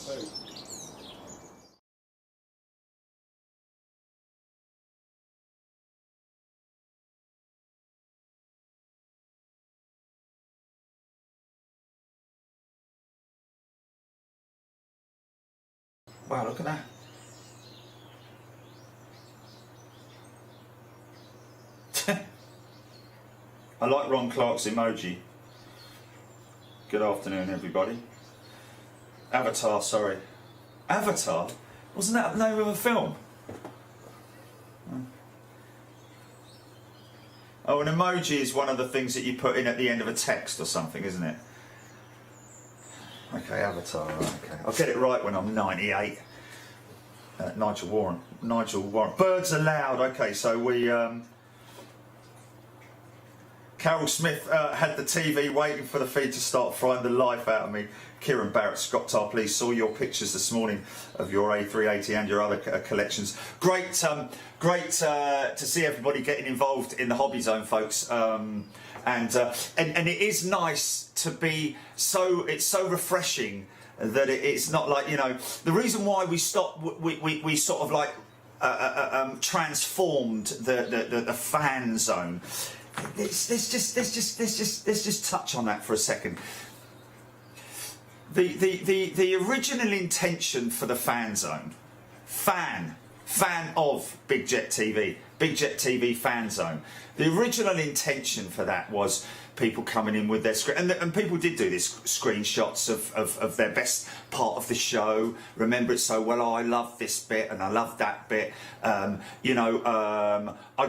too. Wow, look at that. I like Ron Clark's emoji. Good afternoon, everybody. Avatar, sorry. Avatar? Wasn't that the name of a film? Oh, an emoji is one of the things that you put in at the end of a text or something, isn't it? Okay, Avatar, right, okay. I'll get it right when I'm 98. Nigel Warren. Birds are loud. Okay, so we... Carol Smith had the TV waiting for the feed to start frying the life out of me. Kieran Barrett, Scott Tarpley, saw your pictures this morning of your A380 and your other collections. Great to see everybody getting involved in the hobby zone, folks. And it is nice to be so. It's so refreshing that it's not like, you know, the reason why we stopped. We sort of like transformed the fan zone. Let's just touch on that for a second. The original intention for the fan zone, fan of Big Jet TV fan zone. The original intention for that was people coming in with their screen, and people did do this, screenshots of their best part of the show. Remember it so well. Oh, I love this bit and I love that bit. I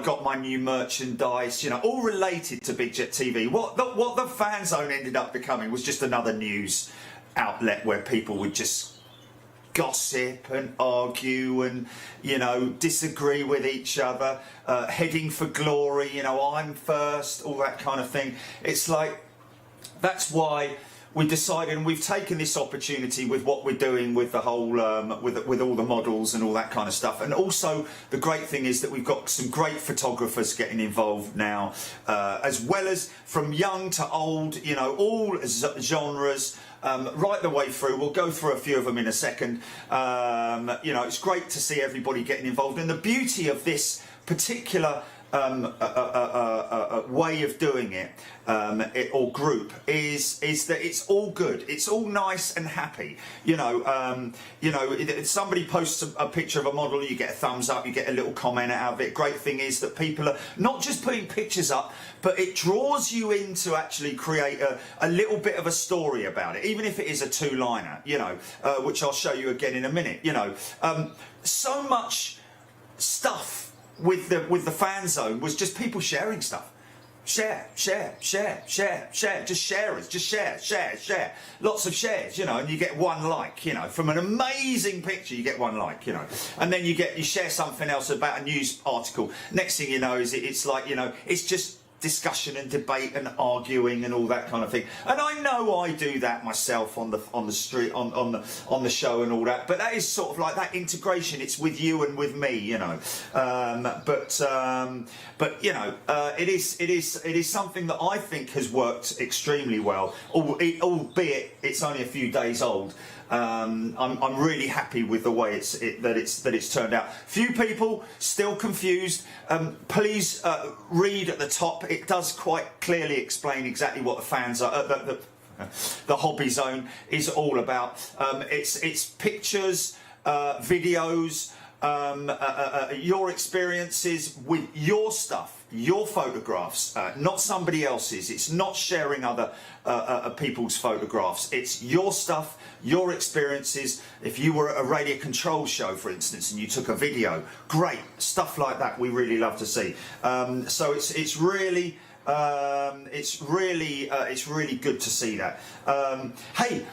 got my new merchandise. You know, all related to Big Jet TV. What the fan zone ended up becoming was just another news outlet where people would just gossip and argue and, you know, disagree with each other, heading for glory, you know, I'm first, all that kind of thing. It's like, that's why we decided, and we've taken this opportunity with what we're doing with the whole, with all the models and all that kind of stuff. And also the great thing is that we've got some great photographers getting involved now, as well as from young to old, you know, all genres. Right the way through. We'll go through a few of them in a second. You know, it's great to see everybody getting involved. And the beauty of this particular way of doing it, or group, is that it's all good. It's all nice and happy. You know, if somebody posts a picture of a model, you get a thumbs up, you get a little comment out of it. Great thing is that people are not just putting pictures up, but it draws you in to actually create a little bit of a story about it, even if it is a two-liner, you know, which I'll show you again in a minute. You know, so much stuff with the fan zone was just people sharing stuff. Share. Just sharers, just share. Lots of shares, you know, and you get one like, you know, from an amazing picture, you get one like, you know, and then you share something else about a news article. Next thing you know is it's like, you know, it's just discussion and debate and arguing and all that kind of thing. And I know I do that myself on the street, on the show and all that, but that is sort of like that integration. It's with you and with me, you know. But you know, it is something that I think has worked extremely well, albeit it's only a few days old. I'm really happy with the way it's turned out. Few people still confused. Please read at the top. It does quite clearly explain exactly what the fans are. The hobby zone is all about. It's pictures, videos, your experiences with your stuff, your photographs, not somebody else's. It's not sharing other people's photographs. It's your stuff, your experiences. If you were at a radio control show, for instance, and you took a video, great stuff like that. We really love to see. So it's really good to see that. Hey,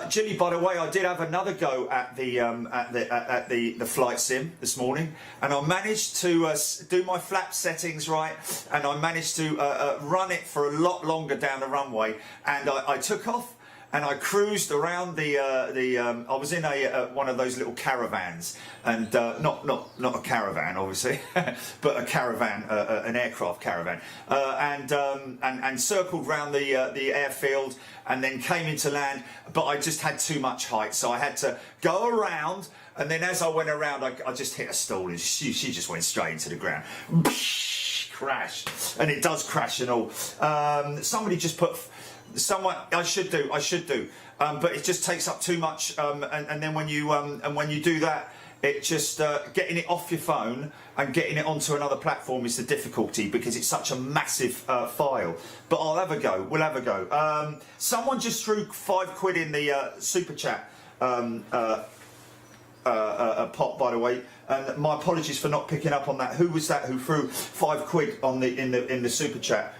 Jilly, by the way, I did have another go at the flight sim this morning, and I managed to do my flap settings right, and I managed to run it for a lot longer down the runway, and I took off. and I cruised around I was in one of those little caravans, and not a caravan, obviously, but a caravan, an aircraft caravan, and circled round the airfield, and then came into land. But I just had too much height, so I had to go around. And then as I went around, I just hit a stall, and she just went straight into the ground. Crash, and it does crash and all. Somebody just put. I should do, but it just takes up too much, and then when you do that, it just getting it off your phone and getting it onto another platform is the difficulty, because it's such a massive file. But I'll have a go. We'll have a go. Someone just threw £5 in the super chat pot, by the way, and my apologies for not picking up on that. Who was that who threw £5 on in the super chat?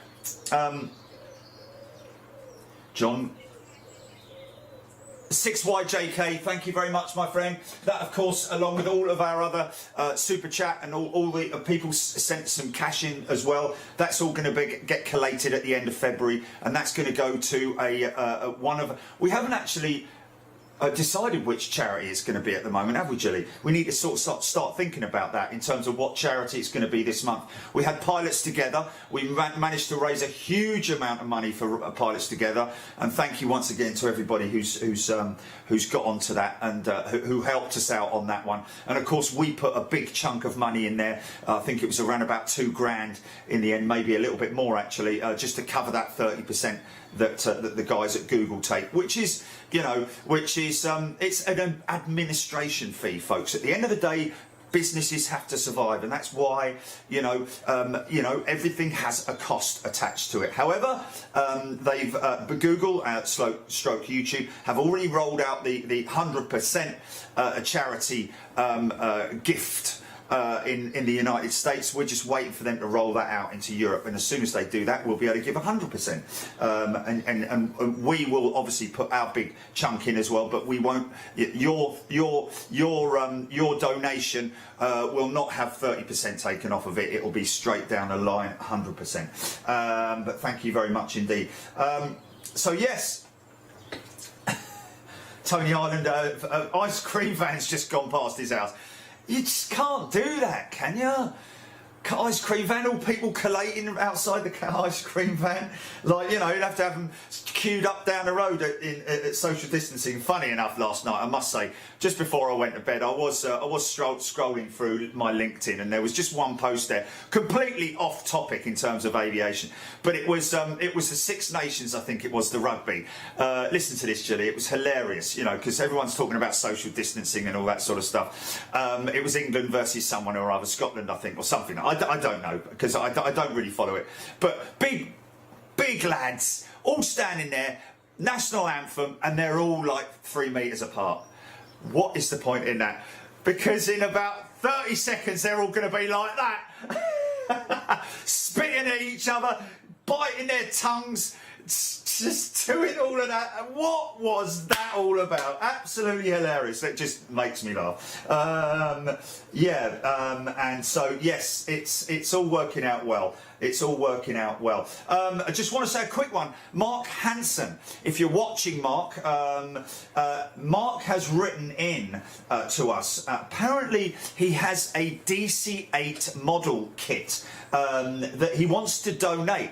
John 6YJK, thank you very much, my friend. That, of course, along with all of our other super chat, and all the people sent some cash in as well. That's all going to get collated at the end of February, and that's going to go to one of. We haven't actually decided which charity it's going to be at the moment, have we, Gilly? We need to sort of start thinking about that in terms of what charity it's going to be this month. We had Pilots Together. We managed to raise a huge amount of money for Pilots Together, and thank you once again to everybody who's got onto that and who helped us out on that one. And of course, we put a big chunk of money in there. I think it was around about £2,000 in the end, maybe a little bit more actually, just to cover that 30% that the guys at Google take, which is, it's an administration fee, folks. At the end of the day, businesses have to survive, and that's why everything has a cost attached to it. However, they've Google stroke YouTube have already rolled out the 100% charity gift. In the United States. We're just waiting for them to roll that out into Europe, and as soon as they do that, we'll be able to give 100%. And we will obviously put our big chunk in as well, but we won't. Your donation will not have 30% taken off of it. It will be straight down the line, 100%. But thank you very much indeed. So yes. Tony Ireland, ice cream van's just gone past his house. You just can't do that, can you? Ice cream van, all people collating outside the ice cream van. Like, you'd have to have them queued up down the road at social distancing. Funny enough, last night, I must say, just before I went to bed, I was scrolling through my LinkedIn, and there was just one post there, completely off topic in terms of aviation. But it was the Six Nations, I think it was, the rugby. Listen to this, Gilly. It was hilarious, because everyone's talking about social distancing and all that sort of stuff. It was England versus someone or other, Scotland, I think, or something. I don't know, because I don't really follow it. But big lads, all standing there, national anthem, and they're all like 3 metres apart. What is the point in that? Because in about 30 seconds, they're all going to be like that. Spitting at each other, biting their tongues, just doing all of that. What was that all about? Absolutely hilarious. It just makes me laugh. And so yes, it's all working out well. It's all working out well. I just want to say a quick one. Mark Hansen, if you're watching, Mark, Mark has written in to us. Apparently, he has a DC-8 model kit that he wants to donate.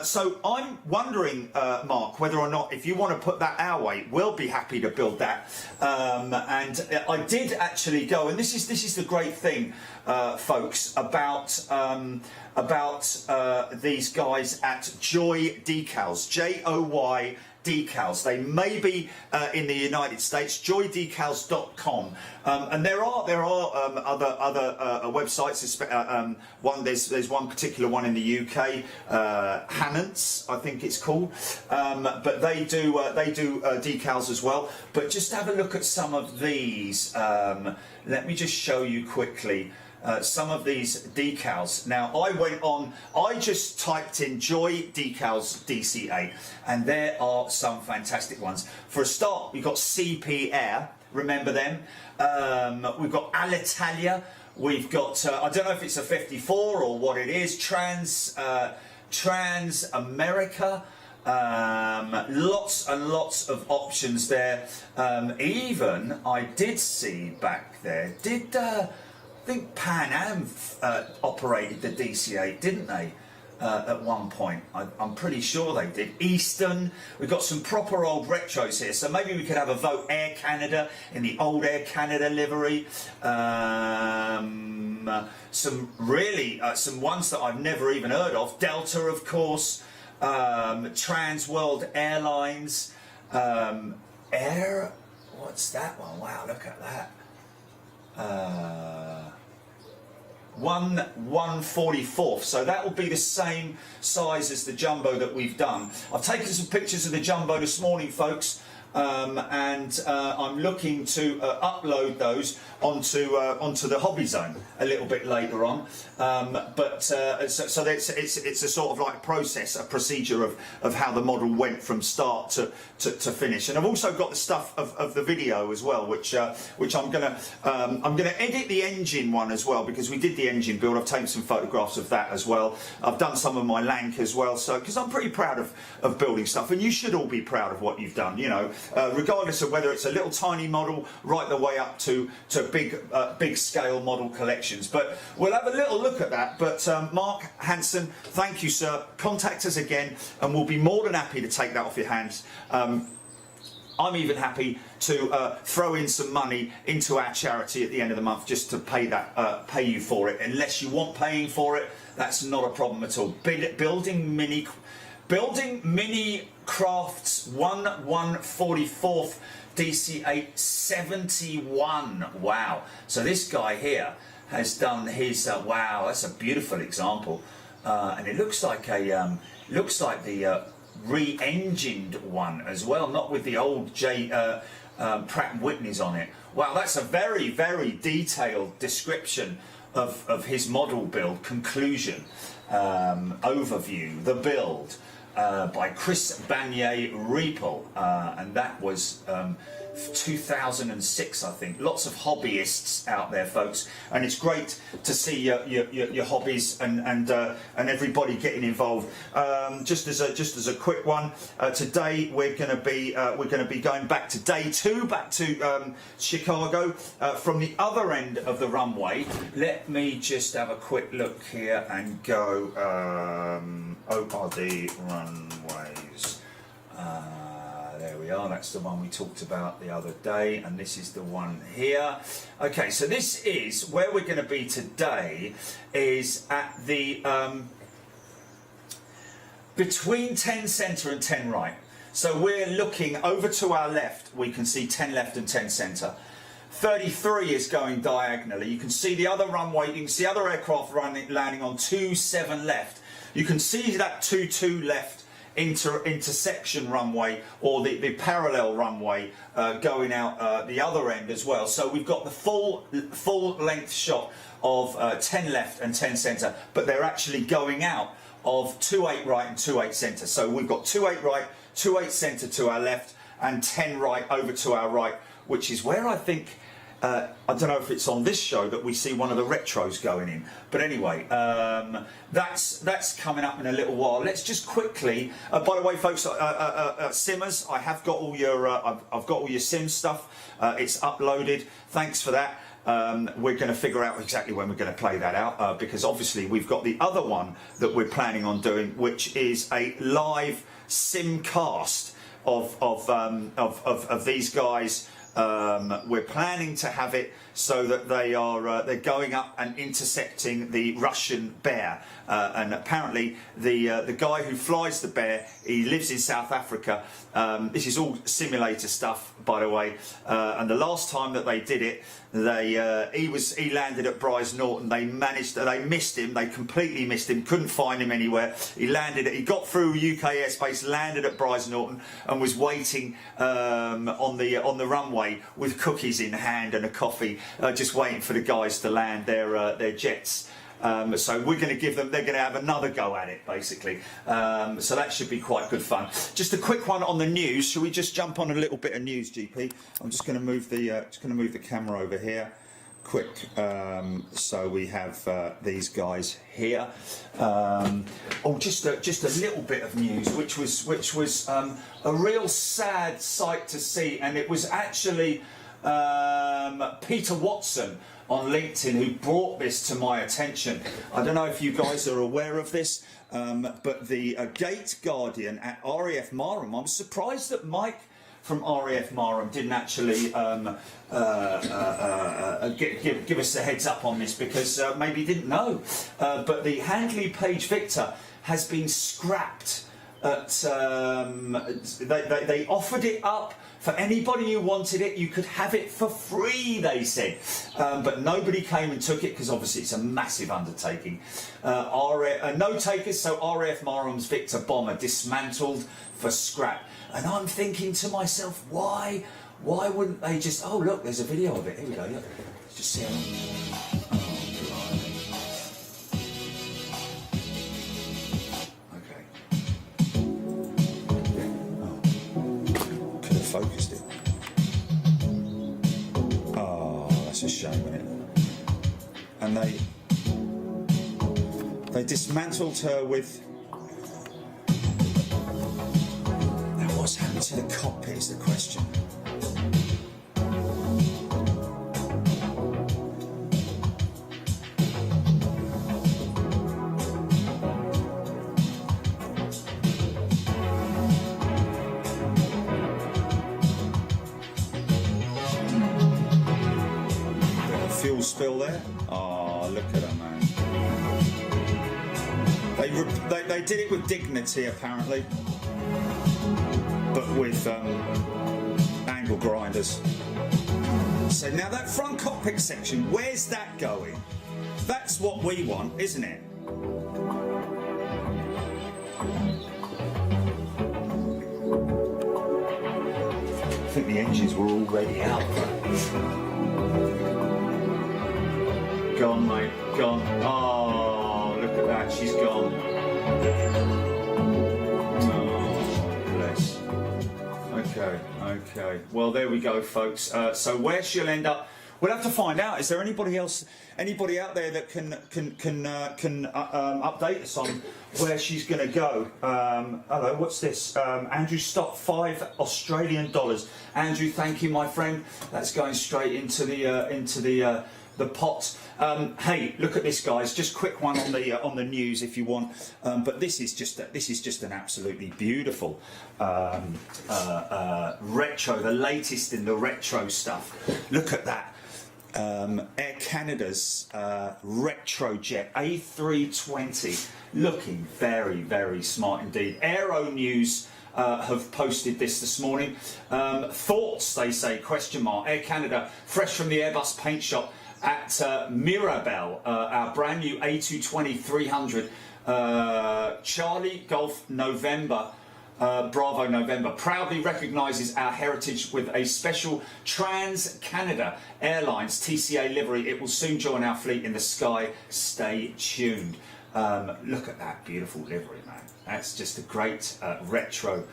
So I'm wondering, Mark, whether or not, if you want to put that our way, we'll be happy to build that. And I did actually go, and this is the great thing, folks, about these guys at Joy Decals, Joy Decals. They may be in the United States, joydecals.com, and there are other websites. There's one particular one in the UK, Hannants, I think it's called, but they do decals as well. But just have a look at some of these. Let me just show you quickly. Some of these decals. Now, I just typed in Joy Decals DC-8, and there are some fantastic ones. For a start, we've got CP Air, remember them? We've got Alitalia, we've got, I don't know if it's a 54 or what it is, Trans America, Lots and lots of options there. Even I did see back there, I think Pan Am operated the DC-8, didn't they? At one point, I'm pretty sure they did. Eastern, we've got some proper old retros here, so maybe we could have a vote Air Canada in the old Air Canada livery. Some really, some ones that I've never even heard of. Delta, of course, Trans World Airlines, what's that one? Wow, look at that. 1/144th, so that will be the same size as the jumbo that we've done. I've taken some pictures of the jumbo this morning, folks, and I'm looking to upload those onto the Hobby Zone a little bit later on. So it's a sort of like process, a procedure of how the model went from start to finish. And I've also got the stuff of the video as well, which I'm gonna edit the engine one as well, because we did the engine build. I've taken some photographs of that as well. I've done some of my Lank as well, so because I'm pretty proud of building stuff, and you should all be proud of what you've done, you know, regardless of whether it's a little tiny model right the way up to big scale model collections. But we'll have a little look at that. But Mark Hanson, thank you, sir. Contact us again and we'll be more than happy to take that off your hands. I'm even happy to throw in some money into our charity at the end of the month just to pay you for it. Unless you want paying for it, that's not a problem at all. Building mini crafts 1/144th DC-8 71. Wow. So this guy here has done his wow, that's a beautiful example. And it looks like the re-engined one as well, not with the old Pratt & Whitneys on it. Wow, that's a very, very detailed description of his model build conclusion, overview, the build. By Chris Banier-Riepel, and that was 2006, I think. Lots of hobbyists out there, folks, and it's great to see your hobbies and everybody getting involved. Just as a quick one, today we're going to be going back to day 2, back to Chicago from the other end of the runway. Let me just have a quick look here and go ORD runways. There we are, that's the one we talked about the other day, and this is the one here. Okay, so this is where we're going to be today, is at the between 10 centre and 10 right. So we're looking over to our left, we can see 10 left and 10 centre. 33 is going diagonally. You can see the other runway, you can see other aircraft landing on 27 left. You can see that 22 left intersection runway, or the parallel runway going out the other end as well. So we've got the full length shot of 10 left and 10 centre, but they're actually going out of 28 right and 28 centre. So we've got 28 right, 28 centre to our left, and 10 right over to our right, which is where I think, I don't know if it's on this show that we see one of the retros going in, but anyway, that's coming up in a little while. Let's just quickly, by the way, folks, Simmers, I have got all your, I've got all your sim stuff. It's uploaded. Thanks for that. We're going to figure out exactly when we're going to play that out, because obviously we've got the other one that we're planning on doing, which is a live sim cast of these guys. We're planning to have it so that they're going up and intercepting the Russian Bear, and apparently the guy who flies the Bear, he lives in South Africa. This is all simulator stuff, by the way, and the last time that they did it, he landed at Brize Norton. They missed him. They completely missed him. Couldn't find him anywhere. He got through UK airspace, landed at Brize Norton, and was waiting on the runway with cookies in hand and a coffee, just waiting for the guys to land their jets. So we're going to give them, they're going to have another go at it, basically. So that should be quite good fun. Just a quick one on the news. Shall we just jump on a little bit of news, GP? I'm just going to move the camera over here. quick. So we have these guys here. Just a little bit of news, which was a real sad sight to see, and it was actually Peter Watson on LinkedIn who brought this to my attention. I don't know if you guys are aware of this, but the Gate Guardian at RAF Marham, I'm surprised that Mike from RAF Marham didn't actually give us a heads up on this, because maybe he didn't know. But the Handley Page Victor has been scrapped. They offered it up for anybody who wanted it. You could have it for free, they said, but nobody came and took it, because obviously it's a massive undertaking. No takers, so RAF Marham's Victor bomber dismantled for scrap. And I'm thinking to myself, why wouldn't they just? Oh look, there's a video of it. Here we go. Look, let's just see how. Focused it. Oh, that's a shame, isn't it? And they dismantled her with. Now, what's happened to the cockpit is the question. Fuel spill there. Oh, look at them, man. They did it with dignity, apparently, but with angle grinders. So now that front cockpit section, where's that going? That's what we want, isn't it? I think the engines were already out. Gone, mate, gone. Oh, look at that, she's gone. Oh, bless. Okay. Well, there we go, folks. So where she'll end up, we'll have to find out. Is there anybody else, anybody out there that can update us on where she's going to go? Hello, what's this? Andrew Stott, $5 Australian. Andrew, thank you, my friend. That's going straight into the pot. Hey, look at this, guys. Just quick one on the news if you want. But this is just an absolutely beautiful retro, the latest in the retro stuff. Look at that. Air Canada's Retrojet A320, looking very, very smart indeed. Aero News have posted this morning. Thoughts, they say, question mark. Air Canada, fresh from the Airbus paint shop at Mirabel, our brand new A220-300, Charlie Golf November, Bravo November, proudly recognises our heritage with a special Trans-Canada Airlines TCA livery. It will soon join our fleet in the sky. Stay tuned. Look at that beautiful livery, man. That's just a great retro.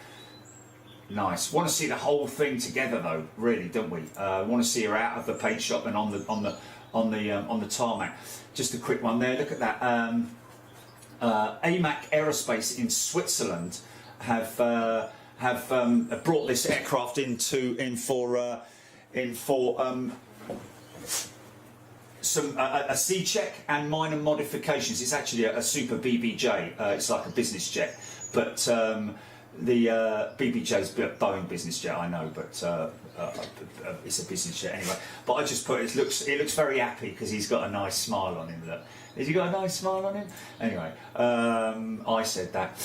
Nice. Want to see the whole thing together, though, really, don't we? Want to see her out of the paint shop and on the tarmac. Just a quick one there. Look at that. AMAC Aerospace in Switzerland have brought this aircraft in for a C check and minor modifications. It's actually a Super BBJ. It's like a business jet, but the BBJ's Boeing business jet, I know, but it's a business jet anyway. But I just put it looks very happy because he's got a nice smile on him. Look. Has he got a nice smile on him? Anyway, I said that.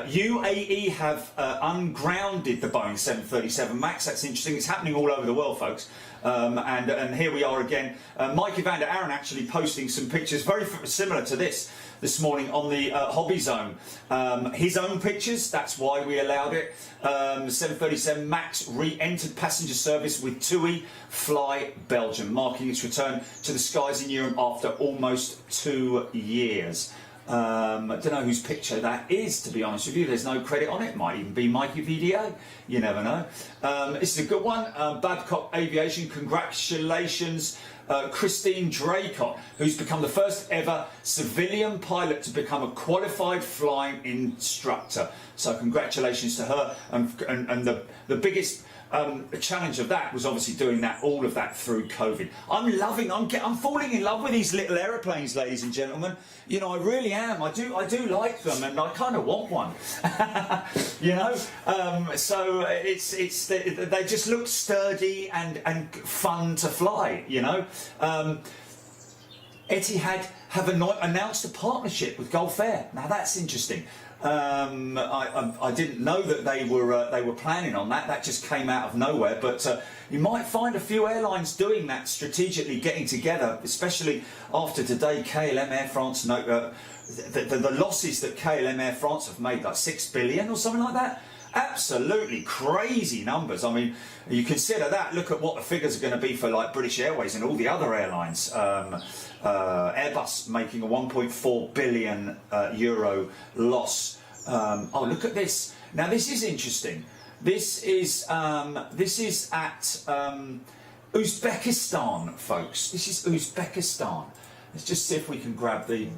UAE have ungrounded the Boeing 737 MAX. That's interesting. It's happening all over the world, folks. And here we are again. Mike Evander Aaron actually posting some pictures very similar to this morning on the Hobby Zone. His own pictures, that's why we allowed it. 737 MAX re-entered passenger service with TUI Fly Belgium, marking its return to the skies in Europe after almost 2 years. I don't know whose picture that is, to be honest with you. There's no credit on it. Might even be Mikey VDA. You never know. This is a good one. Babcock Aviation, congratulations. Christine Draycott, who's become the first ever civilian pilot to become a qualified flying instructor. So congratulations to her. And the biggest challenge of that was obviously doing all of that through COVID. I'm falling in love with these little aeroplanes, ladies and gentlemen. You know, I really am. I do like them, and I kind of want one. You know, so they just look sturdy and fun to fly. You know, Etihad have announced a partnership with Gulf Air. Now that's interesting. I didn't know that they were planning on that. That just came out of nowhere. But you might find a few airlines doing that strategically, getting together, especially after today. KLM Air France, the losses that KLM Air France have made, like 6 billion or something like that. Absolutely crazy numbers. I mean, you consider that. Look at what the figures are going to be for like British Airways and all the other airlines. Airbus making a 1.4 billion euro loss. Oh, look at this. Now this is interesting. This is at Uzbekistan, folks. This is Uzbekistan. Let's just see if we can grab the.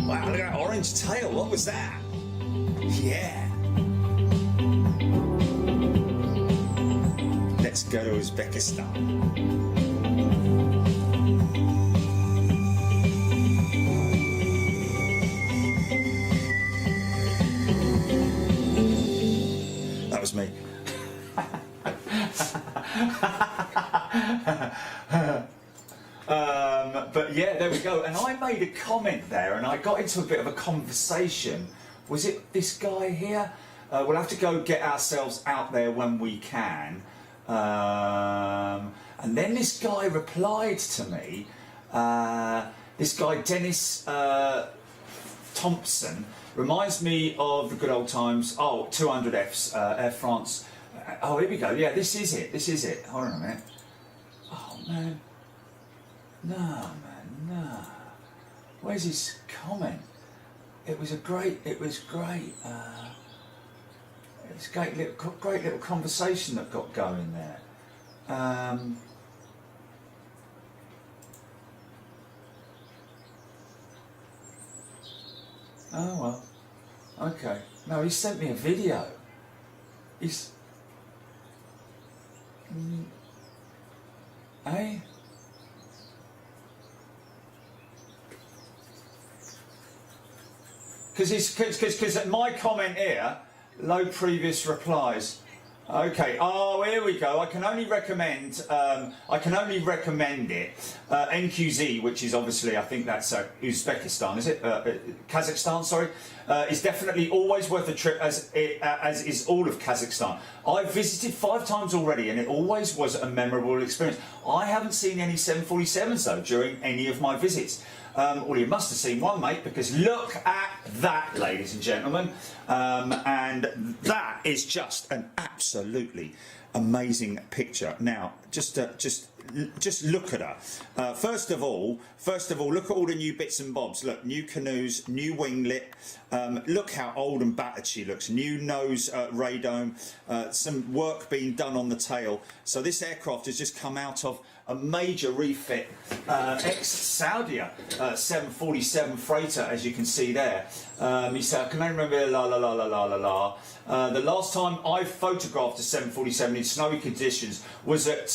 Wow, look at that orange tail. What was that? Yeah. Let's go to Uzbekistan. That was me. But yeah, there we go. And I made a comment there, and I got into a bit of a conversation. Was it this guy here? We'll have to go get ourselves out there when we can. And then this guy replied to me. This guy, Dennis Thompson, reminds me of the good old times. Oh, 200Fs, Air France. Oh, here we go. Yeah, this is it. This is it. Hold on a minute. Oh, man. No, man, no. Where's his comment? It was great. It was great little conversation that got going there. Oh well. Okay. No, he sent me a video. He's. Eh? Because my comment here, low previous replies. Okay. Oh, here we go. I can only recommend it. NQZ, which is obviously, I think that's Uzbekistan, is it? Kazakhstan, sorry. Is definitely always worth a trip, as is all of Kazakhstan. I've visited 5 times already, and it always was a memorable experience. I haven't seen any 747s though during any of my visits. Well, you must have seen one, mate, because look at that, ladies and gentlemen. And that is just an absolutely amazing picture. Now, just look at her. First of all, look at all the new bits and bobs. Look, new canoes, new winglet. Look how old and battered she looks. New nose radome. Some work being done on the tail. So this aircraft has just come out of a major refit, ex-Saudia 747 freighter, as you can see there. He said, I can only remember the last time I photographed a 747 in snowy conditions was at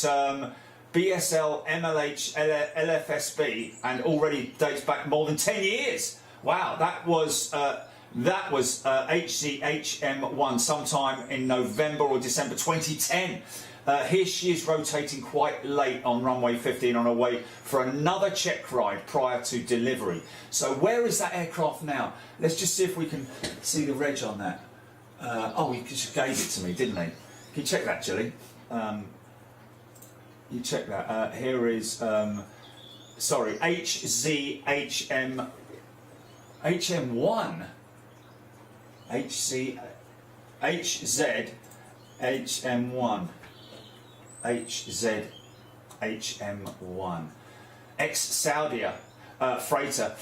BSL MLH LFSB, and already dates back more than 10 years. Wow, that was That was HCHM1 sometime in November or December 2010. Here she is rotating quite late on runway 15 on her way for another check ride prior to delivery. So where is that aircraft now? Let's just see if we can see the reg on that. Oh, he just gave it to me, didn't he? Can you check that, Gilly? You check that. Here is, sorry, HZHM1. HZHM1. HZHM1. Ex-Saudia freighter.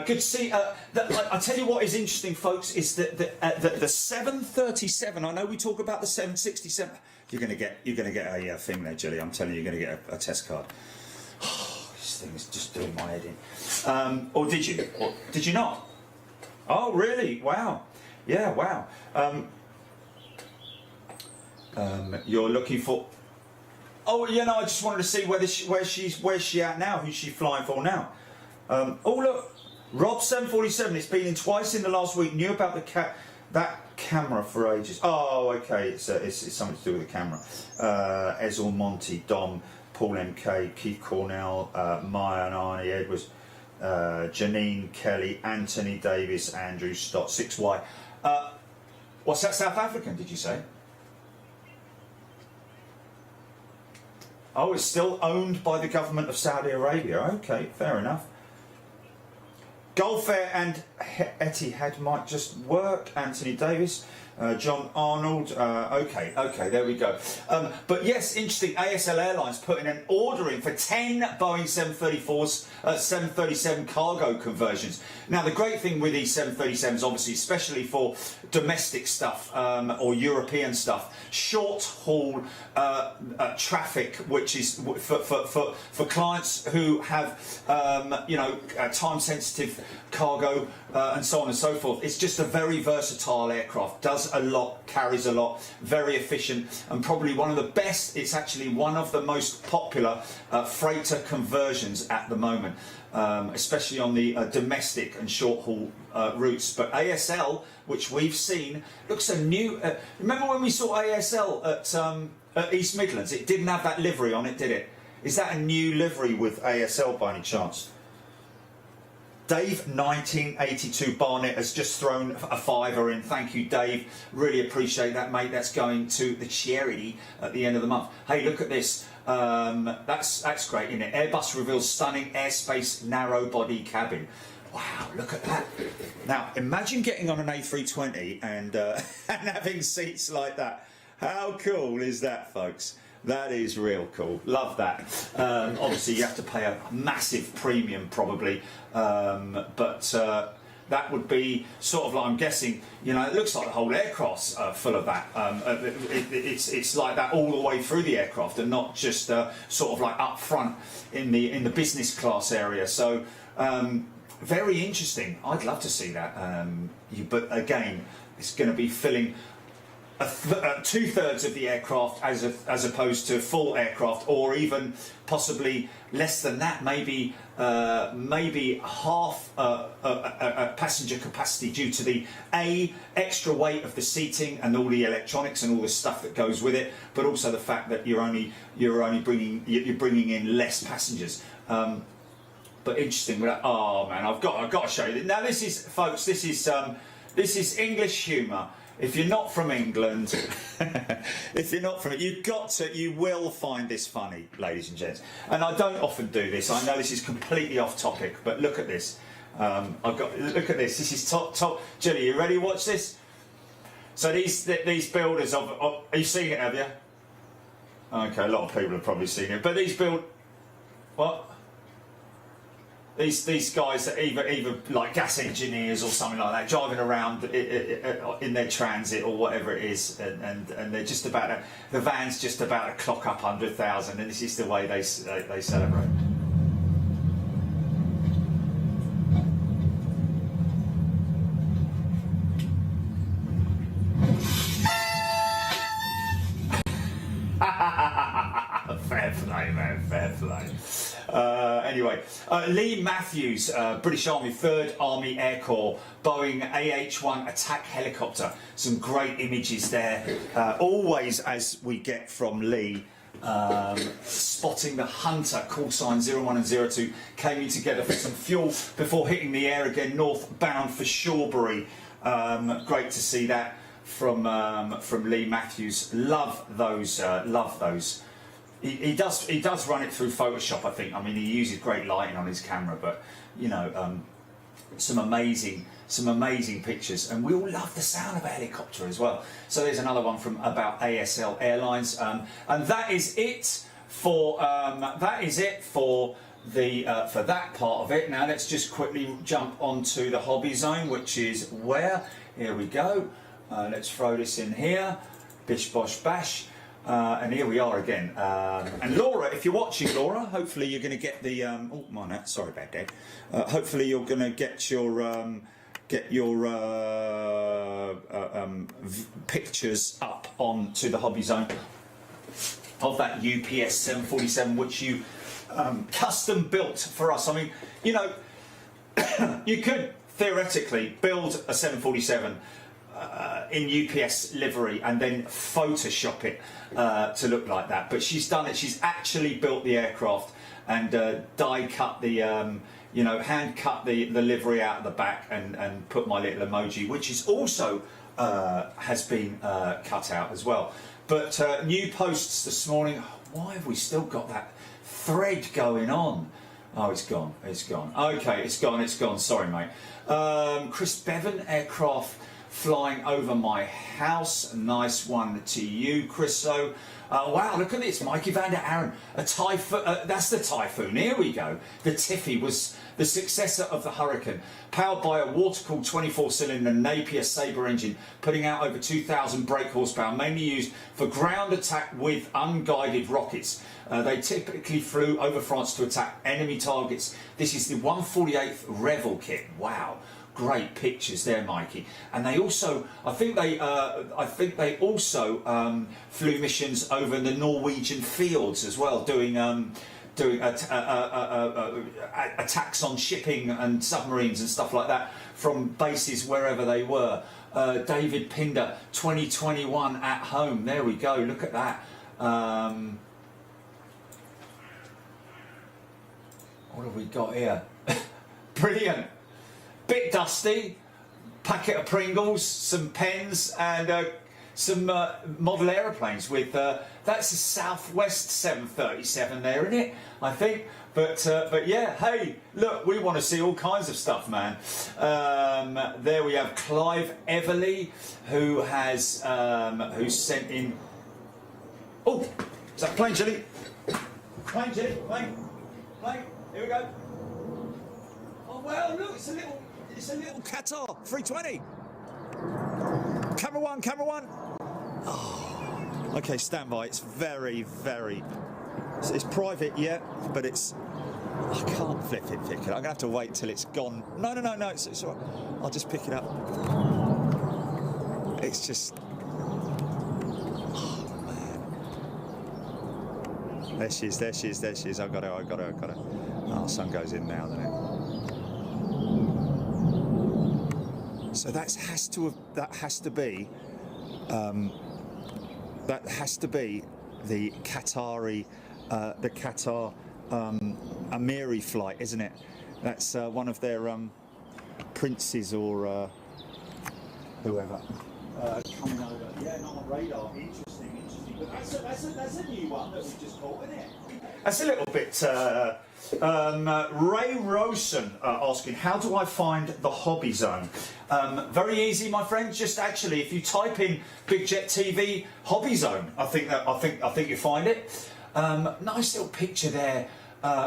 Good to see. I tell you what is interesting, folks, is that the 737. I know we talk about the 767. You're going to get a thing there, Gilly. I'm telling you, you're going to get a test card. This thing is just doing my head in. Or did you? Or did you not? Oh, really? Wow. Yeah. Wow. You're looking for. Oh, you know, I just wanted to see where's she at now? Who's she flying for now? Oh, look, Rob 747. It's been in twice in the last week. Knew about that camera for ages. Oh, okay. It's something to do with the camera. Ezel Monty, Dom, Paul MK, Keith Cornell, Maya and Arnie Edwards, Janine Kelly, Anthony Davis, Andrew Stott, 6Y. What's that? South African? Did you say? Oh, it's still owned by the government of Saudi Arabia. Okay, fair enough. Gulf Air and Etihad might just work. Anthony Davis, John Arnold. Okay, there we go. But yes, interesting. ASL Airlines putting an order in for 10 Boeing 734s, 737 cargo conversions. Now, the great thing with these 737s, obviously, especially for domestic stuff or European stuff, short haul traffic, which is for clients who have time sensitive cargo and so on and so forth. It's just a very versatile aircraft, does a lot, carries a lot, very efficient, and probably one of the best. It's actually one of the most popular freighter conversions at the moment, especially on the domestic and short haul routes. But ASL, which we've seen, looks a new. Remember when we saw ASL at East Midlands? It didn't have that livery on it, did it? Is that a new livery with ASL by any chance? Dave 1982 Barnett has just thrown a fiver in. Thank you, Dave. Really appreciate that, mate. That's going to the charity at the end of the month. Hey, look at this. That's great, isn't it? Airbus reveals stunning airspace narrow body cabin. Wow, look at that. Now, imagine getting on an A320 and having seats like that. How cool is that, folks? That is real cool. Love that. Obviously, you have to pay a massive premium, probably, but that would be sort of like, I'm guessing, it looks like the whole aircraft's full of that. It's like that all the way through the aircraft, and not just sort of like up front in the business class area. So very interesting. I'd love to see that. But again, it's going to be filling 2/3 of the aircraft as opposed to full aircraft, or even possibly less than that, maybe half passenger capacity due to the extra weight of the seating and all the electronics and all the stuff that goes with it, but also the fact that you're bringing in less passengers. But interesting. Oh man, I've got to show you. Now this is, folks, this is English humour. If you're not from England, you will find this funny, ladies and gents. And I don't often do this. I know this is completely off topic, but look at this. Look at this. This is top. Julie, you ready? Watch this. So these builders of have you seen it? Have you? Okay, a lot of people have probably seen it. But these guys that either like gas engineers or something like that, driving around in their transit or whatever it is, and they're just about the van's just about to clock up 100,000, and this is the way they celebrate. Fair play, man. Fair play. Anyway, Lee Matthews, British Army, 3rd Army Air Corps, Boeing AH-1 attack helicopter. Some great images there. Always, as we get from Lee, spotting the Hunter, call sign 01 and 02, came in together for some fuel before hitting the air again, northbound for Shawbury. Great to see that from Lee Matthews. Love those. Love those. He does run it through Photoshop, I think. I mean, he uses great lighting on his camera, but you know, some amazing pictures, and we all love the sound of a helicopter as well. So there's another one from about ASL Airlines, and that is it for for that part of it. Now let's just quickly jump onto the hobby zone, which is where, here we go. Let's throw this in here, bish bosh bash. And here we are again. And Laura, if you're watching, Laura, hopefully you're going to get the. Oh, my no, sorry about that. Hopefully you're going to get your pictures up onto the hobby zone of that UPS 747, which you custom built for us. I mean, you know, you could theoretically build a 747. In UPS livery and then Photoshop it to look like that, but she's done it. She's actually built the aircraft and die cut the hand cut the livery out of the back and put my little emoji, which is also has been cut out as well. But new posts this morning. Why have we still got that thread going on? Oh, it's gone. It's gone. Okay, it's gone. It's gone. Sorry, mate. Chris Bevan, aircraft flying over my house. Nice one to you, Chriso. Wow, look at this, Mikey van der Aaron. A Typhoon, that's the Typhoon, here we go. The Tiffy was the successor of the Hurricane, powered by a water-cooled 24-cylinder Napier Sabre engine, putting out over 2,000 brake horsepower, mainly used for ground attack with unguided rockets. They typically flew over France to attack enemy targets. This is the 148th Revel kit. Wow. Great pictures there, Mikey. And they also, I think they also flew missions over the Norwegian fields as well, doing attacks on shipping and submarines and stuff like that from bases wherever they were. David Pinder, 2021 at home. There we go. Look at that. What have we got here? Brilliant. Bit dusty, packet of Pringles, some pens, and some model aeroplanes with that's a Southwest 737 there, isn't it? I think. But yeah, hey, look, we want to see all kinds of stuff, man. There we have Clive Everly, who has who's sent in. Oh, is that plane, Jilly? Plane, Jilly, plane. Here we go. Oh well, look, it's a little Qatar 320. Camera one. Oh, okay, stand by. It's very. It's private, yeah, but it's. I can't flip it. I'm gonna have to wait till it's gone. No. It's all right. I'll just pick it up. It's just. Oh man. There she is. I got her. Oh, sun goes in now, doesn't it? So that has to be the Qatari, the Qatar Amiri flight, isn't it? That's one of their princes or whoever coming over. Yeah, not on radar. Interesting. But that's a new one that we just caught, isn't it? That's a little bit. Ray Rosen asking, how do I find the hobby zone? Very easy, my friends. Just actually, if you type in Big Jet TV hobby zone, I think you find it. Nice little picture there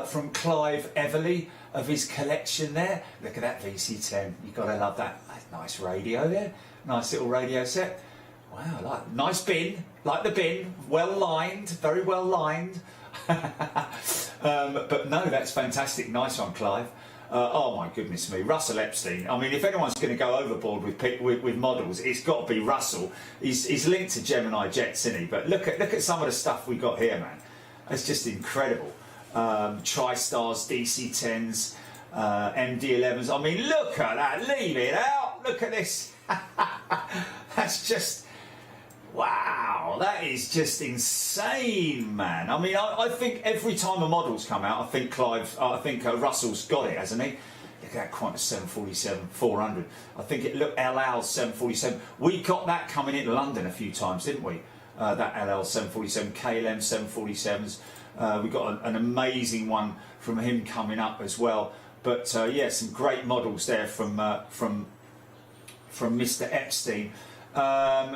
from Clive Everly of his collection there. Look at that VC10. You've got to love that. Nice radio there. Nice little radio set. Wow, nice bin, like the bin, well lined, very well lined. But no, that's fantastic. Nice one, Clive. Oh my goodness me, Russell Epstein. I mean, if anyone's going to go overboard with models, it's got to be Russell. He's linked to Gemini Jets, isn't he? But look at some of the stuff we got here, man. It's just incredible. TriStars, DC10s, MD11s. I mean, look at that, leave it out, look at this. That's just, wow, that is just insane, man. I mean, I think every time a model's come out, I think Russell's got it, hasn't he? Look at that Qantas 747 400. I think it looked LL 747. We got that coming into London a few times, didn't we? That LL 747, KLM 747s. We got an amazing one from him coming up as well. But yeah, some great models there from Mr. Epstein.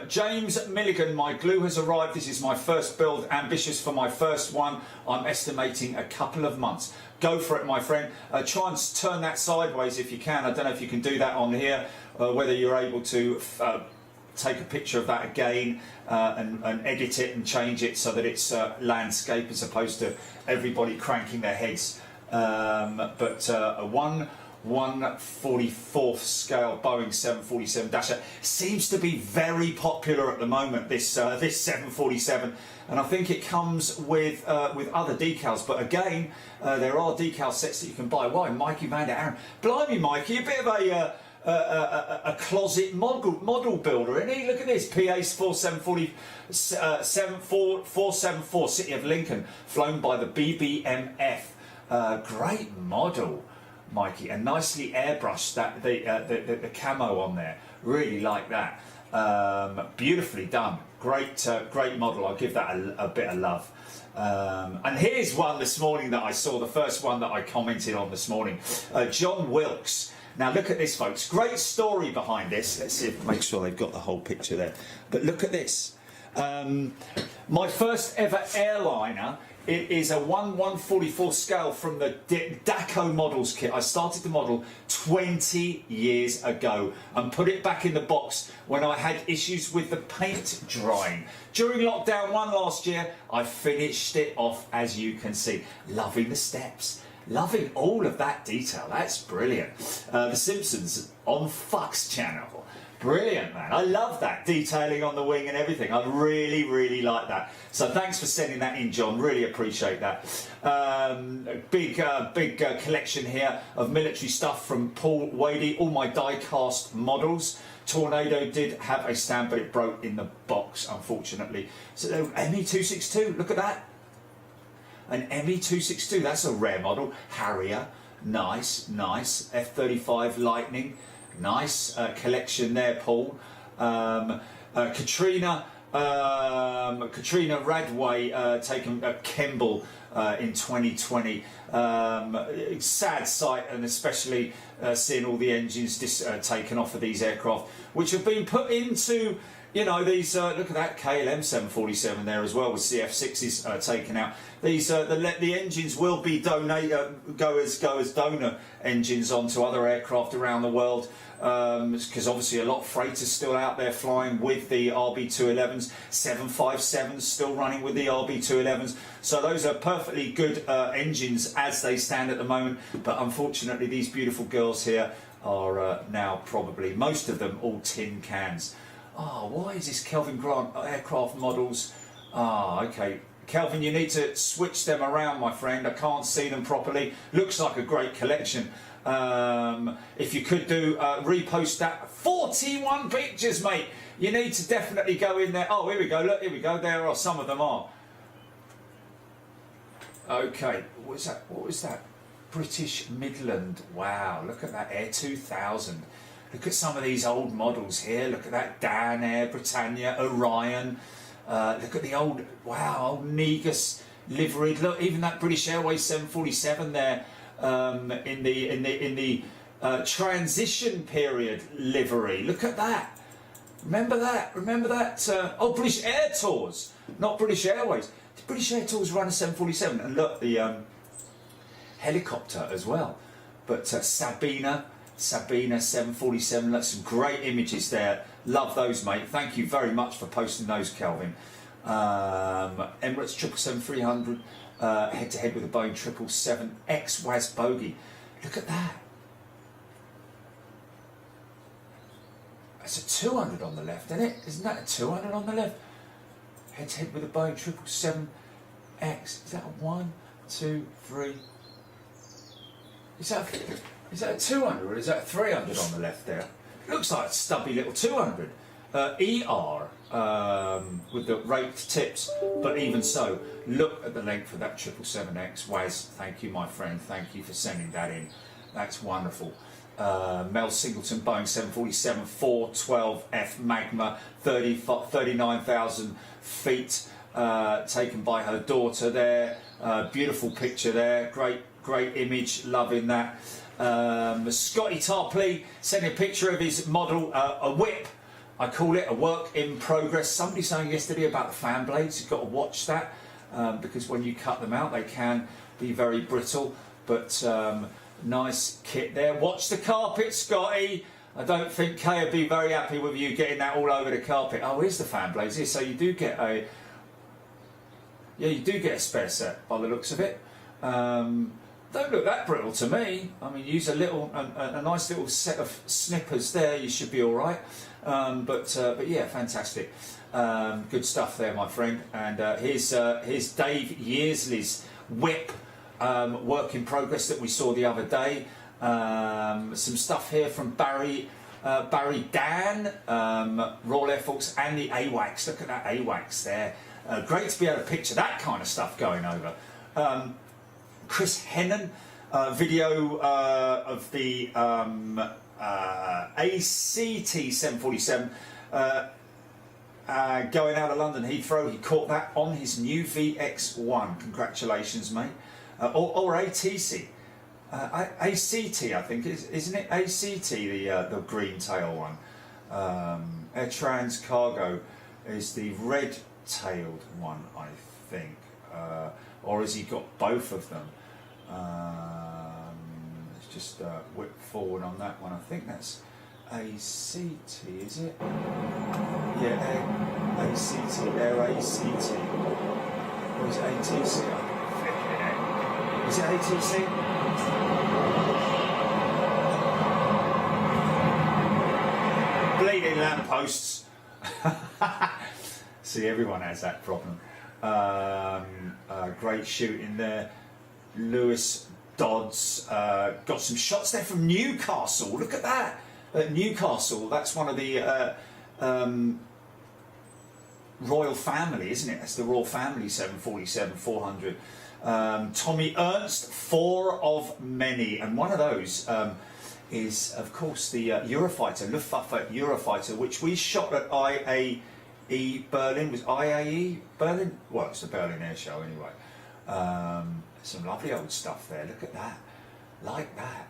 James Milligan, my glue has arrived. This is my first build, ambitious for my first one. I'm estimating a couple of months. Go for it, my friend. Try and turn that sideways if you can. I don't know if you can do that on here, whether you're able to take a picture of that again and edit it and change it so that it's landscape as opposed to everybody cranking their heads. But a 1/144th scale Boeing 747-8 seems to be very popular at the moment, this 747, and I think it comes with other decals, but again there are decal sets that you can buy. Why, Mikey Van der Aaron, blimey Mikey, a bit of a closet model builder, isn't he? Look at this, PA's 474 City of Lincoln, flown by the BBMF. Great model, Mikey, and nicely airbrushed, that the camo on there. Really like that. Beautifully done. Great model. I'll give that a bit of love. And here's one this morning that I saw, the first one that I commented on this morning. John Wilkes. Now look at this, folks. Great story behind this. Let's see if, make sure they've got the whole picture there. But look at this. My first ever airliner. It is a 1/144 scale from the Daco models kit. I started the model 20 years ago and put it back in the box when I had issues with the paint drying. During lockdown 1 last year, I finished it off, as you can see. Loving the steps. Loving all of that detail. That's brilliant. The Simpsons on Fox channel. Brilliant, man. I love that detailing on the wing and everything. I really, really like that. So thanks for sending that in, John. Really appreciate that. A big collection here of military stuff from Paul Wadey. All my die-cast models. Tornado did have a stand, but it broke in the box, unfortunately. So ME262, look at that. An ME262, that's a rare model. Harrier, nice, nice. F-35 Lightning. Nice collection there, Paul. Katrina Radway taken at Kemble in 2020. Sad sight, and especially seeing all the engines taken off of these aircraft, which have been put into, you know, these. Look at that KLM 747 there as well, with CF6s taken out. These the engines will be go as donor engines onto other aircraft around the world, because obviously a lot of freighters still out there flying with the RB211s, 757s still running with the RB211s. So those are perfectly good engines as they stand at the moment. But unfortunately, these beautiful girls here are now probably, most of them, all tin cans. Oh, why is this Kelvin Grant aircraft models? Ah, okay. Kelvin, you need to switch them around, my friend. I can't see them properly. Looks like a great collection. If you could do repost that. 41 pictures, mate. You need to definitely go in there. Oh, here we go. Look, here we go. There are, some of them are. Okay, what was that? What was that? British Midland. Wow, look at that Air 2000. Look at some of these old models here. Look at that Dan Air, Britannia, Orion. Look at the old, wow, old Negus liveried. Look, even that British Airways 747 there in the transition period livery. Look at that. Remember that? Remember that? Oh, British Air Tours, not British Airways. Did British Air Tours run a 747? And look, the helicopter as well. But Sabina 747, that's some great images there. Love those, mate. Thank you very much for posting those, Kelvin. Emirates 777-300 head to head with a Boeing 777X WAS bogey. Look at that. That's a 200 on the left, isn't it? Isn't that a 200 on the left? Head to head with a Boeing 777X. Is that a 1, 2, 3. Is that a 200 or is that a 300 on the left there? Looks like a stubby little 200. ER with the raked tips, but even so, look at the length of that 777X. Waz, thank you, my friend. Thank you for sending that in. That's wonderful. Mel Singleton, Boeing 747 412F Magma, 39,000 feet, taken by her daughter there. Beautiful picture there. Great image. Loving that. Scotty Tarpley sending a picture of his model, a whip. I call it a work in progress. Somebody saying yesterday about the fan blades. You've got to watch that because when you cut them out, they can be very brittle. But nice kit there. Watch the carpet, Scotty. I don't think Kay would be very happy with you getting that all over the carpet. Oh, here's the fan blades here. So you do get a spare set by the looks of it. Don't look that brittle to me. I mean, use a nice little set of snippers there. You should be all right. But yeah, fantastic. Good stuff there, my friend. And here's Dave Yearsley's whip work in progress that we saw the other day. Some stuff here from Barry Dan, Royal Air Force, and the AWACS. Look at that AWACS there. Great to be able to picture that kind of stuff going over. Chris Hennon, video of the ACT 747 going out of London Heathrow. He caught that on his new VX1. Congratulations, mate. Or ATC. ACT, I think, isn't it? ACT, the green tail one. Air Trans Cargo is the red-tailed one, I think. Or has he got both of them? Let's just whip forward on that one. I think that's ACT, is it? Yeah, ACT, Air ACT. Or is it ATC? Is it ATC? Bleeding lampposts. See, everyone has that problem. Great shooting there. Lewis Dodds got some shots there from Newcastle. Look at that. Newcastle, that's one of the royal family, isn't it? That's the royal family 747-400. Tommy Ernst, 4 of many. And one of those is, of course, the Eurofighter, Luftwaffe Eurofighter, which we shot at IAE Berlin. Was IAE Berlin? Well, it's the Berlin Air Show anyway. Some lovely old stuff there. Look at that. Like that.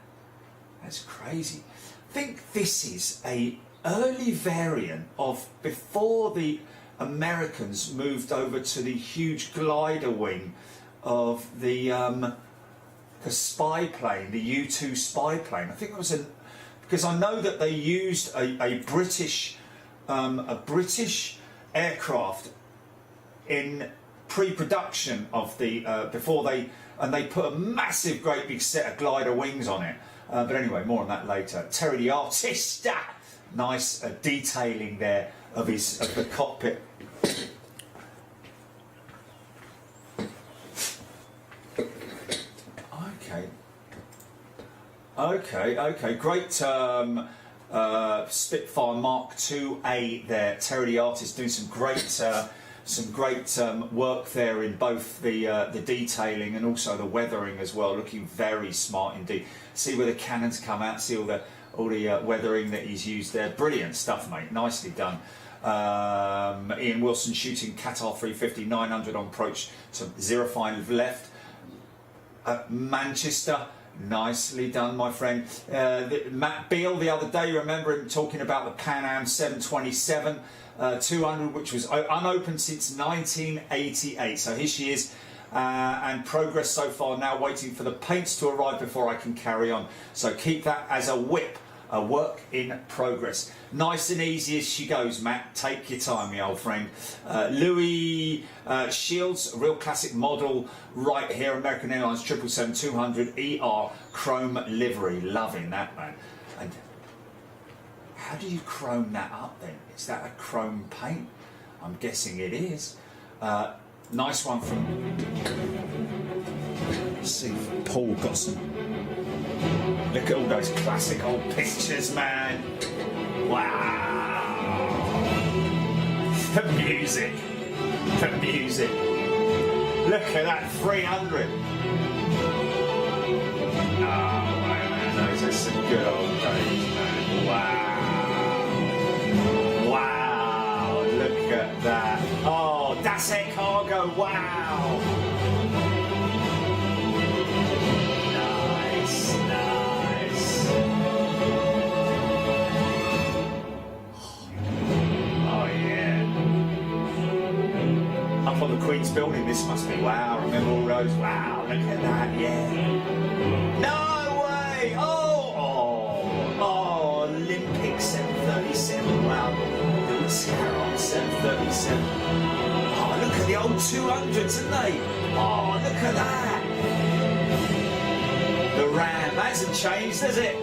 That's crazy. I think this is a early variant of before the Americans moved over to the huge glider wing of the spy plane, the U-2 spy plane. I think it was because I know that they used a British aircraft in pre-production of the before they put a massive, great big set of glider wings on it. But anyway, more on that later. Terry the Artist, nice detailing there of the cockpit. Okay, great. Spitfire Mark IIA there. Terry the Artist doing some great work there in both the detailing and also the weathering as well. Looking very smart indeed. See where the cannons come out. See all the weathering that he's used there. Brilliant stuff, mate. Nicely done. Ian Wilson shooting Qatar 350 900 on approach to 05 left. Manchester. Nicely done, my friend. Matt Beale the other day, remember him talking about the Pan Am 727 200, which was unopened since 1988. So here she is, and progress so far. Now waiting for the paints to arrive before I can carry on. So keep that as a whip, a work in progress. Nice and easy as she goes, Matt. Take your time, my old friend. Louis Shields, real classic model right here. American Airlines 777-200 ER chrome livery. Loving that, man. And how do you chrome that up then? Is that a chrome paint? I'm guessing it is. Nice one from Let's see if Paul got some. Look at all those classic old pictures, man. Wow. The music. The music. Look at that 300. Oh, man, those are some good old days, man. Wow. Wow. Look at that. Oh, Das Air Cargo. Wow. Nice, nice. Oh, yeah. Up on the Queen's building, this must be. Wow, remember all those? Wow, look at that, yeah. No way! Oh, Olympic 737. Wow. The Scarron 737. Oh, look at the old 200s, isn't they? Oh, look at that. The Ram hasn't changed, has it?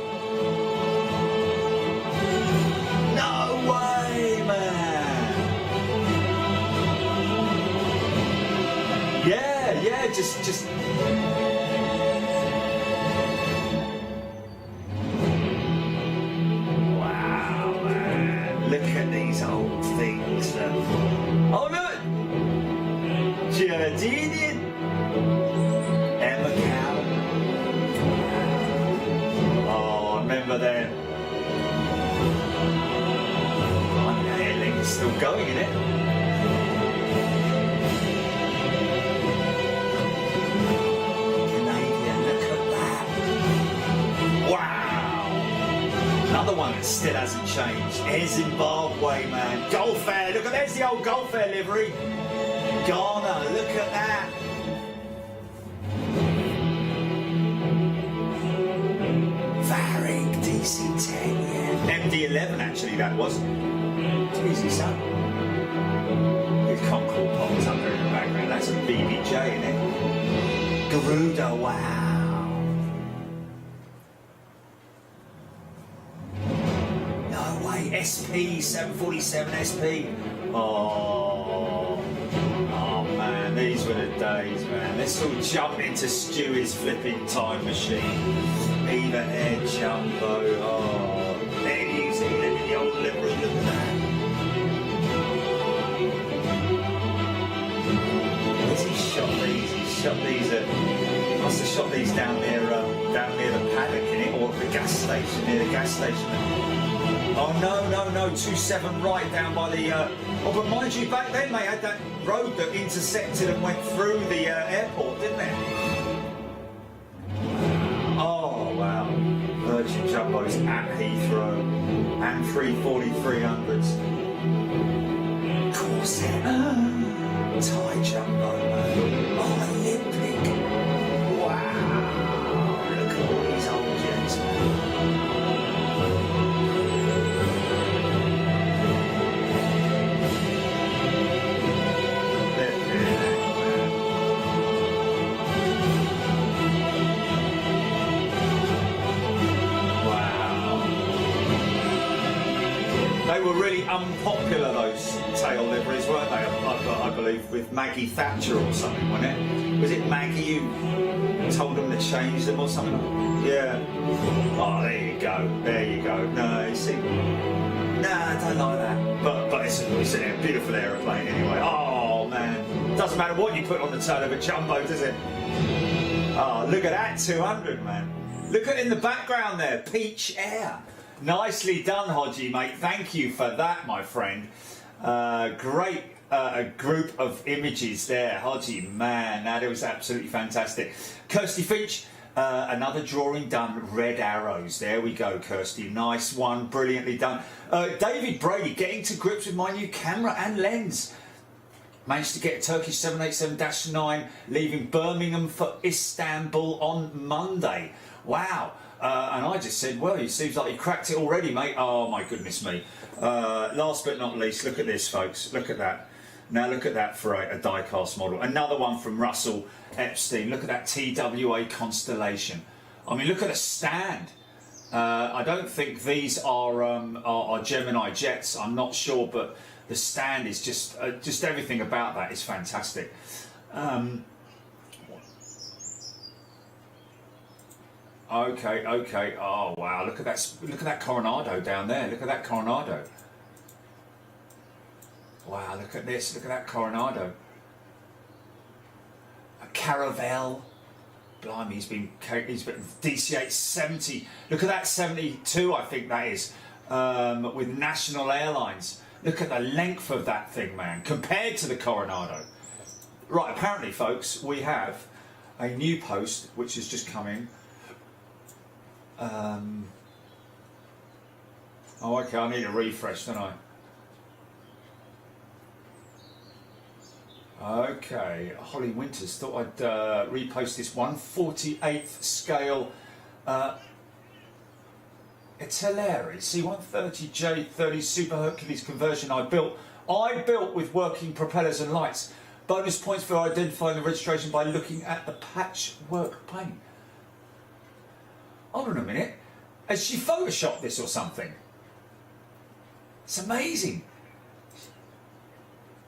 No way, man. Yeah, just. Wow, man. Look at these old things. Oh, look! Jardinian. Emma Cow. Oh, I remember them. Oh, the airlink's still going, isn't it? Another one that still hasn't changed. Air Zimbabwe, man. Gulf Air. Look at there's the old Gulf Air livery. Ghana. Look at that. Varig DC-10. Yeah. MD-11 actually that was. Easy son. His Concorde pops up there in the background. That's a BBJ, isn't it? Garuda. Wow. SP 747 SP. Oh man, these were the days, man. Let's all jump into Stewie's flipping time machine. Eva Air Jumbo. Oh, Air New Zealand in the old livery. Look at that. Where's he shot these? He shot these at. Must have shot these down near the paddock in it, or the gas station, near the gas station. Oh no, 27 right down by the. Oh, but mind you, back then they had that road that intersected and went through the airport, didn't it? Oh wow, Virgin Jumbos at Heathrow and 340-300s. Corsair, Thai Jumbo, man. Oh, Olympic. Wow, look at all these old jets, man. They were really unpopular, those tail liveries, weren't they? I believe with Maggie Thatcher or something, wasn't it? Was it Maggie who told them to change them or something? Yeah. Oh, there you go. No, you see, nah, I don't like that. But it's a beautiful aeroplane anyway. Oh man, doesn't matter what you put on the tail of a jumbo, does it? Oh, look at that 200, man. Look at in the background there, Peach Air. Nicely done, Hodgie, mate. Thank you for that, my friend. Great group of images there, Hodgie. Man, that was absolutely fantastic. Kirsty Finch, another drawing done. Red arrows. There we go, Kirsty. Nice one. Brilliantly done. David Brady, getting to grips with my new camera and lens. Managed to get a Turkish 787-9, leaving Birmingham for Istanbul on Monday. Wow. And I just said, well, it seems like you cracked it already, mate. Oh, my goodness me. Last but not least, look at this, folks. Look at that. Now look at that for a die-cast model. Another one from Russell Epstein. Look at that TWA Constellation. I mean, look at the stand. I don't think these are Gemini jets. I'm not sure, but the stand is just everything about that is fantastic. Okay, okay. Oh wow! Look at that! Look at that Coronado down there. Look at that Coronado. Wow! Look at this! Look at that Coronado. A Caravelle. Blimey, he's been DC8 70. Look at that 72. I think that is with National Airlines. Look at the length of that thing, man, compared to the Coronado. Right. Apparently, folks, we have a new post which has just come in. Oh, okay, I need a refresh, don't I? Okay, Holly Winters thought I'd repost this 1/48th scale Iteleri C130J30 Super Hercules conversion I built with working propellers and lights. Bonus points for identifying the registration by looking at the patchwork paint. Hold on a minute. Has she photoshopped this or something? It's amazing.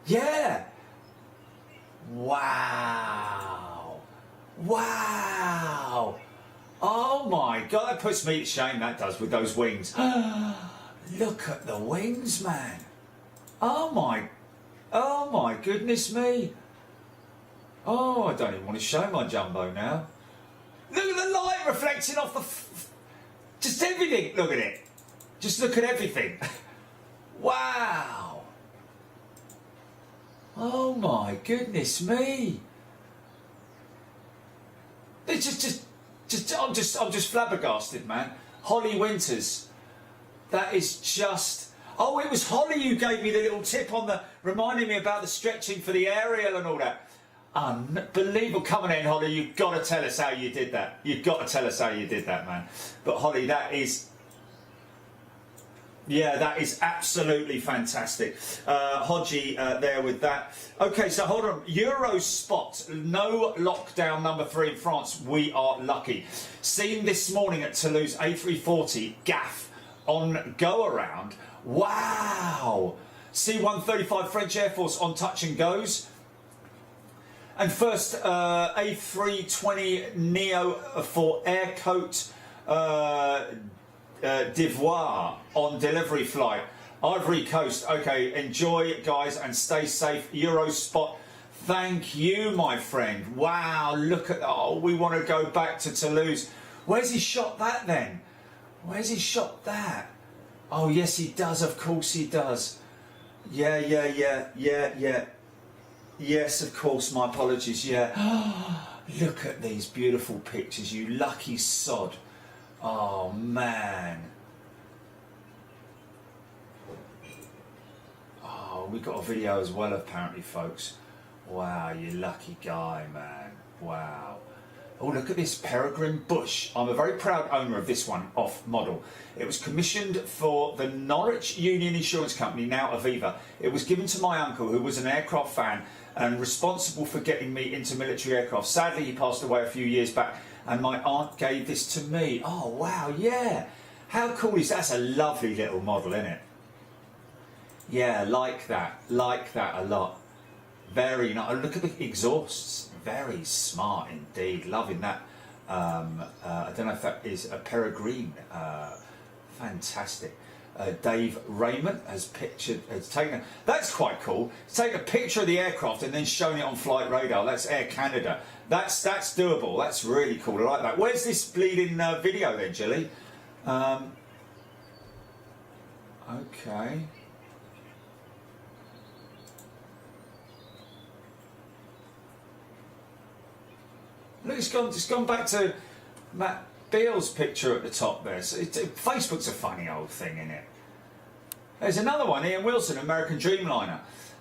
Yeah. Wow. Wow. Oh my God, that puts me to shame, that does, with those wings. Look at the wings, man. Oh my goodness me. Oh, I don't even want to show my jumbo now. Look at the light reflecting off the... just everything. Look at it. Just look at everything. Wow. Oh my goodness me. It's I'm just flabbergasted, man. Holly Winters. That is just... Oh, it was Holly who gave me the little tip on the... reminding me about the stretching for the aerial and all that. Unbelievable. Come on in, Holly. You've got to tell us how you did that. You've got to tell us how you did that, man. But Holly, that is... yeah, that is absolutely fantastic. Hodgie there with that. Okay, so hold on. Eurospot, no lockdown number 3 in France. We are lucky. Seen this morning at Toulouse, A340 GAF on go around. Wow. C-135 French Air Force on touch and goes. And first A320 Neo for Air Cote d'Ivoire on delivery flight. Ivory Coast. Okay, enjoy, guys, and stay safe. Eurospot, thank you, my friend. Wow, look at... oh, we want to go back to Toulouse. Where's he shot that, then? Where's he shot that? Oh, yes, he does. Of course he does. Yeah. Yes, of course, my apologies, yeah. Look at these beautiful pictures, you lucky sod. Oh, man. Oh, we got a video as well, apparently, folks. Wow, you lucky guy, man. Wow. Oh, look at this Peregrine Bush. I'm a very proud owner of this one, off model. It was commissioned for the Norwich Union Insurance Company, now Aviva. It was given to my uncle, who was an aircraft fan and responsible for getting me into military aircraft. Sadly, he passed away a few years back, and my aunt gave this to me. Oh, wow, yeah. How cool is that? That's a lovely little model, isn't it? Yeah, like that a lot. Very nice. Look at the exhausts. Very smart indeed. Loving that. I don't know if that is a Peregrine. Fantastic. Dave Raymond has taken. That's quite cool. He's taken a picture of the aircraft and then shown it on flight radar. That's Air Canada. That's doable. That's really cool. I like that. Where's this bleeding video then, Jilly? Okay. Look, it's gone back to Matt Beale's picture at the top there. So Facebook's a funny old thing, isn't it? There's another one, Ian Wilson, American Dreamliner.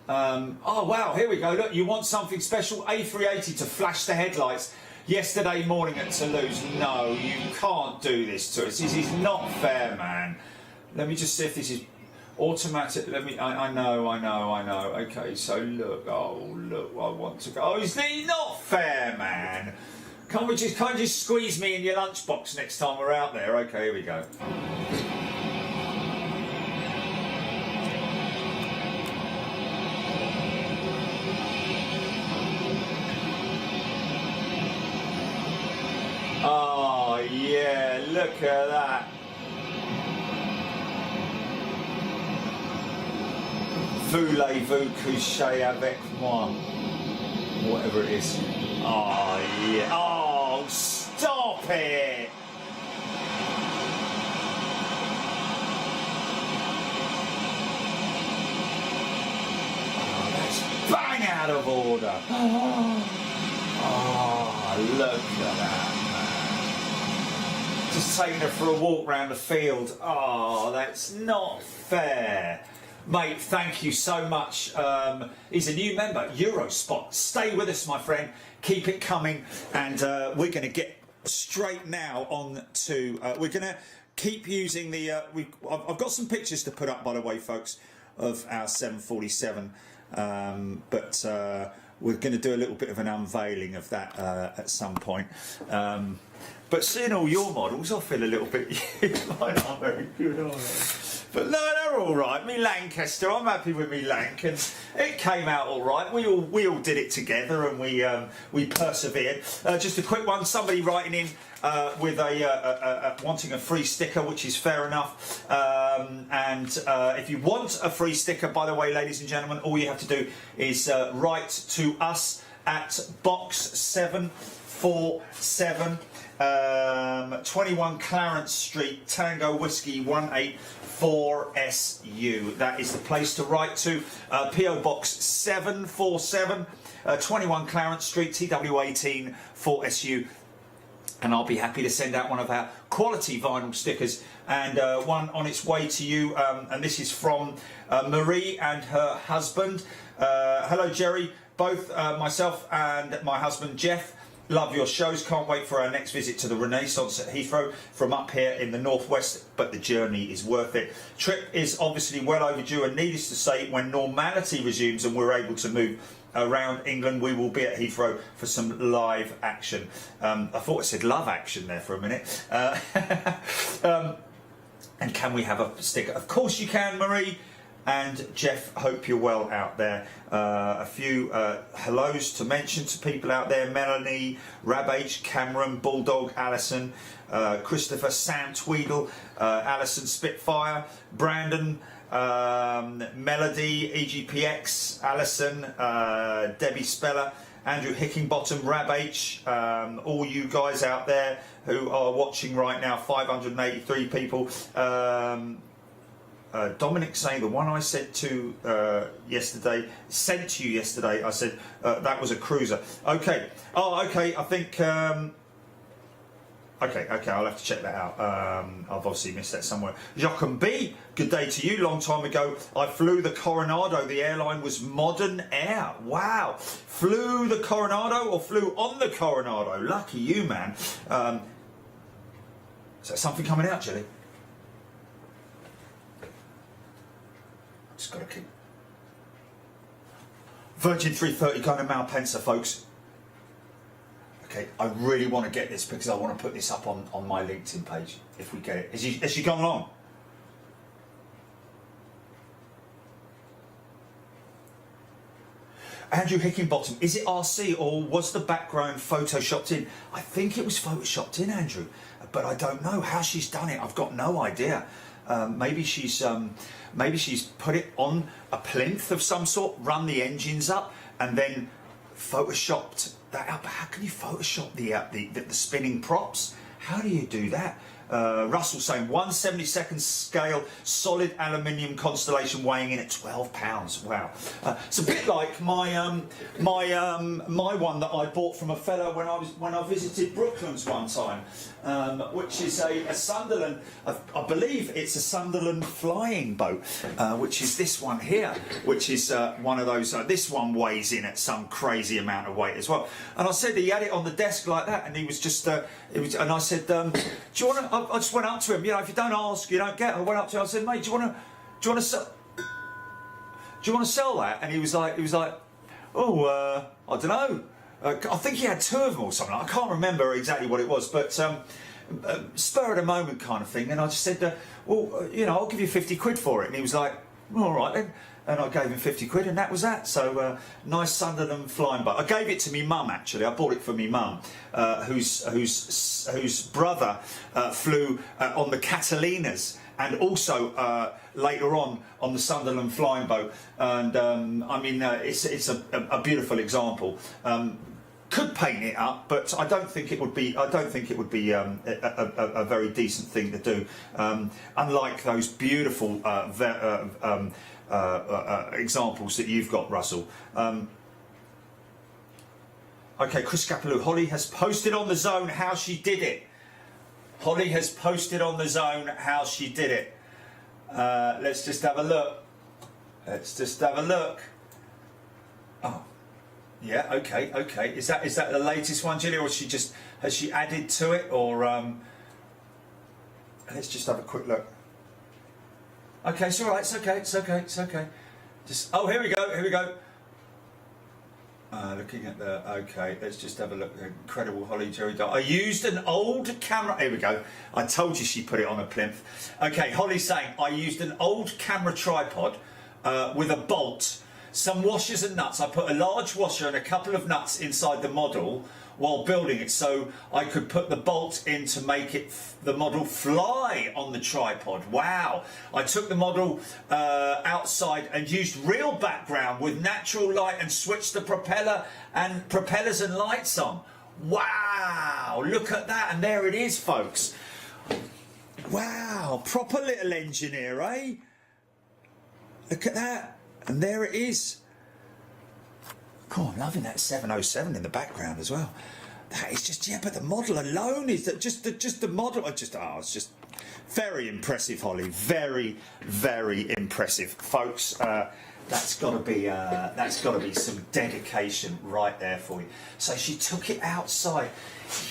Oh, wow, here we go. Look, you want something special? A380 to flash the headlights yesterday morning at Toulouse. No, you can't do this to us. This is not fair, man. Let me just see if this is automatic. I know. Okay, so look, I want to go. Oh, is this not fair, man? Can't you just squeeze me in your lunchbox next time we're out there? Okay, here we go. Oh, yeah. look at that. Voulez-vous coucher avec moi? Whatever it is. Oh, yeah. Oh, stop it! Oh, that's bang out of order. Oh, look at that, man. Just taking her for a walk round the field. Oh, that's not fair. Mate, thank you so much. He's a new member, Eurospot. Stay with us, my friend. Keep it coming. And we're going to get straight now on to... we're going to keep using the... I've got some pictures to put up, by the way, folks, of our 747. But we're going to do a little bit of an unveiling of that at some point. But seeing all your models, I feel a little bit... Mine aren't very good, are they? But no, they're all right. Me Lancaster, I'm happy with me Lanc, and it came out all right. We all did it together, and we persevered. Just a quick one. Somebody writing in with wanting a free sticker, which is fair enough. And if you want a free sticker, by the way, ladies and gentlemen, all you have to do is write to us at box 747. 21 Clarence Street, Tango Whiskey 184SU. That is the place to write to. PO Box 747, 21 Clarence Street, TW18 4SU. And I'll be happy to send out one of our quality vinyl stickers, and one on its way to you. And this is from Marie and her husband. Hello, Jerry. Both myself and my husband Jeff love your shows. Can't wait for our next visit to the Renaissance at Heathrow from up here in the northwest, but the journey is worth it. Trip is obviously well overdue, and needless to say, when normality resumes and we're able to move around England, we will be at Heathrow for some live action. I thought I said love action there for a minute. And can we have a sticker? Of course you can, Marie. And Jeff, hope you're well out there. A few hellos to mention to people out there: Melanie, Rab H, Cameron, Bulldog, Alison, Christopher, Sam Tweedle, Alison Spitfire, Brandon, Melody, EGPX, Alison, Debbie Speller, Andrew Hickingbottom, Rab H, all you guys out there who are watching right now, 583 people. Dominic saying the one I said to sent to you yesterday, I said that was a cruiser. Okay. Oh, okay. I think. Okay. I'll have to check that out. I've obviously missed that somewhere. Joachim B, good day to you. Long time ago, I flew the Coronado. The airline was Modern Air. Wow. Flew the Coronado or flew on the Coronado? Lucky you, man. Is that something coming out, Jelly? Just got to keep. Virgin 330 going to Malpensa, folks. Okay, I really want to get this because I want to put this up on my LinkedIn page if we get it. Has she gone along? Andrew Hickinbottom, is it RC or was the background photoshopped in? I think it was photoshopped in, Andrew, but I don't know how she's done it. I've got no idea. Maybe she's put it on a plinth of some sort, run the engines up, and then photoshopped that out. But how can you Photoshop the spinning props? How do you do that? Russell saying 1/72nd scale solid aluminium Constellation weighing in at 12 pounds. Wow, it's a bit like my one that I bought from a fellow when I visited Brooklands one time, which is a Sunderland. I believe it's a Sunderland flying boat, which is this one here, which is one of those. This one weighs in at some crazy amount of weight as well. And I said he had it on the desk like that, and he was just. And I said, "Do you want to?" I just went up to him. You know, if you don't ask, you don't get. I went up to him. I said, "Mate, do you want to sell? Do you want to sell that?" And he was like, "Oh, I don't know. I think he had two of them or something. I can't remember exactly what it was, but spur of the moment kind of thing." And I just said, "Well, you know, I'll give you 50 quid for it." And he was like, all right then. And I gave him 50 quid, and that was that. So nice Sunderland flying boat. I gave it to me mum, actually. I bought it for me mum, whose brother flew on the Catalinas, and also later on the Sunderland flying boat. And I mean, it's a beautiful example. Could paint it up, but I don't think it would be. I don't think it would be a very decent thing to do. Unlike those beautiful examples that you've got, Russell. Okay, Chris Capelou. Holly has posted on the zone how she did it. Holly has posted on the zone how she did it. Let's just have a look. Let's just have a look. Oh, yeah. Okay. Okay. Is that the latest one, Gilly, or has she added to it, or let's just have a quick look. Okay, it's all right. It's okay. It's okay. It's okay. Just here we go. Here we go. Looking at the okay. Let's just have a look. Incredible Holly Jerry. I used an old camera. Here we go. I told you she put it on a plinth. Okay, Holly's saying I used an old camera tripod with a bolt, some washers and nuts. I put a large washer and a couple of nuts inside the model while building it, so I could put the bolt in to make it the model fly on the tripod. Wow! I took the model outside and used real background with natural light and switched the propellers and lights on. Wow! Look at that, and there it is, folks. Wow! Proper little engineer, eh? Look at that, and there it is. Oh, I'm loving that 707 in the background as well. That is just, yeah, but the model alone is that just the model. It's just very impressive, Holly. Very, very impressive, folks. That's got to be some dedication right there for you. So she took it outside.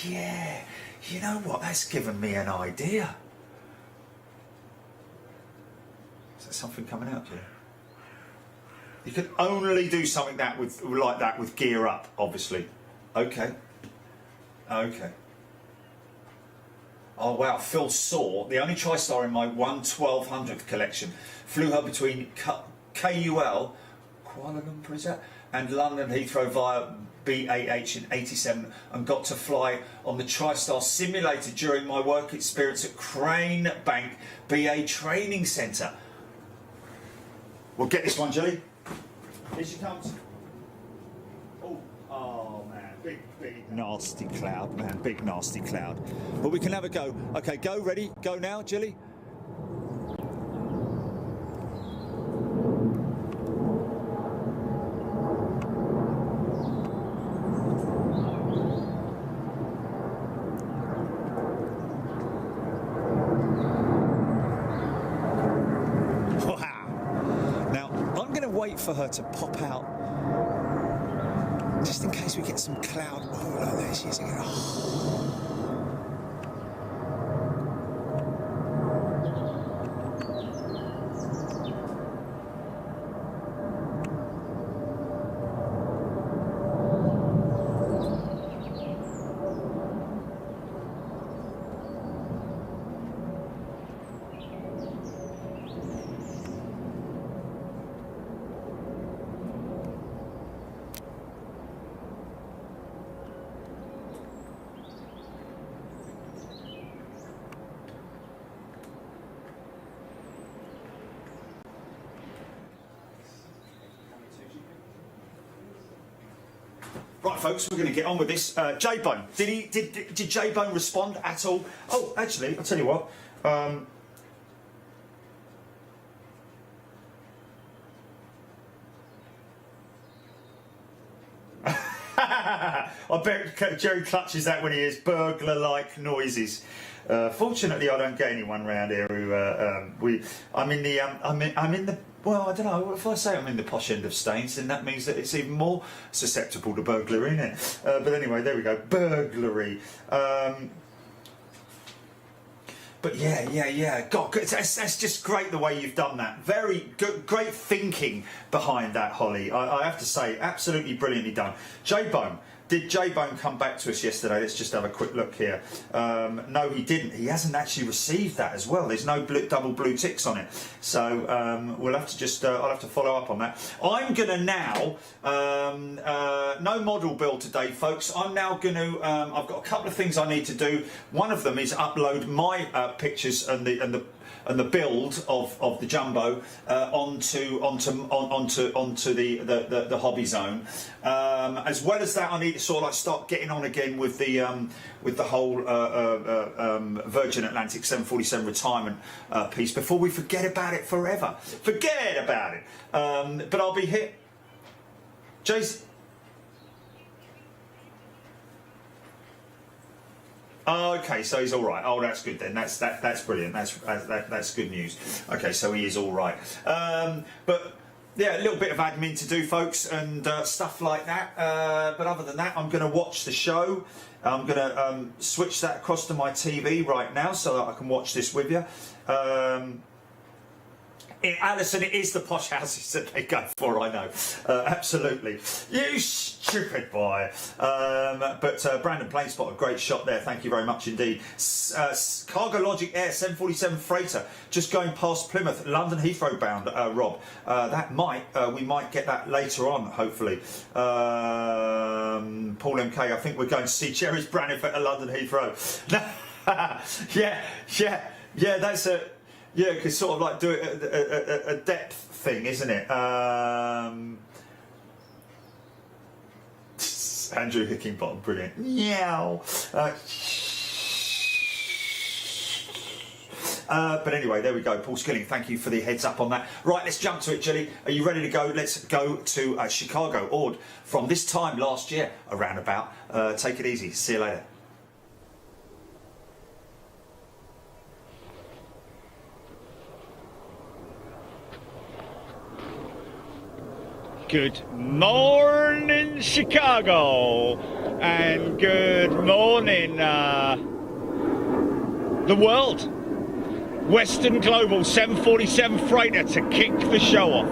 Yeah, you know what? That's given me an idea. Is there something coming out, Jim? You can only do something like that with gear up, obviously. Okay. Okay. Oh wow, Phil Saw, the only TriStar in my 1/1200th collection, flew her between KUL, Kuala Lumpur is that, and London Heathrow via BAH in '87, and got to fly on the TriStar simulator during my work experience at Crane Bank BA Training Centre. We'll get this one, Jelly. Here she comes. Oh man, big nasty cloud, man, big nasty cloud. But we can have a go. Okay, go, ready, go now, Jilly. Wait for her to pop out, just in case we get some cloud. Oh, look, there she is again. Oh. Right, folks, we're going to get on with this. J-Bone, did J-Bone respond at all? Oh, actually, I'll tell you what. I bet Jerry clutches that when he hears burglar-like noises. Fortunately, I don't get anyone round here who I'm in the. Well, I don't know. If I say I'm in the posh end of Staines, then that means that it's even more susceptible to burglary, isn't it? But anyway, there we go. Burglary. But yeah. God, that's just great the way you've done that. Very good, great thinking behind that, Holly. I have to say, absolutely brilliantly done. J-Bone, Did J-Bone come back to us yesterday? Let's just have a quick look here. No, he didn't. He hasn't actually received that as well. There's no double blue ticks on it. So we'll have to just, I'll have to follow up on that. I'm going to now, no model build today, folks. I'm now going to, I've got a couple of things I need to do. One of them is upload my pictures and the build of the Jumbo onto the hobby zone. As well as that, I need to sort of like start getting on again with the whole Virgin Atlantic 747 retirement piece before we forget about it forever. Forget about it. But I'll be here, Jason. Okay, so he's all right. Oh, that's good then. That's brilliant. That's good news. Okay, so he is all right. But yeah, a little bit of admin to do, folks, and stuff like that. But other than that, I'm going to watch the show. I'm going to switch that across to my TV right now so that I can watch this with you. Alison, it is the posh houses that they go for, I know. Absolutely. You stupid boy. But Brandon Plainspot, a great shot there. Thank you very much indeed. Cargo Logic Air 747 freighter just going past Plymouth, London Heathrow bound, Rob. That we might get that later on, hopefully. Paul MK, I think we're going to see Cherry's Braniff at London Heathrow. Yeah, that's a... Yeah, because sort of like do it a depth thing, isn't it? Andrew Hickinbottom, brilliant. Meow. But anyway, there we go. Paul Skilling, thank you for the heads up on that. Right, let's jump to it, Gilly. Are you ready to go? Let's go to Chicago, Ord, from this time last year, around about. Take it easy. See you later. Good morning, Chicago, and good morning, the world. Western Global 747 freighter to kick the show off.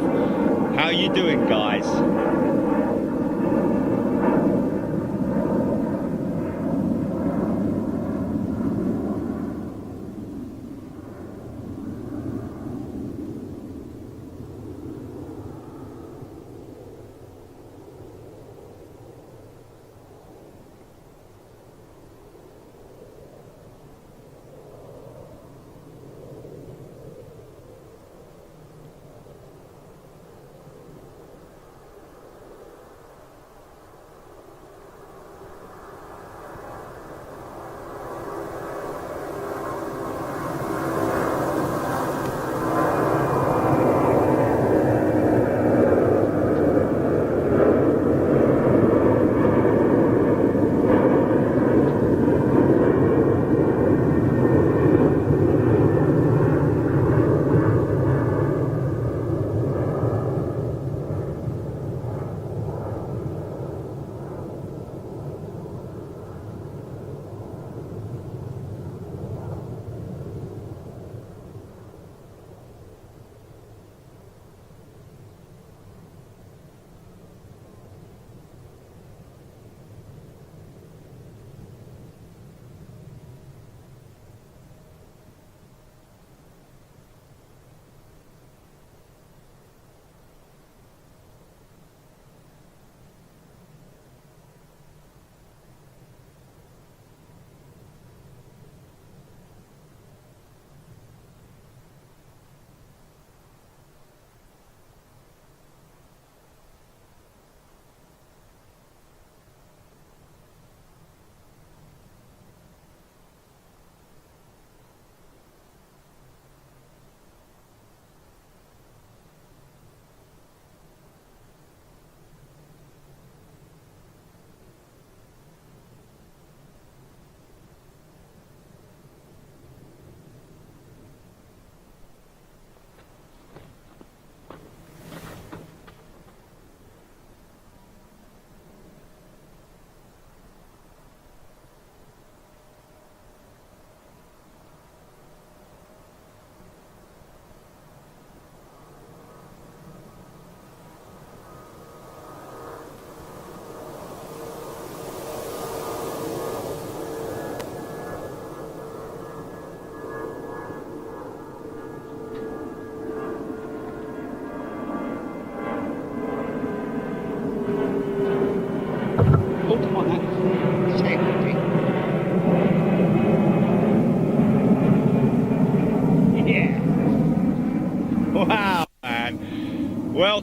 How you doing, guys?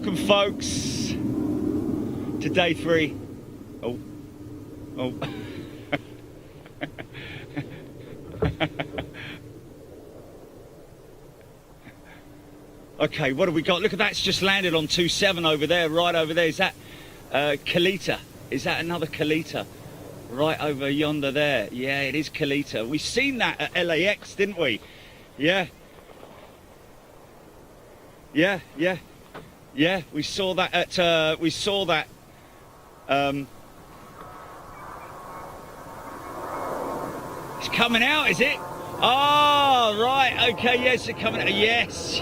Welcome, folks, to day 3. Oh. Okay, what have we got? Look at that, it's just landed on 27 over there, right over there. Is that Kalita? Is that another Kalita? Right over yonder there. Yeah, it is Kalita. We've seen that at LAX, didn't we? Yeah. Yeah, we saw that at, it's coming out, is it? Oh, right, okay, yes, it's coming out. Yes.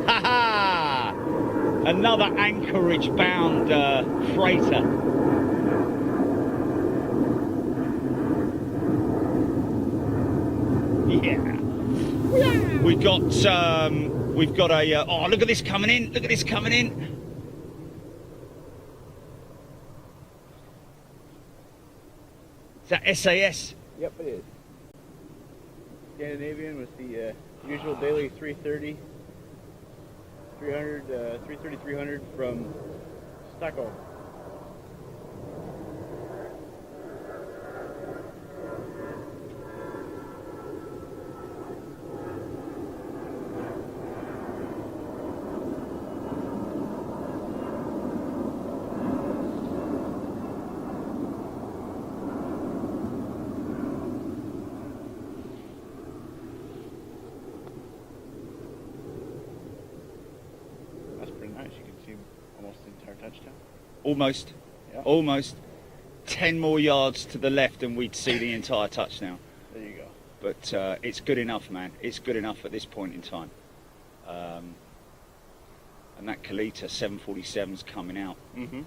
Ha-ha! Another Anchorage-bound freighter. Yeah. We've got a, oh, look at this coming in. Look at this coming in. Is that SAS? Yep, it is. Scandinavian with the usual daily 330, 300 from Stockholm. Touchdown. Almost. Yeah. Almost. 10 more yards to the left and we'd see the entire touchdown. There you go. But it's good enough, man. It's good enough at this point in time. And that Kalita 747's coming out. Mm-hmm.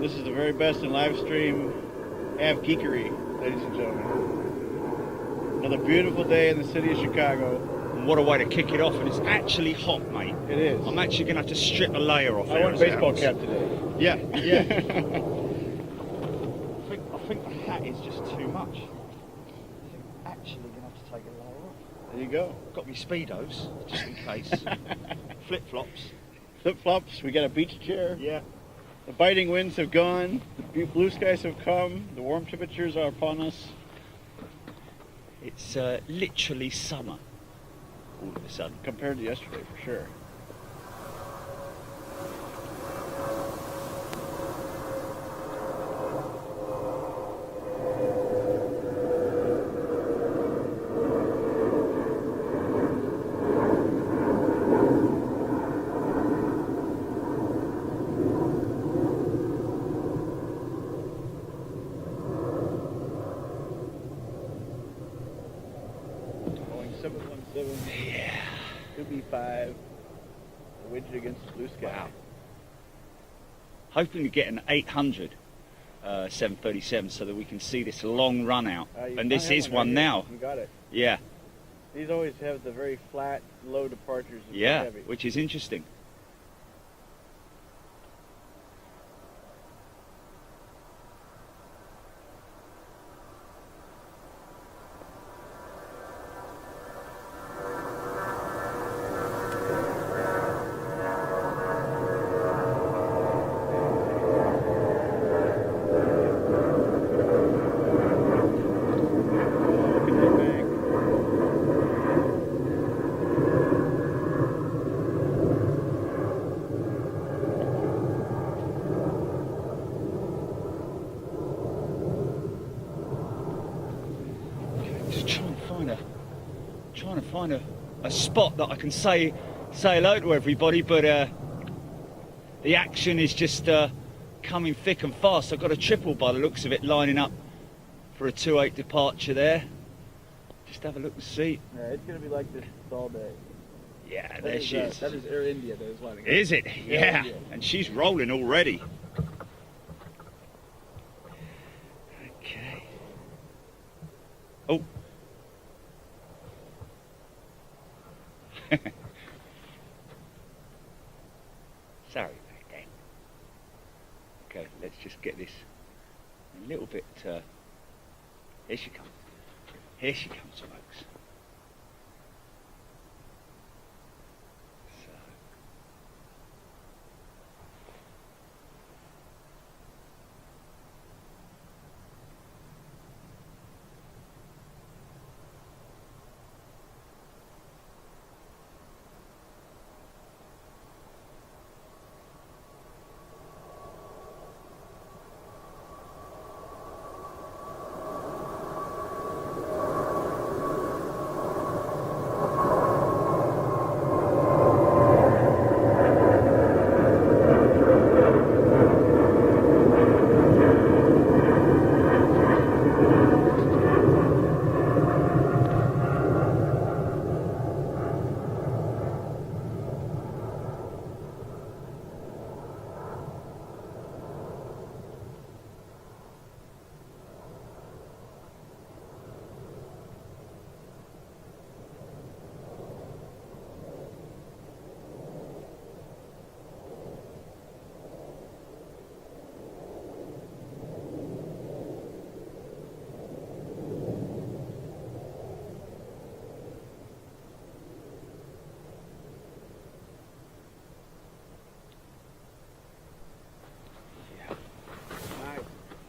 This is the very best in live stream av geekery, ladies and gentlemen. Another beautiful day in the city of Chicago. And what a way to kick it off. And it's actually hot, mate. It is. I'm actually going to have to strip a layer off. I want a baseball cap today. Yeah. I think the hat is just too much. I'm actually going to have to take a layer off. There you go. Got me Speedos, just in case. Flip-flops. Flip-flops. We got a beach chair. Yeah. The biting winds have gone, the blue skies have come, the warm temperatures are upon us. It's literally summer all of a sudden. Compared to yesterday, for sure. Yeah. 2B5, widget against the blue sky. Wow. Hoping to get an 800 737 so that we can see this long run out. And this is one right now. You got it. Yeah. These always have the very flat, low departures. Yeah, heavy. which is interesting. Trying to find a spot that I can say hello to everybody, but the action is just coming thick and fast. I've got a triple by the looks of it lining up for a 2-8 departure there. Just have a look and see. Yeah, it's going to be like this all day. Yeah, there she is. That is Air India that is lining up. Is it? Yeah, and she's rolling already. Okay. Oh. Sorry about that. just get this a little bit. Here she comes. Here she comes, folks. So.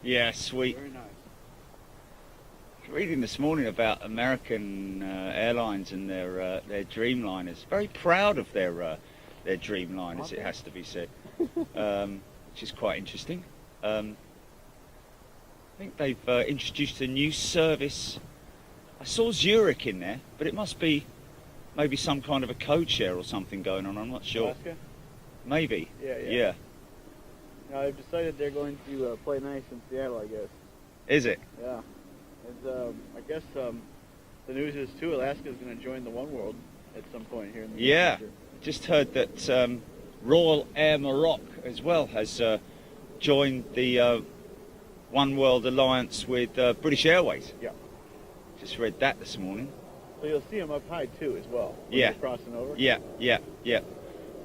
Yeah, sweet. Very nice. I was reading this morning about American Airlines and their Dreamliners. Very proud of their Dreamliners, it has to be said, which is quite interesting. I think they've introduced a new service. I saw Zurich in there, but it must be maybe some kind of a code share or something going on. I'm not sure. Alaska? Maybe. Yeah. Now they've decided they're going to play nice in Seattle, I guess. Is it? Yeah. And I guess the news is too, Alaska's going to join the One World at some point here in the near Yeah. future. Just heard that Royal Air Maroc as well has joined the One World Alliance with British Airways. Yeah. Just read that this morning. So you'll see them up high too as well. When Yeah. they're crossing over. Yeah.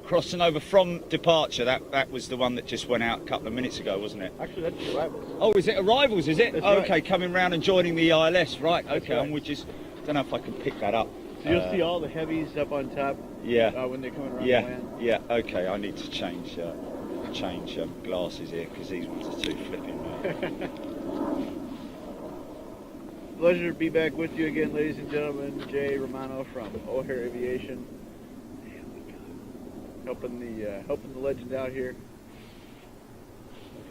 Crossing over from departure, that was the one that just went out a couple of minutes ago, wasn't it? Actually, that's the arrivals. Oh, is it arrivals, is it? That's Okay, right. coming round and joining the ILS, right, That's okay, right. and we just, don't know if I can pick that up. So you'll see all the heavies up on top Yeah, when they're coming around the yeah, land. yeah, okay, I need to change glasses here, because these ones are too flipping. Pleasure to be back with you again, ladies and gentlemen. Jay Romano from O'Hare Aviation. There we go. Helping the legend out here.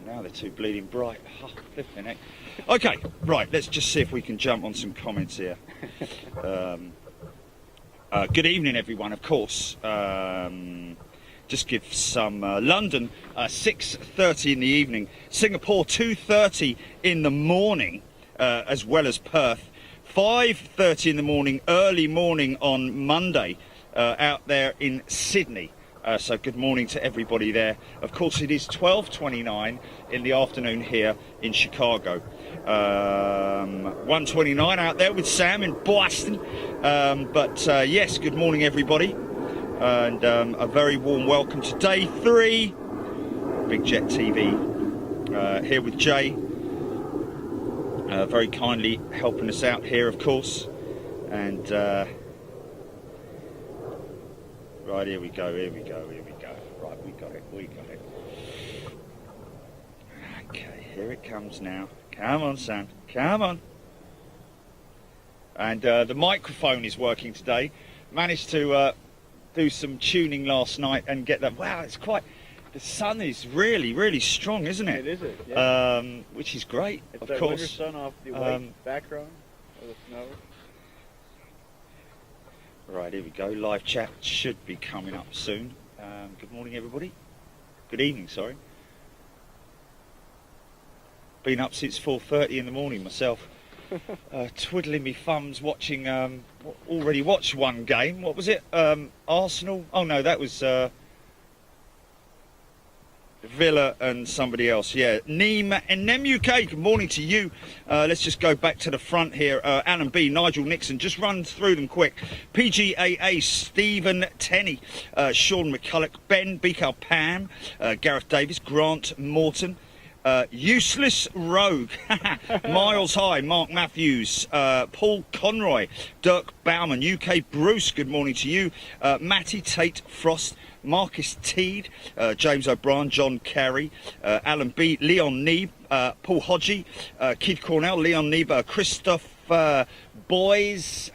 Now they're too bleeding bright. Oh, flipping heck. Okay, right, let's just see if we can jump on some comments here. Good evening, everyone, of course. Just give some London 6:30 in the evening, Singapore 2:30 in the morning, as well as Perth 5:30 in the morning, early morning on Monday, out there in Sydney. So good morning to everybody there. Of course, it is 12:29 in the afternoon here in Chicago. 1:29 out there with Sam in Boston. But yes, good morning everybody, and a very warm welcome to day 3, Big Jet TV, here with Jay, very kindly helping us out here, of course, and right, here we go. Right, we got it. Okay, here it comes now. Come on, Sam. Come on. And the microphone is working today. Managed to do some tuning last night and get that. Wow, it's quite. The sun is really, really strong, isn't it? It is it. Yeah. Which is great, It's of that course. winter sun off the white background of the snow. Right, here we go. Live chat should be coming up soon. Good morning, everybody. Good evening, sorry. Been up since 4:30 in the morning myself. Twiddling me thumbs, watching. Already watched one game. What was it? Arsenal. Oh no, that was Villa and somebody else. Yeah, Neem and Nem UK. Good morning to you. Let's just go back to the front here. Alan B, Nigel Nixon. Just run through them quick. PGAA, Stephen Tenney, Sean McCulloch, Ben Beaker, Pam, Gareth Davis, Grant Morton. Useless Rogue, Miles High, Mark Matthews, Paul Conroy, Dirk Bauman, UK Bruce, good morning to you, Matty Tate Frost, Marcus Teed, James O'Brien, John Carey, Alan B, Leon Neeb, Paul Hodgie, Keith Cornell, Leon Neeb, Christoph Boys,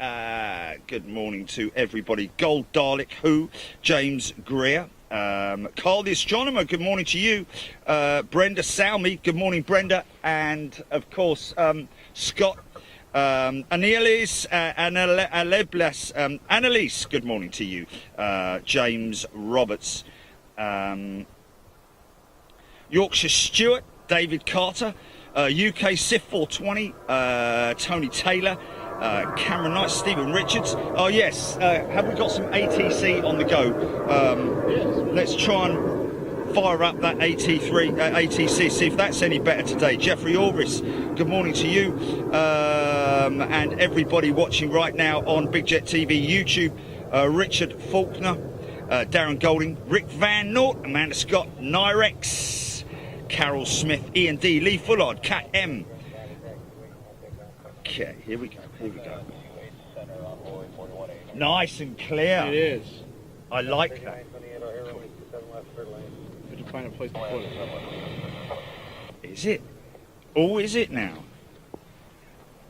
good morning to everybody, Gold Dalek Who, James Greer, Carl the Astronomer, good morning to you, Brenda Salmi, good morning Brenda, and of course Scott, Annalise, Annalise, good morning to you, James Roberts, Yorkshire Stewart, David Carter, UK Sif 420, Tony Taylor, Cameron Knight, Stephen Richards. Oh yes, have we got some ATC on the go? Let's try and fire up that ATC, see if that's any better today. Jeffrey Orvis, good morning to you, and everybody watching right now on Big Jet TV YouTube. Richard Faulkner, Darren Golding, Rick Van Nort, Amanda Scott, Nyrex, Carol Smith, Ian D, Lee Fullard, Cat M. Okay, here we go. Nice and clear. It is. I like that. Did you find a place to put it? Is it? Oh, is it now?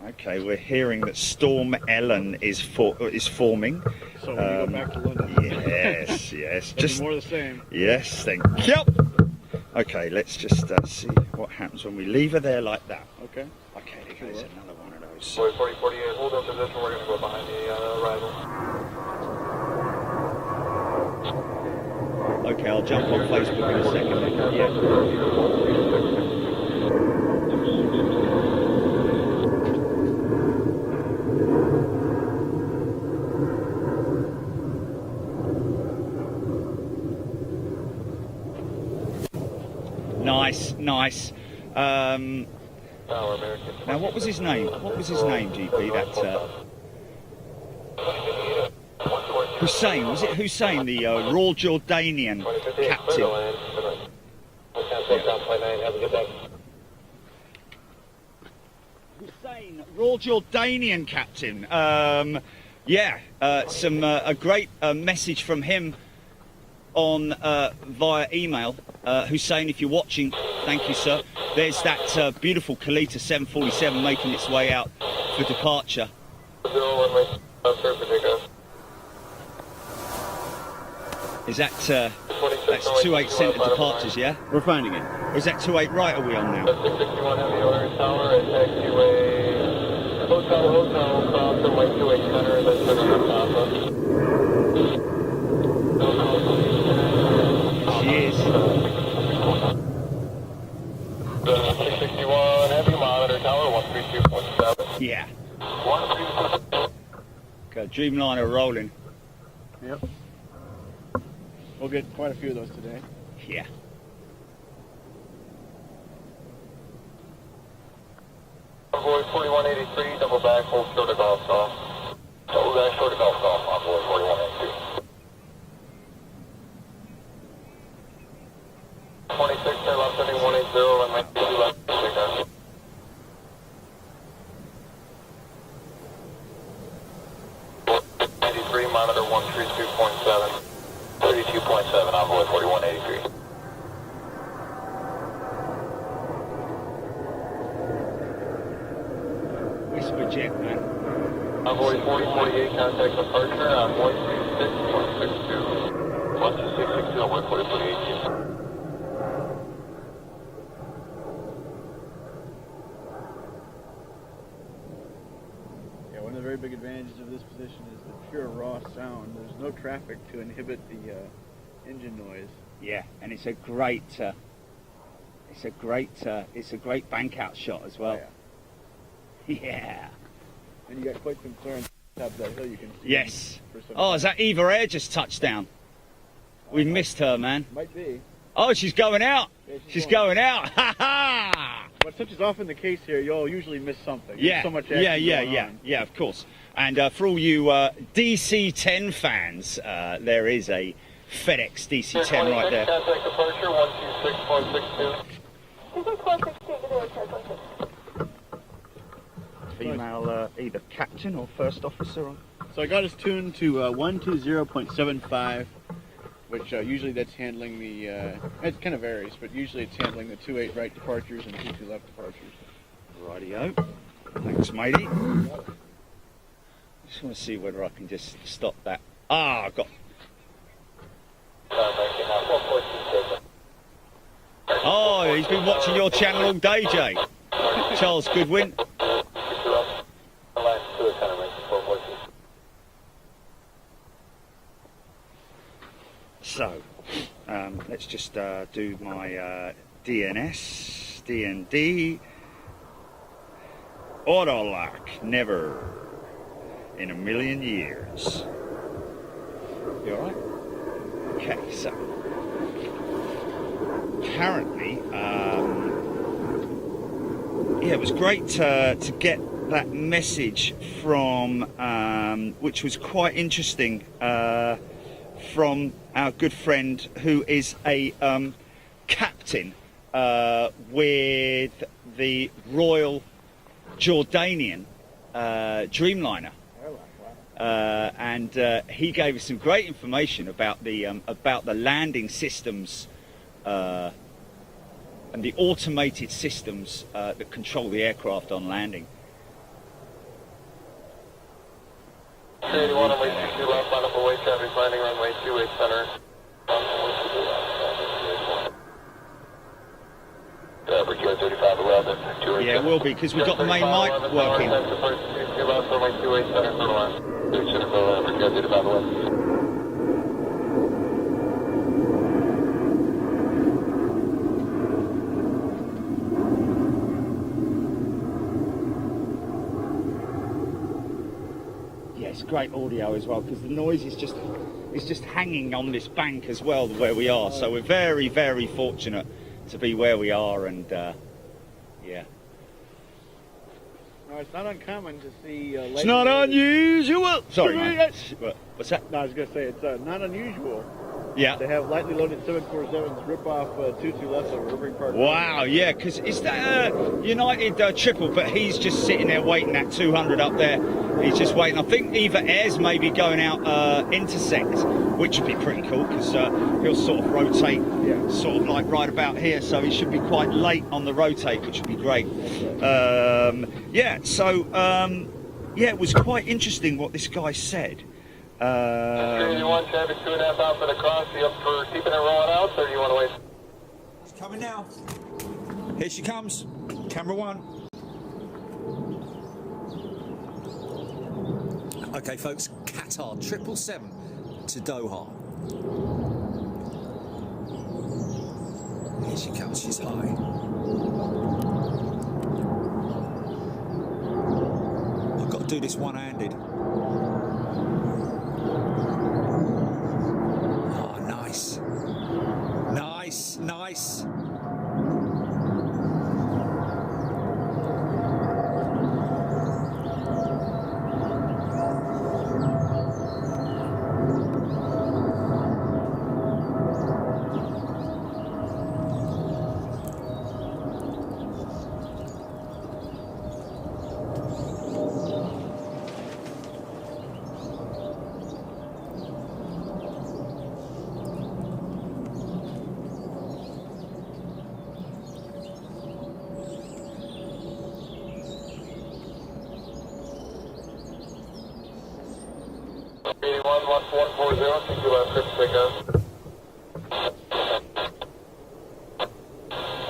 Okay, we're hearing that Storm Ellen is forming. So when you go back to London. Yes, yes. Just more of the same. Yes, thank you. Okay, let's just see what happens when we leave her there like that. Okay. Okay, there goes another one of those. Boy 4048, hold up position, we're going to go behind the arrival. Okay, I'll jump on Facebook in a second. Yeah. Nice. Now, what was his name? GP? That Hussein. Was it Hussein, the Royal Jordanian captain? Hussein, Royal Jordanian captain. A great message from him on via email. Hussein, if you're watching, thank you, sir. There's that beautiful Kalita 747 making its way out for departure. Is that that's 28 centre departures, yeah? We're finding it. Or is that 28 right are we on now? 661 Heavy Orders Tower and taxiway hotel across from Wing 28 Center and then Center Papa. Cheers. 661 Heavy Monitor Tower 132.7. Yeah. 132.7. Okay, Dreamliner rolling. Yep. We'll get quite a few of those today. Yeah. Envoy 4183, double back, hold short of golf golf. Double back, short of golf golf, Envoy 4183. 26, turn left, heading 180, and make 2 left, take that. 83, monitor 132.7. 32.7, Envoy 4183. Whisper jet, man. Envoy 4048, contact departure on 126.62. 126.62, Envoy 4048. Yeah, one of the very big advantages of this position is the pure raw sound. There's no traffic to inhibit the engine noise. Yeah, and it's a great bank out shot as well. Oh, Yeah. And you got quite some clearance top of that hill you can see. Yes. For some Oh, is that Eva Air just touched down? We missed her, man. Might be. Oh, she's going out. Yeah, She's going out. Ha ha! But such is often the case here, you'll usually miss something. Yeah. There's so much action going on. Yeah, of course. And for all you DC-10 fans, there is a FedEx DC-10 right there. Contact departure 126.62. Female, either captain or first officer. So I got us tuned to 120.75, which usually that's handling the, it kind of varies, but usually it's handling the 28 right departures and 22 left departures. Rightio. Thanks, matey. Just want to see whether I can just stop that. Ah, I've got. Oh, he's been watching your channel all day, Jay. Charles Goodwin. So, let's just do my DNS, DND. Auto lock, never in a million years. You alright? Okay, so apparently, yeah, it was great to get that message from, which was quite interesting, from our good friend who is a captain with the Royal Jordanian Dreamliner, and he gave us some great information about the landing systems and the automated systems that control the aircraft on landing. 81 on way 22 left, line up away, traffic landing runway 28 center. Average 35 11. Yeah, it will be, because we've got the main mic working. Yeah, it's great audio as well, because the noise is just hanging on this bank as well where we are. So we're very, very fortunate to be where we are, and yeah. No, it's not uncommon to see. It's not unusual. Sorry, man. What's that? No, I was gonna say it's not unusual Yeah. to have lightly loaded 747s rip off 22 left of Rivering Park. Wow, yeah, because is that a United triple, but he's just sitting there waiting at 200 up there. He's just waiting. I think either Airs may be going out intersect, which would be pretty cool, because he'll sort of rotate, sort of like right about here, so he should be quite late on the rotate, which would be great. Yeah, so yeah, it was quite interesting what this guy said. 31 traffic 2.5 out for the cross. You up for keeping it rolling out, or do you want to wait? She's coming now. Here she comes. Camera one. Okay, folks, Qatar 777 to Doha. Here she comes, she's high. I've got to do this one-handed. Oh, nice. Nice, nice.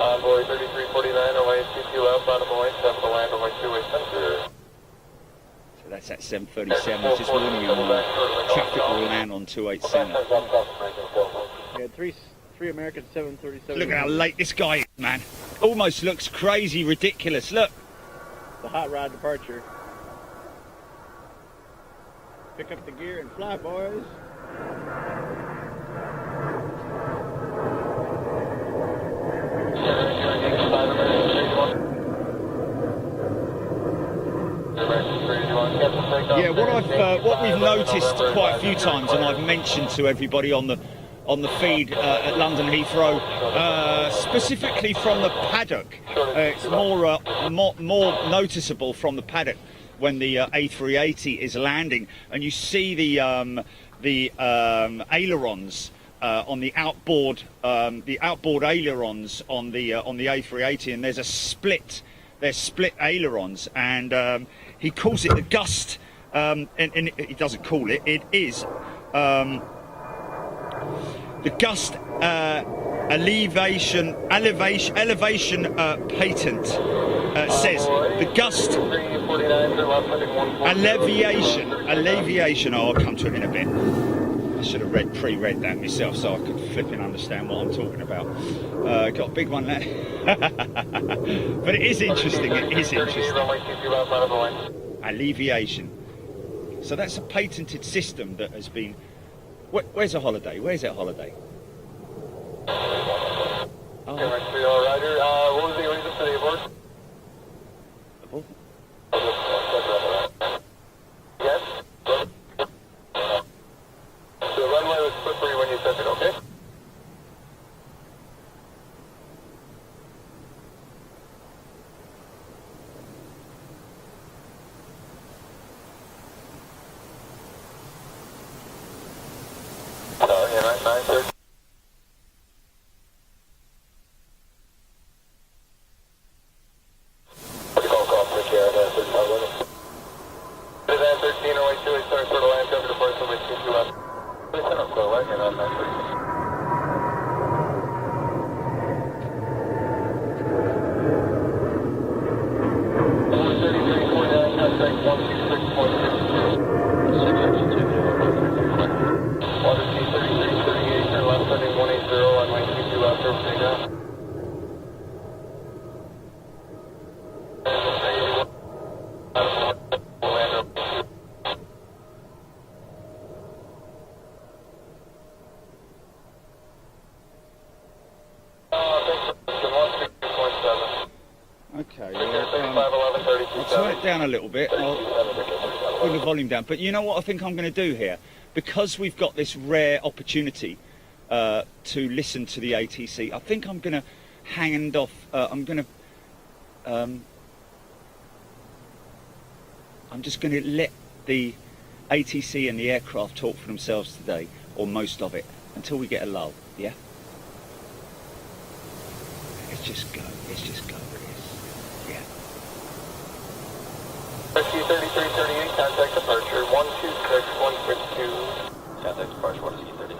Envoy 3349, away 22 left, bottom away, 7 to land, away 28 center. So that's at 737, just warning you, traffic will land on 287. We had three American 737. Look at how late this guy is, man. Almost looks crazy, ridiculous, look. The hot rod departure. Pick up the gear and fly, boys. Yeah, what we've noticed quite a few times, and I've mentioned to everybody on the feed at London Heathrow, specifically from the paddock. It's more noticeable from the paddock when the A380 is landing, and you see the ailerons on the outboard ailerons on the A380, and there's a split. There's split ailerons, and he calls it the gust, and he doesn't call it. It is the gust elevation patent says the gust alleviation. Oh, I'll come to it in a bit. I should have pre-read that myself so I could flip and understand what I'm talking about. Got a big one there. But it is interesting. It is interesting. Alleviation. So that's a patented system that has been. Where's a holiday? Where's that holiday? Oh. Roger. What was the reason for the abort? Abort? Yes? The runway was slippery when you said it, okay? Yeah, 930. Okay, I'll turn it down a little bit. I'll bring the volume down. But you know what I think I'm going to do here? Because we've got this rare opportunity to listen to the ATC, I think I'm going to hand off. I'm just going to let the ATC and the aircraft talk for themselves today, or most of it, until we get a lull. Yeah. Let's just go. Let's just go. Yeah. Rescue 3338, contact departure 126162. Contact departure 16338.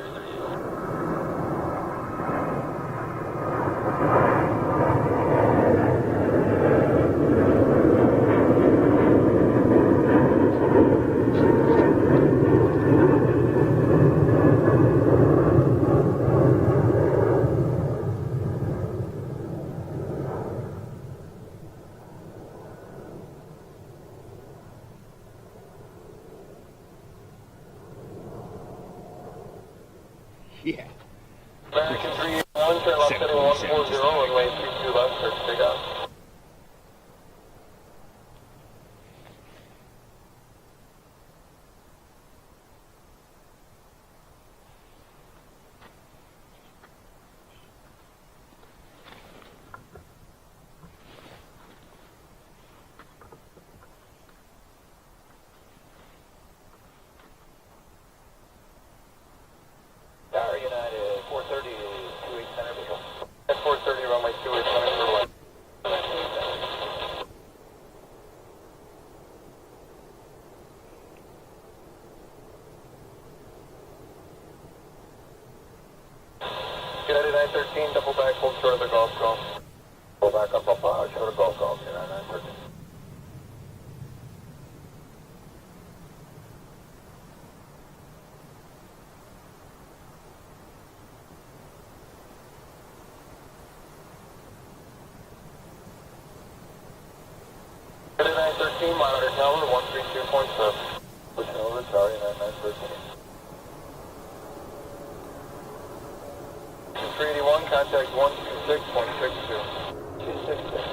Yeah. American 381, turn left heading 140, runway 32 left, start to take off. United 430, 28 center vehicle. At 430, runway 28 center for left. United 913, double back, hold short of the golf golf. Pull back up, short of golf golf, United 913. United 913, monitor tower 132.7. Pushing over, sorry, 913. 381, contact 126.62. 266.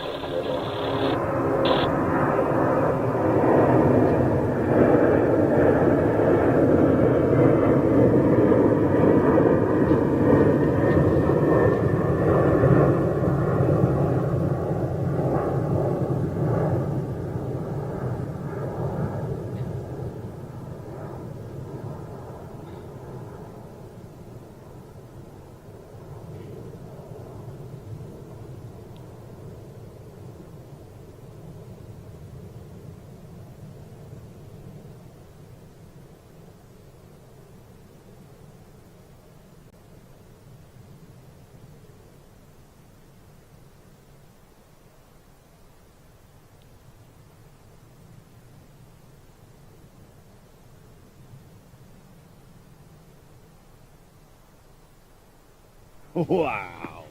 Wow.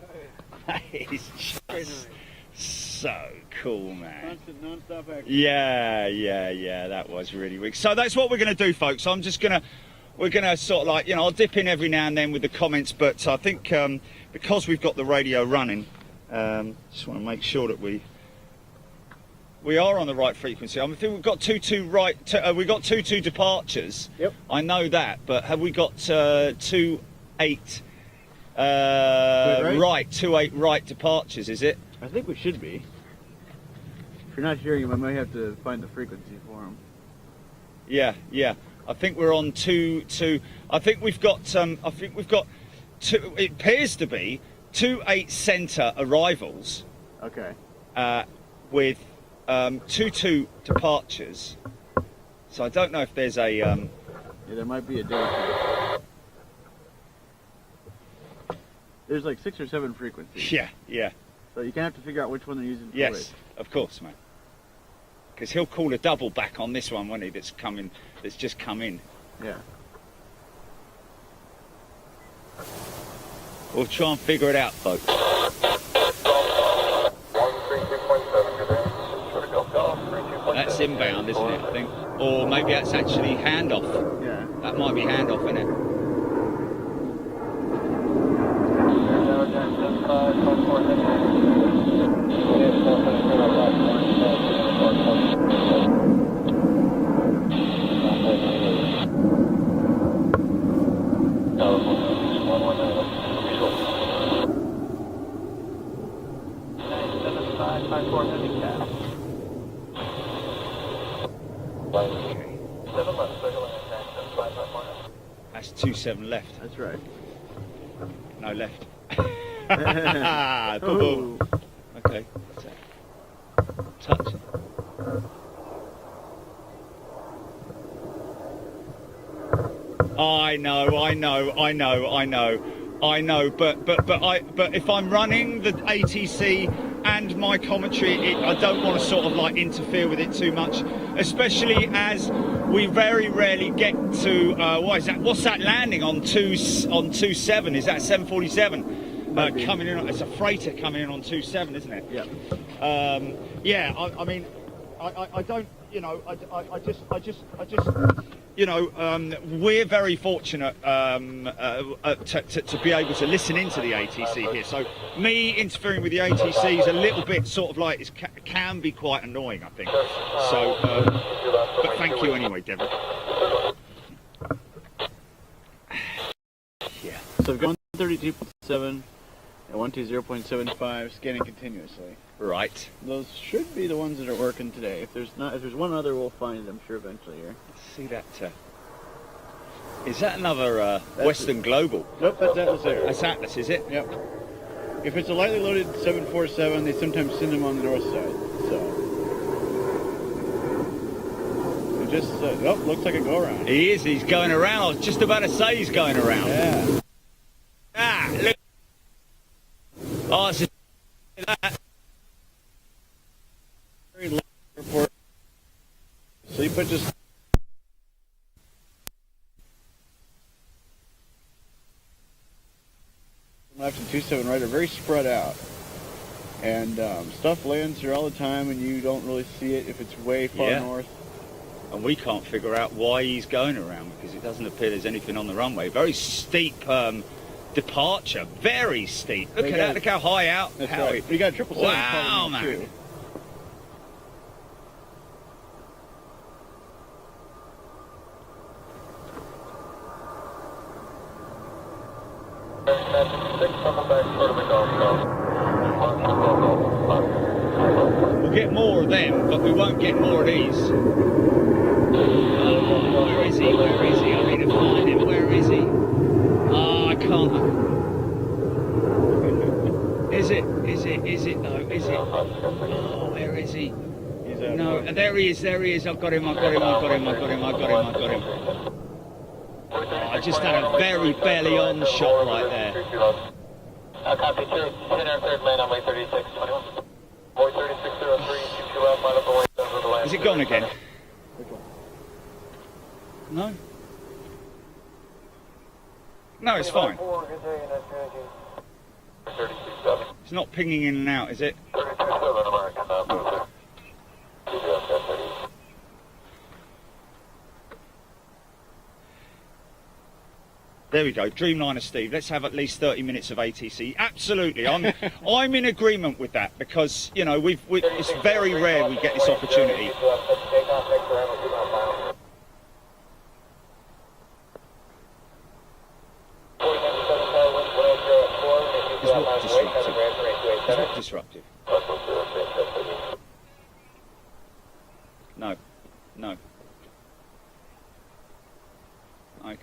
That is just so cool, man. Constant non-stop action. Yeah, that was really weak. So that's what we're going to do, folks. We're going to sort of like, you know, I'll dip in every now and then with the comments, but I think because we've got the radio running, just want to make sure that we are on the right frequency. I think we've got 22 right. We've got 22 departures. Yep. I know that, but have we got 28 right? 28 right departures? Is it? I think we should be. If you're not hearing him, I might have to find the frequency for him. Yeah. I think we're on two. I think we've got two. It appears to be 28 centre arrivals. Okay. With 22 departures. So I don't know if there's a. Yeah, there might be a day. There's like 6 or 7 frequencies. Yeah. So you kind of have to figure out which one they're using for Yes, which. of course, man. Because he'll call a double back on this one, won't he? That's just come in. Yeah. We'll try and figure it out, folks. 132.7, good day. Short of Golf Golf, 32.7. That's inbound, isn't it? I think, or maybe that's actually handoff. Yeah. That might be handoff, isn't it? That's 27 left. That's right. No left. Boom. Okay. Touch. I know. But if I'm running the ATC and my commentary, I don't want to sort of like interfere with it too much, especially as we very rarely get to what's that landing on 27? Is that 747 coming in? It's a freighter coming in on 27, isn't it? Yeah. I mean, I don't, you know, I just, you know, we're very fortunate to be able to listen into the ATC here. So me interfering with the ATC is a little bit sort of like, it can be quite annoying, I think. So, but thank you anyway, Devon. Yeah. So we've gone 32.7 and 120.75, scanning continuously. Right. Those should be the ones that are working today. If there's one other, we'll find them. Sure, eventually here. Let's see that. Is that another Western Global? Nope, that's Atlas Air. That's Atlas, is it? Yep. If it's a lightly loaded 747, they sometimes send them on the north side. So it just looks like a go around. He is. He's going around. I was just about to say he's going around. Yeah. Look. Oh, it's that. Very low report. So you put just. Left and 27 right are very spread out, and stuff lands here all the time, and you don't really see it if it's way far north. And we can't figure out why he's going around because it doesn't appear there's anything on the runway. Very steep departure, very steep. Look at that! Look how high out. That's right. We got 777. Wow, man. Too. We'll get more of them, but we won't get more of these. Where is he? Where is he? I need to find him. Where is he? Oh, I can't. Is it? No, is it? Oh, where is he? No, there he is. I've got him. Oh, I just had a very barely on shot right there. Copy, 10 and 3rd man on way 3621. Boy 3603, 22 left, line up the way over the land. Is it gone again? No? No, it's fine. 32.7. It's not pinging in and out, is it? 32.7 American, move there. There we go, Dreamliner Steve. Let's have at least 30 minutes of ATC. Absolutely, I'm in agreement with that because you know it's very rare we get this opportunity. It's not disruptive. It's not disruptive. No, no. Okay.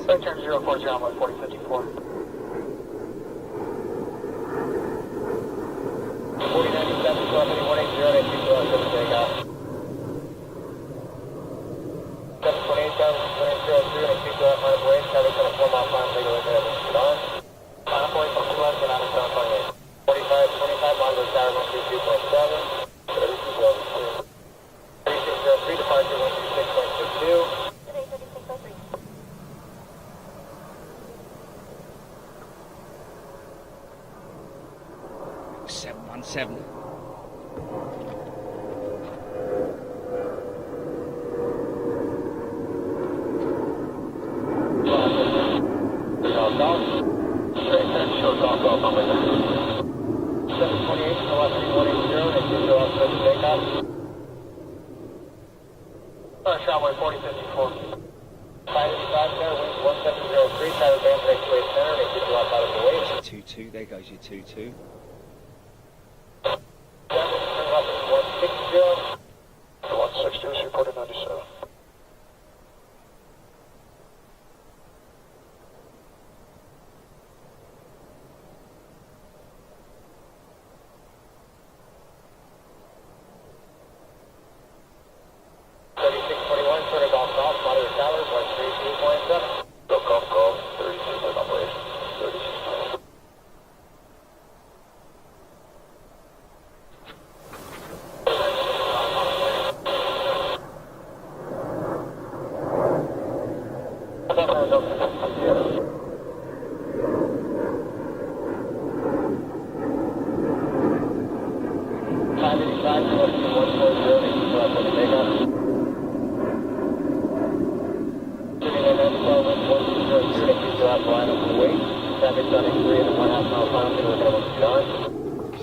Turn 04 John 4054. 4097, 180, 7 takeoff. 728, 180, 3, and off right of way, traffic on a 4 mile final legal limit of Sudan. Final point from 2 left and out of 728. 45, Mongo Tower 132.7. 3603, departure 126.62. 717. Straight 10, show golf on my left. 728, velocity 180, and you go off the takeoff. Tramway 4054. 585 there, wind 1703, tower band break 28 center, and you go off out of the way. 22, there goes your 22. 160 is reported 97.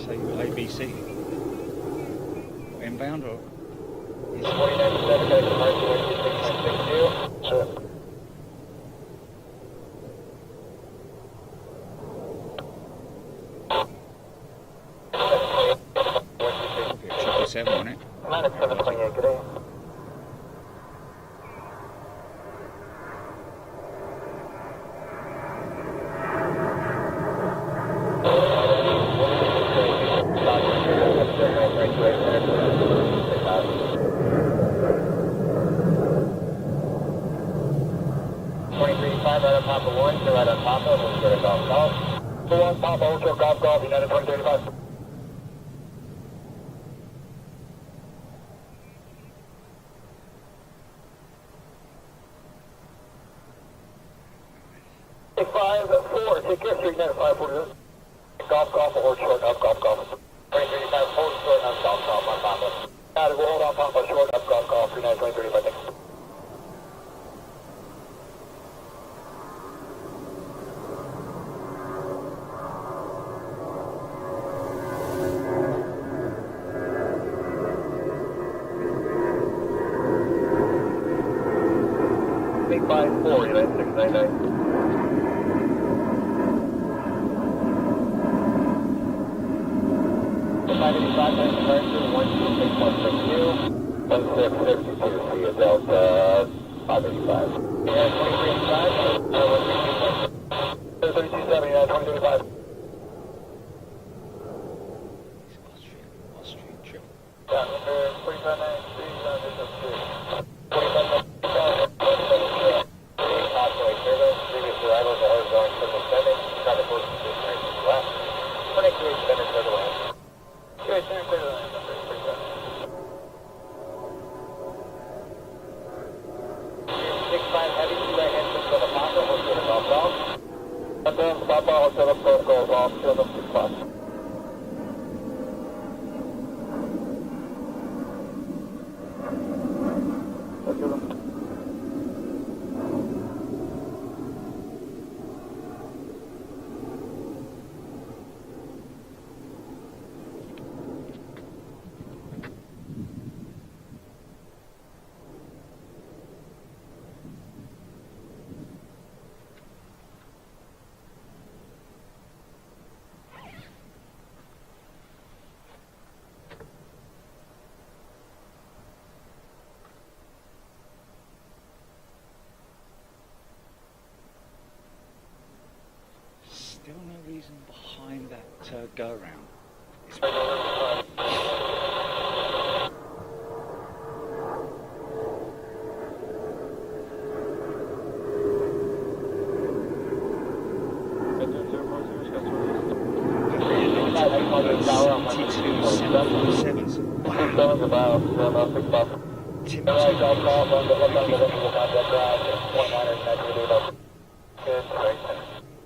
Say ABC. Inbound or? 4097, going to departure 126.62. Sir. Triple 7 on it. Minus 728, good day. Right on Papa 1, so right on Papa, we'll go to Golf Golf. So 1 Papa, Hotel Golf Golf, United 2035. Take 5-4, take care, 3 United 540. Golf Golf, or short up Golf Golf. 2035, hold short up Golf Golf on Papa. We'll hold on Papa, short up Golf Golf, United 2035, thanks. 4, United 699. Five 85, nice departure, 126.62, 1662, see you, Delta 585. Yeah, 2385, 3270, 2035. Austrian triple. Yeah, 4593, this is 4593, approximately service, previous arrivals, the horizontal triple sending, traffic force to the left, 22 extended to the left. Good, clear the line, number 65 heavy, 2 right hand switch to the pocket, we'll get it off off. And then stop all until the probe goes off, till the 6 o'clock. Still no reason behind that go around.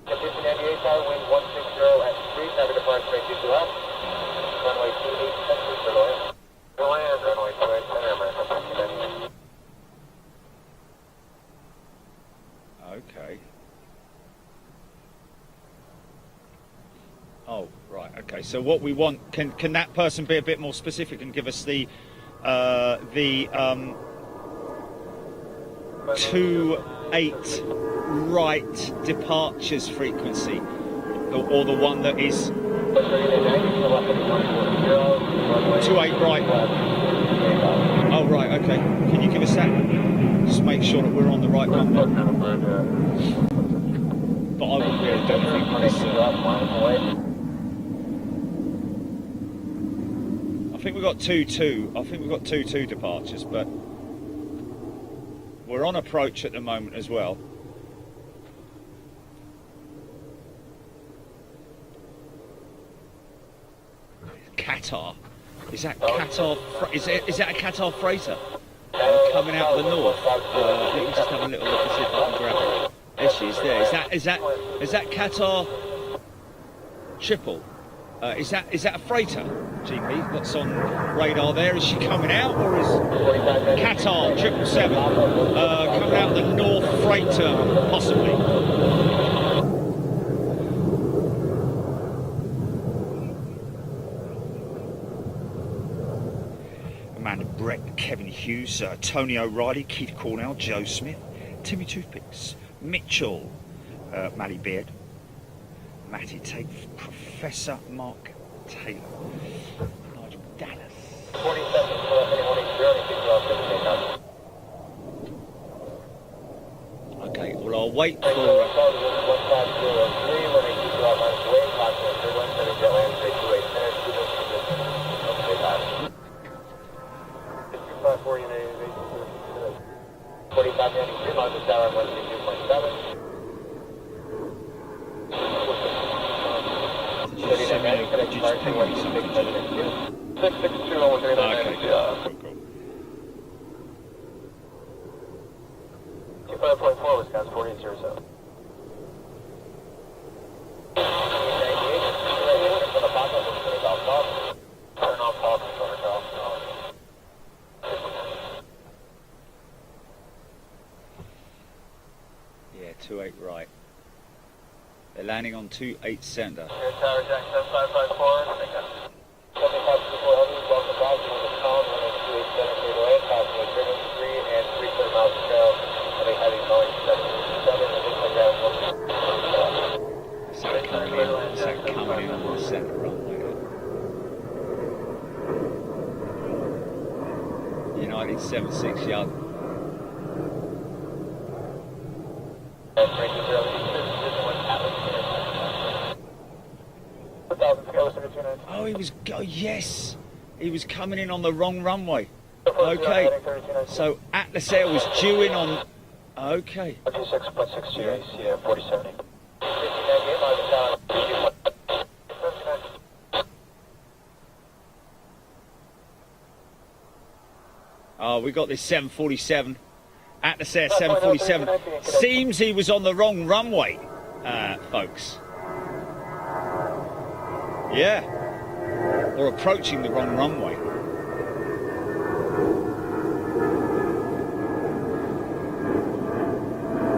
Condition 98 tower, wind 160 at 3, traffic departure right 22 left, runway 28 center, for land. Go land, runway 28 center, American 59. Okay. Oh, right. Okay. So what we want, can that person be a bit more specific and give us the 28 right departures frequency, or the one that is 28 right? Oh, right. Okay. Can you give us that? Just make sure that we're on the right one. But I wouldn't be able to do anything with this. I think we've got 2-2. I think we've got 2-2 departures, but we're on approach at the moment as well. Qatar. Is that Qatar? Is that a Qatar freighter coming out of the north? Let me just have a little look and see if I can grab it. There she is. There. Is that Qatar triple? Is that a freighter? GP, what's on radar there? Is she coming out, or is Qatar 777 coming out of the north freighter possibly? Amanda Brett, Kevin Hughes, Tony O'Reilly, Keith Cornell, Joe Smith, Timmy Toothpicks, Mitchell, Matty Beard, Matty Tate, Professor Mark Taylor, Nigel Dallas. 47, Okay, well I'll wait for... Okay, 5.4 Wisconsin 4807. Turn off top and turn off. Yeah, 28 right. They're landing on 28 center. Here, Tower Jack 7554. 7524 Heavy, welcome back. You want to calm, running 28 center, clear away, passing a 3 and 3/4 miles per hour, heavy Boeing 7. centre runway. United 76 yard. Oh, yes, he was coming in on the wrong runway. Okay, so Atlas Air was due in on, okay. 26.6 yeah, 4070. Oh, we got this 747, Atlas Air 747. Seems he was on the wrong runway, folks. Yeah, or approaching the wrong runway.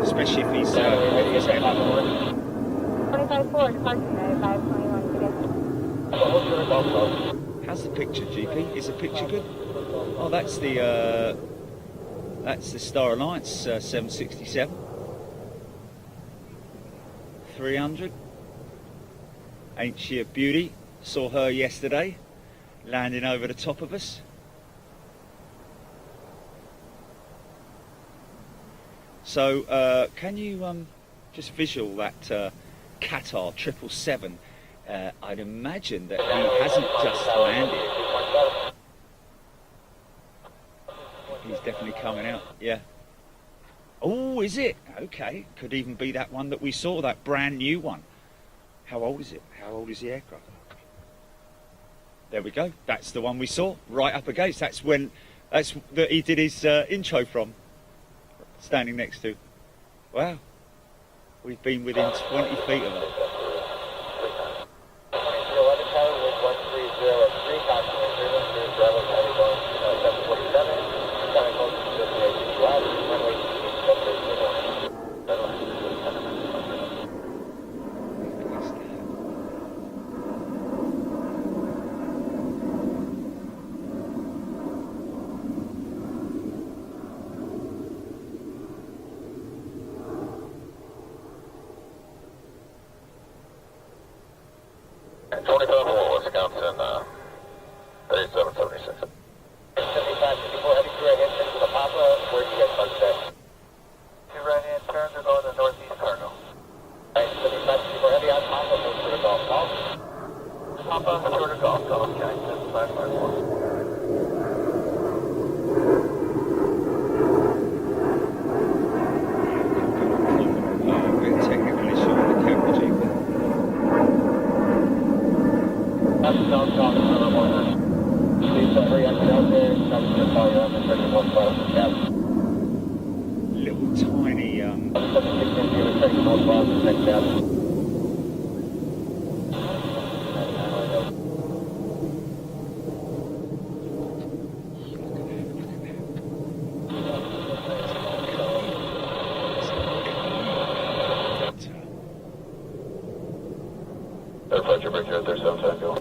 Especially if he's off his head. 25-4, departure 521. How's the picture, GP? Is the picture good? Oh, that's the Star Alliance 767. 300. Ain't she a beauty? Saw her yesterday, landing over the top of us. So, can you just visual that Qatar 777? I'd imagine that he hasn't just landed. He's definitely coming out, yeah. Oh, is it? Okay, could even be that one that we saw, that brand new one. How old is it? How old is the aircraft? There we go. That's the one we saw right up against. That's that he did his intro from. Standing next to. Wow. We've been within 20 feet of it. Wisconsin, 3776. 7554, heavy crew right in to the Papa. Where do you guys park today? Two right hand turns are going to northeast cargo. Alright, 7554, heavy on Papa, move to the golf golf. Papa, shorter golf golf, okay, 7554. Little tiny Departure bridge at 37 go.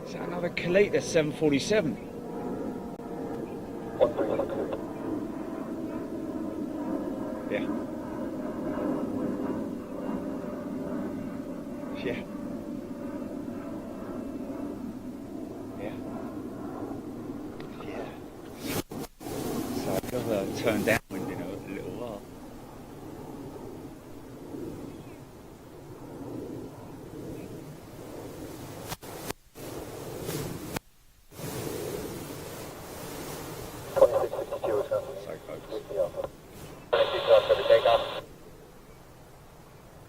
Is that another Kalita 747? Yeah. Yeah. Yeah. Yeah. So I've got to turn downwind in a little while. Sorry, folks.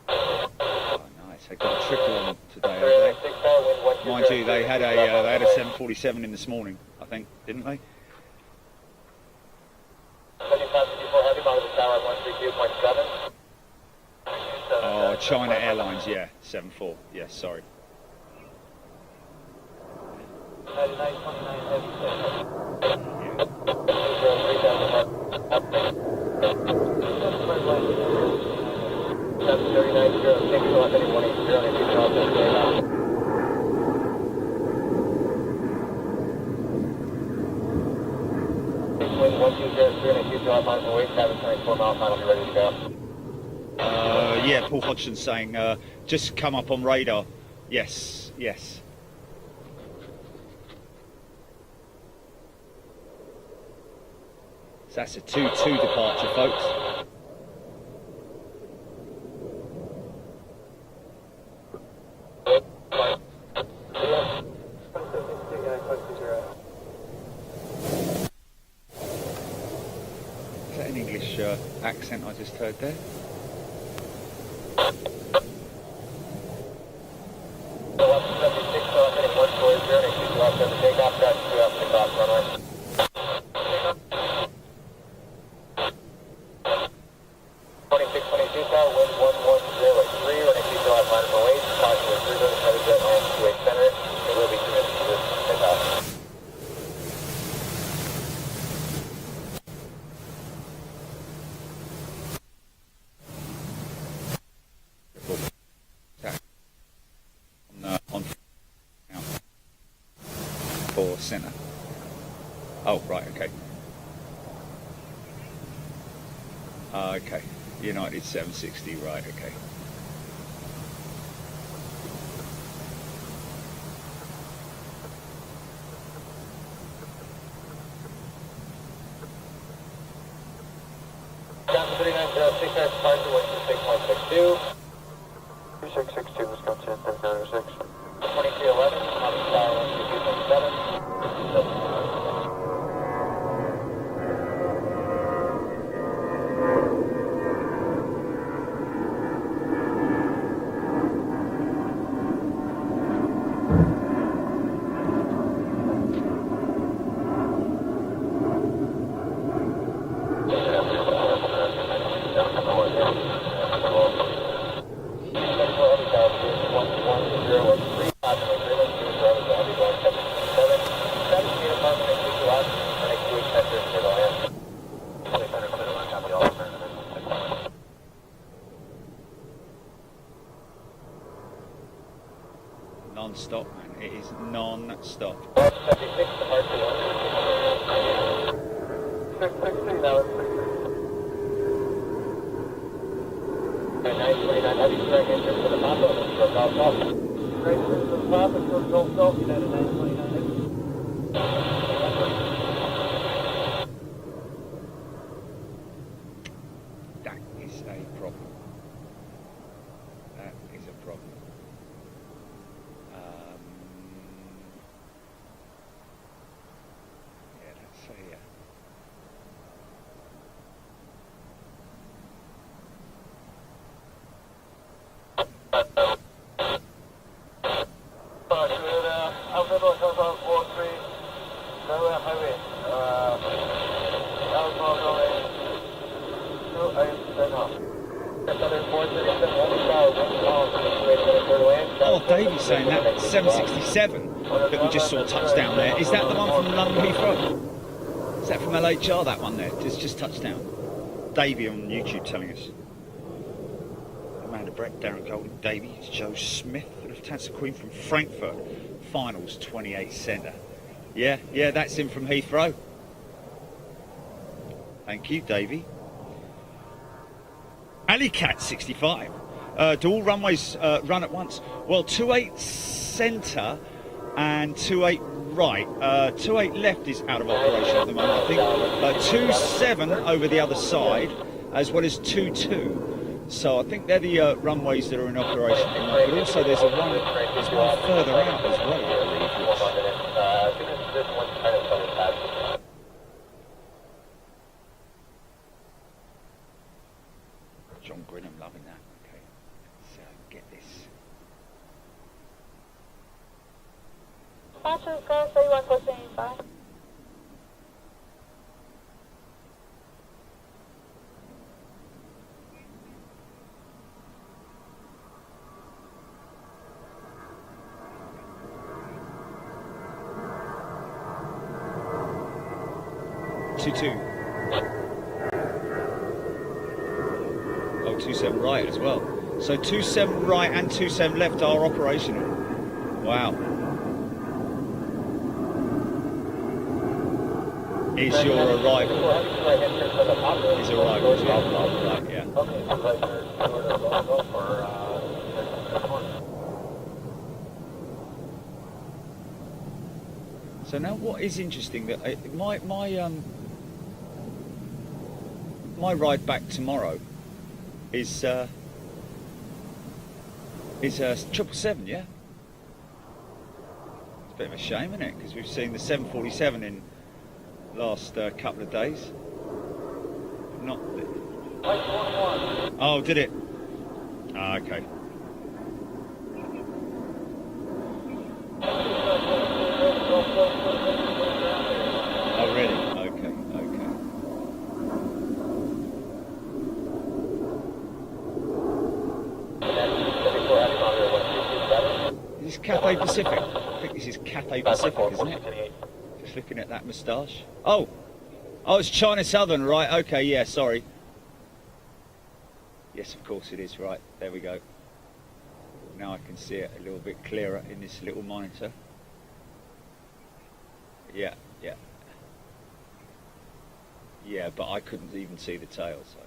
Oh, nice. They got a triple on today, haven't they? Mind you, they had a 747 in this morning, I think, didn't they? Oh, China Airlines, yeah, 74. Yes, sorry. Wind 120, 3 and a huge drop on the way, cabin 24 mile final, be ready to go. Yeah, Paul Hodgson saying just come up on radar. Yes, yes. So that's a 2-2 departure, folks. Is that an English accent I just heard there? For centre. Oh, right, okay. Okay, United 760, right, okay. Down 3906, that's departure 126.62. 2662, Wisconsin, 3906. 2311, Mountain Tower 122.7. Non-stop, man. It is non-stop. 76, departure 663, that was 929, heavy strike engine for the Papa, and for Golf Golf. Great for the Papa, for Golf Golf, United 929. That is a problem. That is a problem. Yeah, let's say Oh, Davey's saying that 767 that we just saw touchdown there. Is that the one from London Heathrow? Is that from LHR, that one there? Just touchdown. Davey on YouTube telling us. Amanda Brett, Darren Golden, Davey, Joe Smith, Lufthansa Queen from Frankfurt. Finals 28 centre. Yeah, that's him from Heathrow. Thank you, Davey. Alicat 65. Do all runways run at once? Well, 28 centre and 28 right. 28 left is out of operation at the moment, I think. 27 over the other side, as well as 22. So I think they're the runways that are in operation at the moment. But also there's one further out as well, I believe. John Grinham loving that. Okay, so get this. Fashion Sky 3145. Two. Oh, 27 right as well. So 27 right and 27 left are operational. Wow. is your arrival. Heavy 2 right hand turn to the top. His arrival, yeah. Right, yeah. Okay, 2 right turn, go for, So now, what is interesting that my ride back tomorrow is 777, yeah. It's a bit of a shame, isn't it? Because we've seen the 747 in the last couple of days. Not. Oh, did it? Ah, okay. Oh, really? Okay, okay. Is this Cathay Pacific? I think this is Cathay Pacific, isn't it? Just looking at that moustache. Oh! Oh, it's China Southern, right, okay, yeah, sorry. Yes, of course it is, right, there we go. Now I can see it a little bit clearer in this little monitor. Yeah, yeah. Yeah, but I couldn't even see the tail, so.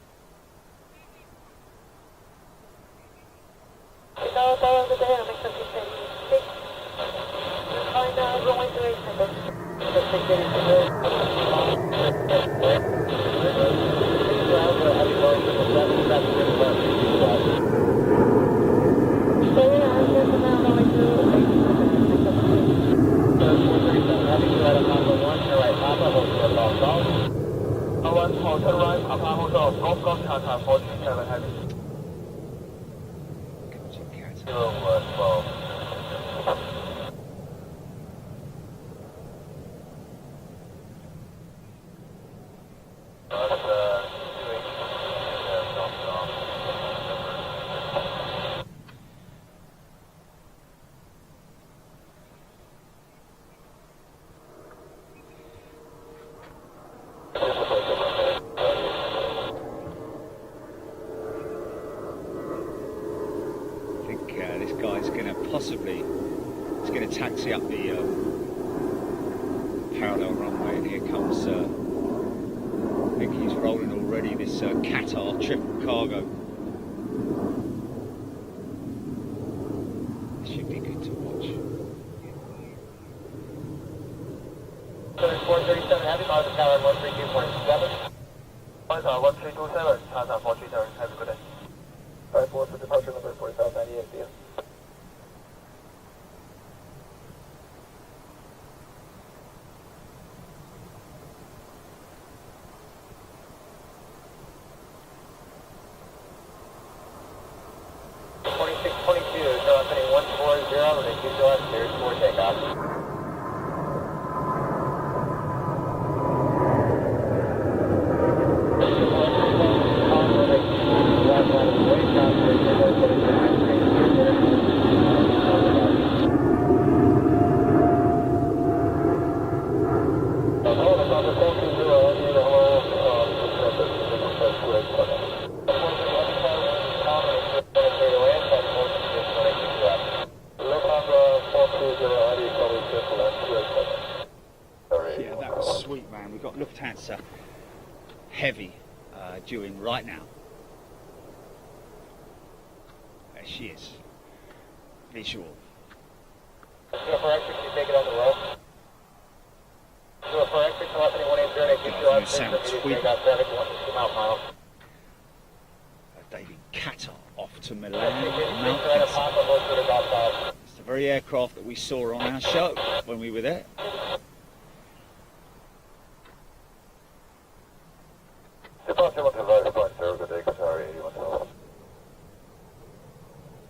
It's going to taxi up the parallel runway, and here comes, I think he's rolling already, this Qatar triple cargo. Should be good to watch. 437 Heavy, miles per hour, 132.7. 1327, Tata 437, have a good day. 54 for departure number 4598, dear. Lufthansa Heavy due in right now. There she is. Visual. For exit, you take it on the roll. For exit, telephony 180, sound tweak. David Qatar off to Milan. It's the very aircraft that we saw on our show when we were there.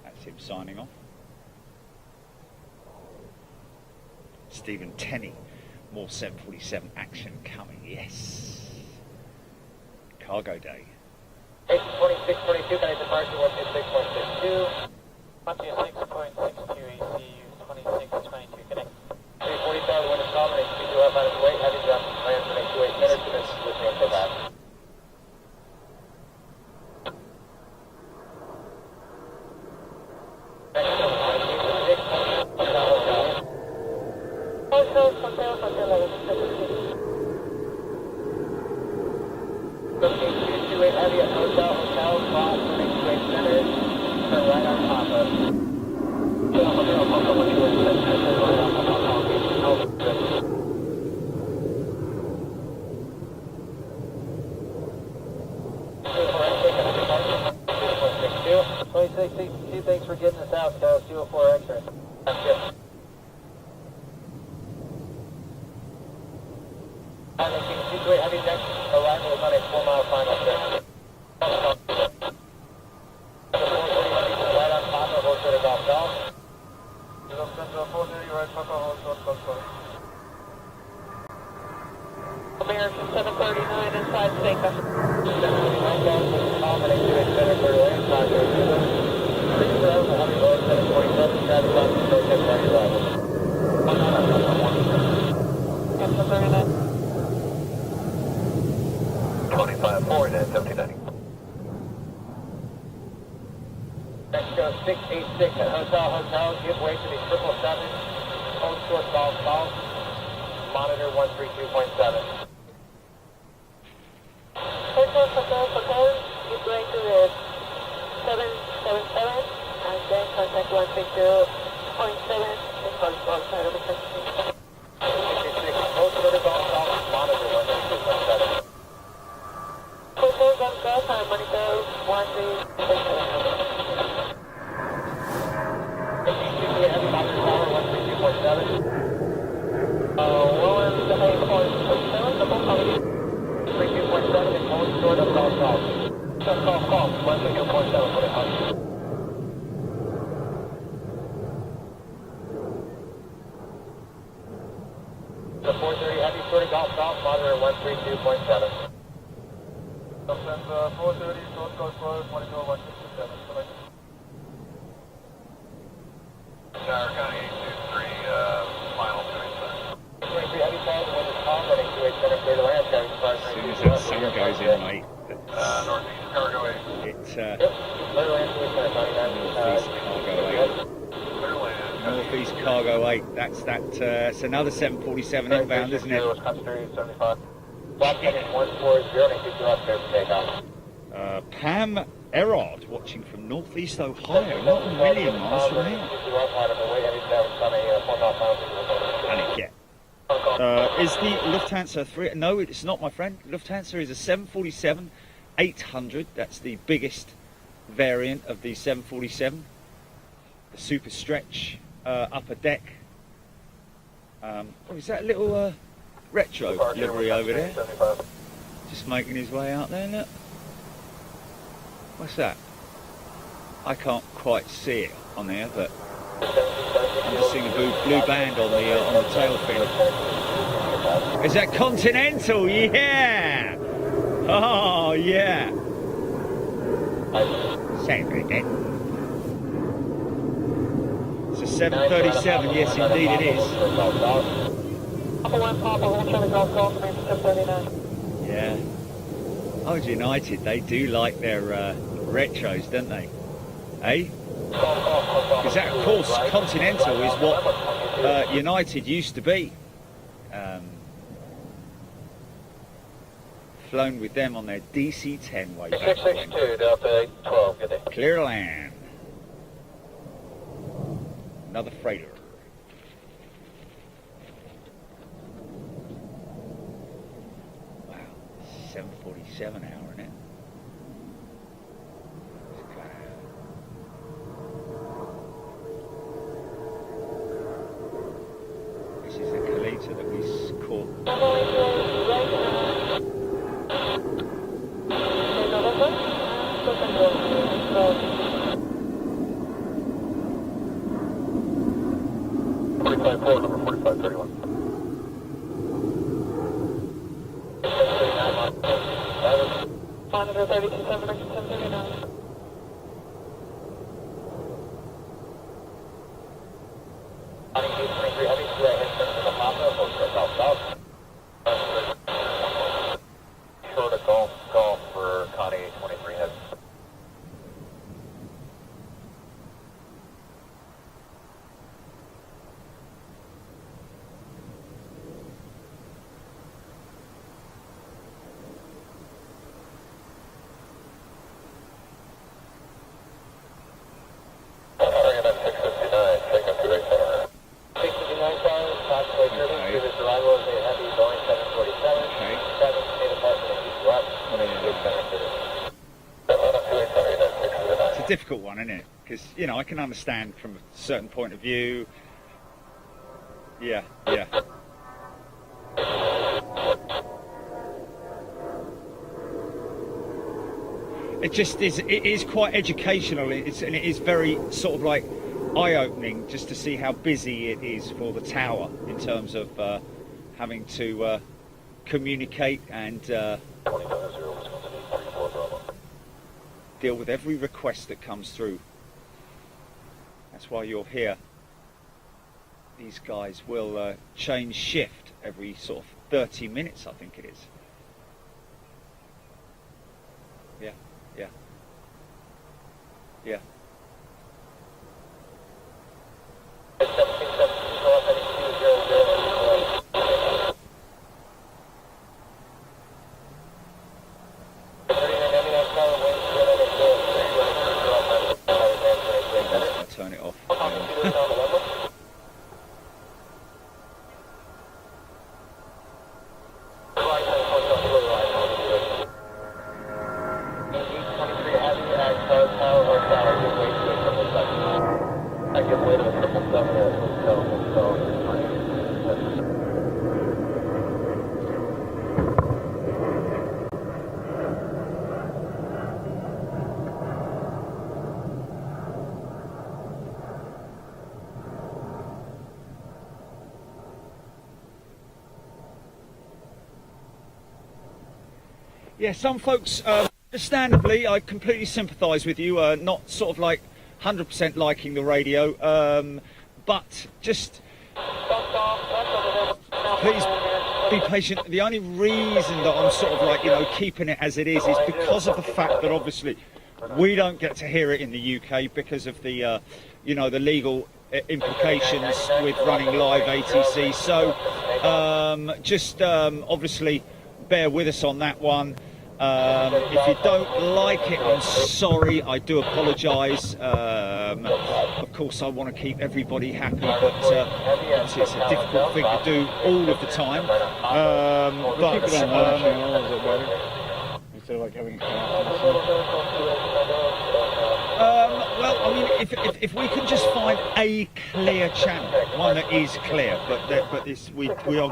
That's him signing off. Stephen Tenney, more 747 action coming, yes. Cargo day. 2622, can I departure 126.62? 126.62 AC, 2622, connect. 340,000, wind is calm, and speed to left minus weight, heavy drop, land for next 28 minutes, and this is with me until that. 228 heavy at Hotel, cross, turning 28 center, turn right on Papa. Thanks for getting us out, Coast 204 X-ray. That's good. Heavy next arrival is on a 4-mile final stretch. Right on top of Hotel Golf Golf. 430 right Papa, hold short, close, close. American 739 inside Seika. 739 Golf, combination to a center for lane, Contour 2. 6 rows, heavy load, 747, traffic on the short, 7 arrival. 739. 25 forward at 1790. Next go 686 at Hotel, give way to the 777, hold short golf, monitor 132.7. Hotel, give way to the 777 and then contact 132.7 and hold outside of the country. 686, hold short golf, monitor 132.7. Hotel Golf Golf and monitor 132.7. Heavy monitor tower 132.7. Lower the high point 7, double coverage. 32.7 and hold short of golf. Golf, 132.7 for the house. The 430 heavy short of golf, monitor 132.7. 430, short golf, 22, 167. Tower County 823, final 23 heavy calls, wind is calm, running 28 center, clear to land, carrying As soon as that sun goes in, mate, northeast cargo 8. it's Yep, clear to land, 28 center, 99. Northeast Cargo 8. That's it's another 747 inbound, isn't it? Wisconsin 75. Block heading 140, and keep your up there for takeoff. Pam Erard watching from Northeast Ohio, not a million miles from here. Panic yet. Is the Lufthansa 3? No, it's not, my friend. Lufthansa is a 747-800. That's the biggest variant of the 747. The super stretch upper deck. Oh, is that a little retro livery over there? Just making his way out there, look. What's that? I can't quite see it on there, but I'm just seeing a blue band on the tail fin. Is that Continental? Yeah! Oh, yeah! Sound good, then. It's a 737, yes indeed it is. Papa 1, Papa, hold short of golf, 739. Yeah. Oh, United, they do like their retros, don't they? Eh? Because that, of course, Continental is what United used to be. Flown with them on their DC-10 way back when. 662, Delta 12, good day. Clear land. Another freighter. Wow, 747 hour, isn't it? This is the Kalita that we caught. Number 4531. 532, 739. Short of golf for Connie 823 heavy. a difficult one, isn't it? Because, you know, I can understand from a certain point of view. Yeah. It just is. It is quite educational. And it is very sort of like eye-opening just to see how busy it is for the tower in terms of having to communicate and deal with every request that comes through. That's why you're here. These guys will change shift every sort of 30 minutes, I think it is. Yeah. I'll turn it off. Yeah, some folks, understandably, I completely sympathise with you, not sort of like 100% liking the radio, but just please be patient. The only reason that I'm sort of like, you know, keeping it as it is because of the fact that obviously we don't get to hear it in the UK because of the, you know, the legal implications with running live ATC. So just obviously bear with us on that one. If you don't like it, I'm sorry, I do apologise. Of course I want to keep everybody happy, but obviously it's a difficult thing to do all of the time. But keep it on one channel, is it better? Instead of like having well, I mean, if we can just find a clear channel, one that is clear, but this we are.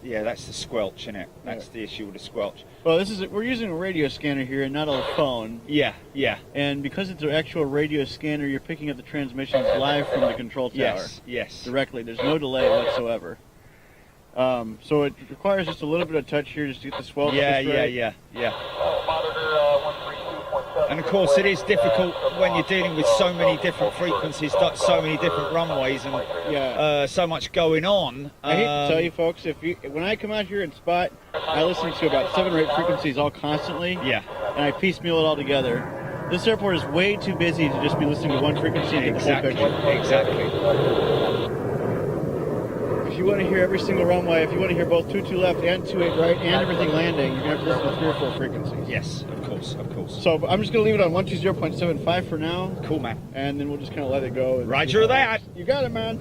Yeah, that's the squelch, isn't it? That's the issue with the squelch. Well, we're using a radio scanner here and not a phone. Yeah. And because it's an actual radio scanner, you're picking up the transmissions live from the control tower. Yes. Directly. There's no delay whatsoever. So it requires just a little bit of touch here just to get the squelch. Yeah. And of course, it is difficult when you're dealing with so many different frequencies, so many different runways, and so much going on. I hate to tell you, folks, when I come out here and spot, I listen to about 7 or 8 frequencies all constantly. Yeah. And I piecemeal it all together. This airport is way too busy to just be listening to one frequency and get the whole picture. Exactly. If you want to hear every single runway, if you want to hear both 22 left and 28 right and everything landing, you're going to have to listen to 3 or 4 frequencies. Yes, of course. So I'm just going to leave it on 120.75 for now. Cool, man. And then we'll just kind of let it go. Roger that. You got it, man.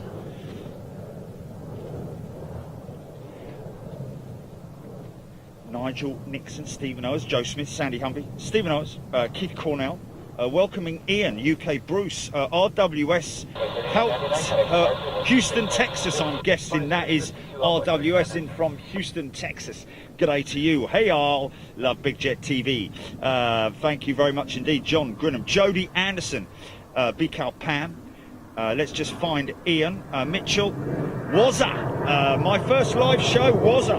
Nigel Nixon, Stephen Owers, Joe Smith, Sandy Humvey, Stephen Owers, Keith Cornell, welcoming Ian, UK Bruce, RWS helped Houston, Texas, I'm guessing that is RWS in from Houston, Texas. G'day to you. Hey all, love Big Jet TV. Thank you very much indeed. John Grinham, Jody Anderson, BCal Pam. Let's just find Ian, Mitchell, Wazza, my first live show, Wazza,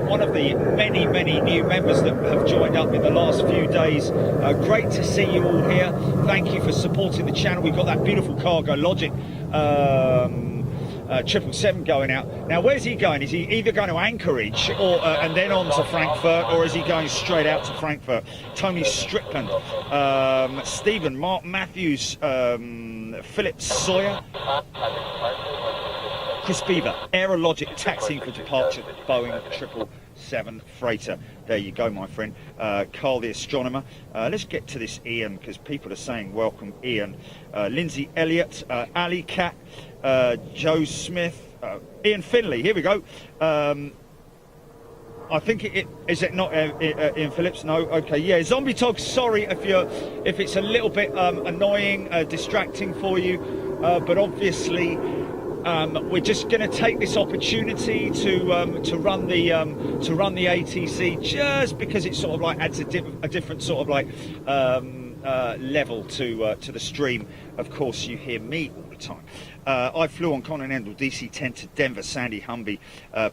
one of the many new members that have joined up in the last few days. Great to see you all here. Thank you for supporting the channel. We've got that beautiful Cargo Logic 777 going out. Now where's he going? Is he either going to Anchorage or and then on to Frankfurt, or is he going straight out to Frankfurt? Tony Strickland, Stephen, Mark Matthews, Philip Sawyer, Chris Beaver, Aerologic taxiing for departure, Boeing 777 freighter. There you go, my friend. Carl the astronomer. Let's get to this Ian, because people are saying welcome Ian. Lindsay Elliott, Ali Cat, Joe Smith, Ian Finley. Here we go. I think it is it not Ian Phillips? No. Okay. Yeah. Zombie Tog. Sorry if it's a little bit annoying, distracting for you, but obviously we're just going to take this opportunity to run the ATC just because it sort of like adds a different sort of like level to the stream. Of course, you hear me all the time. I flew on Continental DC-10 to Denver, Sandy Humby,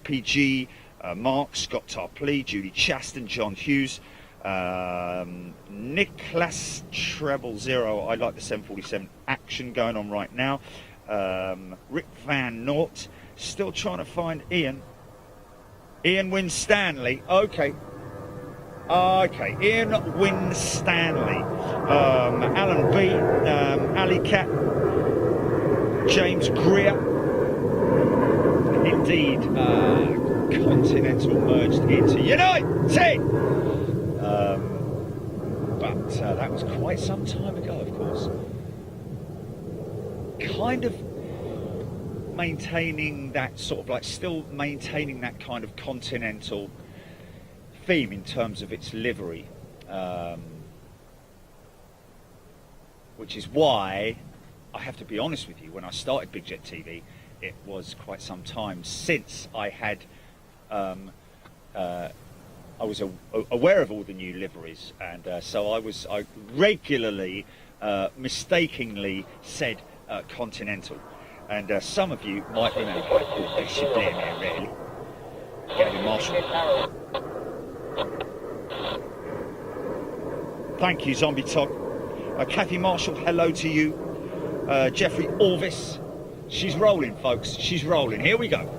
PG. Mark, Scott Tarpley, Judy Chaston, John Hughes, Nicholas Treble Zero. I like the 747 action going on right now. Rick Van Nort, still trying to find Ian. Ian Winstanley. Okay. Ian Winstanley. Alan B. Ali Cat. James Greer. Indeed. Continental merged into United. But that was quite some time ago, of course. Kind of maintaining that sort of like, still maintaining that kind of Continental theme in terms of its livery, which is why I have to be honest with you. When I started Big Jet TV, it was quite some time since I had. I was aware of all the new liveries, and so I regularly, mistakenly said Continental, and some of you might remember. Oh, they should blame me, really. Gavin Marshall. Thank you, Zombie Tog. Kathy Marshall, hello to you. Jeffrey Orvis. She's rolling, folks. She's rolling. Here we go.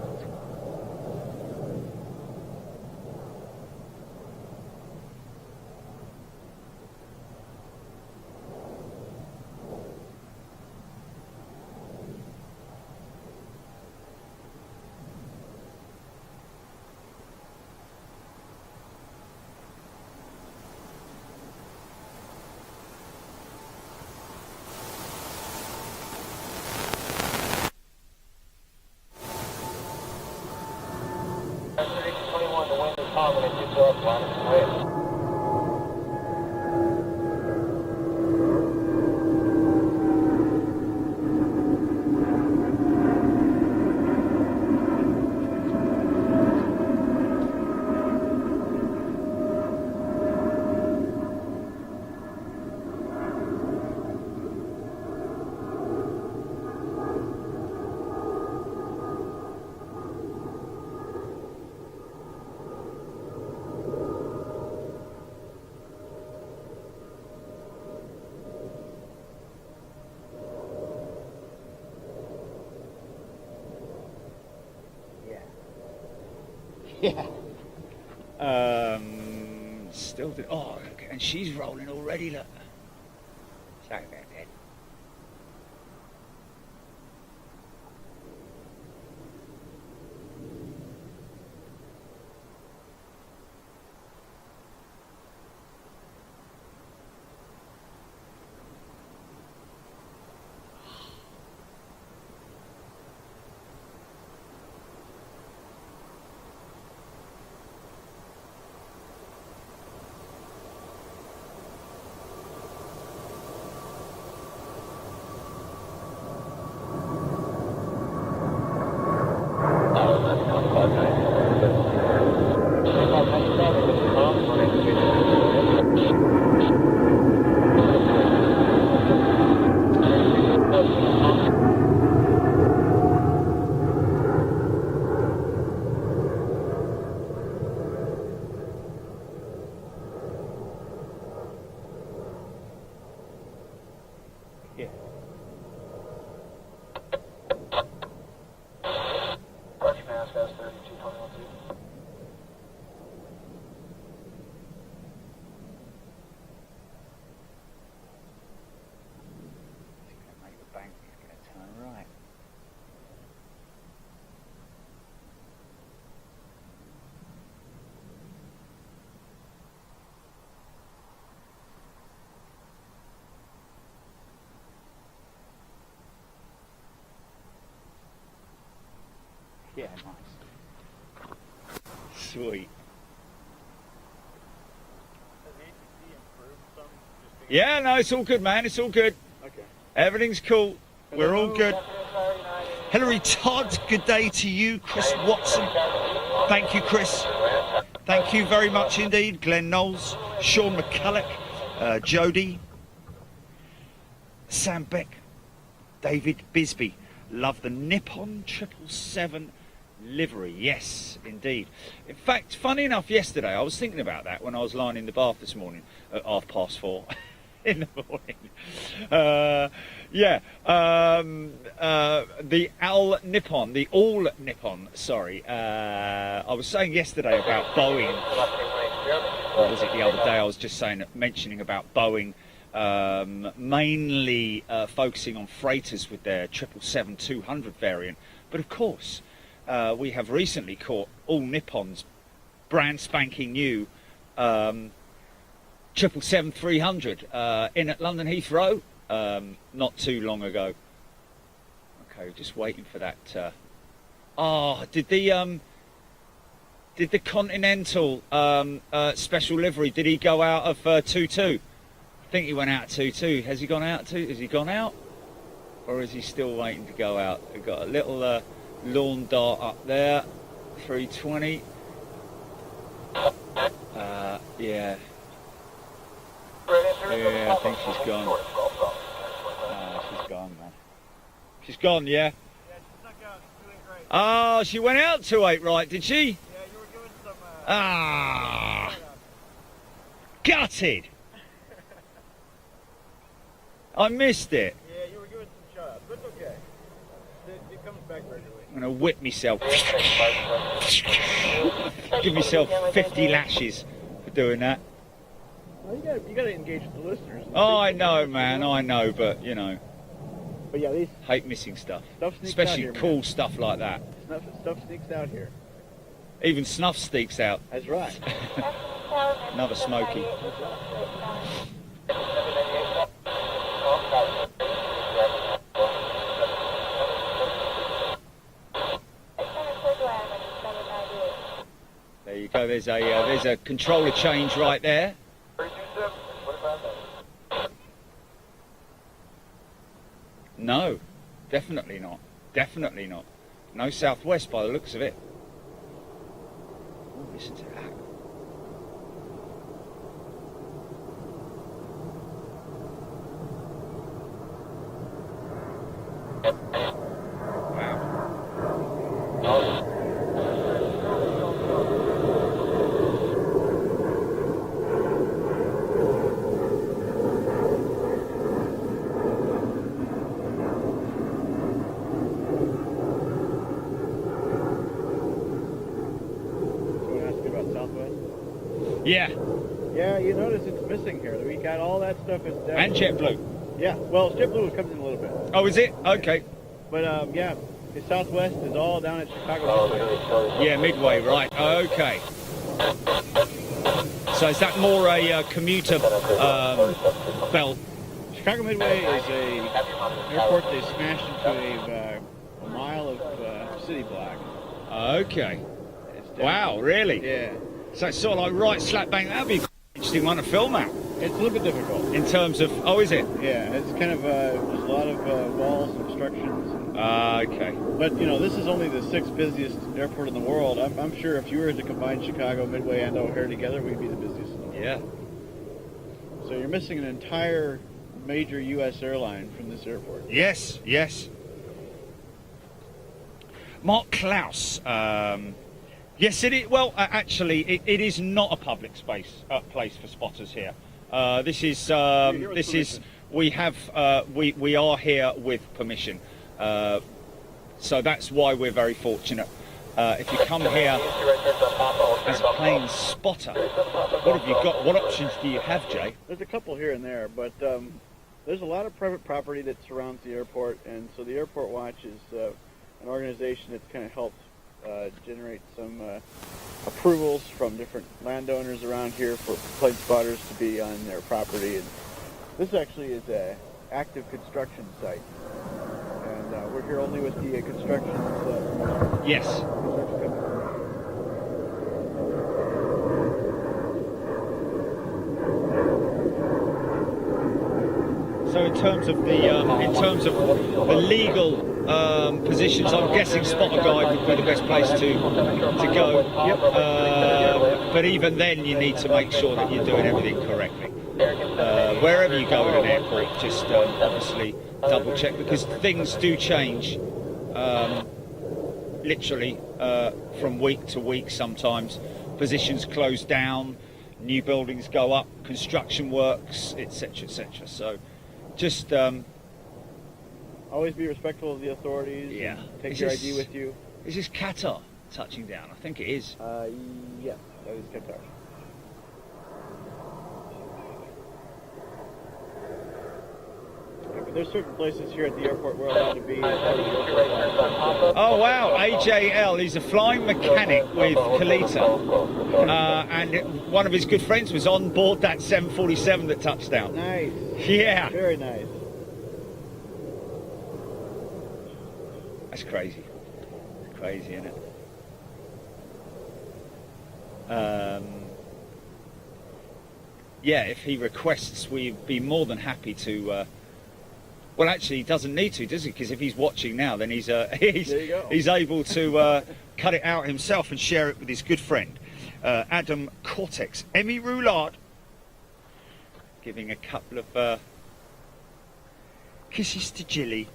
Yeah. Still do. Oh, look, and she's rolling already. Look. Sorry about that. Yeah, nice. Sweet. Yeah, no, it's all good, man. It's all good. Okay. Everything's cool. We're all good. Charlie 90. Hilary Todd, good day to you. Chris Watson. Thank you, Chris. Thank you very much indeed. Glenn Knowles, Sean McCulloch, Jody, Sam Beck, David Bisbee. Love the Nippon 777 livery. Yes, indeed. In fact, funny enough, yesterday I was thinking about that when I was lying in the bath this morning at 4:30 in the morning. The All Nippon, sorry. I was saying yesterday about Boeing. Or was it the other day? I was just mentioning about Boeing mainly focusing on freighters with their 777-200 variant. But of course, we have recently caught All Nippon's brand spanking new 777-300 in at London Heathrow not too long ago. Okay, just waiting for that. Did the Continental special livery? Did he go out of 2-2? I think he went out 2-2. Has he gone out? Has he gone out, or is he still waiting to go out? We've got a little lawn dart up there, 320. Yeah. Yeah, I think she's gone. She's gone, man. She's gone, yeah? Yeah, she snuck out. She's doing great. Oh, she went out 2-8, right, did she? Yeah, you were doing some. Gutted! I missed it. Yeah, you were doing some shots, but it's okay. It comes back right away. I'm going to whip myself. Give myself 50 lashes for doing that. Well, you gotta engage with the listeners. Oh, I know, man, I know, but, you know, But yeah, these hate missing stuff. stuff sneaks Especially out here, cool man. stuff like that. Stuff sneaks out here. Even snuff sneaks out. That's right. Another smoky. There you go. There's a controller change right there. No, definitely not. Definitely not. No Southwest by the looks of it. Oh, listen to that. Someone asked me about Southwest. Yeah, Yeah, you notice it's missing here. We got all that stuff is down. and JetBlue. Yeah, well, JetBlue comes in a little bit, Oh, is it? Okay. but yeah, the Southwest is all down at Chicago. Midway. Yeah, Midway, right. Okay. So is that more a commuter belt? Chicago Midway is a airport they smashed into a mile of city block. Okay. It's down- Wow, really? Yeah, So it's sort of like right slap bang. That'd be an interesting one to film at. it's a little bit difficult. In terms of, oh, is it? Yeah, it's kind of there's a lot of walls and obstructions. Okay. But you know, this is only the sixth busiest airport in the world. I'm sure if you were to combine Chicago, Midway, and O'Hare together, we'd be the busiest in the world. Yeah. So you're missing an entire major U.S. airline from this airport. Yes, yes. Mark Klaus. Yes, it is. Well, actually, it is not a public place for spotters here. This is You're here with this is permission. we have we are here with permission. So that's why we're very fortunate. If you come here as a plane spotter, what have you got? What options do you have, Jay? There's a couple here and there, but there's a lot of private property that surrounds the airport, and so the Airport Watch is an organization that's kind of helped generate some approvals from different landowners around here for plane spotters to be on their property. And this actually is a active construction site, and we're here only with the construction Yes. company. So in terms of the legal positions, I'm guessing Spotter Guide would be the best place to go. But even then, you need to make sure that you're doing everything correctly. Wherever you go at an airport, just obviously double check, because things do change literally from week to week sometimes. Positions close down, new buildings go up, construction works, etc., etc. So just Always be respectful of the authorities. Yeah. And take Is your this- ID with you. is this Qatar touching down? I think it is. Yeah, that is Qatar. Yeah, but there's certain places here at the airport we're allowed to be. Oh wow, AJL, he's a flying mechanic with Kalita, and one of his good friends was on board that 747 that touched down. Nice. Yeah, Very nice. that's crazy. Crazy, isn't it? Yeah, if he requests, we'd be more than happy to. Well, actually, he doesn't need to, does he? Because if he's watching now, then he's There you go. he's able to cut it out himself and share it with his good friend Adam Cortex, Emmy Roulard, giving a couple of kisses to Jilly,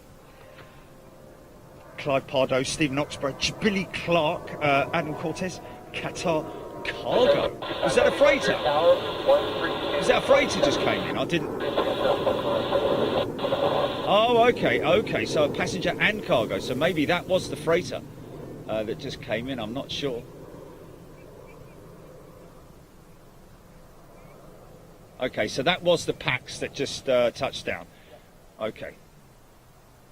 Clyde Pardo, Stephen Oxborough, Billy Clark, Adam Cortez, Qatar Cargo. Was that a freighter? Was that a freighter just came in? I didn't. Oh, okay. So a passenger and cargo. So maybe that was the freighter that just came in. I'm not sure. Okay, so that was the Pax that just touched down. Okay.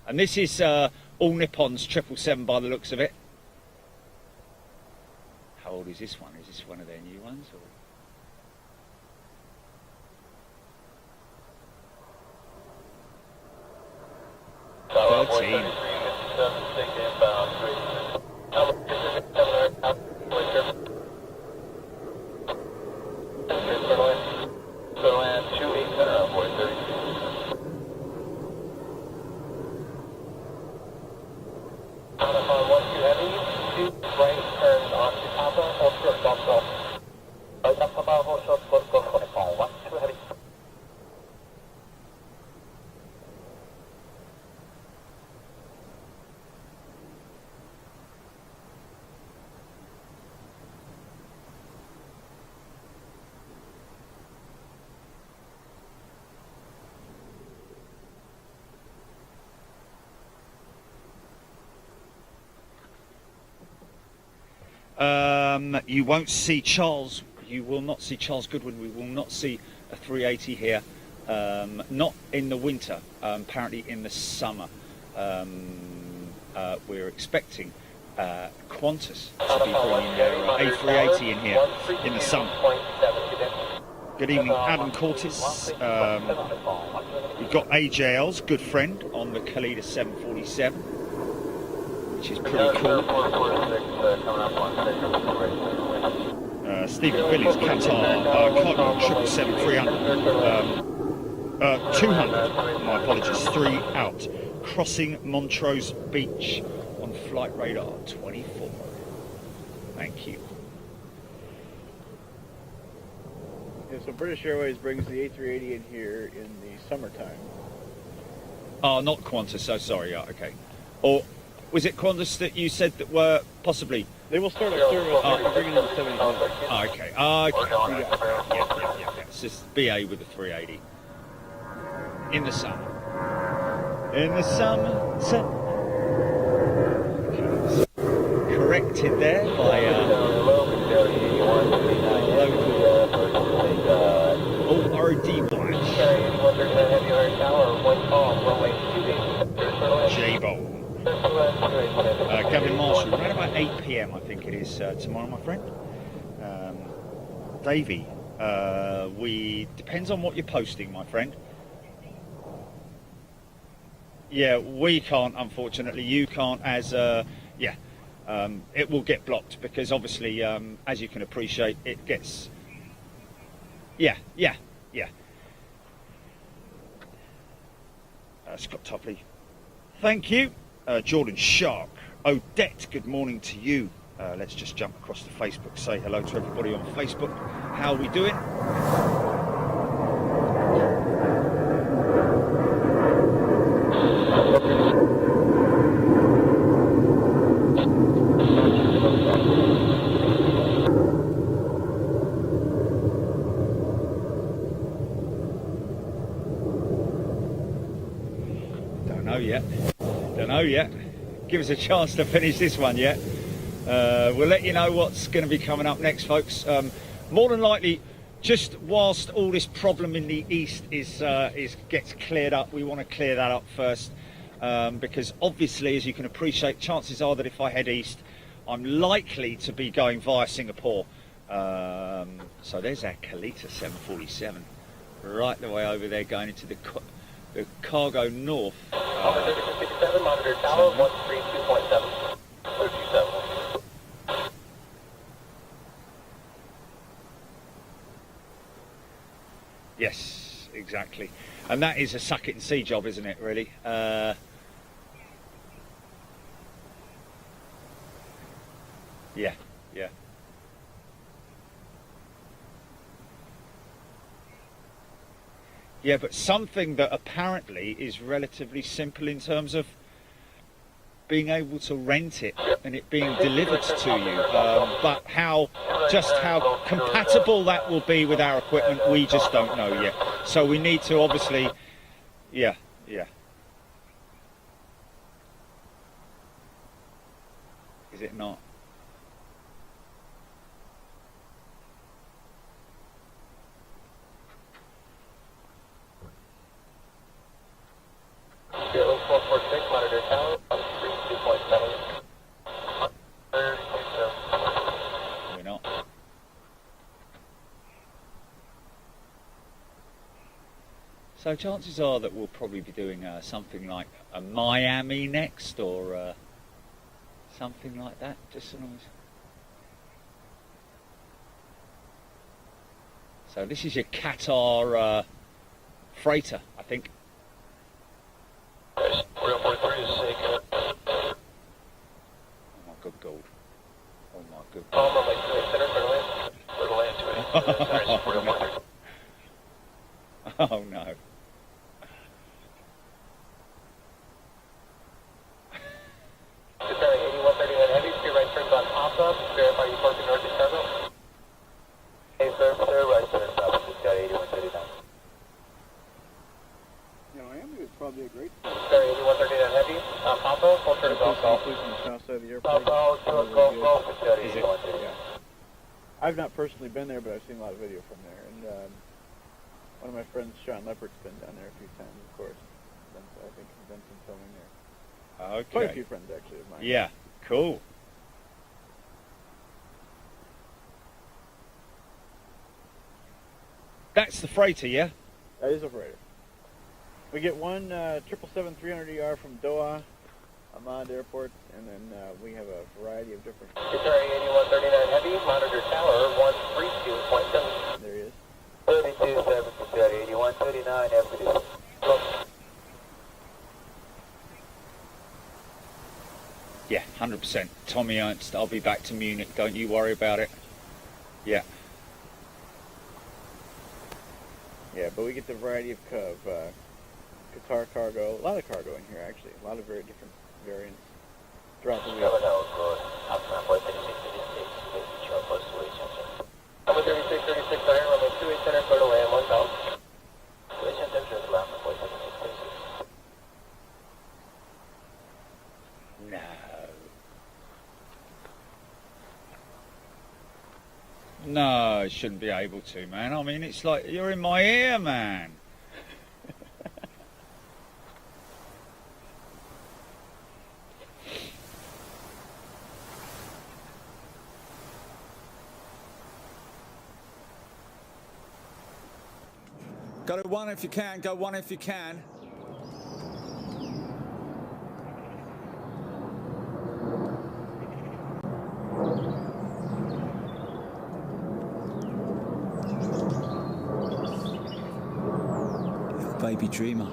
And this is All Nippon's 777 by the looks of it. How old is this one? Is this one of their new ones? Or? You won't see Charles. You will not see Charles Goodwin. We will not see a 380 here. Not in the winter. Apparently in the summer. We're expecting Qantas to be bringing their A380 in here in the summer. Good evening, Adam Cortis. We've got AJL's good friend on the Kalita 747, which is pretty cool. Stephen Billy's Qatar Cargo 777-300. 200, my apologies, 3 out. Crossing Montrose Beach on Flight Radar 24. Thank you. Yeah, so British Airways brings the A380 in here in the summertime. Oh, not Qantas, so sorry, yeah, okay. Or was it Qantas that you said that were possibly? They will start a service bringing in the 70. Oh, okay. Yeah. It's just BA with the 380. In the summer. In the summer. Corrected there by local ORD watch. J-Bowl. Gavin Marshall, around about 8 p.m. I think it is tomorrow, my friend. Davey, depends on what you're posting, my friend. Yeah, we can't, unfortunately. You can't, as it will get blocked because obviously, as you can appreciate, it gets. Yeah. Scott Topley, thank you. Jordan Shark, Odette, good morning to you. Let's just jump across to Facebook, say hello to everybody on Facebook. How are we doing? Don't know yet. Give us a chance to finish this one yet. We'll let you know what's going to be coming up next, folks. More than likely, just whilst all this problem in the east gets cleared up, we want to clear that up first, because obviously, as you can appreciate, chances are that if I head east, I'm likely to be going via Singapore. So there's our Kalita 747, right the way over there, going into the cargo north. Monitor 57, monitor tower 132.7. 227. Yes, exactly. And that is a suck it and see job, isn't it, really? Yeah. Yeah, but something that apparently is relatively simple in terms of being able to rent it and it being delivered to you. But how compatible that will be with our equipment, we just don't know yet. So we need to obviously, yeah. Is it not? Kilo 446, monitor tower 132.7. We're not. So chances are that we'll probably be doing something like a Miami next, or something like that. Just so long as... So this is your Qatar freighter, I think. Real 43 is shaking. Oh my good gold. Oh my good Palm gold. on my 2 center for land. Little land to it. Sorry, real 43. Oh no. Preparing 8139 heavy, speed right turns on Papa. Verify you parking north of Chicago. Hey sir, right center south, just got 8139. Miami is probably a great Sorry, 8139 heavy, Papa, full turn golf golf. place on the south side of the airport. Papa, golf golf, just got Is it? 8139. I've not personally been there, but I've seen a lot of video from there. And one of my friends, Sean Leppert's been down there a few times, of course. I think he's done some filming there. Quite a Okay. few friends, actually, of mine. Yeah, cool. That's the freighter, yeah? That is a freighter. We get one 777-300ER from Doha, Ahmad Airport, and then we have a variety of different... Sorry, 8139 heavy, monitor tower 132.7. There he is. 3270, 8139 heavy. Yeah, 100%. Tommy Ernst, I'll be back to Munich. Don't you worry about it. Yeah. Yeah, but we get the variety of Qatar cargo, a lot of cargo in here, actually. A lot of very different variants throughout the week. I'm a 3636 iron, runway 28 center, clear to land, 1000. Situation temperature is around 4666. No. No, I shouldn't be able to, man. I mean, it's like you're in my ear, man. Go to one if you can, go one if you can. Little baby dreamer.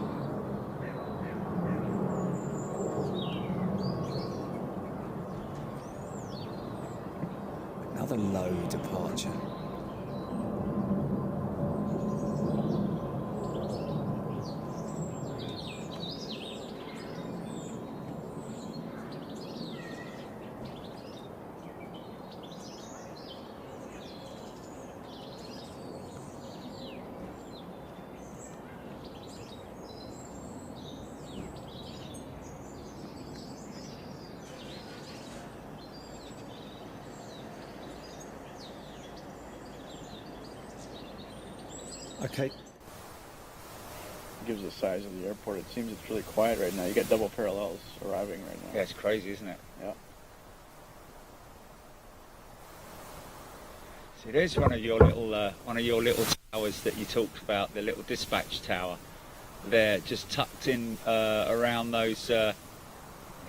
Okay. It gives the size of the airport. It seems it's really quiet right now. You got double parallels arriving right now. Yeah, it's crazy, isn't it? Yeah. See, there's one of your little towers that you talked about, the little dispatch tower. There, just tucked in around those.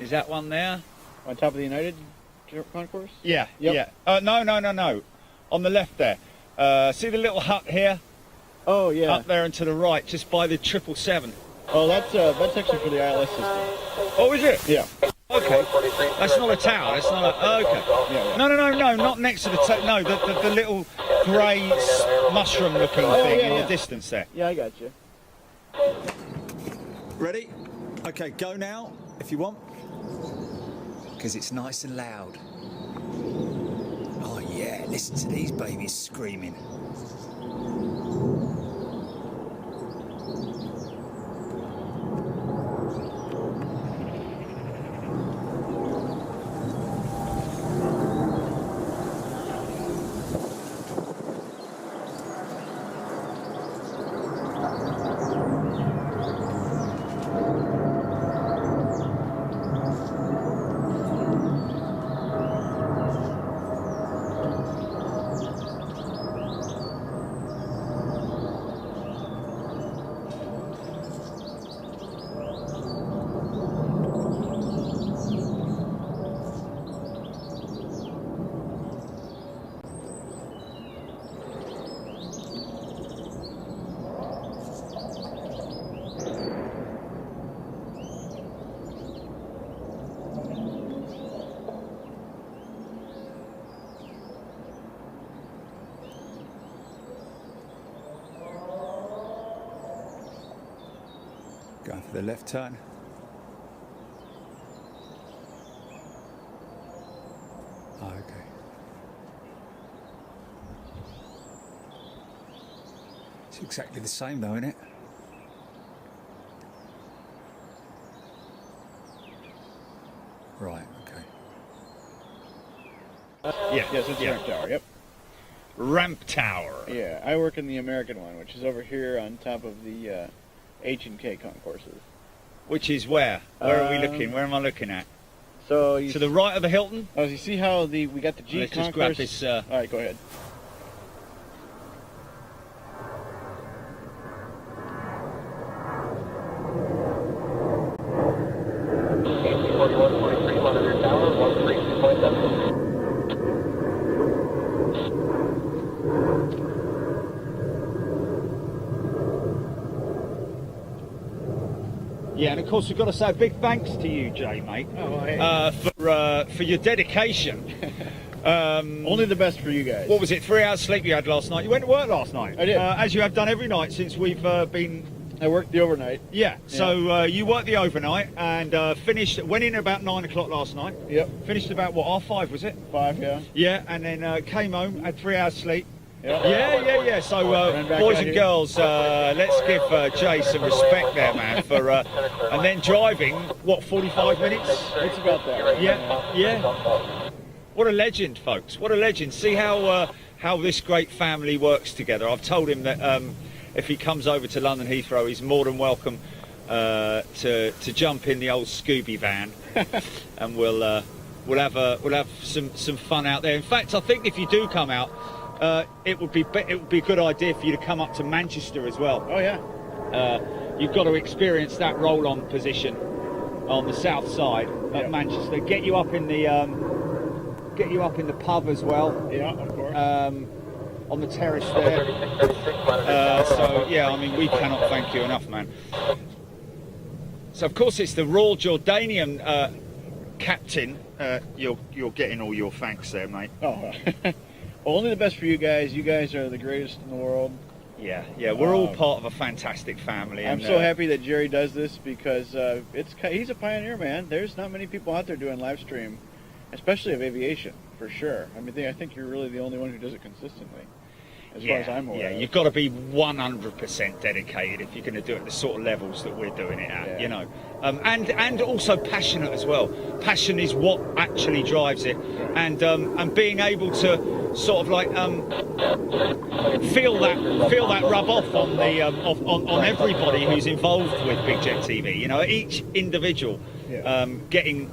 Is that one there? On top of the United Concourse? Yeah. Yep. Yeah. No. On the left there. See the little hut here? Oh, yeah. Up there and to the right, just by the 777. Oh, that's actually for the ILS system. Oh, is it? Yeah. Okay. That's not a tower. That's not a. Oh, okay. Yeah. No, not next to the tower. No, the little grey mushroom-looking thing in the distance there. Yeah, I got you. Ready? Okay, go now if you want. Because it's nice and loud. Oh yeah, listen to these babies screaming. Going for the left turn. Oh, okay. It's exactly the same though, isn't it? Right, okay. Yeah. Yes, it's yeah. Ramp Tower, yep. Ramp tower. Yeah, I work in the American one, which is over here on top of the H&K concourses. Which is where? Where are we Um, looking? Where am I looking at? So you To the right of the Hilton? oh, you see how we got the G Let's concourse? just grab this. All right, go ahead. Yeah, and of course we've got to say a big thanks to you, Jay, mate, Oh, well, hey. for your dedication. Only the best for you guys. What was it? 3 hours sleep you had last night. You went to work last night. I did. As you have done every night since we've been. I worked the overnight. Yeah. So you worked the overnight and finished. Went in about 9 o'clock last night. Yep. Finished about what? Half 5 was it? 5, yeah. Yeah, and then came home, had 3 hours sleep. Yep. Yeah. So, And back boys out and here. girls, let's give Jay some respect there, man. For and then driving, what, 45 minutes? It's about that. Yeah. What a legend, folks. What a legend. See how this great family works together. I've told him that if he comes over to London Heathrow, he's more than welcome to jump in the old Scooby van, and we'll have some fun out there. In fact, I think if you do come out, it would be a good idea for you to come up to Manchester as well. Oh, yeah. You've got to experience that roll-on position on the south side of Yep. Manchester. Get you up in the pub as well. Yeah, of course. On the terrace there. So yeah, I mean, we cannot thank you enough, man. So of course it's the Royal Jordanian captain. You're getting all your thanks there, mate. Oh, only the best for you guys. You guys are the greatest in the world. Yeah, we're all part of a fantastic family. I'm and, so happy that Jerry does this because he's a pioneer, man. There's not many people out there doing live stream, especially of aviation, for sure. I mean, I think you're really the only one who does it consistently. as far as I'm aware. Yeah, you've got to be 100% dedicated if you're going to do it at the sort of levels that we're doing it at, Yeah. you know. And also passionate as well. Passion is what actually drives it, and being able to sort of like feel that rub off on the on everybody who's involved with Big Jet TV. You know, each individual getting.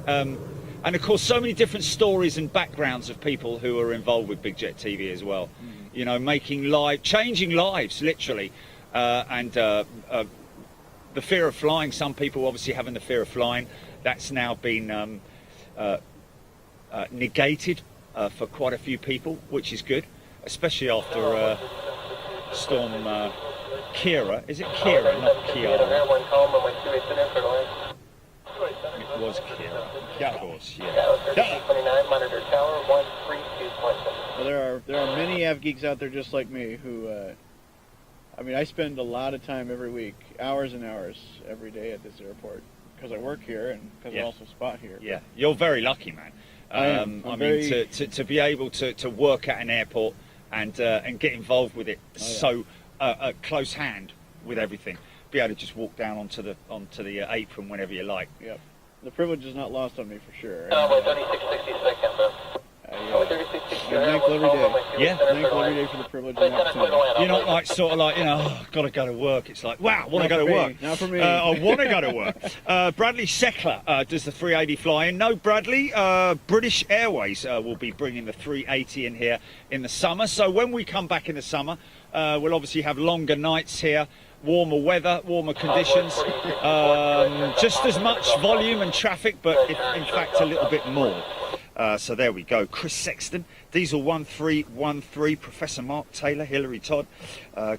And of course, so many different stories and backgrounds of people who are involved with Big Jet TV as well. You know, changing lives, literally. The fear of flying, some people obviously having the fear of flying, that's now been negated for quite a few people, which is good, especially after Storm Kira. Is it Kira, not Kiara? It was Kira. Yeah, of course, yeah. Monitor tower 132.7. Well, there are many av geeks out there just like me who, I mean, I spend a lot of time every week, hours and hours every day at this airport because I work here and because I also spot here. Yeah, you're very lucky, man. I mean, to be able to work at an airport and get involved with it so close hand with everything, be able to just walk down onto the apron whenever you like. Yep. The privilege is not lost on me for sure. 3660 bro. Thankful every day. Yeah. Thankful every day for the privilege and opportunity. You're not like sort of like, you know, oh, got to go to work. It's like, wow, I want to go to work. Not for me. I want to go to work. Bradley Seckler does the 380 fly in. No, Bradley, British Airways will be bringing the 380 in here in the summer. So when we come back in the summer, we'll obviously have longer nights here. Warmer weather, warmer conditions, just as much volume and traffic, but in fact a little bit more. So there we go. Chris Sexton, Diesel 1313, Professor Mark Taylor, Hilary Todd,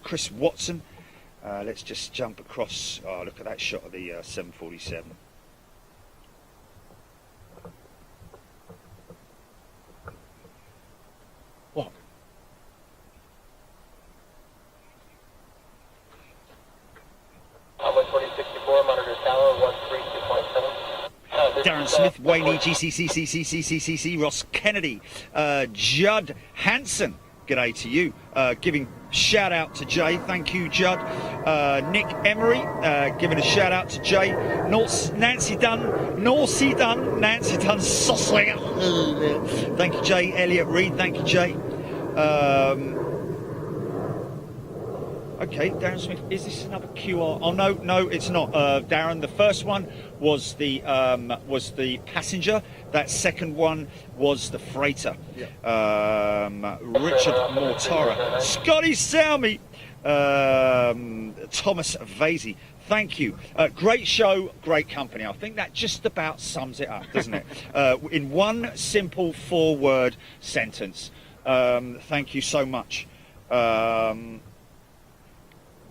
Chris Watson. Let's just jump across. Oh, look at that shot of the 747. What? Monitor tower 132.7. Darren Smith, Wayne GCCCCCCCC, Ross Kennedy, Judd Hanson, g'day to you. Giving shout out to Jay, thank you Judd. Nick Emery, giving a shout out to Jay. Nancy Dunn, Sossling. Thank you Jay. Elliot Reed, thank you Jay. Okay, Darren Smith, is this another QR? Oh no, it's not. Darren, the first one was the passenger. That second one was the freighter. Yeah. Richard Mortara, Scotty Salmi, Thomas Vasey. Thank you. Great show, great company. I think that just about sums it up, doesn't it? In one simple 4-word sentence. Thank you so much.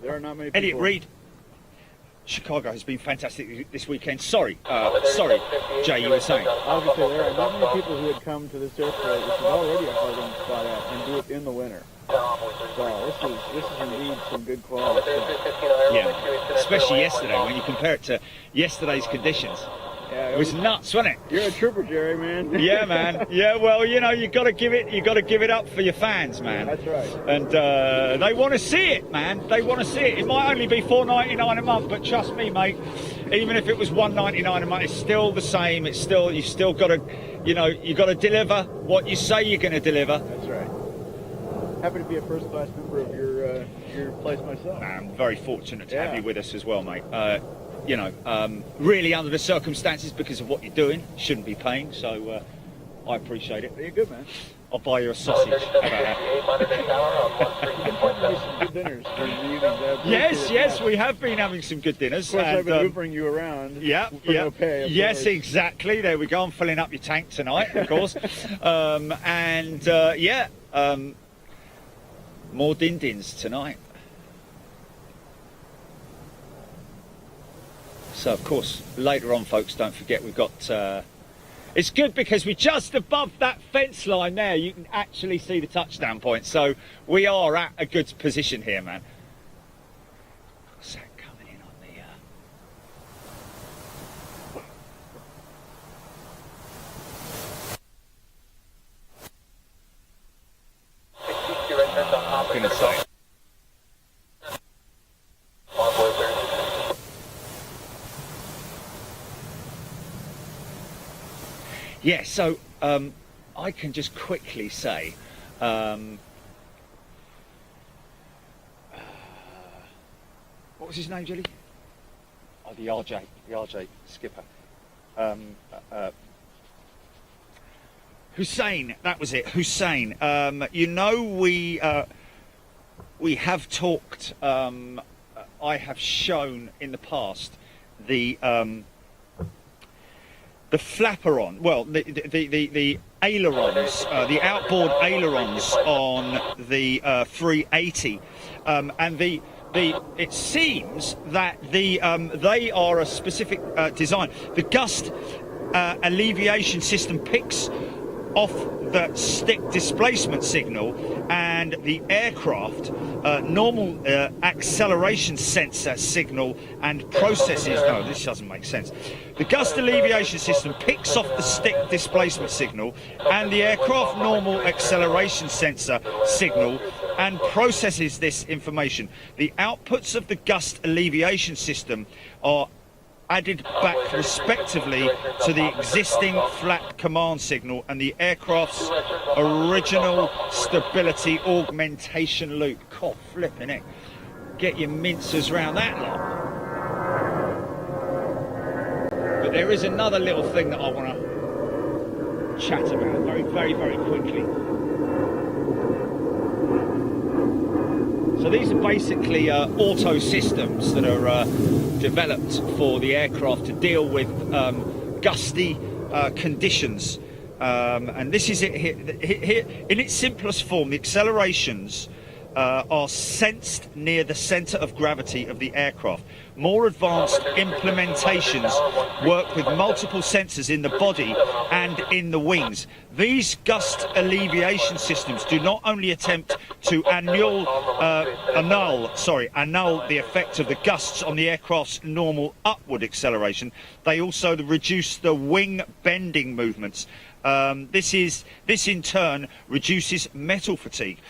There are not many people. Elliot Reed, Chicago has been fantastic this weekend. Sorry, Jay, you were saying. I was going to say, there are not many people who would come to this airport, which is already a hard one to spot at, and do it in the winter. So this is indeed some good quality stuff. Yeah, especially yesterday, when you compare it to yesterday's conditions. Yeah, It was nuts, wasn't it? You're a trooper, Jerry, man. Yeah, man. Yeah, well, you know, you got to give it up for your fans, man. That's right. And they want to see it, man. They want to see it. It might only be $4.99 a month, but trust me, mate. Even if it was $1.99 a month, it's still the same. It's still you still got to, you know, you got to deliver what you say you're going to deliver. That's right. Happy to be a first-class member of your place myself. I'm very fortunate to have you with us as well, mate. You know, really under the circumstances because of what you're doing, shouldn't be paying. So I appreciate it. You're good, man. I'll buy you a sausage. How about that? Good dinners for the evenings. Yes, we have been having some good dinners. Of course, I've been and, Ubering you around. Yeah, for no pay, of yes, course. exactly. There we go. I'm filling up your tank tonight, of course. More din-dins tonight. So, of course, later on, folks, don't forget we've got... it's good because we're just above that fence line there. You can actually see the touchdown point. So we are at a good position here, man. What's that coming in on the... I'm going to say Yeah, so I can just quickly say, what was his name, Julie? Oh, the RJ skipper. Hussein, that was it, Hussein. You know, we have talked, I have shown in the past the flaperon, well, the ailerons, the outboard ailerons on the 380, and it seems that they are a specific design. The gust alleviation system picks off the stick displacement signal, and the aircraft normal acceleration sensor signal and processes. No, this doesn't make sense. The gust alleviation system picks off the stick displacement signal and the aircraft normal acceleration sensor signal and processes this information. The outputs of the gust alleviation system are added back respectively to the existing flat command signal and the aircraft's original stability augmentation loop. God flipping it. Get your mincers round that lot. But there is another little thing that I want to chat about very quickly. So these are basically auto systems that are developed for the aircraft to deal with gusty conditions. And this is it here. In its simplest form, the accelerations are sensed near the centre of gravity of the aircraft. More advanced implementations work with multiple sensors in the body and in the wings. These gust alleviation systems do not only attempt to annul the effect of the gusts on the aircraft's normal upward acceleration, they also reduce the wing bending movements. This in turn reduces metal fatigue.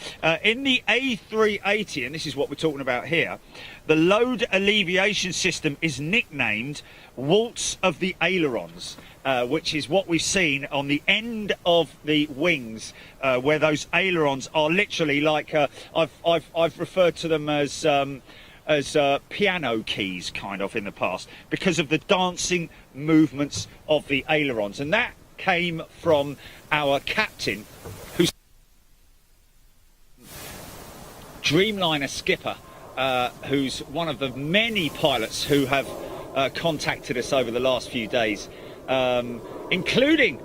In the A380, and this is what we're talking about here, the load alleviation system is nicknamed Waltz of the Ailerons, which is what we've seen on the end of the wings, where those ailerons are literally like I've referred to them as piano keys, kind of, in the past, because of the dancing movements of the ailerons, and that came from our captain, who's Dreamliner skipper, who's one of the many pilots who have contacted us over the last few days, including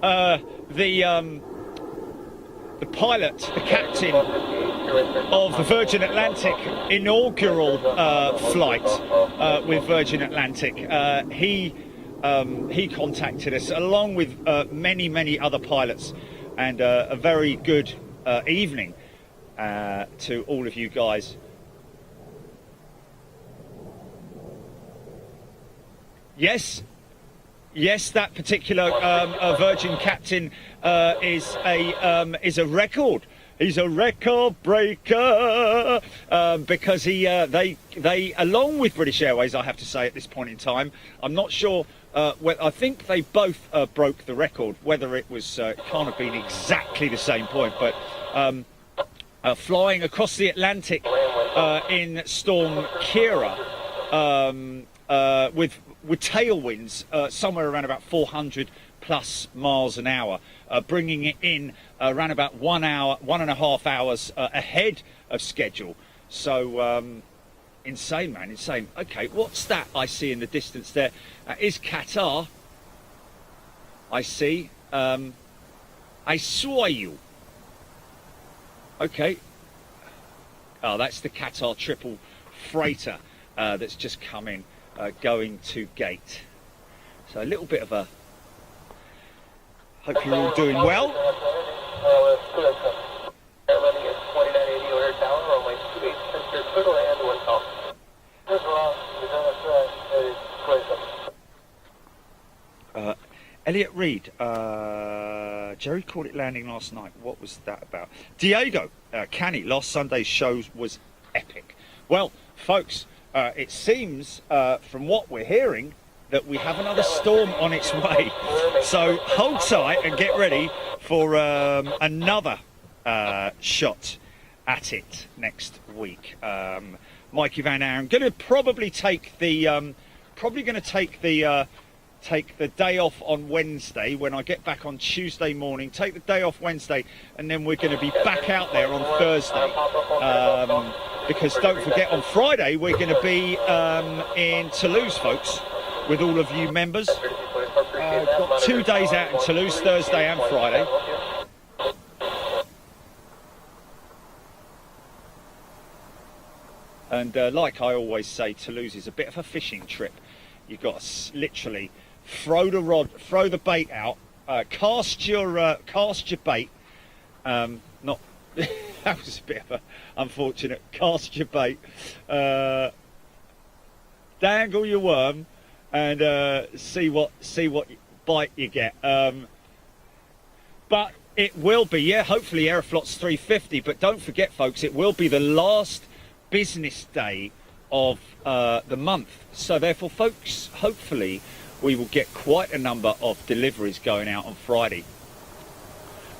the pilot, the captain of the Virgin Atlantic inaugural flight with Virgin Atlantic. He contacted us along with many other pilots, and a very good evening to all of you guys. Yes, that particular Virgin captain is a record. He's a record breaker because they along with British Airways, I have to say at this point in time, I'm not sure. I think they both broke the record. Whether it was can't have been exactly the same point, but flying across the Atlantic in Storm Kira with tailwinds somewhere around about 400 plus miles an hour, bringing it in around about 1 hour, 1.5 hours ahead of schedule. So insane, man, insane. Okay, what's that I see in the distance there? Is Qatar. I see. I saw you. Okay. Oh, that's the Qatar triple freighter that's just come in, going to gate. So a little bit of a... Hope you're all doing well. Elliot Reed, Jerry called it landing last night. What was that about? Diego Canny, last Sunday's show was epic. Well, folks, it seems from what we're hearing that we have another storm on its way. So hold tight and get ready for another shot at it next week. Mikey Van Aaron going to probably take the take the day off on Wednesday when I get back on Tuesday morning. Take the day off Wednesday, and then we're going to be back out there on Thursday. Because don't forget, on Friday we're going to be in Toulouse, folks, with all of you members. Got 2 days out in Toulouse, Thursday and Friday. And like I always say, Toulouse is a bit of a fishing trip. You've got to literally throw the rod, throw the bait out, cast your bait. Not that was a bit of a unfortunate. Cast your bait, dangle your worm, and see what bite you get. But it will be, hopefully Aeroflot's 350. But don't forget, folks, it will be the last business day of the month. So therefore, folks, hopefully we will get quite a number of deliveries going out on Friday.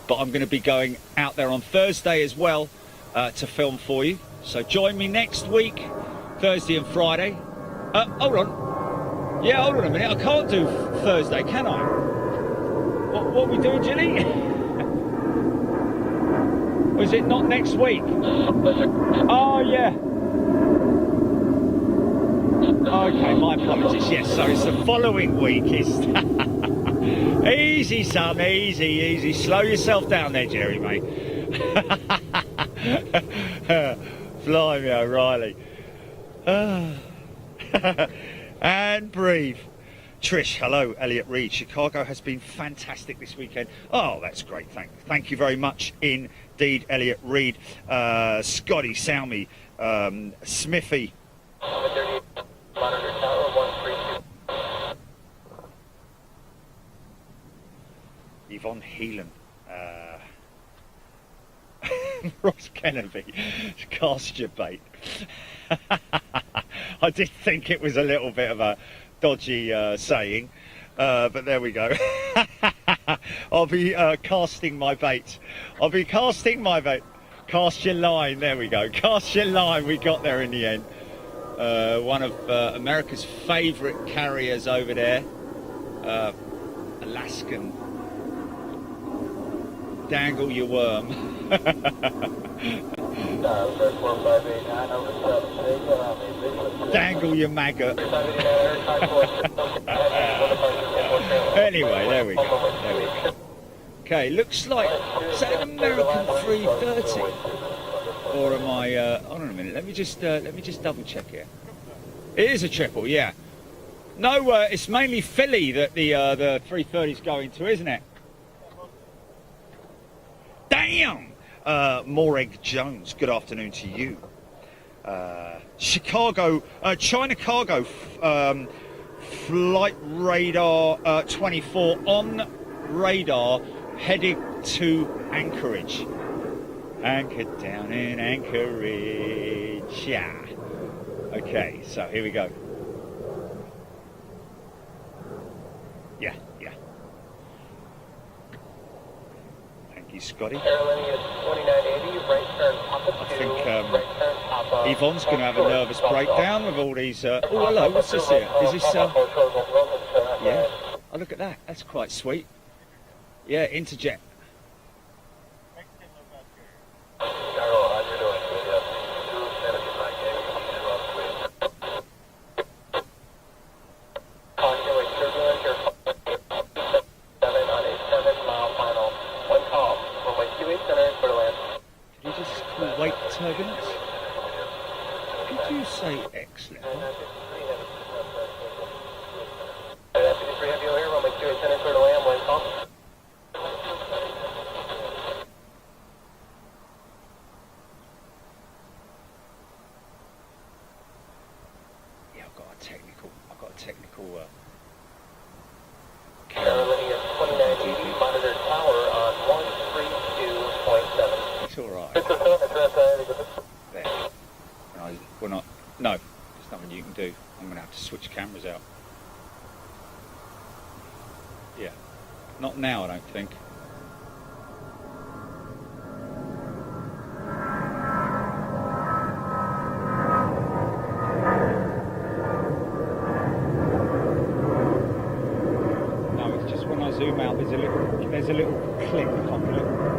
But I'm going to be going out there on Thursday as well to film for you. So join me next week, Thursday and Friday. Hold on. Yeah, hold on a minute. I can't do Thursday, can I? What are we doing, Jilly? Was it not next week? Oh, yeah. Okay, my apologies. Yes, so it's the following week. Easy, son, easy. Slow yourself down there, Jerry, mate. Blimey, O'Reilly. And breathe. Trish, hello, Elliot Reed. Chicago has been fantastic this weekend. Oh, that's great. Thank you very much indeed, Elliot Reed. Scotty, Salmi, Smithy. Yvonne Heelan, Ross Kennedy, cast your bait. I did think it was a little bit of a dodgy saying, but there we go. I'll be casting my bait. Cast your line, there we go. Cast your line, we got there in the end. One of America's favourite carriers over there, Alaskan. Dangle your worm. Dangle your maggot. Anyway, there we go. Okay, looks like, is that an American 330? Or am I, hold on a minute, let me just double check here. It is a triple, yeah. No, it's mainly Philly that the 330's going to, isn't it? Damn! Moreg Jones, good afternoon to you. Chicago, China Cargo, flight radar 24 on radar, heading to Anchorage. Anchored down in Anchorage. Yeah. Okay, so here we go. Yeah. Thank you, Scotty. I think Yvonne's going to have a nervous breakdown with all these... oh, hello, what's this here? Is this... yeah. Oh, look at that. That's quite sweet. Yeah, Interjet. Turbulence? Did you say excellent? Yeah, I've got a technical Carolina 2980, monitor tower on 132.7. It's alright. There. No, there's nothing you can do. I'm going to have to switch cameras out. Yeah. Not now, I don't think. No, it's just when I zoom out, there's a little click, a little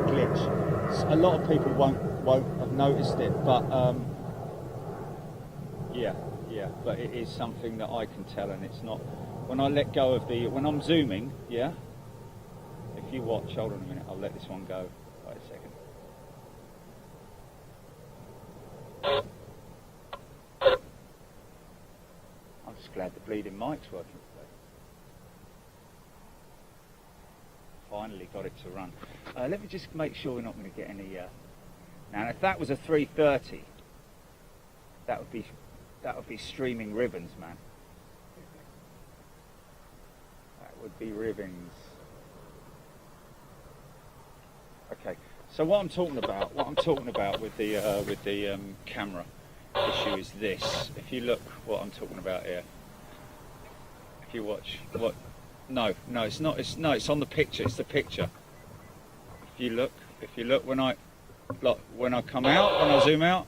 glitch. A lot of people won't have noticed it, but yeah, but it is something that I can tell, and it's not. When I let go of when I'm zooming, yeah. If you watch, hold on a minute, I'll let this one go. Wait a second. I'm just glad the bleeding mic's working today. Finally got it to run. Let me just make sure we're not going to get any. Now, if that was a 330, that would be streaming ribbons, man. That would be ribbons. Okay, so what I'm talking about with the camera issue is this. If you look, what I'm talking about here. If you watch, what? No, it's not. It's on the picture. It's the picture. If you look when I come out, when I zoom out.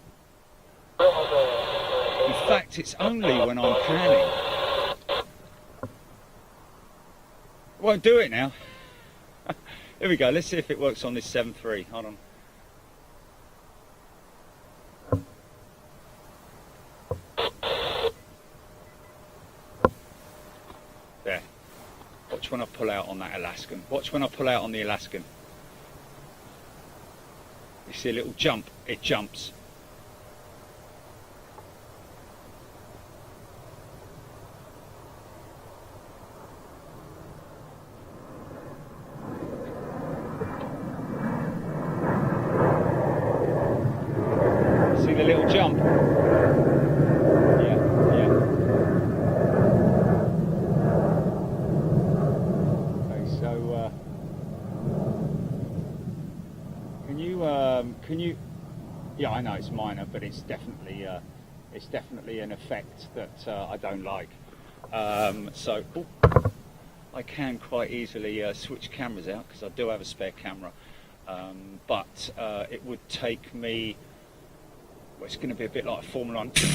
In fact, it's only when I'm panning. Won't do it now. Here we go. Let's see if it works on this 7.3. Hold on. There. Watch when I pull out on that Alaskan. Watch when I pull out on the Alaskan. You see a little jump. It jumps. See the little jump? Yeah. Okay, so can you? Yeah, I know it's minor, but it's definitely an effect that I don't like. So I can quite easily switch cameras out because I do have a spare camera, but it would take me. Well, it's going to be a bit like Formula 1. Fix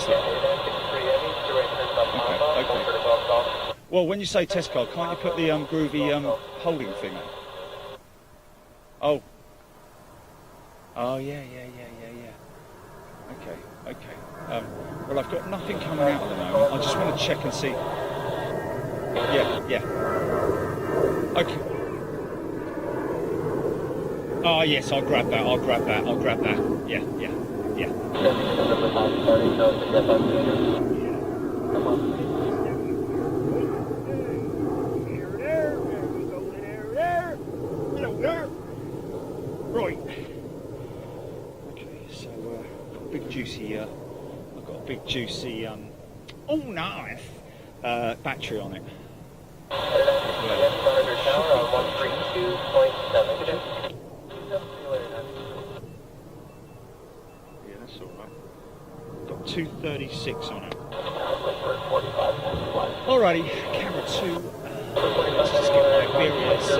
it. Okay. Well, when you say test car, can't you put the groovy holding thing on? Oh, yeah. Okay. Well, I've got nothing coming out at the moment. I just want to check and see. Yeah. Okay. Oh, yes, I'll grab that. Yeah. Right. Okay, so I've got a big juicy, nice, battery on it. Yeah, that's all right. Got 236 on it. Alrighty, camera 2. Let's just get my bearings.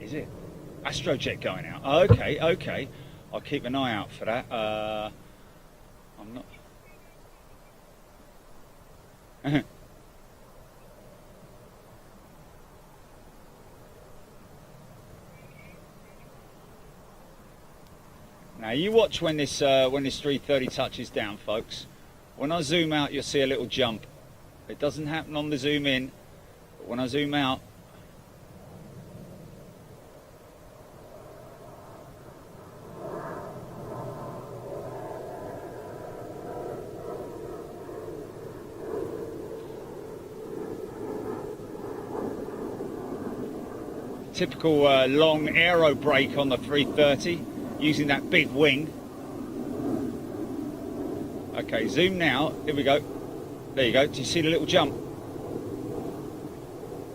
Is it? Astrojet going out. Okay. I'll keep an eye out for that. I'm not. Now you watch when this 330 touches down, folks. When I zoom out, you'll see a little jump. It doesn't happen on the zoom in, but when I zoom out. Typical long aero brake on the 330, using that big wing. Okay, zoom now. Here we go. There you go. Do you see the little jump?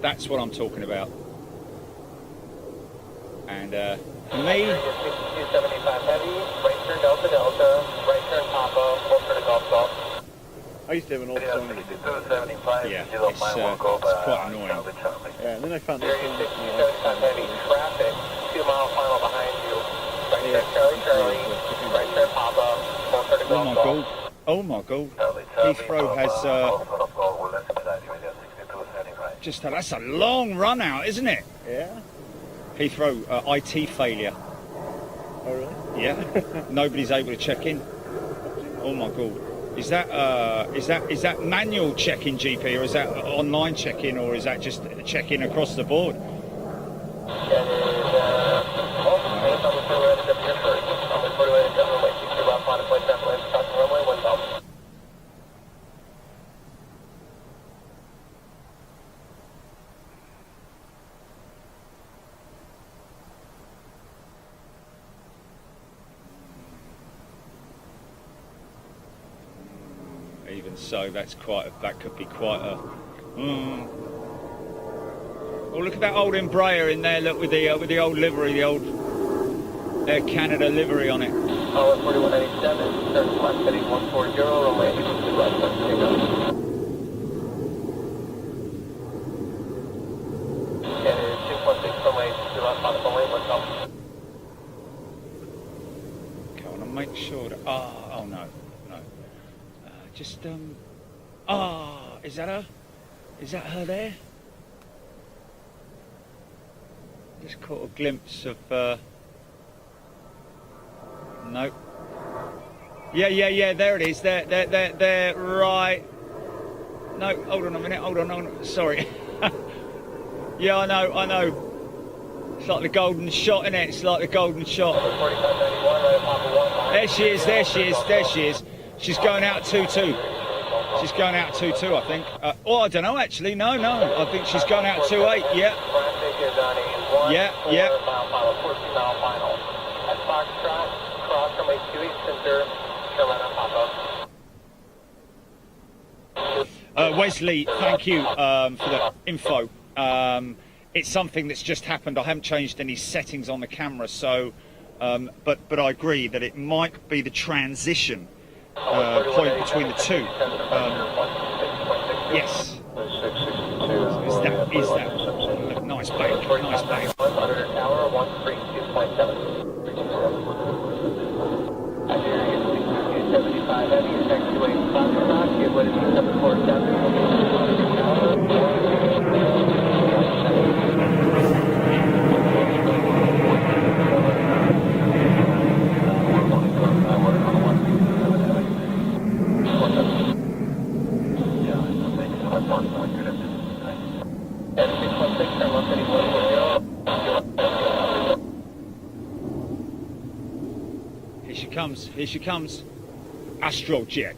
That's what I'm talking about. And for me, 275 heavy, right turn Delta Delta, right turn Papa, full turn to Golf Golf. I used to have an old Sony. yeah, it's quite annoying. Yeah, and then I found this one. 275 heavy, traffic, 2 mile final behind you. Right turn Charlie Charlie, right turn Papa, full turn to Oh my Golf god! Golf. Oh my god! Heathrow has just that's a long run out, isn't it? Yeah? Heathrow IT failure. Oh, really? Yeah, nobody's able to check in. Oh my god! Is that manual check-in GP, or is that online check-in, or is that just check-in across the board? Even so, that could be quite a. Oh, look at that old Embraer in there. Look with the old livery, the old Air Canada livery on it. 4197, turn left heading 140, runway 22 left, take off. And 216 runway 22 left, on the runway, what's up? Okay, I want to make sure that. Oh no. Just is that her? Is that her there? Just caught a glimpse of no. Yeah, there it is. There, right. No, hold on a minute, hold on. Sorry. Yeah, I know. It's like the golden shot, innit? It's like the golden shot. There she is. She's going out 2-2. She's going out 2-2, I think. I don't know, actually. No. I think she's going out 2-8, yeah. Yeah. Wesley, thank you for the info. It's something that's just happened. I haven't changed any settings on the camera, so... but I agree that it might be the transition point between the two. Yes. Is that nice bank? Here she comes. Astrojet.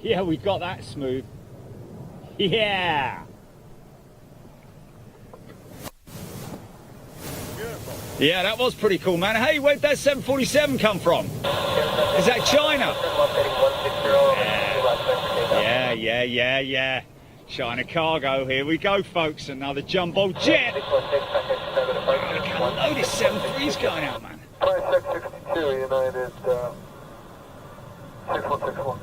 Yeah, we got that smooth. Yeah. Beautiful. Yeah, that was pretty cool, man. Hey, where'd that 747 come from? Is that China? Yeah. China cargo. Here we go, folks. Another jumbo jet. I can't know this 73's going out, man. 2662 United 6161.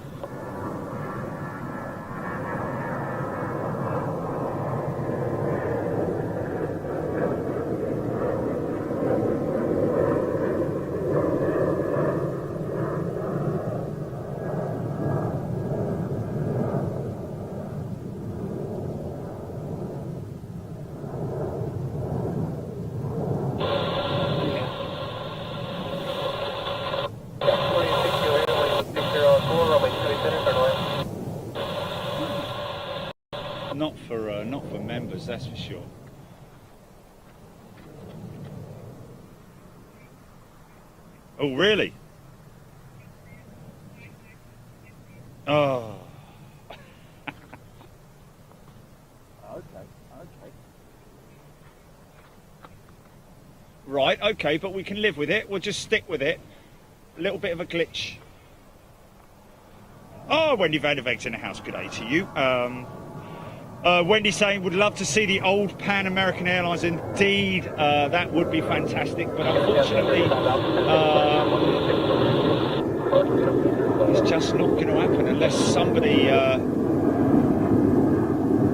that's for sure. Oh, really? Oh. Okay. Right, okay, but we can live with it. We'll just stick with it. A little bit of a glitch. Oh, Wendy van der Veeg's in the house. Good day to you. Wendy saying would love to see the old Pan American Airlines. Indeed, that would be fantastic, but unfortunately, it's just not going to happen unless somebody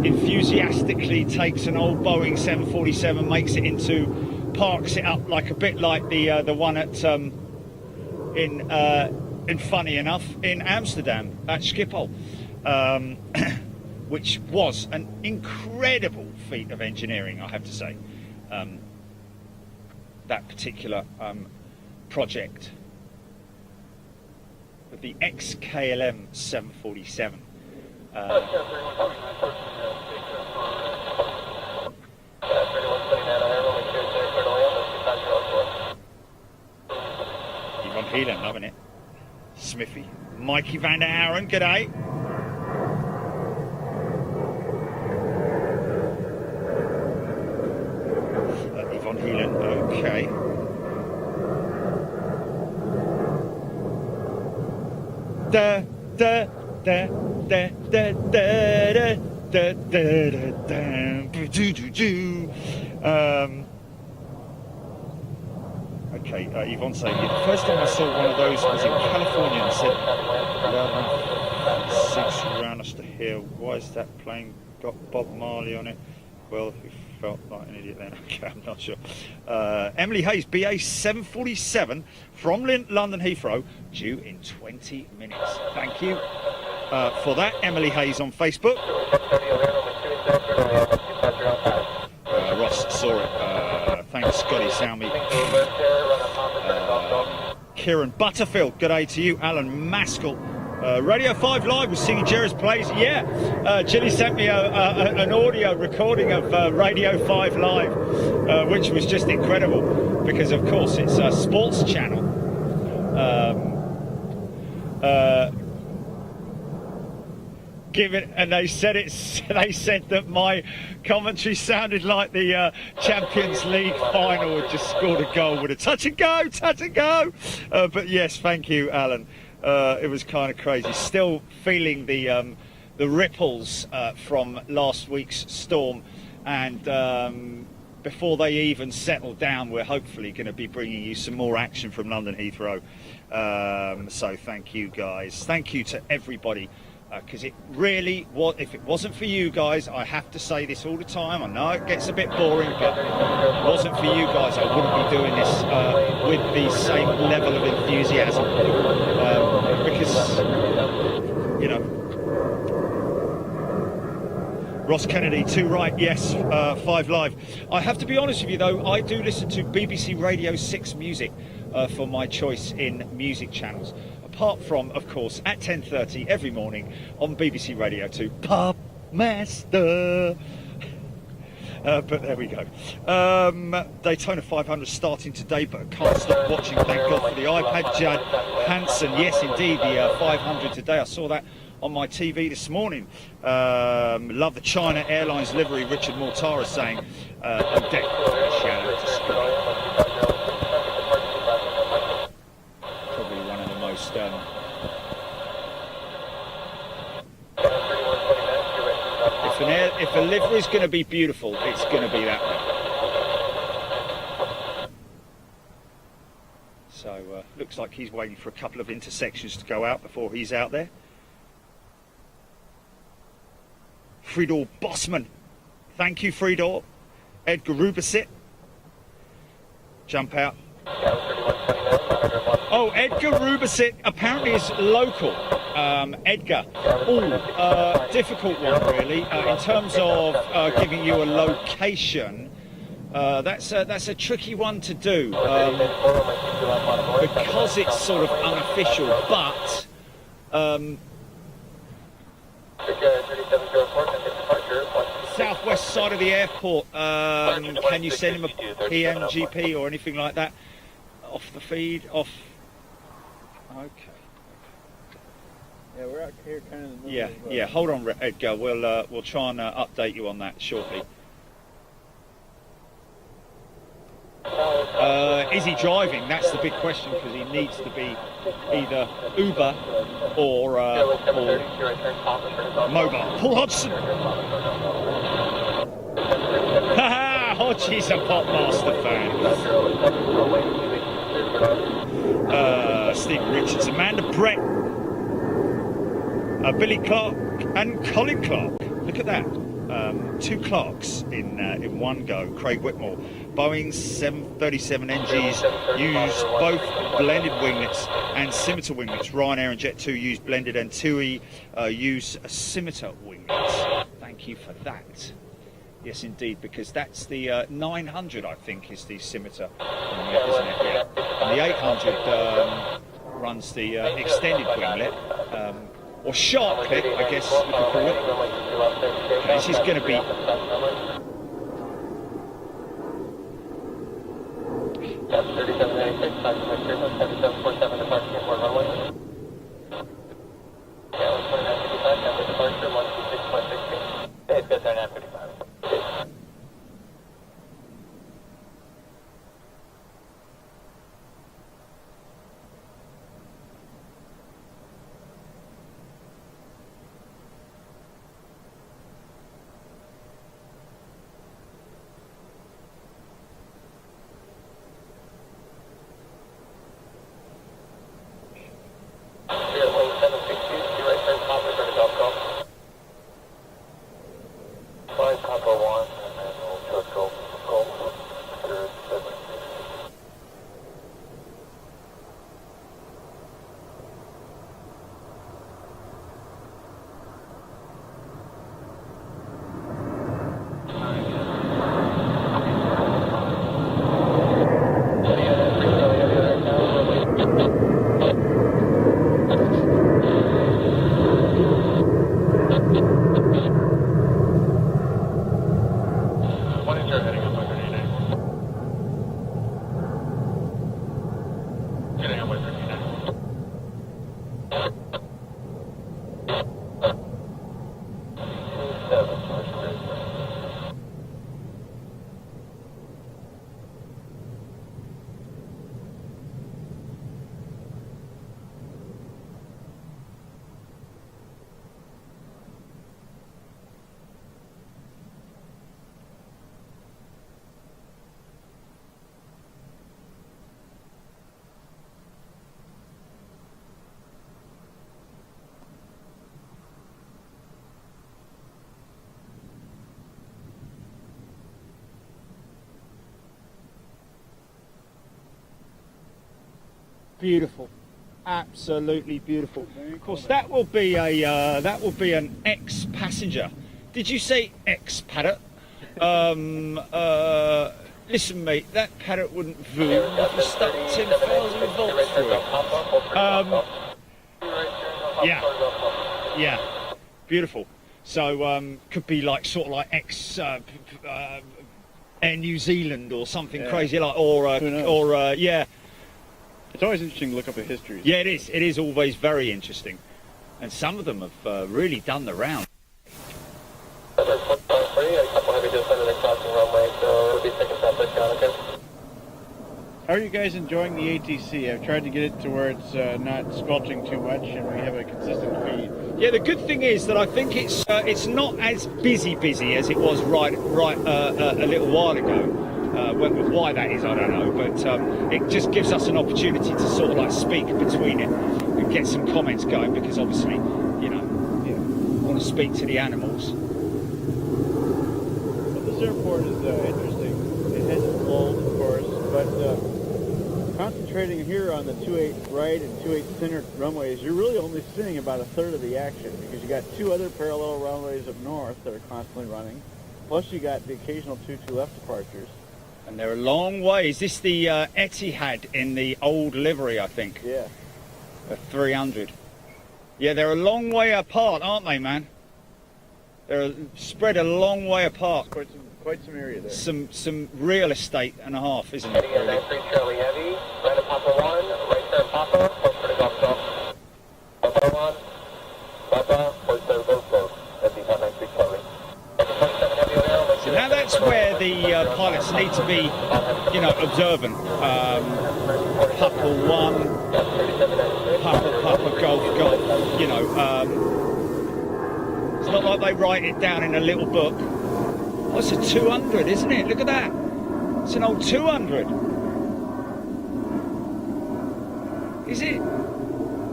enthusiastically takes an old Boeing 747, makes it into, parks it up like a bit like the one at in funny enough in Amsterdam at Schiphol, which was an incredible feat of engineering, I have to say. That particular project with the XKLM 747. Yvonne Heelan, loving it. Smithy. Mikey van der Aaron, g'day. Yvonne Heelan, okay. Da da da da da da da da da do do do. Okay, Yvonne saying, the first time I saw one of those was in California and said, six around us to hear, why is that plane got Bob Marley on it? Well, who felt like an idiot then? Okay, I'm not sure. Emily Hayes, BA 747 from London Heathrow, due in 20 minutes. Thank you for that, Emily Hayes on Facebook. Ross saw it. Thanks, Scotty Salmi. Kieran Butterfield, good day to you. Alan Maskell. Radio 5 Live with Singing Jerry's Plays. Yeah, Ginny sent me an audio recording of Radio 5 Live, which was just incredible because, of course, it's a sports channel. And they said they said that my commentary sounded like the Champions League final had just scored a goal with a touch and go. But yes, thank you, Alan. It was kind of crazy. Still feeling the ripples from last week's storm, and before they even settle down, we're hopefully going to be bringing you some more action from London Heathrow. So thank you, guys. Thank you to everybody. Because it really was, if it wasn't for you guys, I have to say this all the time, I know it gets a bit boring, but if it wasn't for you guys, I wouldn't be doing this with the same level of enthusiasm. Because, you know, Ross Kennedy, 2 right, yes, 5 live. I have to be honest with you though, I do listen to BBC Radio 6 music for my choice in music channels. Apart from, of course, at 10:30 every morning on BBC Radio 2, Pub Master. But there we go. Daytona 500 starting today, but I can't stop watching. Thank God for the iPad. Judd Hanson, yes, indeed, the 500 today. I saw that on my TV this morning. Love the China Airlines livery. Richard Mortara saying, on deck. Shout out to Scott. If a livery is going to be beautiful, it's going to be that way. So looks like he's waiting for a couple of intersections to go out before he's out there. Fridor Bossman, thank you, Fridor. Edgar Rubersit, jump out. Oh, Edgar Rubersit apparently is local. Edgar, difficult one really. In terms of giving you a location, that's a tricky one to do because it's sort of unofficial. But southwest side of the airport. Can you send him a PMGP or anything like that? Off the feed, off. Okay. Yeah, we're out here kind of in the middle Yeah, of, yeah. Hold on, Edgar. We'll try and update you on that shortly. Is he driving? That's the big question, because he needs to be either Uber or mobile. Paul Hodgson. Haha, Hodgie's a Popmaster fan. Steve Richards, Amanda Brett, Billy Clark, and Colin Clark. Look at that. 2 Clarks in one go. Craig Whitmore. Boeing 737 NGs use both blended winglets and scimitar winglets. Ryanair and Jet2 use blended, and TUI use scimitar winglets. Thank you for that. Yes, indeed, because that's the 900, I think, is the scimitar winglet, isn't it? Yeah. And the 800 runs the extended winglet. Or shark clip, I guess you could call it. Okay, this is going to be... That's 3796, 7747 departure, airport runway. Yeah, 2955, number departure, 126.16. It's good, 3955. Beautiful, absolutely beautiful. Of course, that will be an ex-passenger. Did you say ex-paddock? Listen, mate, that paddock wouldn't voom if you stuck 10,000 volts through it. Yeah, beautiful. So could be like sort of like ex Air New Zealand or something crazy like, or yeah. It's always interesting to look up a history. Yeah, it is. It is always very interesting, and some of them have really done the round. A couple heavy descending crossing runway, so it'll be taking southwestbound, okay? How are you guys enjoying the ATC? I've tried to get it to where it's not squelching too much, and we have a consistent feed. Yeah, the good thing is that I think it's not as busy as it was right a little while ago. Why that is, I don't know, but it just gives us an opportunity to sort of like speak between it and get some comments going, because obviously, you know, want to speak to the animals. Well, this airport is interesting. It has its walls, of course, but concentrating here on the 28 right and 28 center runways, you're really only seeing about a third of the action, because you got 2 other parallel runways up north that are constantly running, plus you got the occasional 2 left departures. And they're a long way. Is this the Etihad in the old livery, I think? Yeah. A 300. Yeah, they're a long way apart, aren't they, man? They're spread a long way apart. Quite some area there. Some real estate and a half, isn't it? Heading at Really? 93 Charlie Heavy, right at Papa 1, right there Papa, close for the golf club. Papa 1, Papa, close there, both close. That'd be 93 Charlie. So now that's where the pilots need to be, you know, observant. Papa 1, Papa Golf Golf, you know. It's not like they write it down in a little book. Oh, it's a 200, isn't it? Look at that. It's an old 200. Is it?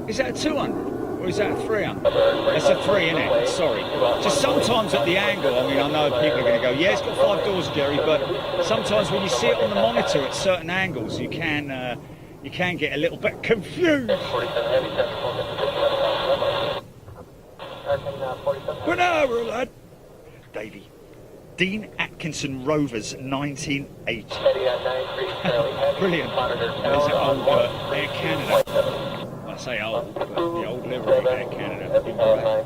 Is that a 200? Or is that a 300? That's a 3, isn't it? Sorry. Just sometimes at the angle, I mean, I know people are going to go, yeah, it's got 5 doors, Jerry, but sometimes when you see it on the monitor at certain angles, you can get a little bit confused. But no, lad. Davey. Dean Atkinson Rovers, 1980. Brilliant. There's an old Air Canada. I say old, but the old livery of Air Canada. In black.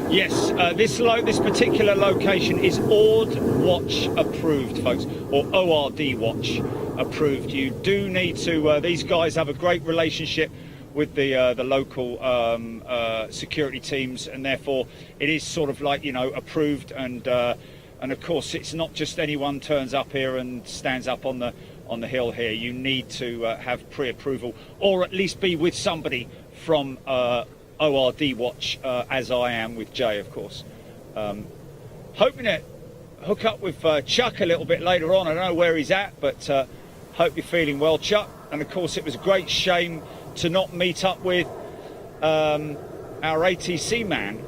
Yes, this particular location is ORD Watch approved, folks, or ORD Watch approved. You do need to. These guys have a great relationship with the local security teams, and therefore it is sort of like, you know, approved. And of course, it's not just anyone turns up here and stands up on the hill here. You need to have pre-approval, or at least be with somebody from ORD Watch, as I am with Jay, of course. Hoping to hook up with Chuck a little bit later on. I don't know where he's at, but hope you're feeling well, Chuck. And of course, it was a great shame to not meet up with our ATC man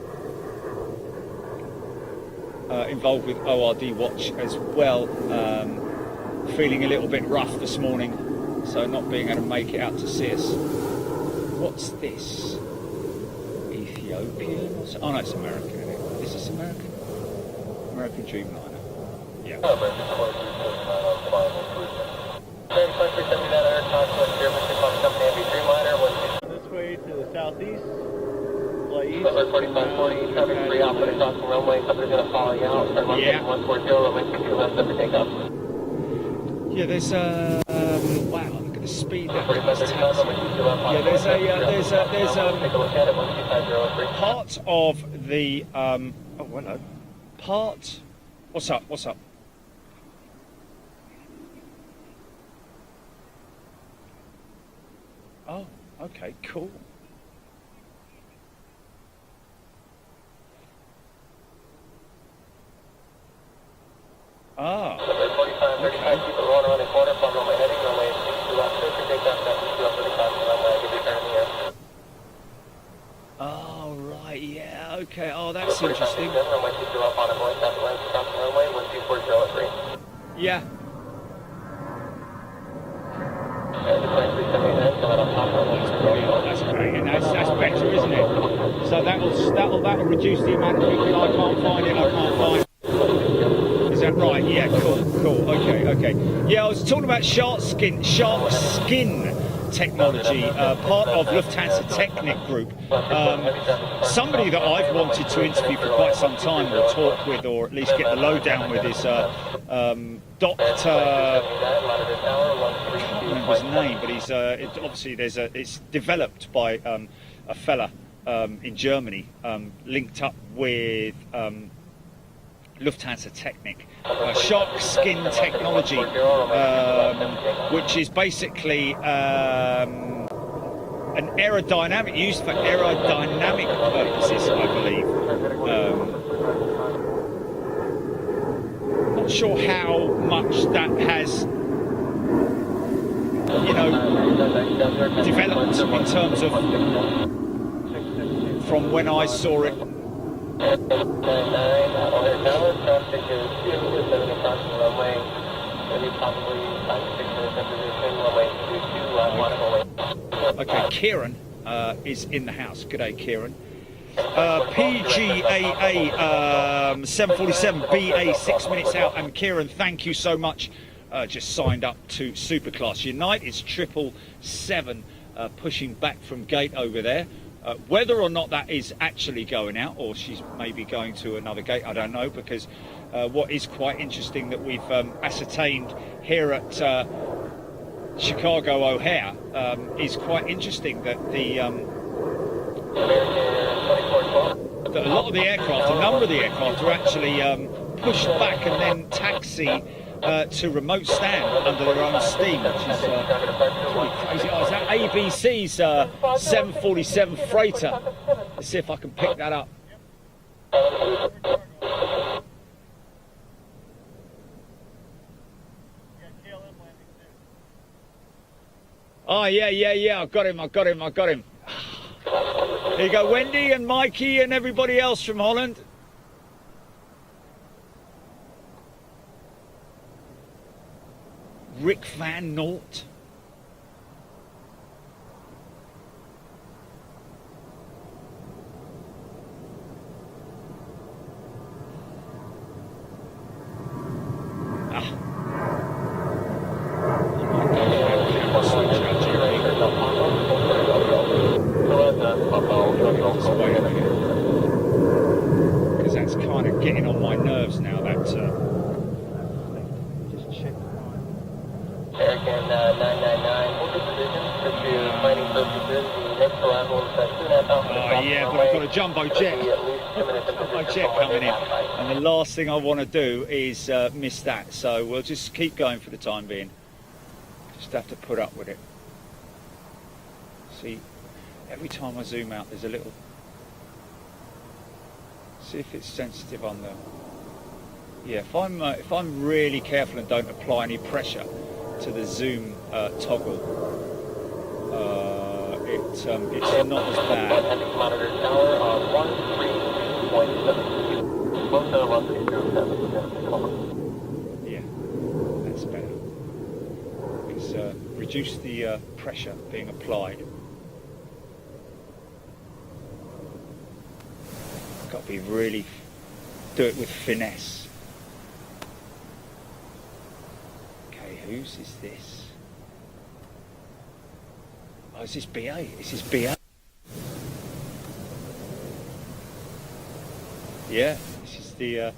involved with ORD Watch as well. Feeling a little bit rough this morning, so not being able to make it out to see us. What's this? Ethiopian? Oh no, it's American, isn't it? Is this American? American Dreamliner. Yeah. This way to the southeast. Fly east. 4540, traffic free out, put across the runway, company's gonna follow you out, turn left, Yeah. 140, runway 22 left, up for takeoff. Yeah, there's wow, look at the speed that Pretty car's much taxiing. Yeah, there's take a look at it, 12503. part of the oh hello. Part what's up? What's up? Oh, okay, cool. Ah. 4535, keep it rolling around the corner, plug on my heading, runway 62 left, clear for takeoff, that's 62 left, 35, runway, give you a turn in the air. Oh right, yeah, okay. Oh, that's interesting. Runway 22 up on a voice, traffic lights across the runway, 12403. Yeah. And the 2379, come out on top, runway That's brilliant. That's great, and that's better, isn't it? So that'll reduce the amount of people I can't find. Is that right? Yeah, cool. Okay. Yeah, I was talking about shark skin technology, part of Lufthansa Technik Group. Somebody that I've wanted to interview for quite some time, or talk with, or at least get the lowdown with, is Dr. I can't remember his name, but he's obviously it's developed by a fella in Germany, linked up with Lufthansa Technik, shark skin technology, which is basically an aerodynamic, used for aerodynamic purposes, I believe. Not sure how much that has, you know, developed in terms of from when I saw it. Traffic is 227 across the runway. Maybe probably 5 to 6 minutes in position. Runway 22, Okay, Kieran is in the house. G'day, Kieran. PGAA 747 BA 6 minutes out. And Kieran, thank you so much just signed up to Superclass. United's 777 pushing back from gate over there. Whether or not that is actually going out, or she's maybe going to another gate, I don't know, because what is quite interesting that we've ascertained here at Chicago O'Hare is quite interesting that that a lot of the aircraft, a number of the aircraft are actually pushed back and then taxi to remote stand under their own steam, which is pretty crazy. Oh, is that ABC's 747 freighter? Let's see if I can pick that up. Oh, yeah, I've got him. There you go, Wendy and Mikey and everybody else from Holland. Rick Van Noort. Because that's kind of getting on my nerves now, that just check. American 999, hold the position for your planning purposes. The next arrival is at 2.5 minutes. Oh yeah, but I've got a jumbo jet. Jumbo jet coming in. And the last thing I want to do is miss that. So we'll just keep going for the time being. Just have to put up with it. See, every time I zoom out, there's a little. See if it's sensitive on the. Yeah, if I'm really careful and don't apply any pressure to the zoom toggle, it's not as bad. Monitor tower on 132.7. Most of 132.7. Yeah, that's better. It's reduced the pressure being applied. Got to be really do it with finesse. Okay, whose is this? Oh, is this BA? Is this BA? Yeah, this is the.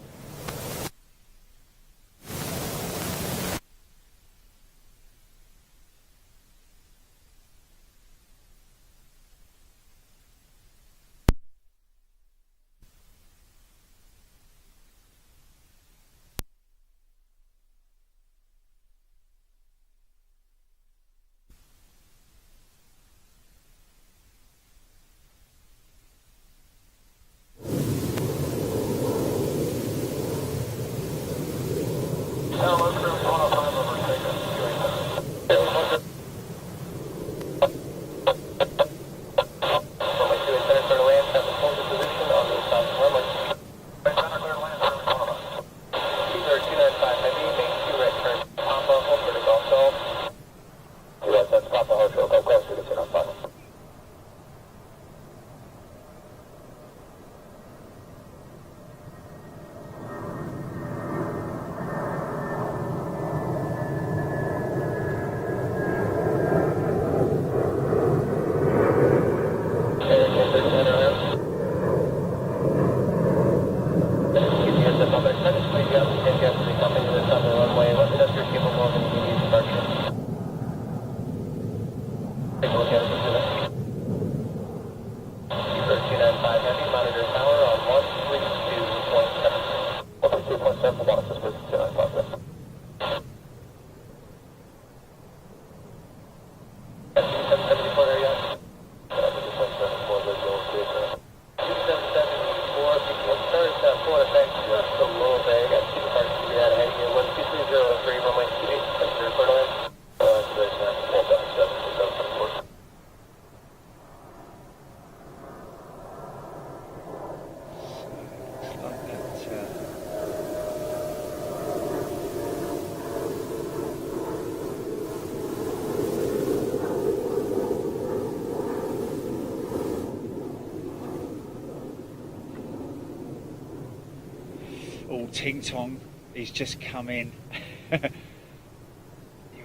Ting Tong, he's just come in.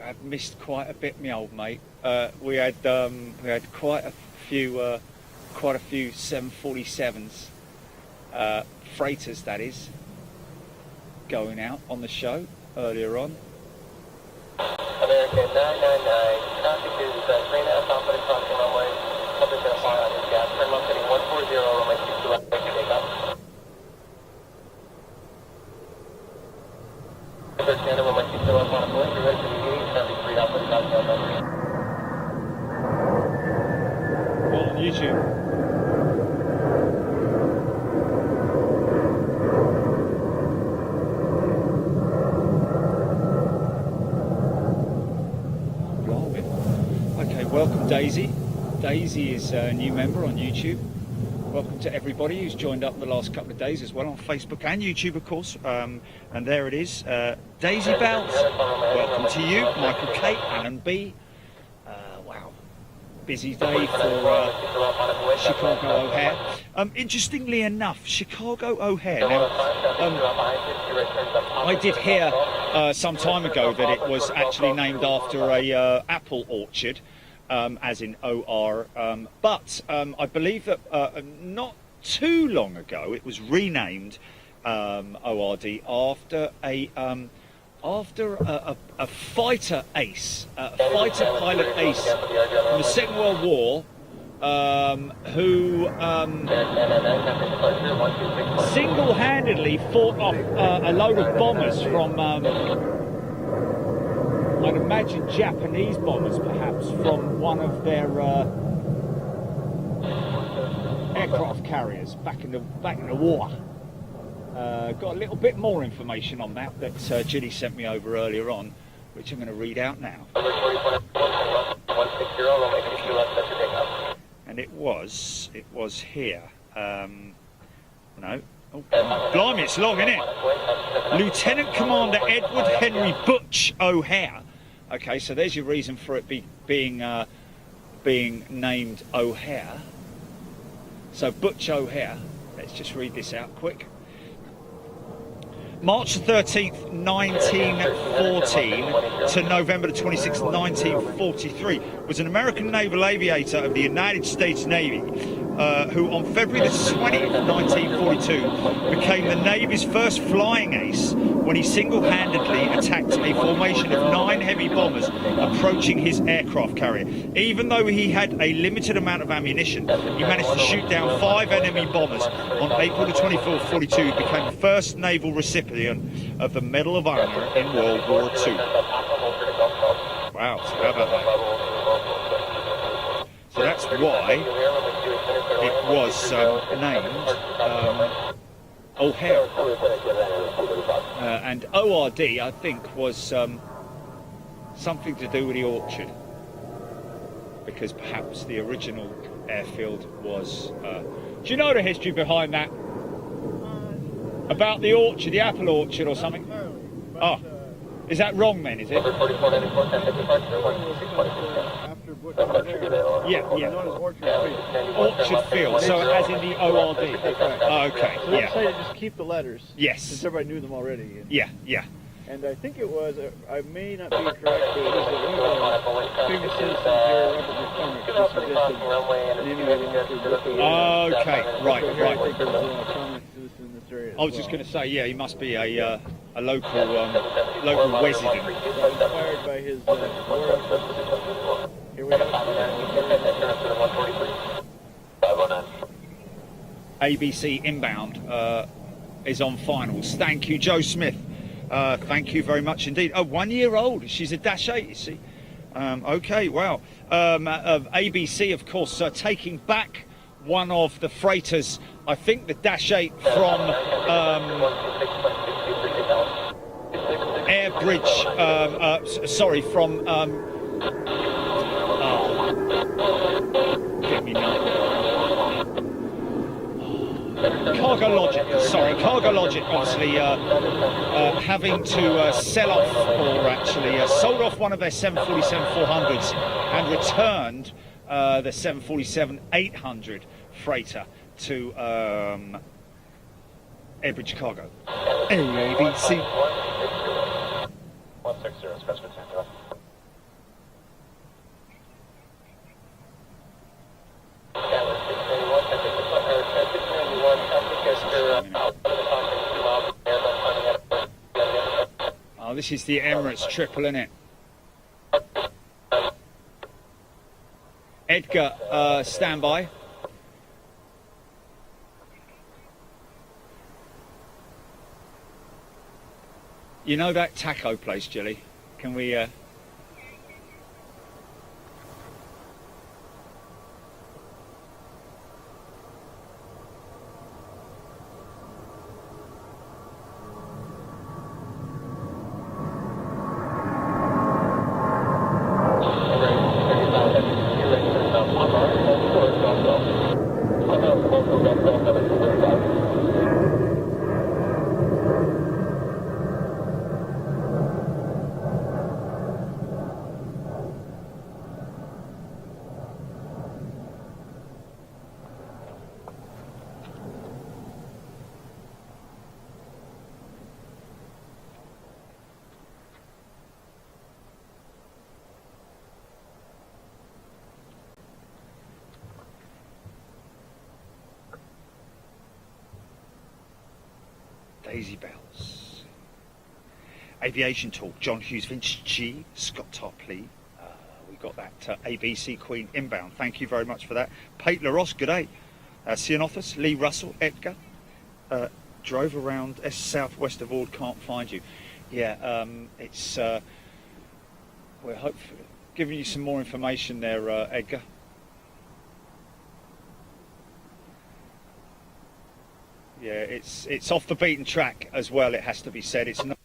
I've missed quite a bit, my old mate. We had quite a few 747s, freighters that is, going out on the show earlier on. American 999, traffic is 3.5 off at crossing runway. Public going to fly on his gas. Turn left heading 140, runway 22 left, take off. 13 runway 22 left on a point. You're ready for the gate. Traffic 3 off at crossing runway. Well, on YouTube. Welcome Daisy. Daisy is a new member on YouTube. Welcome to everybody who's joined up the last couple of days as well on Facebook and YouTube, of course. And there it is, Daisy Bounce. Welcome to you, Michael K, Alan B. Wow, busy day for Chicago O'Hare. Interestingly enough, Chicago O'Hare. Now, I did hear some time ago that it was actually named after a apple orchard. As in OR, but I believe that not too long ago it was renamed ORD after a fighter ace, a fighter pilot ace from the Second World War, who single-handedly fought off a load of bombers from. I'd imagine Japanese bombers, perhaps, from one of their aircraft carriers back in the war. Got a little bit more information on that Ginny sent me over earlier on, which I'm going to read out now. And it was here. No. Oh, blimey, it's long, isn't it? Lieutenant Commander Edward Henry Butch O'Hare. Okay, so there's your reason for it being named O'Hare. So Butch O'Hare, let's just read this out quick. March the 13th, 1914 to November the 26th, 1943 was an American naval aviator of the United States Navy who on February the 20th, 1942 became the Navy's first flying ace when he single-handedly attacked a formation of 9 heavy bombers approaching his aircraft carrier. Even though he had a limited amount of ammunition, he managed to shoot down 5 enemy bombers. On April the 24th, 42, he became the first naval recipient of the Medal of Honor in World War II. Wow, so how about that? So that's why it was named O'Hare. And ORD, I think, was something to do with the orchard. Because perhaps the original airfield was... do you know the history behind that? About the orchard, the apple orchard or something? Oh, is that wrong then, is it? Yeah. Orchard Field, so as in the ORD. Oh, okay, So they decided to just keep the letters. Yes. Since everybody knew them already. And, Yeah. and I think it was, I may not be correct, but it was one of the famous citizens here, Robert McCormick, who suggested the name of the orchard. Okay, right. I think there was a prominent citizen in this area. I was just going to say, yeah, he must be a local resident. Inspired by his here we go. ABC Inbound is on finals. Thank you, Joe Smith. Thank you very much indeed. Oh, 1 year old. She's a Dash 8, you see. Okay, wow. ABC, of course, taking back one of the freighters, I think the Dash 8 from Airbridge, get me now. Cargo Logic, obviously having to sell off, or actually sold off one of their 747-400s and returned the 747-800 freighter to Airbridge Chicago. AABC. 160, specimen 10. Oh, this is the Emirates triple, isn't it? Edgar, stand by. You know that taco place, Jilly? Can we... Daisy Bells. Aviation Talk, John Hughes, Vince G, Scott Topley. We got that ABC Queen inbound. Thank you very much for that. Pate LaRosse, good day. Cianothus, Lee Russell, Edgar. Drove around southwest of Ord, can't find you. Yeah, it's... we're hopefully giving you some more information there, Edgar. Yeah, it's off the beaten track as well, it has to be said. It's not...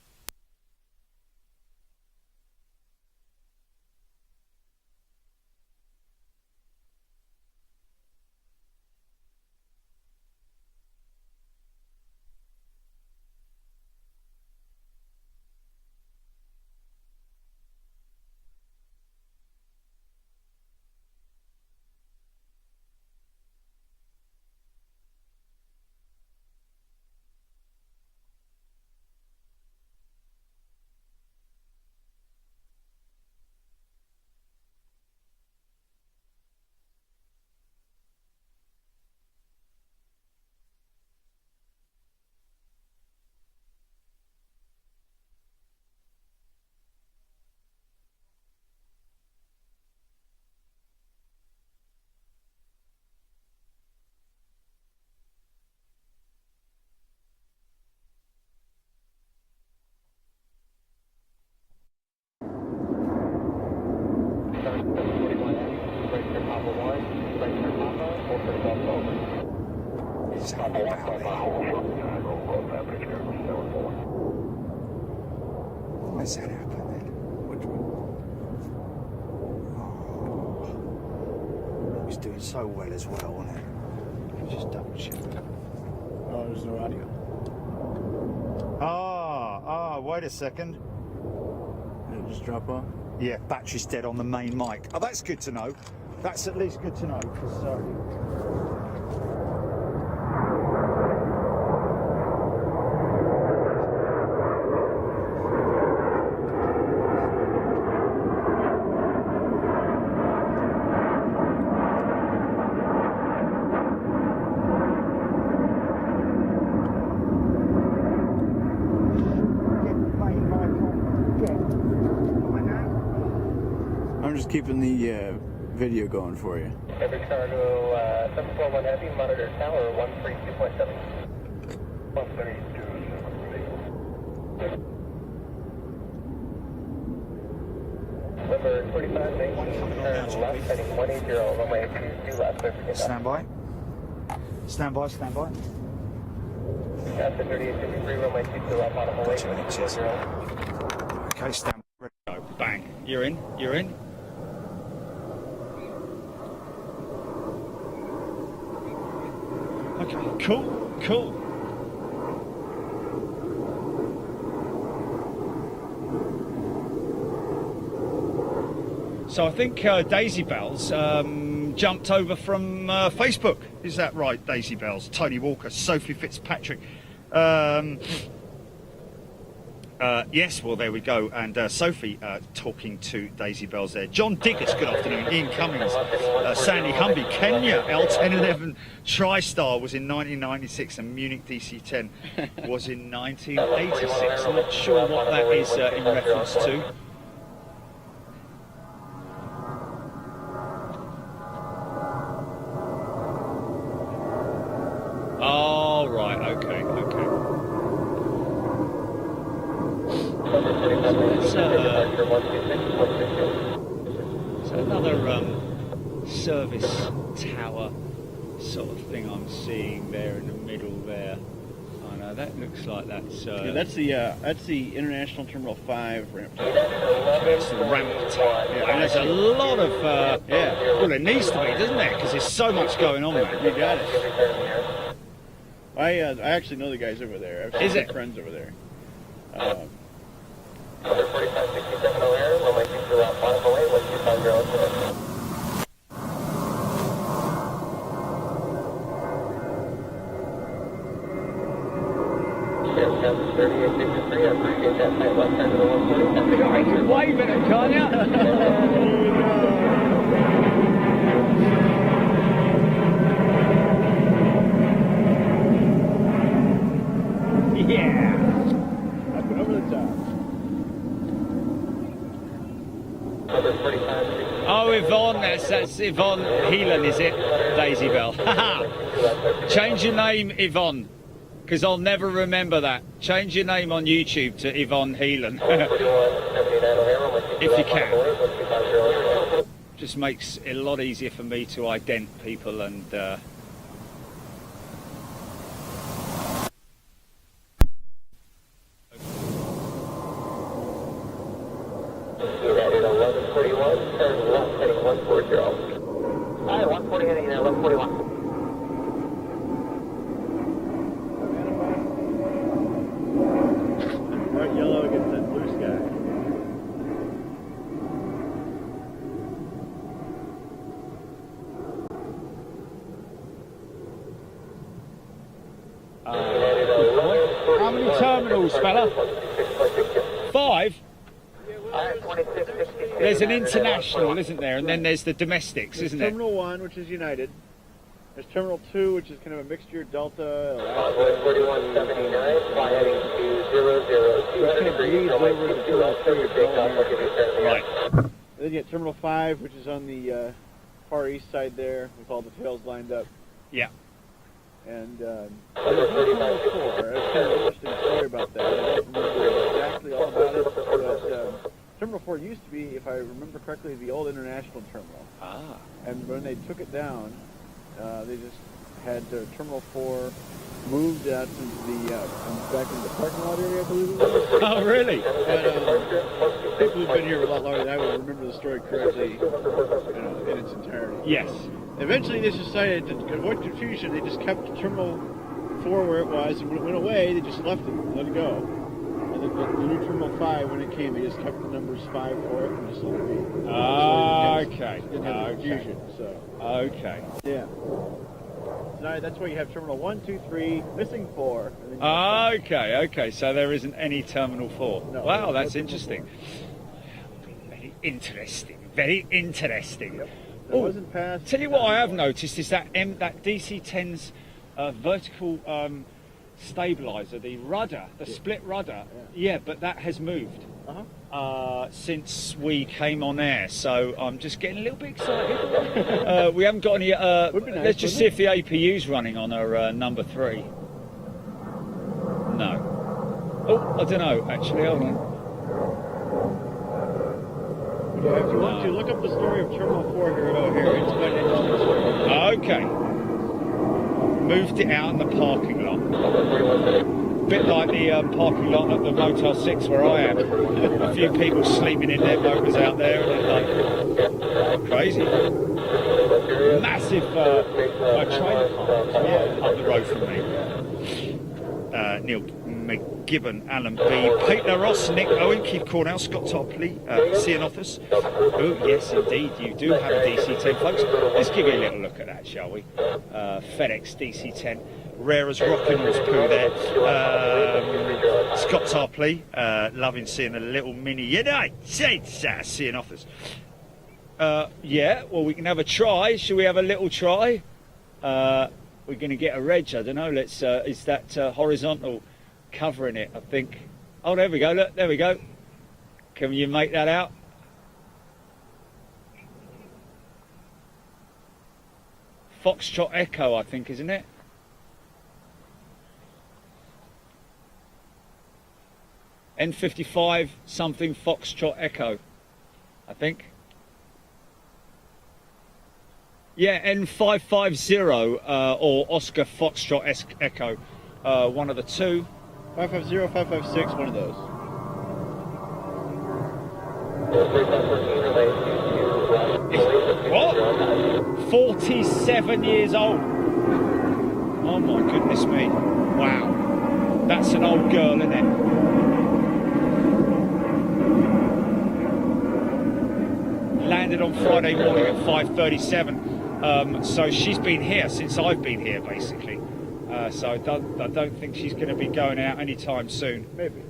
Where's that happened then? Which one? Oh, it was doing so well as well, wasn't it? Let me just double check. Oh, there's no audio. Wait a second. Did it just drop off? Yeah, battery's dead on the main mic. Oh, that's good to know. That's at least good to know, because... I'm just keeping the video going for you. Every cargo 741 Heavy, monitor tower 132.7. 132. Number 45, turn left, heading 180, runway 22 left, clear for takeoff. Stand by. Stand by, stand by. After 3853, runway 22 left, bottom away, 2 inches. Okay, stand by. Go, bang. You're in, you're in. Okay, cool, cool. So I think Daisy Bells jumped over from Facebook. Is that right, Daisy Bells? Tony Walker, Sophie Fitzpatrick. Yes, well, there we go. And Sophie talking to Daisy Bells there. John Diggers, good afternoon. Ian Cummings, Sandy Humby, Kenya, L1011 TriStar was in 1996 and Munich DC-10 was in 1986. I'm not sure what that is in reference to. Oh, right, okay. It's another service tower sort of thing I'm seeing there in the middle there. I know that looks like that's that's the International Terminal 5 ramp. that's the ramp tower. Yeah, and there's a lot of well, it needs to be, doesn't it? Because there's so much going on there. You got it. I actually know the guys over there. I've seen friends over there. Number 4567 O'Hare, runway 20 around 5 away, 12507. Yes, 3863, I appreciate that. Flight left side of the 140. You wave at it, can't you? Yeah. Up and over the top. Number 4563. Oh, Yvonne, that's Yvonne Heelan, is it? Daisy Bell. Change your name, Yvonne, because I'll never remember that. Change your name on YouTube to Yvonne Heelan. If you can. Just makes it a lot easier for me to ident people and... United 1141, turn left heading 140. Hi, 140 heading 1141. Bright yellow against that blue sky. How many terminals, fella? 5? There's an international, isn't there? And then there's the domestics, There's isn't there? Terminal 1, which is United. There's Terminal 2, which is kind of a mixture, Delta, Oswald 4179, fly heading to 002 degrees, runway 22 left, clear for takeoff, look at your turn. Right. Then you get Terminal 5, which is on the far east side there, with all the tails lined up. Yeah. And there's no Terminal 4. There's kind of an interesting story about that. I don't remember exactly all about it, but Terminal 4 used to be, if I remember correctly, the old international terminal. Ah. And when they took it down, they just had Terminal 4 moved out into the back into the parking lot area, I believe it was. Oh, really? But people who've been here a lot longer than I would remember the story correctly, in its entirety. Yes. Eventually, they decided to avoid confusion. They just kept Terminal 4 where it was, and when it went away, they just left it, let it go. And the new Terminal 5, when it came, they just kept the numbers 5 for it and just let it be. Okay. Didn't have confusion. So. Okay. Yeah. So now that's why you have Terminal 1, 2, 3, missing 4. And then you have Okay. So there isn't any Terminal 4. No, Wow, no that's Terminal interesting. Very interesting. Very interesting. Yep. That wasn't passed. Tell you what I have noticed is that that DC-10's vertical stabilizer, the rudder, the split rudder, but that has moved since we came on air. So I'm just getting a little bit excited. We haven't got any. Would be nice, let's just see if the APU's running on our number 3. No. Oh, I don't know. Actually, hold on. Yeah, if you want to, look up the story of Terminal 4 here at O'Hare. It's quite an interesting story. Okay. Moved it out in the parking lot. Bit like the parking lot at the Motel 6 where I am. A few people sleeping in their motors out there, and it's like crazy. Massive trailer park up the road from me. Neil McGibbon, Alan B, Peter Ross, Nick Owen, Keith Cornell, Scott Topley, Cianothus. Oh yes, indeed, you do have a DC-10, folks. Let's give you a little look at that, shall we? FedEx DC-10, rare as rock and all's poo there. Scott's our plea. Loving seeing a little mini United States seeing offers. Yeah, well, we can have a try. Shall we have a little try? We're going to get a reg. I don't know. Let's. Is that horizontal covering it? I think. Oh, there we go. Look, there we go. Can you make that out? Foxtrot Echo, I think, isn't it? N55 something Foxtrot Echo, I think. Yeah, N550 or Oscar Foxtrot Echo, one of the two. 550, 556, one of those. What? 47 years old. Oh my goodness me. Wow. That's an old girl, isn't it? Landed on Friday morning at 5:37. So she's been here since I've been here, basically. So I don't think she's going to be going out anytime soon. Maybe.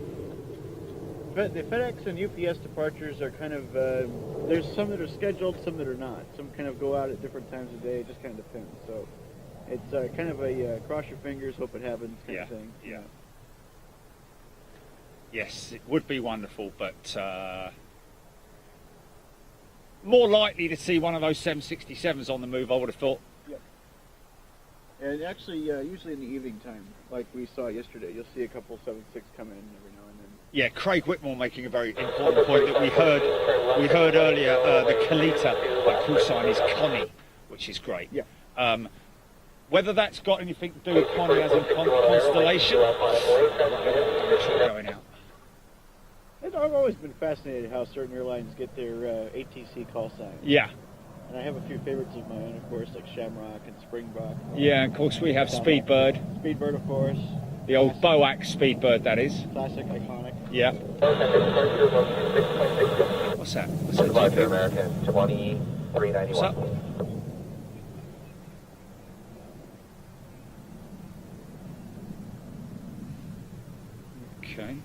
But the FedEx and UPS departures are kind of, there's some that are scheduled, some that are not. Some kind of go out at different times of day. It just kind of depends. So it's kind of a cross your fingers, hope it happens kind of thing. Yeah. Yes, it would be wonderful, but more likely to see one of those 767s on the move, I would have thought. Yep. And actually, usually in the evening time, like we saw yesterday, you'll see a couple 76 come in every now and then. Yeah, Craig Whitmore making a very important point that we heard earlier. The Kalita by call sign is Connie, which is great. Yeah. Whether that's got anything to do with Connie as in Constellation, going out. I've always been fascinated how certain airlines get their ATC call sign. Yeah. And I have a few favorites of my own, of course, like Shamrock and Springbok. Yeah, of course we have Speedbird. Speedbird, of course. The old Boac Speedbird, that is. Classic, iconic. Yeah. What's that? What's that? Departure American 2391. What's up? Okay.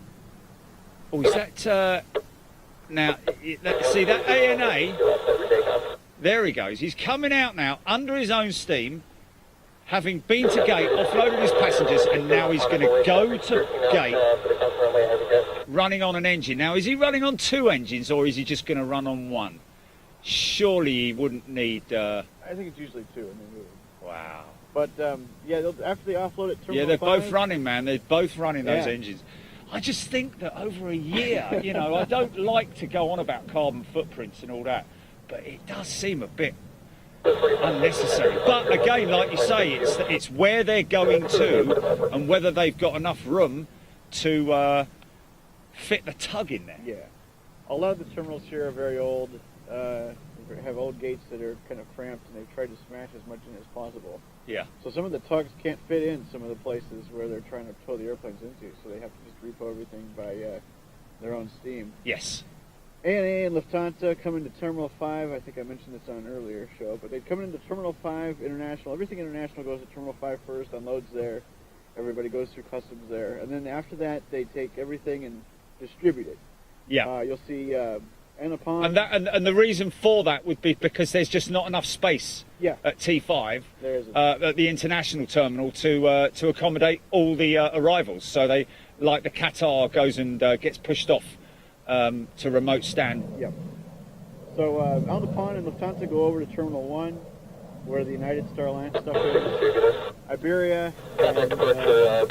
Oh, is that now? See that ANA? There he goes. He's coming out now under his own steam, having been to gate, offloaded his passengers, and now he's going to go to gate, running on an engine. Now, is he running on two engines, or is he just going to run on one? Surely he wouldn't need. I think it's usually two, and they move. Wow. But yeah, after they offload it, Yeah, they're 5, both running, man. They're both running those Yeah. engines. I just think that over a year, you know, I don't like to go on about carbon footprints and all that, but it does seem a bit unnecessary. But again, like you say, it's where they're going to and whether they've got enough room to fit the tug in there. Yeah. A lot of the terminals here are very old, have old gates that are kind of cramped, and they've tried to smash as much in as possible. Yeah. So some of the tugs can't fit in some of the places where they're trying to tow the airplanes into, so they have to just repo everything by their own steam. Yes. ANA and Lufthansa come into Terminal 5. I think I mentioned this on an earlier show, but they come into Terminal 5 International. Everything international goes to Terminal 5 first, unloads there. Everybody goes through customs there. And then after that, they take everything and distribute it. Yeah. You'll see Anapon. And the reason for that would be because there's just not enough space at T5 There is at the international terminal to accommodate all the arrivals. So they, like the Qatar, goes and gets pushed off to remote stand. Yep. So Anapon and Lufthansa go over to Terminal 1, where the United Star Alliance stuff is. Iberia and Iberia and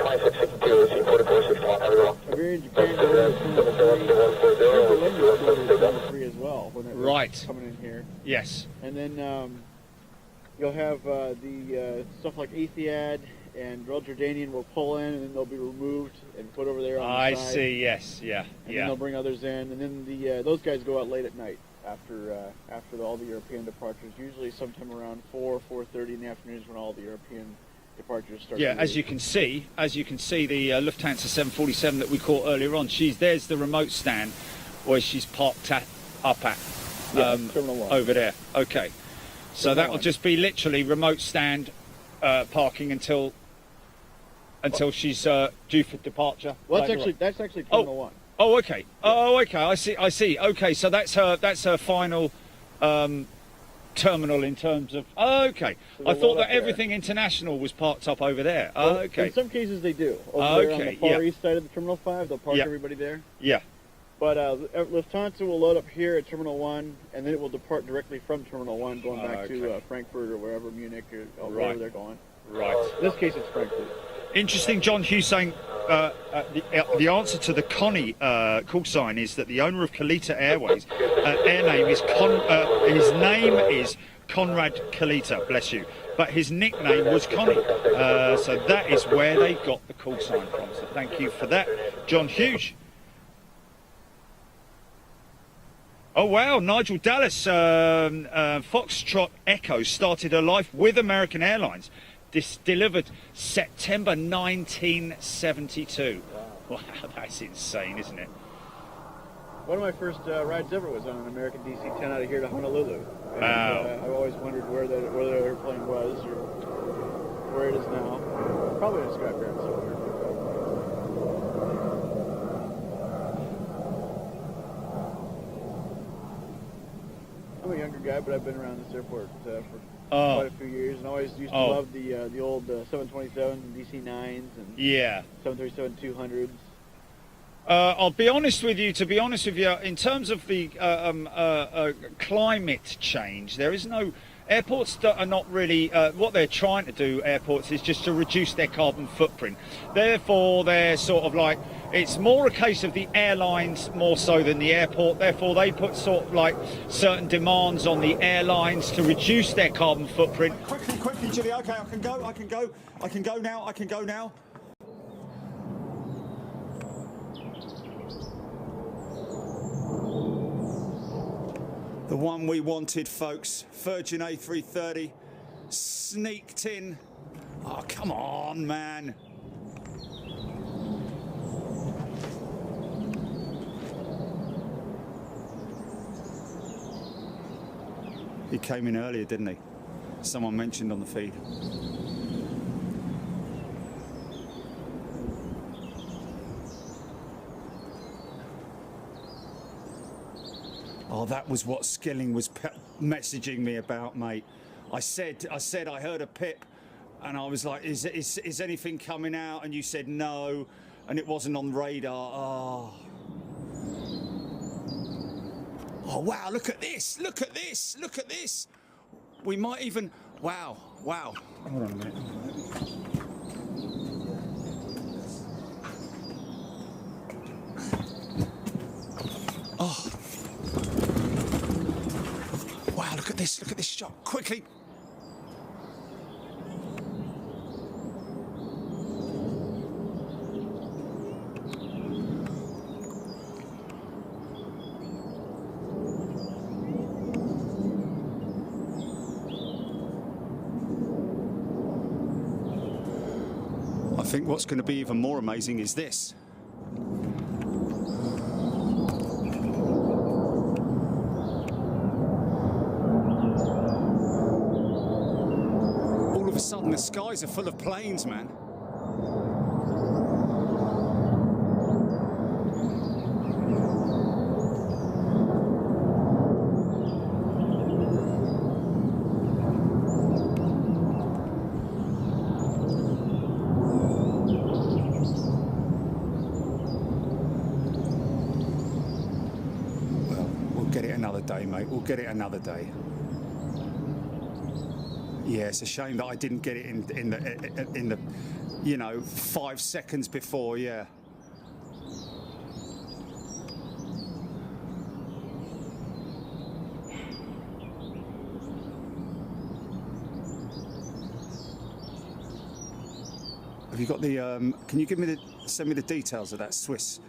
Japan go over to Terminal 3 as well when it was coming in here. Yes. And then you'll have the stuff like Etihad and Royal Jordanian will pull in, and then they'll be removed and put over there on the side. I see. Yes. Yeah. And then they'll bring others in, and then the those guys go out late at night after all the European departures. Usually sometime around 4:30 in the afternoons when all the European departures start. Yeah, as you can see, the Lufthansa 747 that we caught earlier on. There's the remote stand where she's parked up at Terminal 1. over there. Okay, so that will just be literally remote stand parking until until she's due for departure. Well, later on. that's actually Terminal 1. Oh, okay. Oh, okay. I see. Okay, so that's her final terminal in terms of. Oh, okay. So I they'll thought load that up there. everything international was parked up over there. Well, Oh, okay. In some cases they do. Over there on the Okay, far yeah. east side of the Terminal 5, they'll park Yeah. everybody there. Yeah. But Lufthansa will load up here at Terminal 1, and then it will depart directly from Terminal 1, going back to Okay. Frankfurt or wherever, Munich, or Right. wherever they're going. Right. In this case, it's Frankfurt. Interesting. John Hughes saying the answer to the Connie call sign is that the owner of Kalita Airways air name is his name is Conrad Kalita, bless you, but his nickname was Connie. So that is where they got the call sign from. So thank you for that, John Hughes. Oh wow, Nigel Dallas, Foxtrot Echo started her life with American Airlines. This delivered September 1972. Wow, that's insane, isn't it? One of my first rides ever was on an American DC-10 out of here to Honolulu. And, Wow. I've always wondered where the airplane was or where it is now. Probably in a scrapyard somewhere. I'm a younger guy, but I've been around this airport for quite a few years, and always used to love the old 727 DC-9s and Yeah. 737-200s. I'll be honest with you. To be honest with you, in terms of the climate change, there is no airports that are not really what they're trying to do. Airports is just to reduce their carbon footprint. Therefore, they're sort of like it's more a case of the airlines more so than the airport. Therefore, they put sort of like certain demands on the airlines to reduce their carbon footprint. Quickly, Julie. Okay, I can go now. The one we wanted, folks. Virgin A330 sneaked in. Oh, come on, man. He came in earlier, didn't he? Someone mentioned on the feed. Oh, that was what Skilling was messaging me about, mate. I said I heard a pip, and I was like, is anything coming out? And you said no, and it wasn't on radar. Oh wow! Look at this! Look at this! Look at this! We might even. Wow! Wow! Hold on a minute. Oh. Wow, look at this shot. Quickly. I think what's going to be even more amazing is this. All of a sudden, the skies are full of planes, man. Well, we'll get it another day, mate. We'll get it another day. Yeah, it's a shame that I didn't get it in the 5 seconds before. Yeah. Have you got the? Can you send me the details of that Swiss?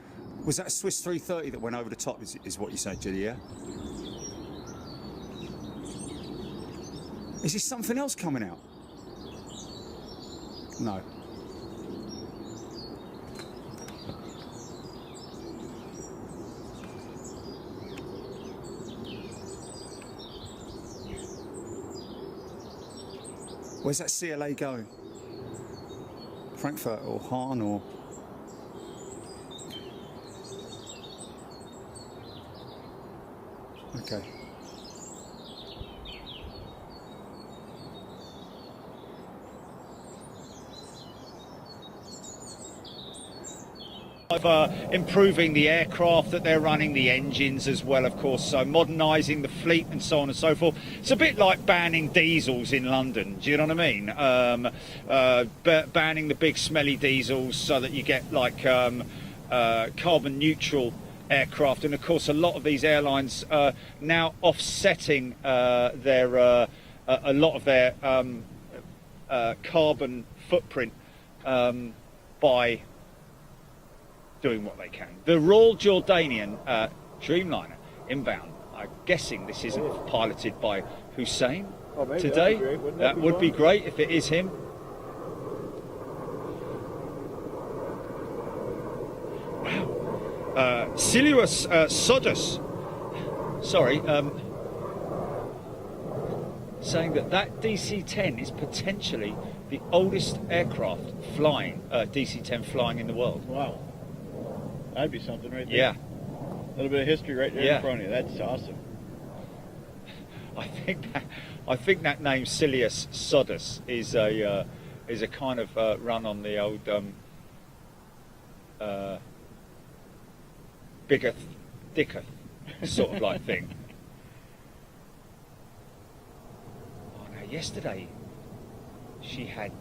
Was that a Swiss 330 that went over the top? Is what you said, Julie? Yeah. Is there something else coming out? No. Where's that CLA going? Frankfurt or Hahn or... Okay. Improving the aircraft that they're running, the engines as well, of course, so modernising the fleet and so on and so forth. It's a bit like banning diesels in London, do you know what I mean? Banning the big smelly diesels so that you get like carbon neutral aircraft, and of course a lot of these airlines are now offsetting their a lot of their carbon footprint by doing what they can. The Royal Jordanian Dreamliner inbound. I'm guessing this isn't piloted by Hussein today. That would be great if it is him. Wow. Silius Sodus. Sorry. Saying that DC-10 is potentially the oldest aircraft flying, DC-10 flying in the world. Wow. That'd be something right there. Yeah. A little bit of history right there in front of you. That's awesome. I think that name Silius Sodus is a kind of run on the old bigger, thicker sort of like thing. Oh no! Yesterday she had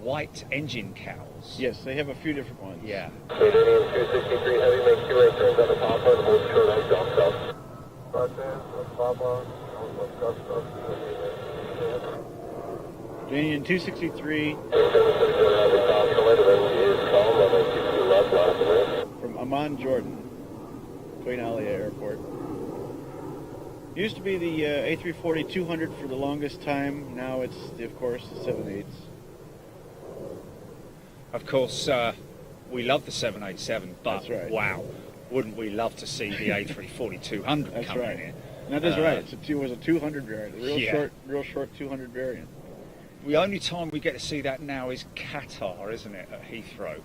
white engine cowls. Yes, they have a few different ones. Yeah. Jordanian 263 Heavy, make 2 right turns on the top part, hold short right down south. Jordanian 263 from Amman, Jordan, Queen Alia Airport. Used to be the A340-200 for the longest time. Now it's, of course, the 787s. Of course, we love the 787, but That's right. wow, wouldn't we love to see the A340-200 That's coming right. in? That is right. It was a 200 variant, a Yeah. real short 200 variant. The only time we get to see that now is Qatar, isn't it, at Heathrow?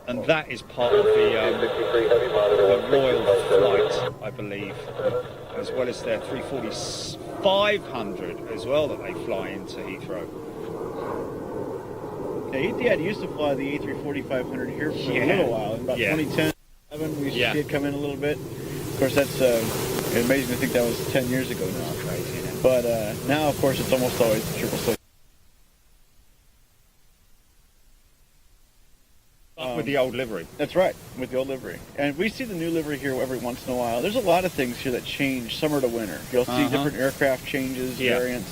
And that is part of the Royal flight, I believe, as well as their 340-500 as well that they fly into Heathrow. Yeah, Etihad used to fly the A340-500 here for a little while. In about 2010, we used to see it come in a little bit. Of course, that's amazing to think that was 10 years ago now. Crazy, isn't it? But now, of course, it's almost always the 777. With the old livery. That's right, with the old livery. And we see the new livery here every once in a while. There's a lot of things here that change summer to winter. You'll see different aircraft changes, variants.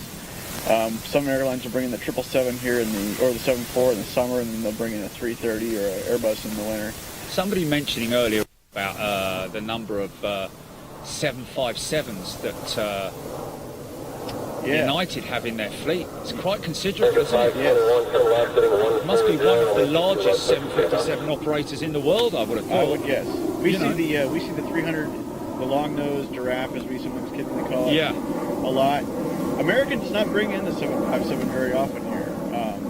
Some airlines are bringing the 777 here or the 74 in the summer, and then they'll bring in a 330 or an Airbus in the winter. Somebody mentioning earlier about the number of 757s that United have in their fleet. It's quite considerable, isn't it? Yes. It must be one of the largest 757 operators in the world, I would have thought. I would guess. We see the 300, the long-nosed giraffe, as we sometimes kiddingly call it, a lot. American does not bring in the 757 very often here.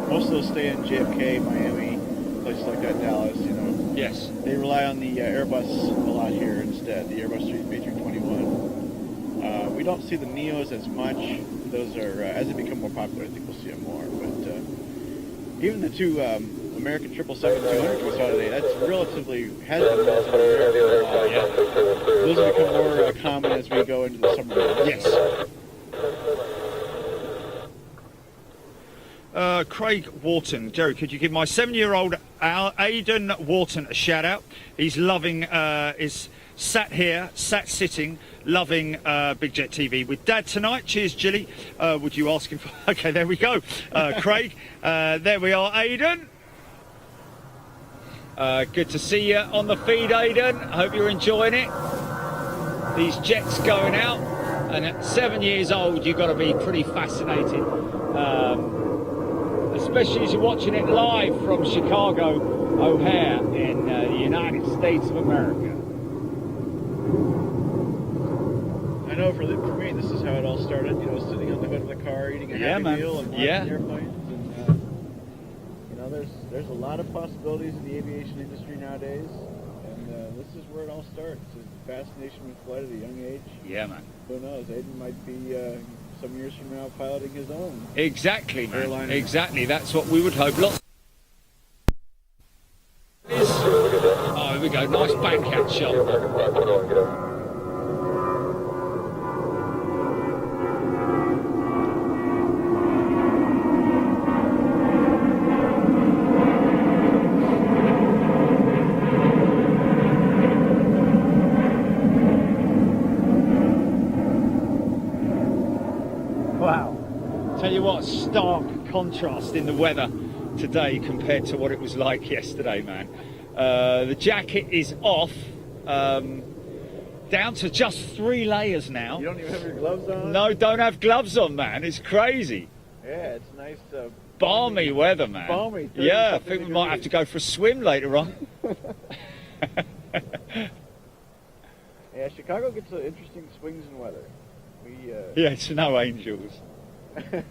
Most of those stay in JFK, Miami, places like that, Dallas, you know. Yes. They rely on the Airbus a lot here instead, the Airbus A321. We don't see the Neos as much. Those are, as they become more popular, I think we'll see them more. But even the two American 777-200s we saw today, that's relatively, has been relatively rare for a while. Those will become more common as we go into the summer months. Yes. Craig Wharton. Jerry, could you give my 7-year-old Aidan Wharton a shout out? He's loving, is sat sitting, loving Big Jet TV with Dad tonight. Cheers, Jilly. Would you ask him for... Okay, there we go. Craig, there we are, Aidan. Good to see you on the feed, Aidan. I hope you're enjoying it. These jets going out, and at 7 years old, you've got to be pretty fascinated. Especially as you're watching it live from Chicago O'Hare in the United States of America. I know for me, this is how it all started. You know, sitting on the hood of the car, eating a Happy Meal, and watching airplanes. And there's a lot of possibilities in the aviation industry nowadays, and this is where it all starts. It's a fascination with flight at a young age. Yeah, man. Who knows? Aiden might be some years from now piloting his own. Exactly, man. Airliner. Exactly. That's what we would hope. Lots. Oh, here we go. Nice backcount shot. Wow. Tell you what, stark contrast in the weather today compared to what it was like yesterday, man. The jacket is off, down to just 3 layers now. You don't even have your gloves on? No, don't have gloves on, man. It's crazy. Yeah, it's nice. Balmy weather, man. Balmy. Yeah, I think we might have to go for a swim later on. Yeah, Chicago gets interesting swings in weather. Yeah, it's no angels. You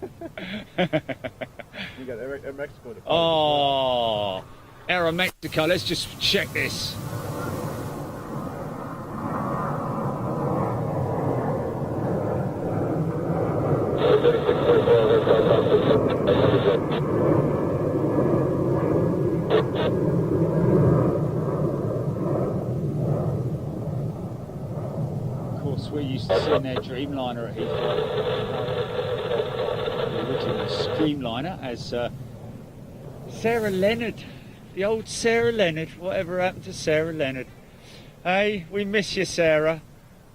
got Mexico to follow. Oh, Aeromexico. Let's just check this. Of course, we're used to seeing their Dreamliner at Heathrow. The original Streamliner, as Sarah Leonard, the old Sarah Leonard. Whatever happened to Sarah Leonard? Hey, we miss you, Sarah.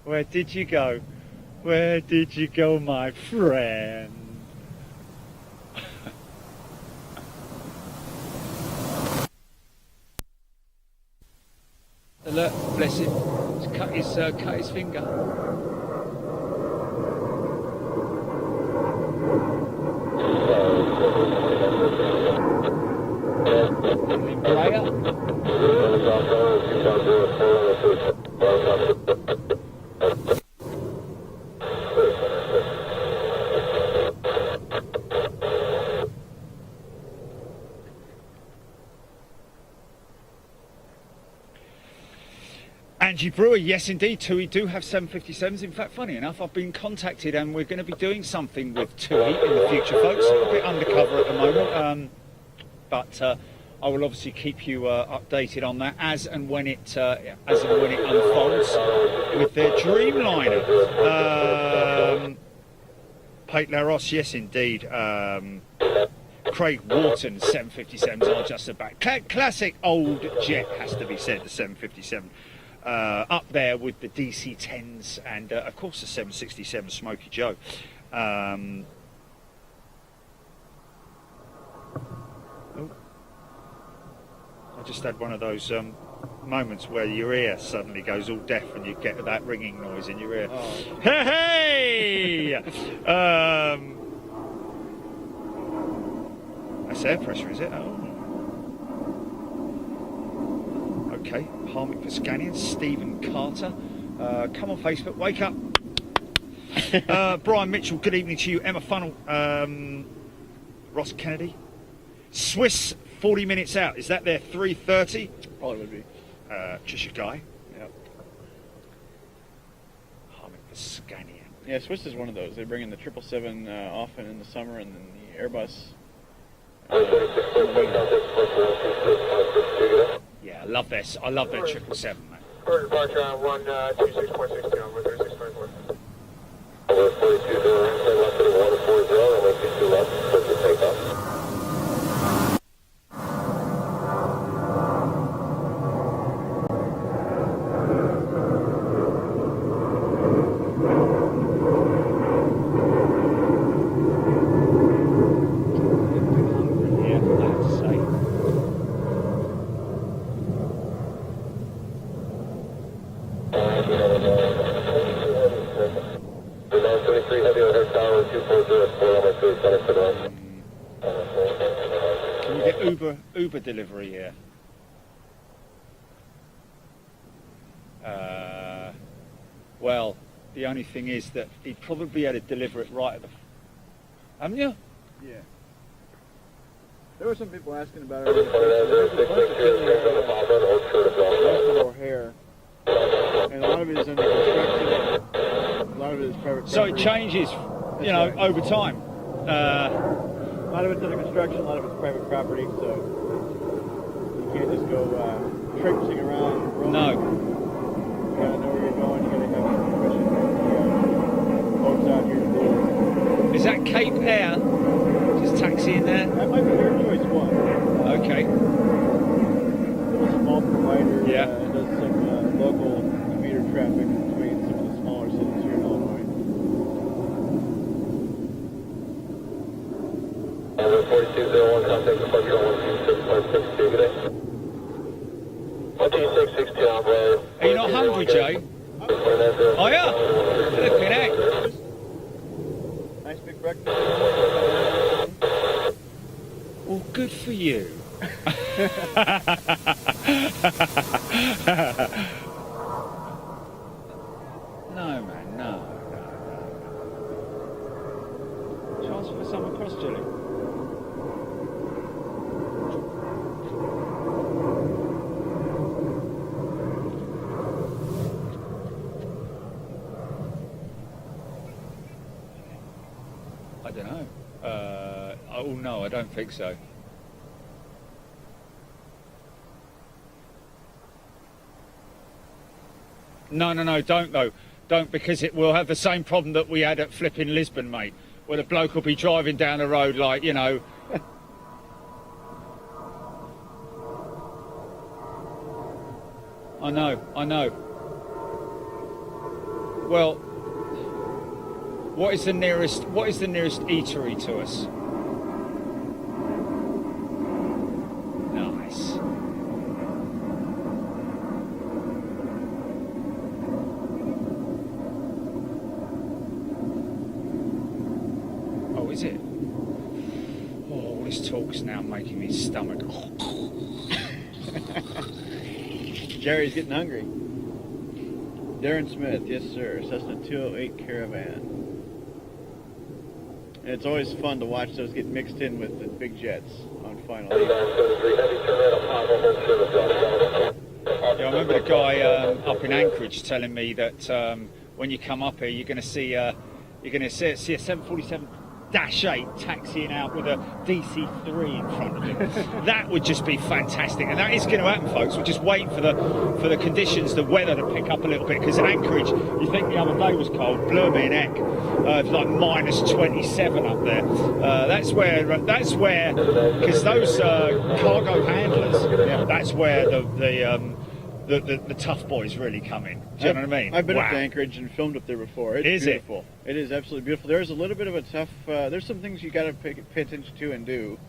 Where did you go? Where did you go, my friend? Look, bless him. He's cut his finger. Angie Brewer, yes indeed, TUI do have 757s. In fact, funny enough, I've been contacted and we're going to be doing something with TUI in the future, folks. A bit undercover at the moment, but I will obviously keep you updated on that as and when it unfolds with their Dreamliner. Pate Laros, yes indeed. Craig Wharton 757s are just about classic old jet, has to be said, the 757. Up there with the DC-10s and of course the 767 Smokey Joe. I just had one of those moments where your ear suddenly goes all deaf and you get that ringing noise in your ear. Oh. Hey! That's air pressure, is it? Oh. Okay, Harmick Piscanian, Stephen Carter. Come on, Facebook, wake up. Brian Mitchell, good evening to you. Emma Funnell, Ross Kennedy. Swiss, 40 minutes out. Is that their 3:30? Probably would be. Cheshire Guy. Yep. Harmick Piscanian. Yeah, Swiss is one of those. They bring in the 777 often in the summer, and then the Airbus. Yeah, I love this. I love their 777, man. First departure on 126.62 on 3624. Over 42, left to the 140, runway 22 left, clear for takeoff. Yeah, that's safe. Can you get Uber delivery here? Well, the only thing is that he'd probably be able to deliver it right at the... Haven't you? Yeah. There were some people asking about it. There's a bunch of O'Hare, and a lot of it is under construction. A lot of it is private So it property. changes, you know, over time. A lot of it's under construction, a lot of it's private property, so you can't just go traipsing around. Roaming. No. You gotta know where you're going, you gotta have permission from the folks out here to do it. Is that Cape Air? Just taxi in there? That might be your choice one. Okay. A small provider Yeah. does some local commuter traffic between some of the smaller cities here in Illinois. 4201, contact departure on 126.62, good day. 12662 on road. Are you not hungry, Jay? Oh, yeah. Flipping heck. Nice big breakfast. Well, good for you. No, man, no. Chance for some across, Julie. I don't know. Oh no, I don't think so. No, don't though. Don't, because it will have the same problem that we had at flipping Lisbon, mate, where the bloke will be driving down the road like, you know. I know. Well, what is the nearest eatery to us? Nice. Oh, is it? Oh, all this talk's now making me stomach. Jerry's getting hungry. Darren Smith, yes sir, Cessna 208 Caravan. And it's always fun to watch those get mixed in with the big jets on final. Yeah, I remember the guy up in Anchorage telling me that when you come up here, you're going to see a 747-8 taxiing out with a DC-3 in front of him. That would just be fantastic, and that is going to happen, folks. We're just waiting for the conditions, the weather to pick up a little bit. Because in Anchorage, you think the other day was cold, blew me in heck. It's like minus 27 up there. That's where because those cargo handlers, that's where the tough boys really come in. Do you know what I mean? I've been up to Wow. Anchorage and filmed up there before. It's Is it? beautiful. It is absolutely beautiful. There's a little bit of a tough. There's some things you got to pay attention to and do.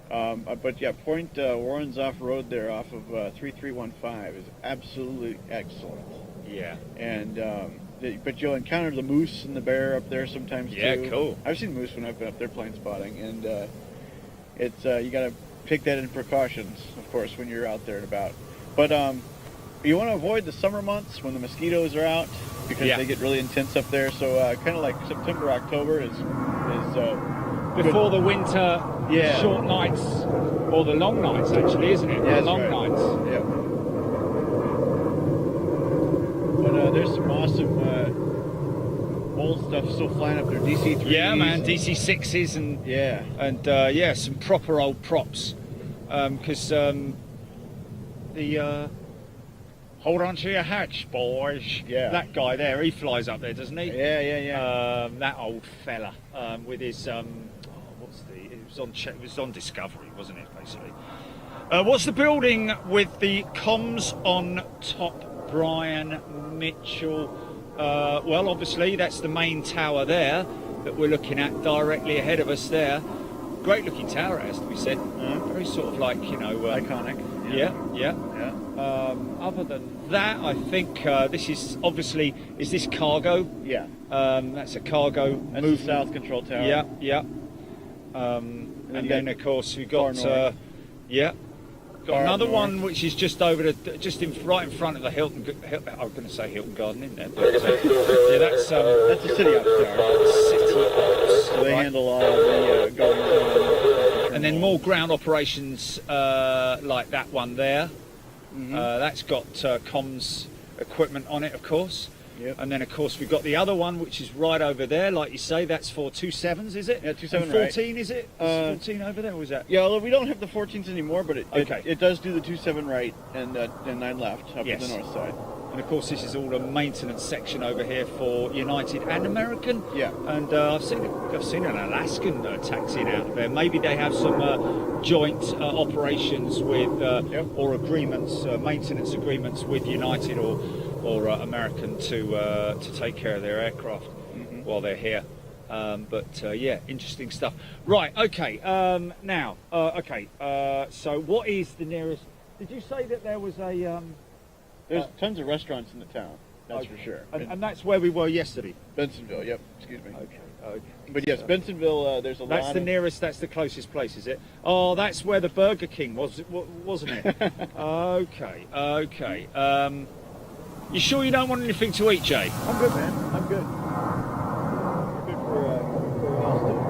But yeah, Point Warren's off road there off of 3315 is absolutely excellent. Yeah. And but you'll encounter the moose and the bear up there sometimes too. Yeah, cool. I've seen moose when I've been up there plane spotting, and it's you got to take that in precautions, of course, when you're out there and about. But you want to avoid the summer months when the mosquitoes are out because they get really intense up there. So kind of like September, October is Before the winter short nights, or the long nights actually, isn't it? Yeah, the long nights. Yeah. But there's some awesome old stuff still flying up there. DC-3s. Yeah, man, DC-6s and some proper old props. Because the hold on to your hatch, boys. Yeah. That guy there, he flies up there, doesn't he? Yeah. That old fella with his it was on Discovery, wasn't it? Basically. What's the building with the comms on top? Brian Mitchell. Well, obviously that's the main tower there that we're looking at directly ahead of us there. Great looking tower, it has to be said. Very sort of like, you know, iconic. Yeah. Other than that, I think this is obviously, is this cargo? Yeah. That's a cargo That's the South Control Tower. Yeah. And then of course we've got Far got another north. one which is just over right in front of the Hilton. I was going to say Hilton Garden, isn't it? But, that's the City Ops Tower. City Ops. So they handle all of the goings on. And And then more ground operations like that one there. That's got comms equipment on it, of course. Yep. And then, of course, we've got the other one, which is right over there. Like you say, that's for 27s, is it? Yeah, 27, and right. 14, is it? Is 14 over there, or was that? Yeah, although we don't have the 14s anymore, but Okay. it does do the 27 right and 9 left up Yes. to the north side. And of course, this is all a maintenance section over here for United and American. Yeah. And I've seen an Alaskan taxiing out of there. Maybe they have some joint operations with Yep. or agreements, maintenance agreements with United or American to take care of their aircraft while they're here. Yeah, interesting stuff. Right. Okay. Now. Okay. So, what is the nearest? Did you say that there was a? There's tons of restaurants in the town, that's Okay. for sure. And that's where we were yesterday. Bensonville, yep, excuse me. Okay. But yes, Bensonville, there's a That's lot the of... nearest. That's the closest place, is it? Oh, that's where the Burger King was, wasn't it? Okay. Okay. You sure you don't want anything to eat, Jay? I'm good, man. I'm good. We're good for a while still.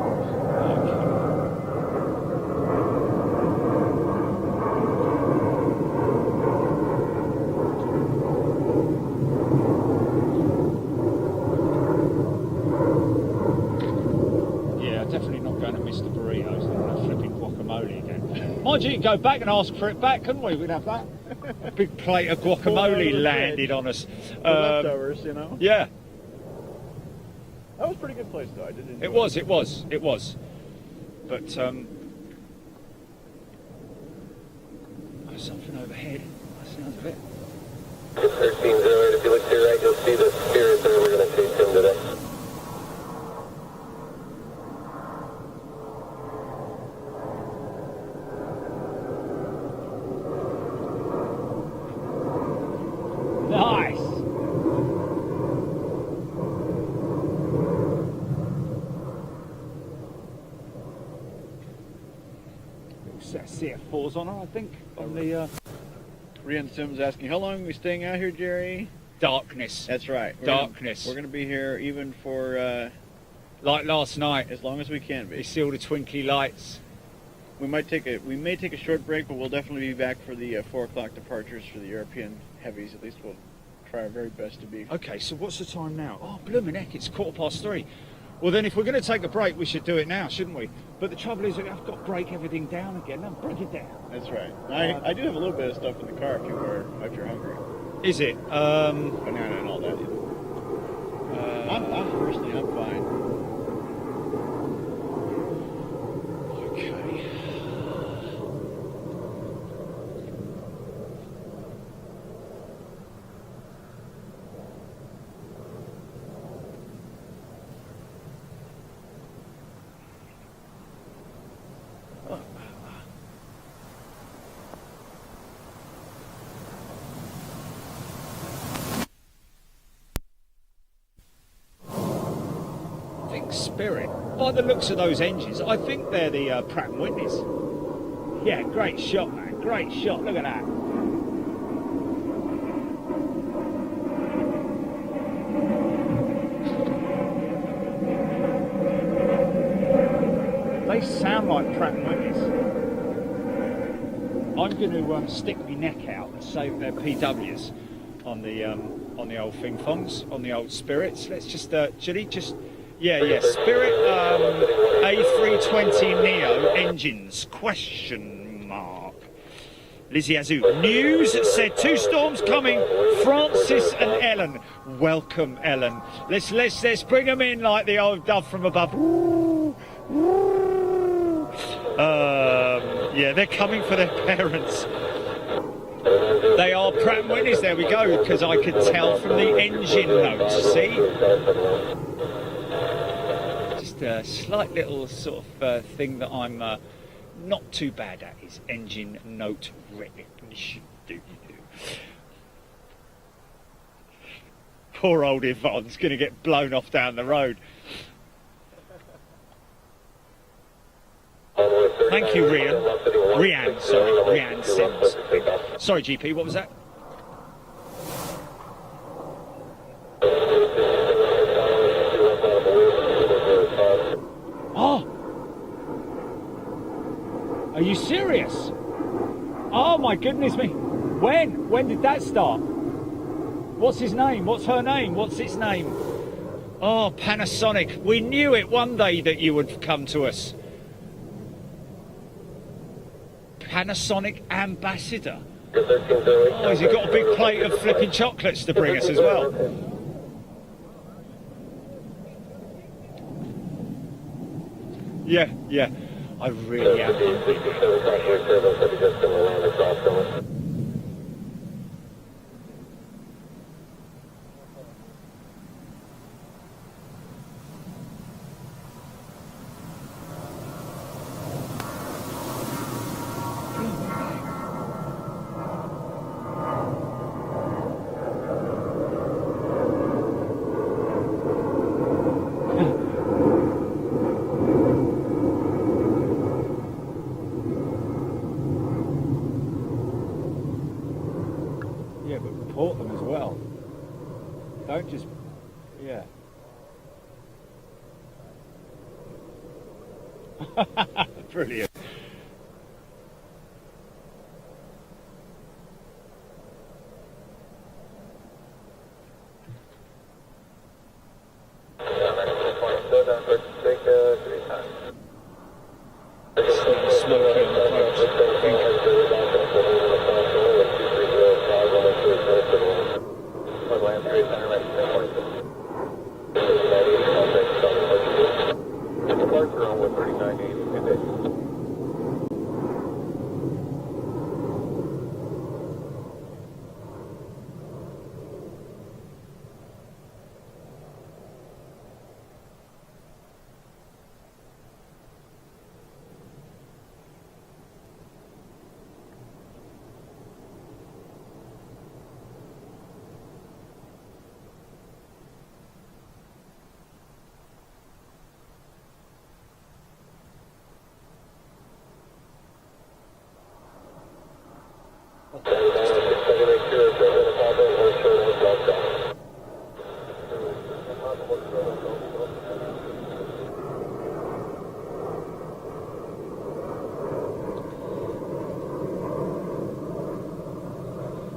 Yeah, definitely not going to miss the burritos and the flipping guacamole again. Mind you, you can go back and ask for it back, couldn't we? We'd have that. A big plate of Pulled out of guacamole the landed fridge. on us. The leftovers, you know? Yeah, That was a pretty good place, though. I did enjoy it was. But there's something overhead. That sounds of it. 13-0, if you look to your right, you'll see the Spirit there. We're going to chase him today. Nice. CF4's on her, I think, on the Rian Sims asking, how long are we staying out here, Jerry? darkness. That's right. Darkness. We're going to be here even for Like last night, as long as we can they be. see all the twinkly lights. We may take a short break, but we'll definitely be back for the 4 o'clock departures for the European heavies. At least we'll try our very best to be. Okay, so what's the time now? Oh, blooming heck, it's 3:15. Well, then if we're going to take a break, we should do it now, shouldn't we? But the trouble is, I've got to break everything down again. Now, break it down. That's right. I do have a little bit of stuff in the car if you're hungry. Is it? Banana and all that. I'm personally, I'm fine. Okay. Big Spirit. By the looks of those engines, I think they're the Pratt & Whitneys. Yeah, great shot, man. Great shot. Look at that. They sound like Pratt & Whitneys. I'm going to stick my neck out and say that they're PWs on the old Fing Fongs, on the old Spirits. Let's just, Judy, just, yeah, Spirit A320 Neo engines, question mark. Lizzie Azou. News said 2 storms coming, Francis and Ellen. Welcome, Ellen. Let's bring them in like the old dove from above. Ooh, ooh. Yeah, they're coming for their parents. They are Pratt & Whitneys, there we go, because I could tell from the engine notes, see? Just a slight little sort of thing that I'm not too bad at is engine note recognition. Poor old Yvonne's going to get blown off down the road. Thank you, Rian, sorry, Rian Sims. Sorry, GP, what was that? Oh! you serious? Oh my goodness me. When? When did that start? What's his name? What's her name? What's its name? Oh, Panasonic. We knew it one day that you would come to us. Panasonic ambassador. Oh, has he got a big plate of flipping chocolates to bring us as well? Yeah, yeah. I really am hungry. Yeah, but report them as well. Don't just, yeah. Brilliant. Smoky on the approach, I think.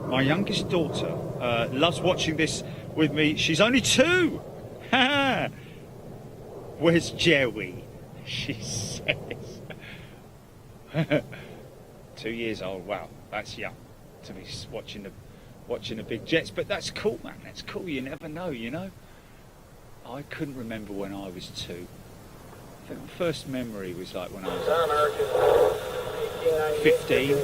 My youngest daughter loves watching this with me. She's only 2. Where's Joey? She says. 2 years old. Wow, that's young to be watching the big jets. But that's cool, man. That's cool. You never know, you know. I couldn't remember when I was 2. I think my first memory was like when I was 15.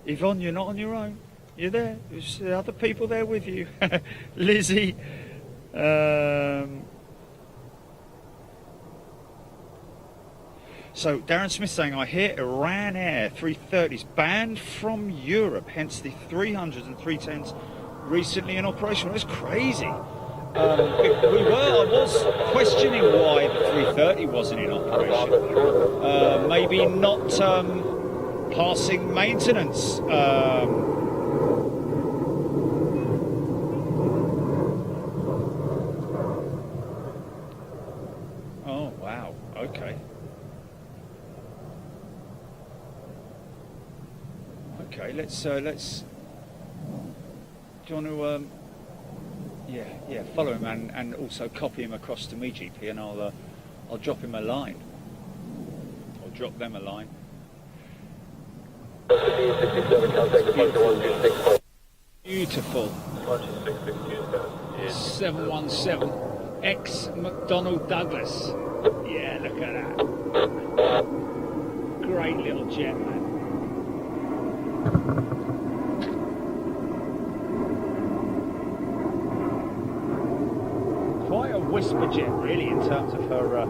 Yvonne, you're not on your own. You're there. There's other people there with you. Lizzie. So Darren Smith saying, I hear Iran Air 330s banned from Europe, hence the 300s and 310s recently in operation. Well, it's crazy. I was questioning why the 330 wasn't in operation. Maybe not passing maintenance. Oh wow, okay. Okay, let's do you want to yeah, follow him and also copy him across to me, GP, and I'll drop him a line. I'll drop them a line. Beautiful. 717 X McDonnell Douglas. Yeah, look at that. Great little jet, man. whisper jet, really, in terms of her.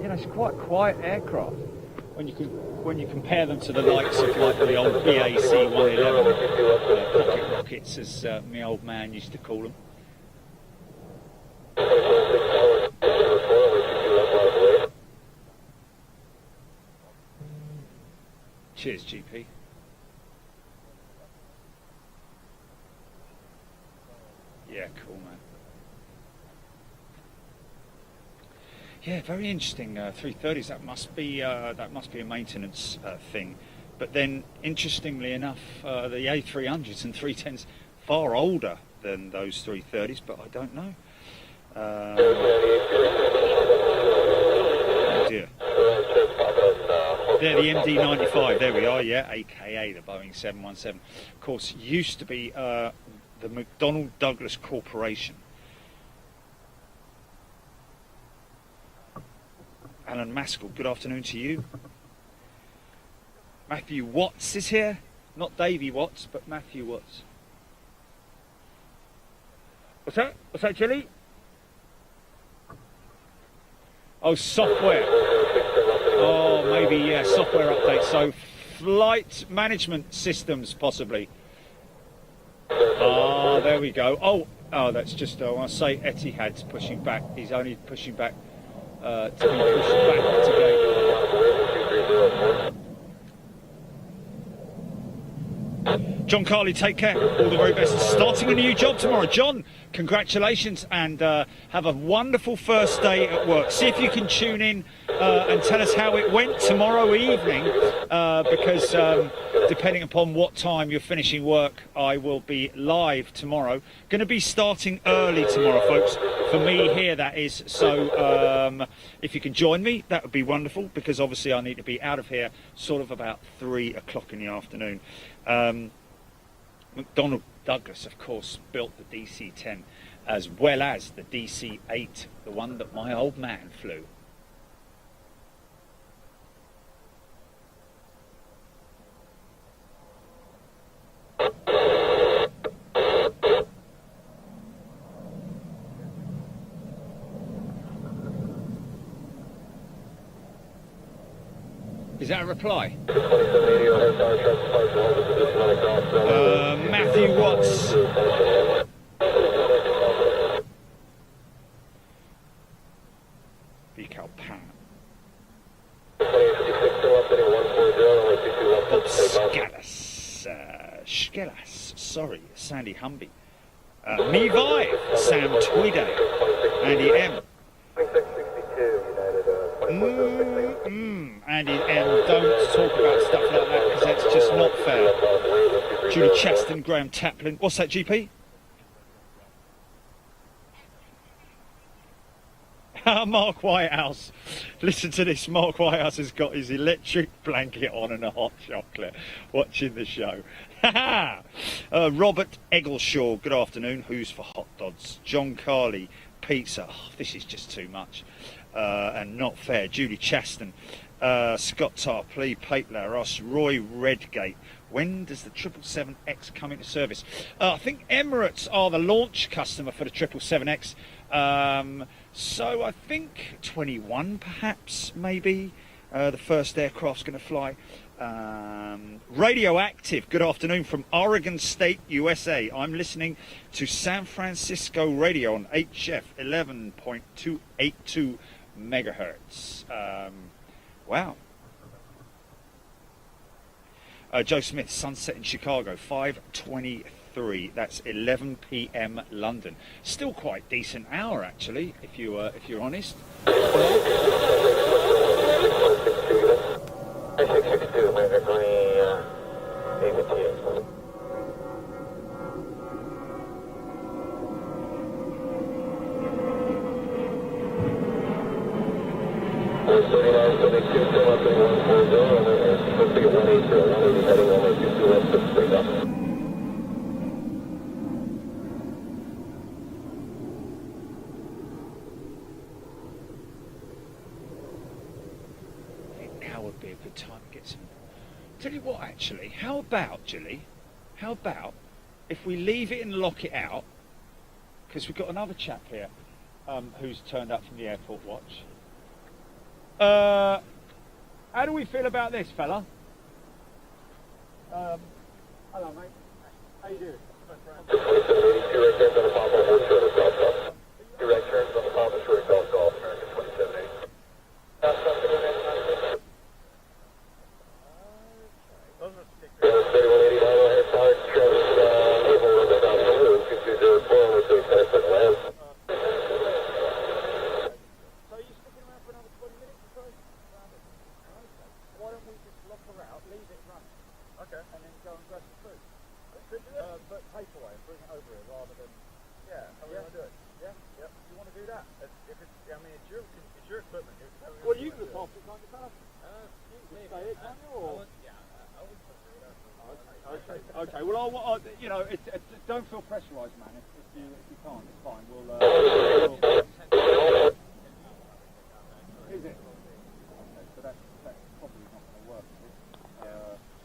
You know, it's quite a quiet aircraft when you compare them to the likes of like the old BAC 111 pocket rockets, as my old man used to call them. Cheers, GP. Yeah, cool, man. Yeah, very interesting. 330s. That must be a maintenance thing. But then, interestingly enough, the A300s and 310s far older than those 330s. But I don't know. Oh dear. There, the MD-95. There we are. Yeah, AKA the Boeing 717. Of course, used to be the McDonnell Douglas Corporation. Alan Maskell, good afternoon to you. Matthew Watts is here. Not Davey Watts, but Matthew Watts. What's that? What's that, Jilly? Oh, software. Oh, maybe, yeah, software update. So, flight management systems, possibly. Ah, there we go. Oh, that's just, I want to say Etihad's pushing back. He's only pushing back to be pushed back today. John Carley, take care. All the very best. Starting a new job tomorrow. John, congratulations, and have a wonderful first day at work. See if you can tune in and tell us how it went tomorrow evening, because depending upon what time you're finishing work, I will be live tomorrow. Going to be starting early tomorrow, folks. For me here, that is. So if you can join me, that would be wonderful, because obviously I need to be out of here sort of about 3 o'clock in the afternoon. McDonnell Douglas, of course, built the DC-10 as well as the DC-8, the one that my old man flew. Is that a reply? Matthew Watts. VCAL Pan. Bob Skellas. Sorry, Sandy Humby. Me Vive. Sam Tweedy. Andy M. Andy M, don't talk about stuff like that, because that's just not fair. Julie Chaston, Graham Taplin. What's that, GP? Mark Whitehouse. Listen to this. Mark Whitehouse has got his electric blanket on and a hot chocolate watching the show. Robert Eggleshaw, good afternoon. Who's for hot dogs? John Carley, pizza. Oh, this is just too much. And not fair. Julie Chaston, Scott Tarpley, Pate Laros, Roy Redgate. When does the 777X come into service? I think Emirates are the launch customer for the 777X. So I think 21 perhaps, maybe. The first aircraft's going to fly. Radioactive, good afternoon from Oregon State, USA. I'm listening to San Francisco radio on HF 11.282 megahertz. Wow. Joe Smith, sunset in Chicago, 5:23. That's 11 p.m. London. Still quite decent hour, actually, if you're honest. 662, Now would be a good time to get some. Tell you what, actually, how about, Jilly? How about if we leave it and lock it out? Because we've got another chap here. who's turned up from the airport watch. How do we feel about this, fella? Hello, mate. How you doing? Two right turns on the Papa, one short of Golf Golf. Two right turns on the Papa, short of Golf Golf, American 2780. Those are stickers. 3180 Mile ahead, Park, Travis, Naval, River, down the road, 2204, we're doing 10 foot land. So are you sticking around for another 20 minutes or so? Why don't we just lock her out, leave it running, Okay. and then go and grab some food? But takeaway and bring it over here rather than... Yeah, how we gonna do it? Yeah? Yep. You want to do that? If it's, I mean, it's your equipment. Well, you can look after it, can't you, pal? You can stay here, can't you? Or... Okay. Okay. Well, I'll you know, don't feel pressurised, man. If you can't, it's fine. We'll Is it? Okay, so that's probably not going to work.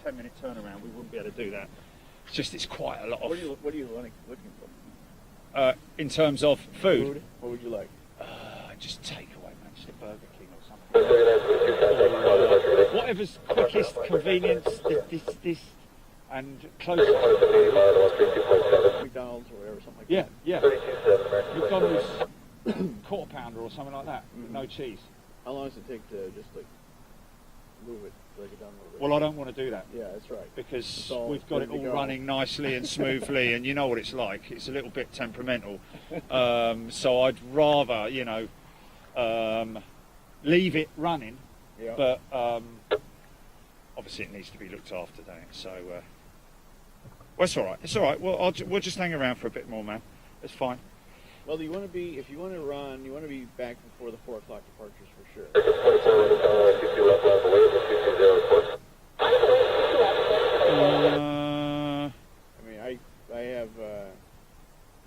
10-minute turnaround. We wouldn't be able to do that. It's just it's quite a lot of. What are you looking for? In terms of food. What would you like? Just take away, man. Just a Burger King or something. Whatever's quickest, convenience. This. And close. McDonald's or whatever, something like Yeah, that. yeah. 32.7 American. McDonald's quarter pounder or something like that, with no cheese. How long does it take to just like move it, break it down a little bit? Well, I don't want to do that Yeah, that's right. because all we've got it ready to all go. running nicely and smoothly, and you know what it's like. It's a little bit temperamental, so I'd rather, you know, leave it running. Yeah. But obviously it needs to be looked after, don't it? So. Well, it's all right. It's all right. Well, we'll just hang around for a bit more, man. It's fine. Well, if you want to run, you want to be back before the 4 o'clock departures for sure. 24 22 left left away, 220 report. I mean, I have,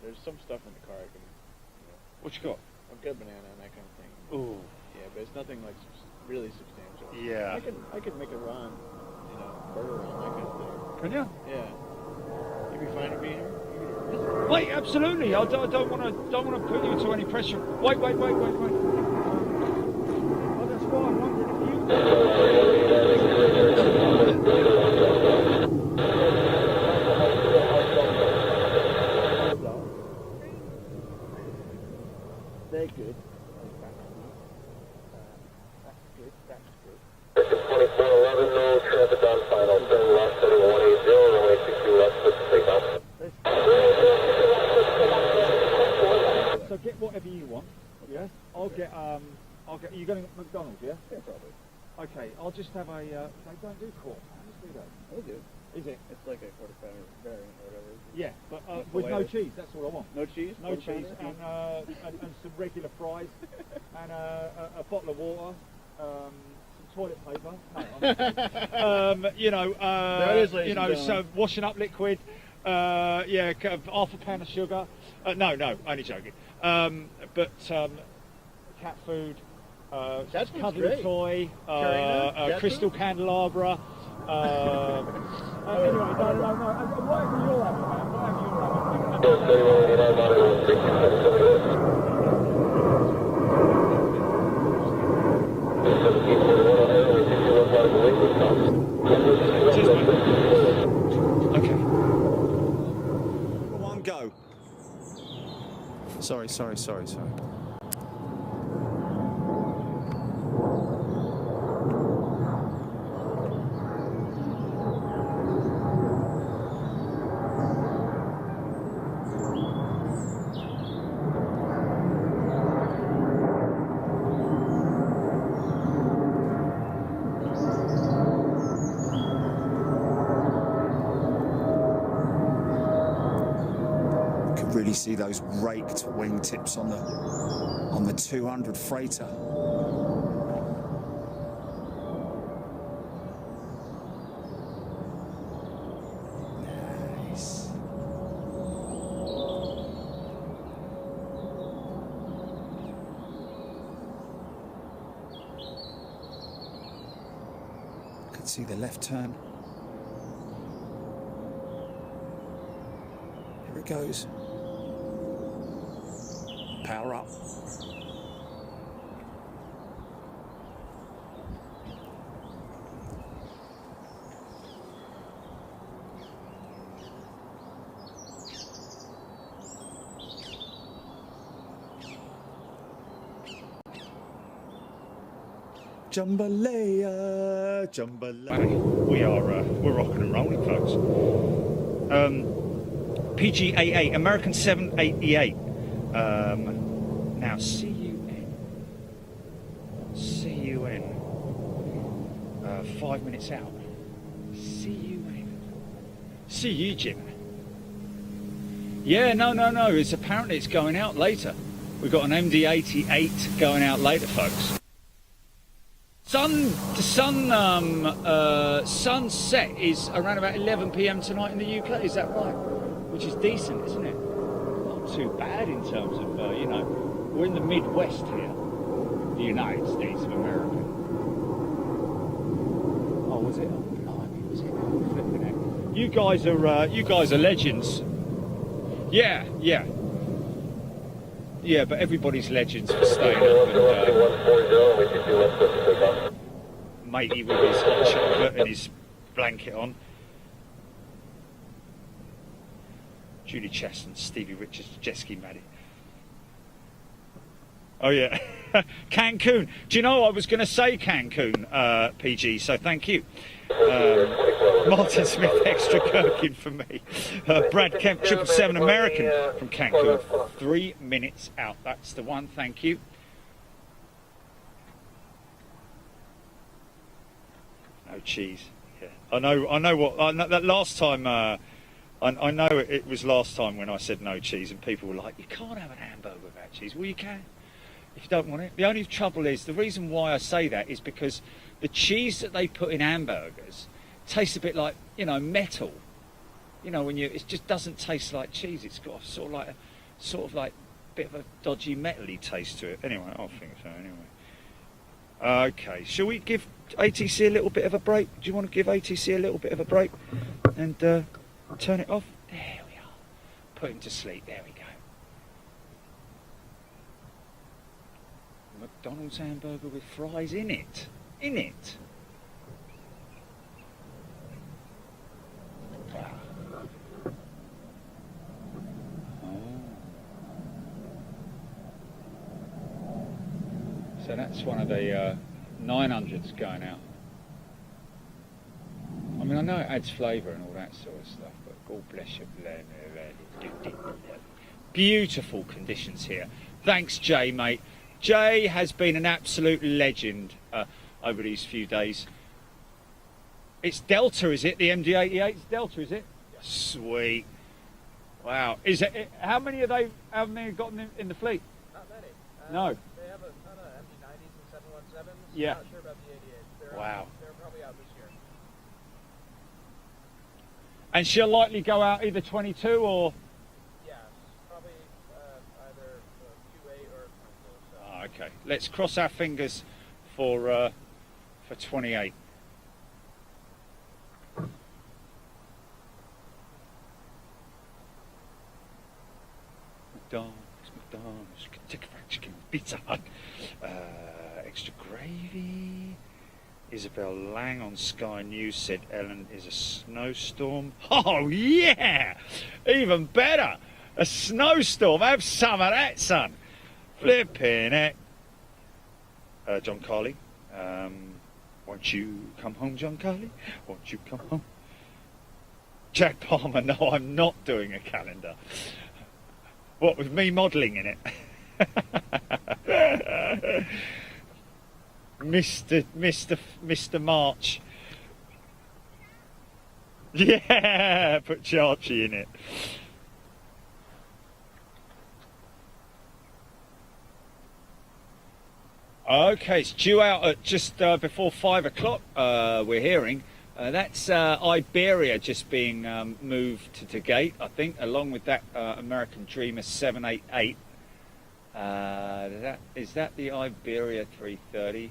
there's some stuff in the car I can, What you got? I've got banana and that kind of thing. Ooh. Yeah, but it's nothing like really substantial. Yeah. I could make a run, burger run, that kind of thing. Can you? Yeah. You'd be fine with being here? Wait, absolutely. I don't want to put you into any pressure. Wait. Oh, that's why I'm wondering if you. They're good. That's good. 2411, no traffic on final. Turn left, heading 180, runway 62 left, push to take off. So get whatever you want. Yeah. I'll get. You going to McDonald's? Yeah. Yeah, probably. Okay. I'll just have a. They don't do quarter pounders, do they? They do. Is it? It's like a quarter pounder variant or whatever. Yeah, but The with way no it is. cheese. That's all I want. No cheese? No cheese and some regular fries and a bottle of water, some toilet paper. No, There it is, ladies and so washing up liquid. Half a pound of sugar. No, only joking. But cat food. Cat food's cuddly great. toy. Carina, cat crystal food? candelabra. Anyway, no. Whatever you're having, man. Whatever you're having. 3189, monitor 1741 on air, 22 left line away, stop. Okay. One go. Sorry. Really see those raked wingtips on the 200 freighter. Nice. Could see the left turn. Here it goes. Power up. Jambalaya, jambalaya. We're rocking and rolling, folks. PGAA, American 788. Now, CUN. 5 minutes out. CUN. See you, Jim. Yeah, no. Apparently it's going out later. We've got an MD-88 going out later, folks. Sunset is around about 11 p.m. tonight in the UK. Is that right? Which is decent, isn't it? Not too bad in terms of we're in the Midwest here, the United States of America. Oh, was it? Oh, blimey, was it? Flipping heck. You guys are legends. Yeah. Yeah, but everybody's legends for staying up and matey with his hot chocolate and his blanket on. Julie Cheston, Stevie Richards, Jesky Maddie. Oh yeah, Cancun. Do you know I was going to say Cancun, PG? So thank you. Martin Smith, extra Kirkin for me. Brad Kemp, 777 American from Cancun. 3 minutes out. That's the one. Thank you. No cheese. Yeah, I know what. That last time. I know it was last time when I said no cheese, and people were like, "You can't have an hamburger without cheese." Well, you can if you don't want it. The only trouble is the reason why I say that is because the cheese that they put in hamburgers tastes a bit like metal. When it just doesn't taste like cheese. It's got sort of like a bit of a dodgy metally taste to it. Anyway, I think so. Anyway, okay. Shall we give ATC a little bit of a break? Do you want to give ATC a little bit of a break and turn it off? There we are. Put him to sleep. There we go. McDonald's hamburger with fries in it. So that's one of the 900s going out. I mean, I know it adds flavour and all that sort of stuff, but God bless you. Beautiful conditions here. Thanks, Jay, mate. Jay has been an absolute legend over these few days. It's Delta, is it? The MD-88's Delta, is it? Yeah. Sweet. Wow. Is it? How many have got in the fleet? Not many. No. They have a ton of MD-90s and 717s. Yeah. I'm not sure about the 88s. Wow. They're probably out this year. And she'll likely go out either 22 or... Yeah, probably either 28 or 22. So. Oh, okay. Let's cross our fingers for 28. McDonald's, Kentucky Fried Chicken, Pizza Hut, extra gravy. Isabel Lang on Sky News said Ellen is a snowstorm. Oh yeah, even better, a snowstorm. Have some of that, son. Flipping it. John Carley, won't you come home, John Carley? Won't you come home? Jack Palmer, no, I'm not doing a calendar. What, with me modelling in it? Mr. March. Yeah, put Charchie in it. Okay, it's due out at just before 5 o'clock, we're hearing. That's Iberia just being moved to Gate, I think, along with that American Dreamer 788. Is that the Iberia 330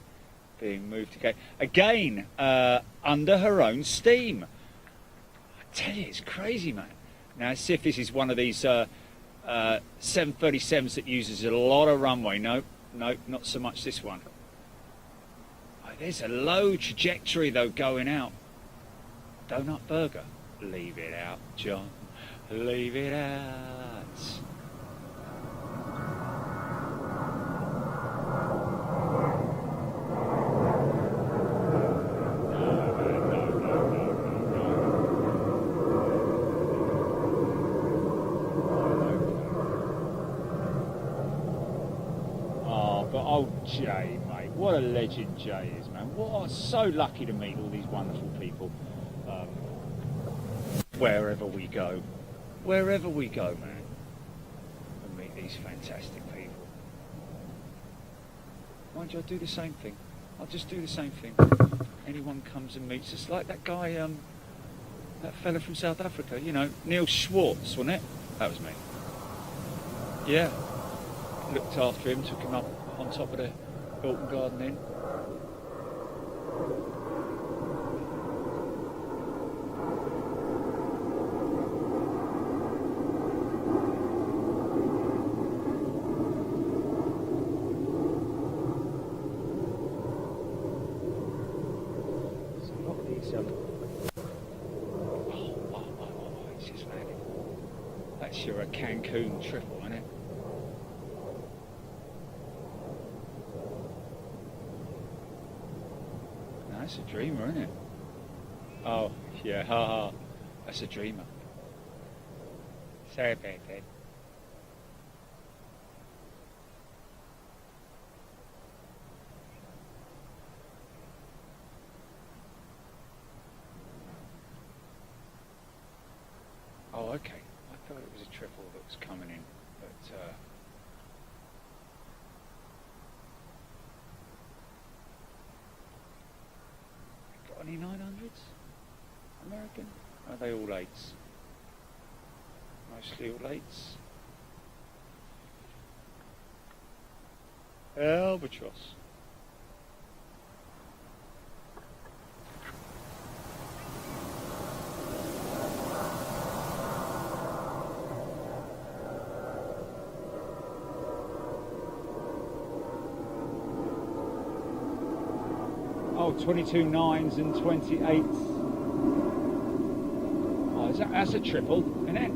being moved to Gate? Again, under her own steam. I tell you, it's crazy, man. Now, let's see if this is one of these 737s that uses a lot of runway. Nope, not so much this one. Oh, there's a low trajectory though going out. Donut burger. Leave it out, John. Leave it out. Oh, Jay, mate, what a legend Jay is, man. I'm so lucky to meet all these wonderful people. Wherever we go, man, and meet these fantastic people. Mind you, I do the same thing. I'll just do the same thing. Anyone comes and meets us, like that guy, that fella from South Africa, you know, Neil Schwartz, wasn't it? That was me. Yeah. Looked after him, took him up on top of the Hilton Garden Inn. So a lot of these, it's just landed. That's your Cancun triple, isn't it? That's a dreamer, isn't it? Oh, yeah, haha. That's a dreamer. Sorry about that. Oh, okay. I thought it was a triple that was coming in, but got any 900s? American? Are they all 8s? Mostly all 8s. Albatross. Oh, 22 9s and 28s. Oh, that's a triple, isn't it?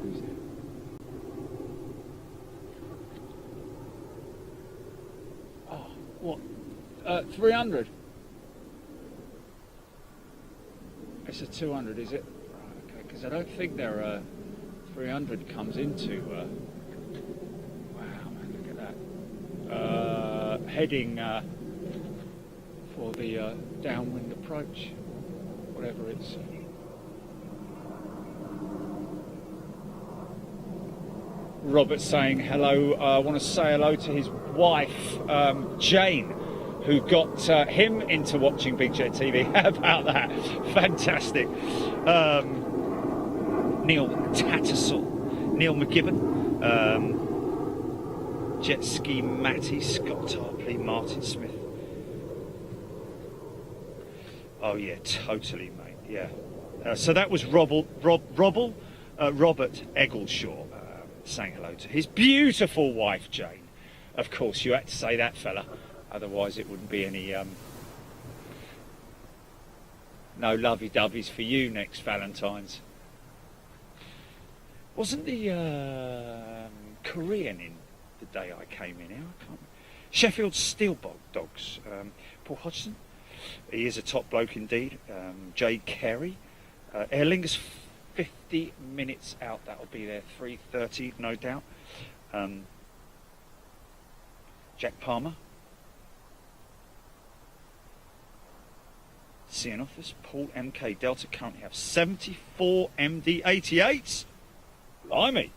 Who's that? Oh, what? 300. It's a 200, is it? Right, okay, because I don't think their 300 comes into. Heading for the downwind approach, whatever it's. Robert saying hello. I want to say hello to his wife, Jane, who got him into watching Big Jet TV. How about that? Fantastic. Neil Tattersall, Neil McGibbon. Jet Ski Matty, Scott Tarpley, Martin Smith. Oh yeah, totally, mate. Yeah. So that was Robert Eggleshaw saying hello to his beautiful wife Jane. Of course, you had to say that, fella, otherwise it wouldn't be any no lovey-dovey's for you next Valentine's. Wasn't the Korean in the day I came in here? I can't. Sheffield Steel Dogs. Paul Hodgson. He is a top bloke indeed. Jay Carey. Aer Lingus 50 minutes out. That'll be there 3:30, no doubt. Jack Palmer. Seeing office. Paul MK Delta currently have 74 MD88s. Blimey.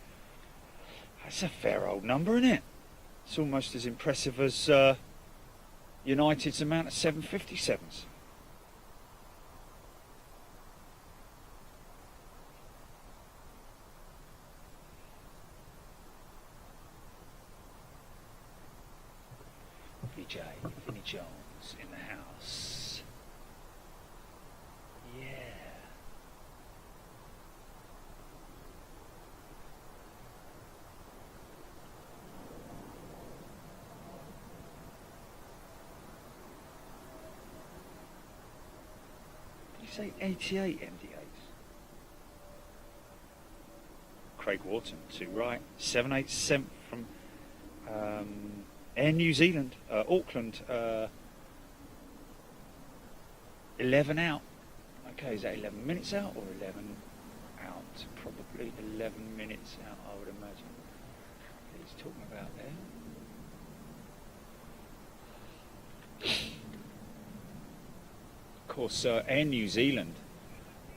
That's a fair old number, isn't it? It's almost as impressive as United's amount of 757s. VJ, Vinnie Jones in the house. Yeah. say 88 MD8s. Craig Wharton to right. 787 from Air New Zealand, Auckland. 11 out. Okay, is that 11 minutes out or 11 out? Probably 11 minutes out, I would imagine. He's talking about there. Of course, Air New Zealand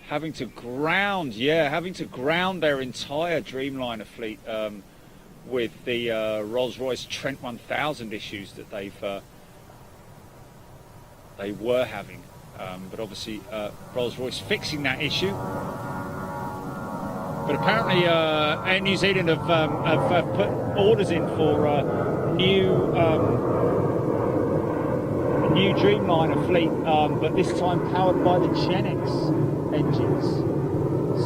having to ground their entire Dreamliner fleet with the Rolls-Royce Trent 1000 issues that they were having. But obviously Rolls-Royce fixing that issue. But apparently Air New Zealand have put orders in for new Dreamliner fleet, but this time powered by the GenX engines.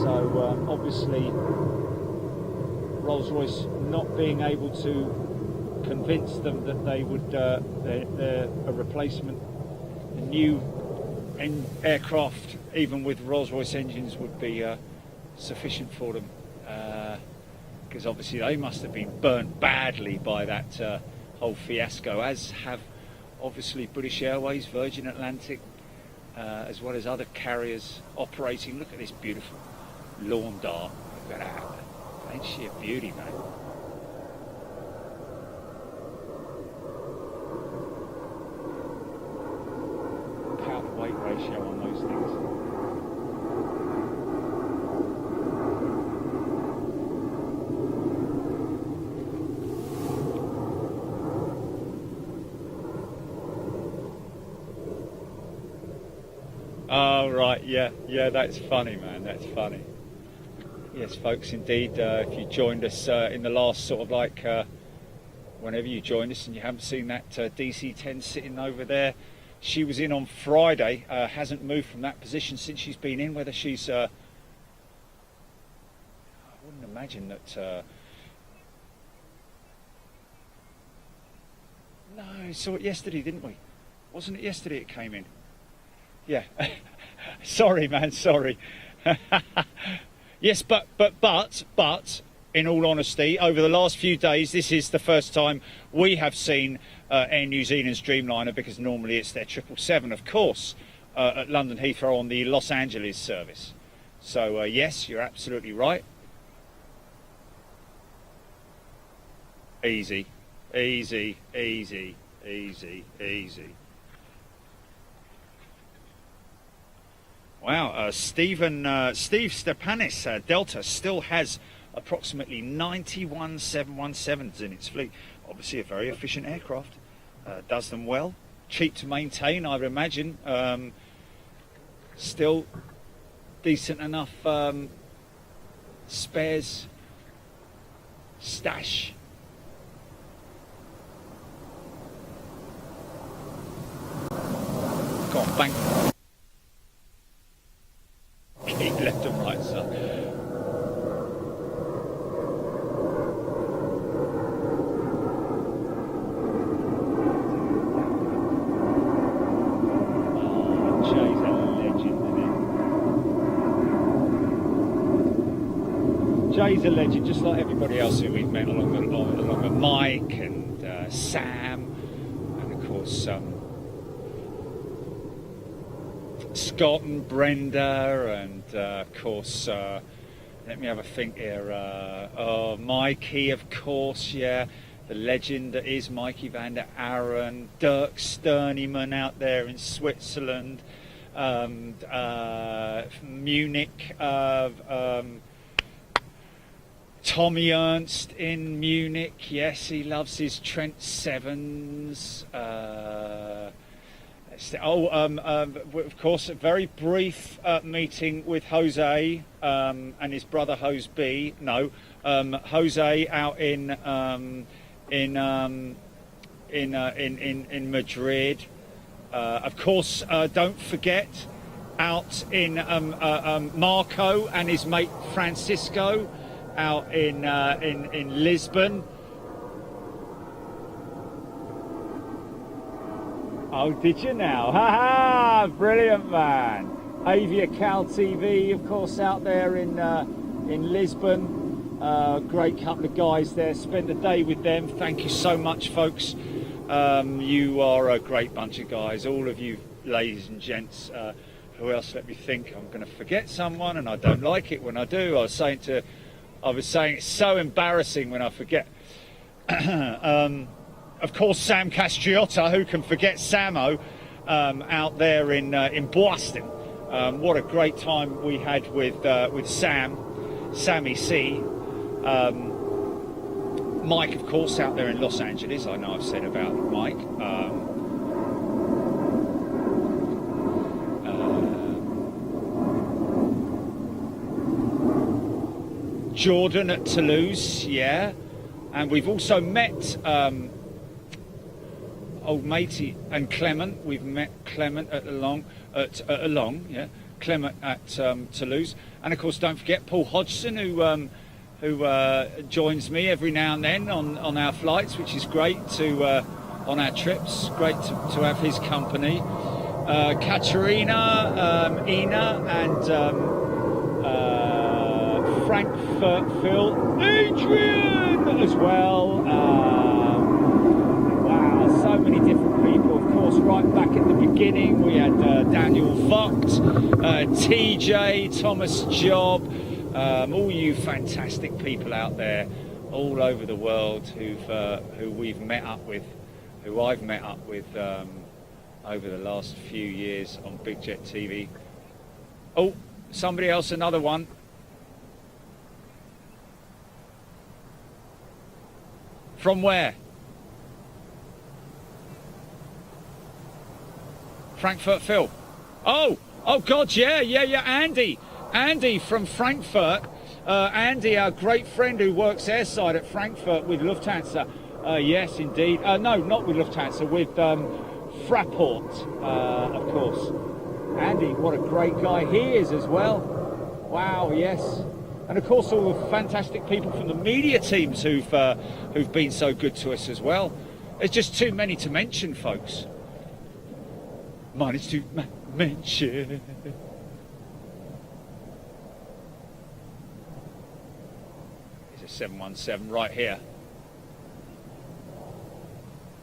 So obviously Rolls-Royce not being able to convince them that they would a replacement, a new aircraft, even with Rolls-Royce engines, would be sufficient for them, because obviously they must have been burnt badly by that whole fiasco, as have obviously British Airways, Virgin Atlantic, as well as other carriers operating. Look at this beautiful lawn dart. Look at that. Ain't she a beauty, mate? Power to weight ratio on those things. Oh, right, yeah, that's funny, man, that's funny. Yes, folks, indeed, if you joined us in the last sort of like, whenever you joined us and you haven't seen that DC-10 sitting over there, she was in on Friday, hasn't moved from that position since she's been in, whether she's, I wouldn't imagine that, no, we saw it yesterday, didn't we? Wasn't it yesterday it came in? Yeah, sorry, man, sorry. Yes, but, in all honesty, over the last few days, this is the first time we have seen Air New Zealand's Dreamliner, because normally it's their 777, of course, at London Heathrow on the Los Angeles service. So, yes, you're absolutely right. Easy, easy, easy, easy, easy. Wow, Steve Stepanis, Delta, still has approximately 91 717s in its fleet. Obviously a very efficient aircraft, does them well, cheap to maintain, I would imagine. Still decent enough spares stash. Go on, bank. Keep left and right, son. Oh, Jay's a legend, isn't he? Jay's a legend, just like everybody else who we've met along with Mike and Sam, and of course Scott and Brenda, and of course, let me have a think here. Mikey, of course, yeah, the legend that is Mikey van der Aren, Dirk Sterneman out there in Switzerland, Munich, Tommy Ernst in Munich. Yes, he loves his Trent 7s. Of course, a very brief meeting with Jose and his brother Jose B. No, Jose out in Madrid. Of course, don't forget out in Marco and his mate Francisco out in Lisbon. Oh, did you now? Ha ha! Brilliant, man. Avia Cal TV, of course, out there in Lisbon. Great couple of guys there. Spent the day with them. Thank you so much, folks. You are a great bunch of guys, all of you ladies and gents. Who else? Let me think. I'm going to forget someone, and I don't like it when I do. I was saying it's so embarrassing when I forget. Of course, Sam Castriotta. Who can forget Samo out there in Boston? What a great time we had with Sammy C. Mike, of course, out there in Los Angeles. I know I've said about Mike. Jordan at Toulouse, yeah. And we've also met old matey and Clement. We've met Clement at Along, yeah. Clement at Toulouse. And of course, don't forget Paul Hodgson, who joins me every now and then on our flights, which is great on our trips. Great to have his company. Katerina, Ina, and Frankfurt Phil, Adrian as well. Wow, so many different people. Of course, right back at the beginning, we had Daniel Vogt, TJ, Thomas Job. All you fantastic people out there, all over the world, who we've met up with, who I've met up with over the last few years on Big Jet TV. Oh, somebody else, another one. From where? Frankfurt Phil. Oh God, yeah, Andy from Frankfurt. Andy, our great friend who works airside at Frankfurt with Lufthansa. Yes, indeed. No, not with Lufthansa, with Fraport, of course. Andy, what a great guy he is as well. Wow, yes. And of course, all the fantastic people from the media teams who've been so good to us as well. There's just too many to mention, folks. Managed to mention. It's a 717 right here.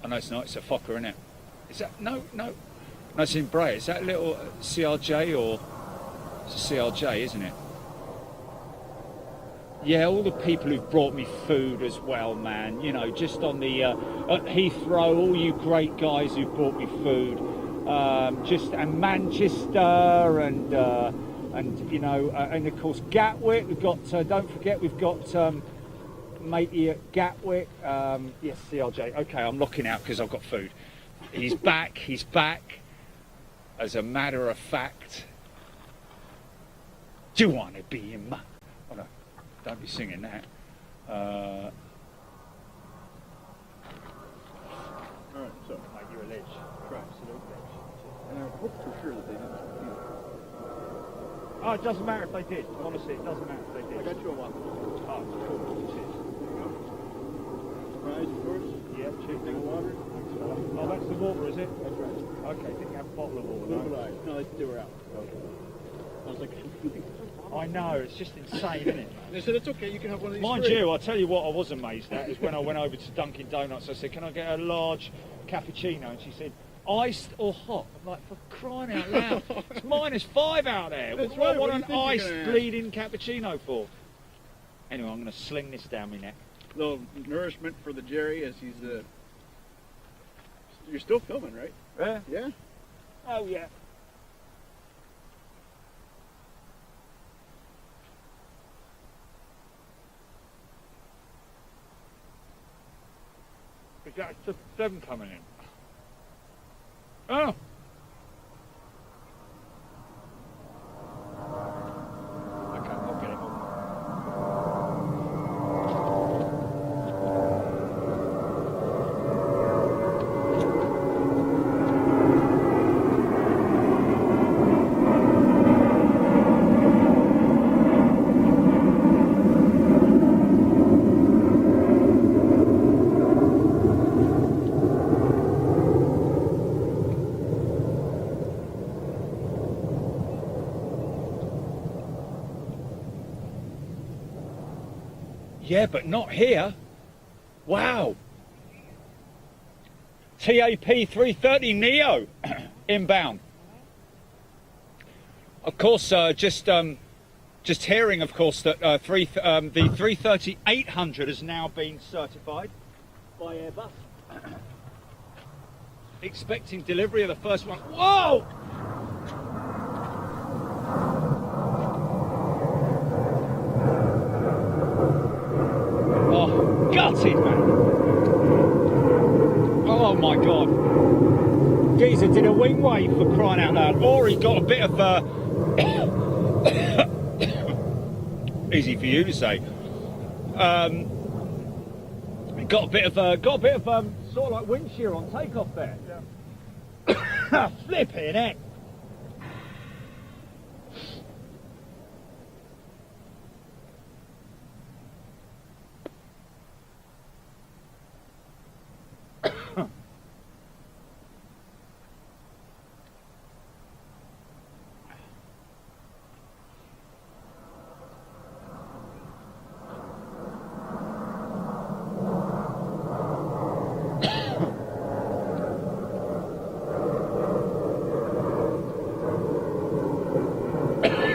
Oh no, it's not. It's a Fokker, isn't it? Is that no? It's in Bray. Is that a little CRJ or it's a CRJ, isn't it? Yeah, all the people who've brought me food as well, man. You know, just on the at Heathrow, all you great guys who've brought me food. And Manchester and you know, and of course Gatwick. We've got don't forget we've got matey at Gatwick. Yes, CRJ. Okay, I'm locking out because I've got food. He's back. He's back. As a matter of fact, do you want to be in my? Oh no, don't be singing that. All right, so Like you're a ledge. absolutely. And I hope for sure that they didn't. Oh, it doesn't matter if they did. Honestly, it doesn't matter if they I did. got you a one. Oh, cool. Cheers. Fries, of course. Yeah, cheers. Thing of water. Oh, that's the water, is it? That's right. Okay, didn't have a bottle of water. Blue No. eyes. No, they were out. I was like, I know, it's just insane, isn't it? they said it's okay. You can have one of these. Mind free." you, I'll tell you what I was amazed at is when I went over to Dunkin' Donuts, I said, can I get a large cappuccino? And she said, iced or hot? I'm like, for crying out loud, it's -5 out there. That's What right, do I what want do an you think you're iced gonna have? bleeding cappuccino for? Anyway, I'm going to sling this down my neck. Little nourishment for the Jerry as he's You're still filming, right? Yeah? Yeah. Oh, yeah. Is that just them coming in? Oh! Okay, I'll get him on. Yeah, but not here. Wow. TAP 330 Neo inbound. Of course, just hearing, of course, that the 330-800 has now been certified by Airbus. Expecting delivery of the first one. Whoa! Oh, gutted, man. Oh my God. Geezer did a wing wave for crying out loud. Or he got a bit of easy for you to say. Got a bit of sort of like wind shear on takeoff there. Yeah. Flipping heck.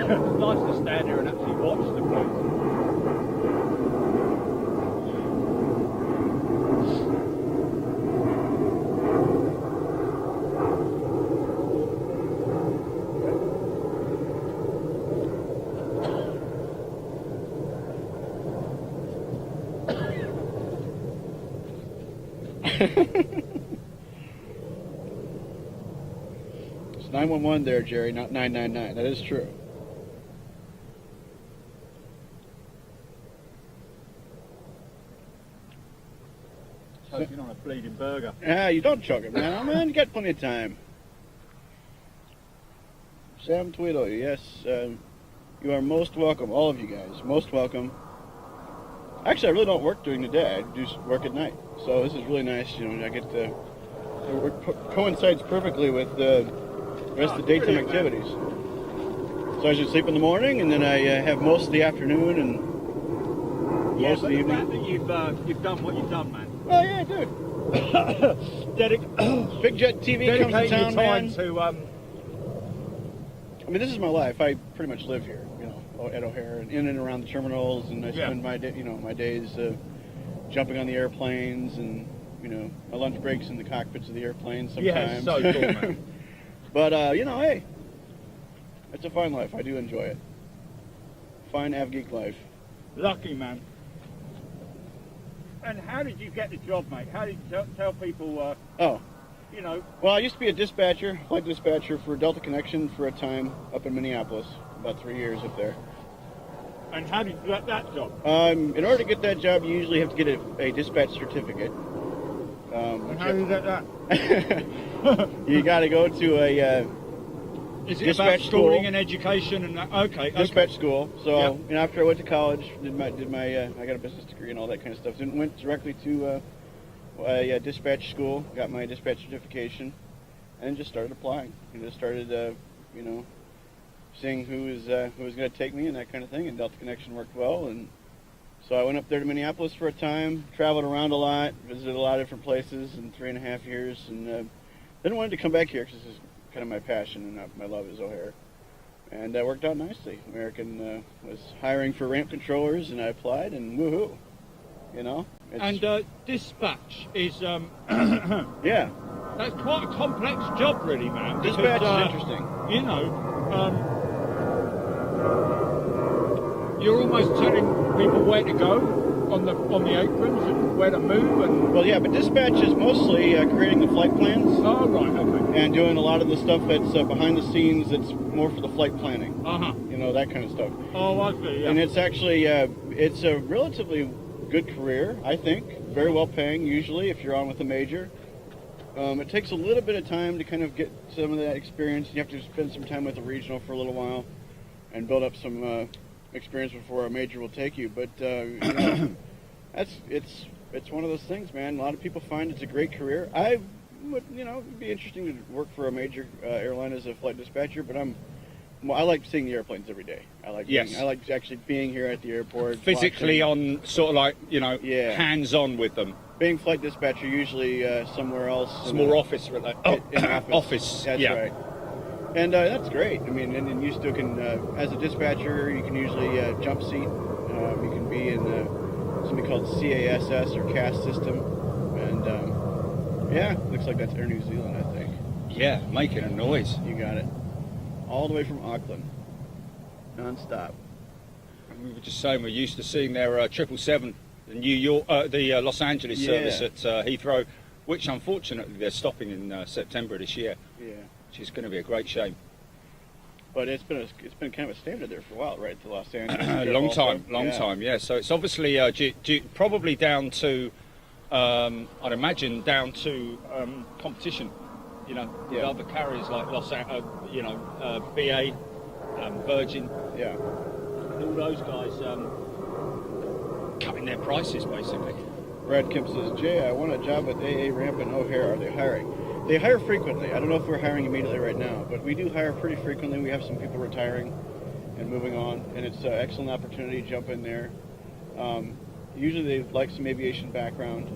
It's nice to stand here and actually watch the place. It's 911 there, Jerry, not 999. That is true. Choking on a bleeding burger. Ah, you don't choke it, man. Oh, man, you got plenty of time. Sam Tweedle, yes, you are most welcome. All of you guys, most welcome. Actually, I really don't work during the day. I do work at night. So this is really nice. You know, I get to. It coincides perfectly with the rest of the daytime activities. So I should sleep in the morning, and then I have most of the afternoon and most of the evening. That you've done what you've done, man. Oh yeah, dude. Big Jet TV comes to town, man. I mean, this is my life. I pretty much live here, you know, at O'Hare and in and around the terminals, and I spend my day, my days jumping on the airplanes, and my lunch breaks in the cockpits of the airplanes sometimes. Yeah, so cool, man. But hey, it's a fine life. I do enjoy it. Fine AvGeek life. Lucky, man. And how did you get the job, mate? How did you tell people? Well, I used to be a dispatcher, flight dispatcher for Delta Connection for a time up in Minneapolis, about 3 years up there. And how did you get that job? In order to get that job, you usually have to get a dispatch certificate. And how do you get that? You got to go to a Is it dispatch about schooling school. and education and that? Okay. dispatch school. So Yep. after I went to college, did my I got a business degree and all that kind of stuff. Then went directly to a dispatch school, got my dispatch certification, and just started applying. And just started seeing who was going to take me and that kind of thing. And Delta Connection worked well, and so I went up there to Minneapolis for a time, traveled around a lot, visited a lot of different places in 3.5 years, and then wanted to come back here because this is kind of my passion and my love is O'Hare. And that worked out nicely. American was hiring for ramp controllers, and I applied, and woohoo, And dispatch is yeah, that's quite a complex job, really, man. dispatch because, is interesting. You're almost telling people where to go on the aprons and where to move and. Well, yeah, but dispatch is mostly creating the flight plans. Oh right, okay. And doing a lot of the stuff that's behind the scenes. That's more for the flight planning. That kind of stuff. Oh, I see. Yeah. And it's actually it's a relatively good career, I think. Very well paying usually if you're on with a major. It takes a little bit of time to kind of get some of that experience. You have to spend some time with a regional for a little while and build up some experience before a major will take you. But it's one of those things, man. A lot of people find it's a great career. I would, it'd be interesting to work for a major airline as a flight dispatcher, but I'm Well, I like seeing the airplanes every day. I like Yes. I like actually being here at the airport. Physically watching. on, sort of like, you know, Yeah. hands-on with them. Being flight dispatcher, usually somewhere else. It's in more the- office related. in Office. That's yeah. right. And that's great. I mean, and you still can, as a dispatcher, you can usually jump seat. You can be in something called CASS or CAS system. And yeah, looks like that's Air New Zealand, I think. Yeah, making a noise. You got it. All the way from Auckland. Non-stop. We were just saying we're used to seeing their 777, the New York, the Los Angeles service Yeah. at Heathrow, which unfortunately they're stopping in September this year, Yeah. which is going to be a great shame. But it's been kind of a standard there for a while, right? To Los Angeles. long also. time, yeah. So it's obviously probably down to, I'd imagine, down to competition. You know, with Yeah. other carriers like BA, Virgin, Yeah. and all those guys cutting their prices basically. Brad Kemp says, Jay, I want a job with AA Ramp and O'Hare. Are they hiring? They hire frequently. I don't know if we're hiring immediately right now, but we do hire pretty frequently. We have some people retiring and moving on, and it's an excellent opportunity to jump in there. Usually they like some aviation background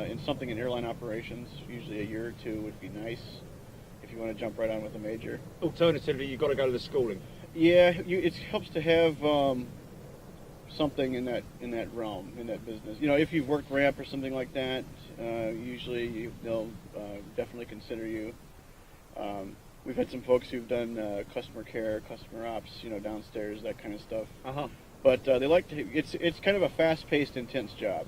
in something in airline operations. Usually a year or two would be nice if you want to jump right on with a major. Alternatively, you've got to go to the schooling. Yeah, it helps to have something in that realm, in that business. You know, if you've worked ramp or something like that, usually they'll definitely consider you. We've had some folks who've done customer care, customer ops, you know, downstairs, that kind of stuff. But they like to. It's kind of a fast-paced, intense job,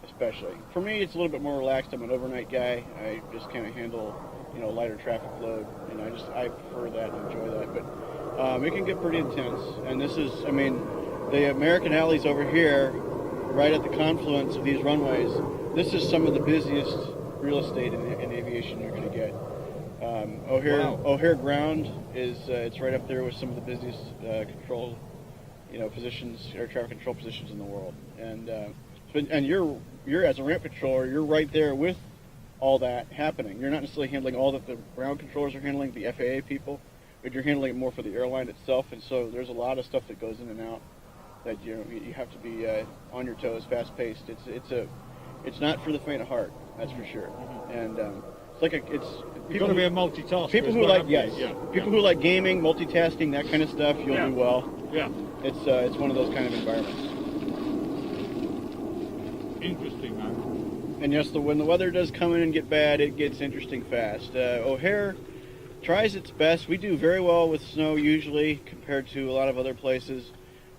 especially for me. It's a little bit more relaxed. I'm an overnight guy. I just kind of handle, you know, lighter traffic load, and I prefer that and enjoy that. But it can get pretty intense, and this is, I mean, the American Alley's over here, right at the confluence of these runways. This is some of the busiest real estate in aviation you're going to get. O'Hare Ground is it's right up there with some of the busiest control, you know, positions, air traffic control positions in the world. And and you're as a ramp controller, you're right there with all that happening. You're not necessarily handling all that the ground controllers are handling, the FAA people, but you're handling it more for the airline itself. And so there's a lot of stuff that goes in and out that you have to be on your toes, fast paced. It's not for the faint of heart, that's for sure. And it's like You've got to be a multitasker. people as who well, like haven't you? yes, people who like gaming, multitasking, that kind of stuff, you'll Yeah. do well. Yeah. It's one of those kind of environments. Interesting, man. And yes, when the weather does come in and get bad, it gets interesting fast. O'Hare tries its best. We do very well with snow usually compared to a lot of other places,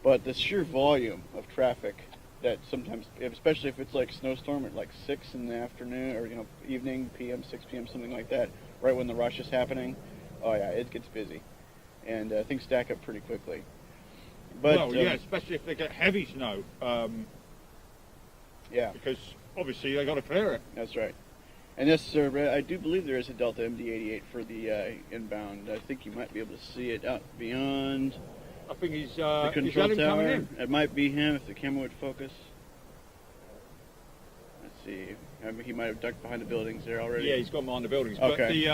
but the sheer volume of traffic that sometimes, especially if it's like snowstorm at like 6 in the afternoon or, you know, evening, PM, 6 p.m., something like that, right when the rush is happening, oh yeah, it gets busy. And things stack up pretty quickly. But well, yeah, especially if they get heavy snow. Yeah. Because obviously they got to clear it. That's right. And this, I do believe there is a Delta MD-88 for the inbound. I think you might be able to see it out beyond I think he's the is control that him tower. coming in? It might be him if the camera would focus. Let's see. I mean, he might have ducked behind the buildings there already. Yeah, he's got behind the buildings. Okay. But the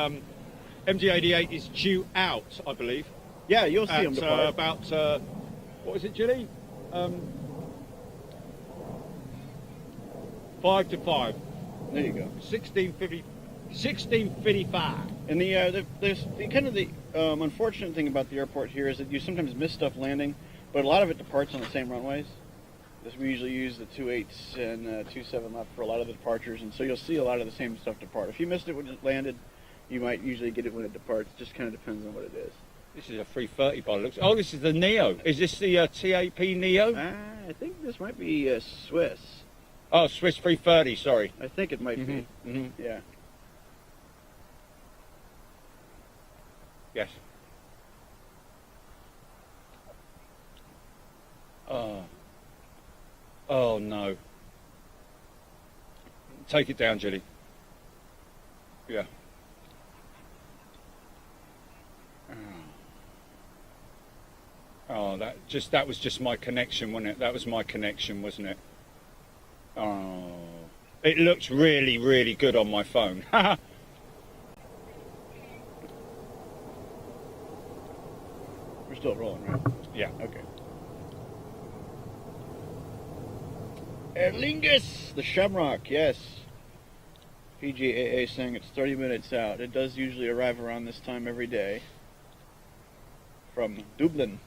MD-88 is due out, I believe. Yeah, you'll see at, him depart. about what is it, Jilly? 5 to 5. There you go. 1655. And the kind of the unfortunate thing about the airport here is that you sometimes miss stuff landing, but a lot of it departs on the same runways. We usually use the 28s and 27 left for a lot of the departures, and so you'll see a lot of the same stuff depart. If you missed it when it landed, you might usually get it when it departs. It just kind of depends on what it is. This is a 330 by the looks. Oh, this is the Neo. Is this the TAP Neo? I think this might be Swiss. Oh, Swiss 330. Sorry. I think it might be. Mm-hmm. Yeah. Yes. Oh no. Take it down, Jilly. Yeah. Oh, that was just my connection, wasn't it? That was my connection, wasn't it? Oh. It looks really, really good on my phone. still rolling, right? Yeah. Okay. Aer Lingus, the Shamrock, yes. PGAA saying it's 30 minutes out. It does usually arrive around this time every day from Dublin.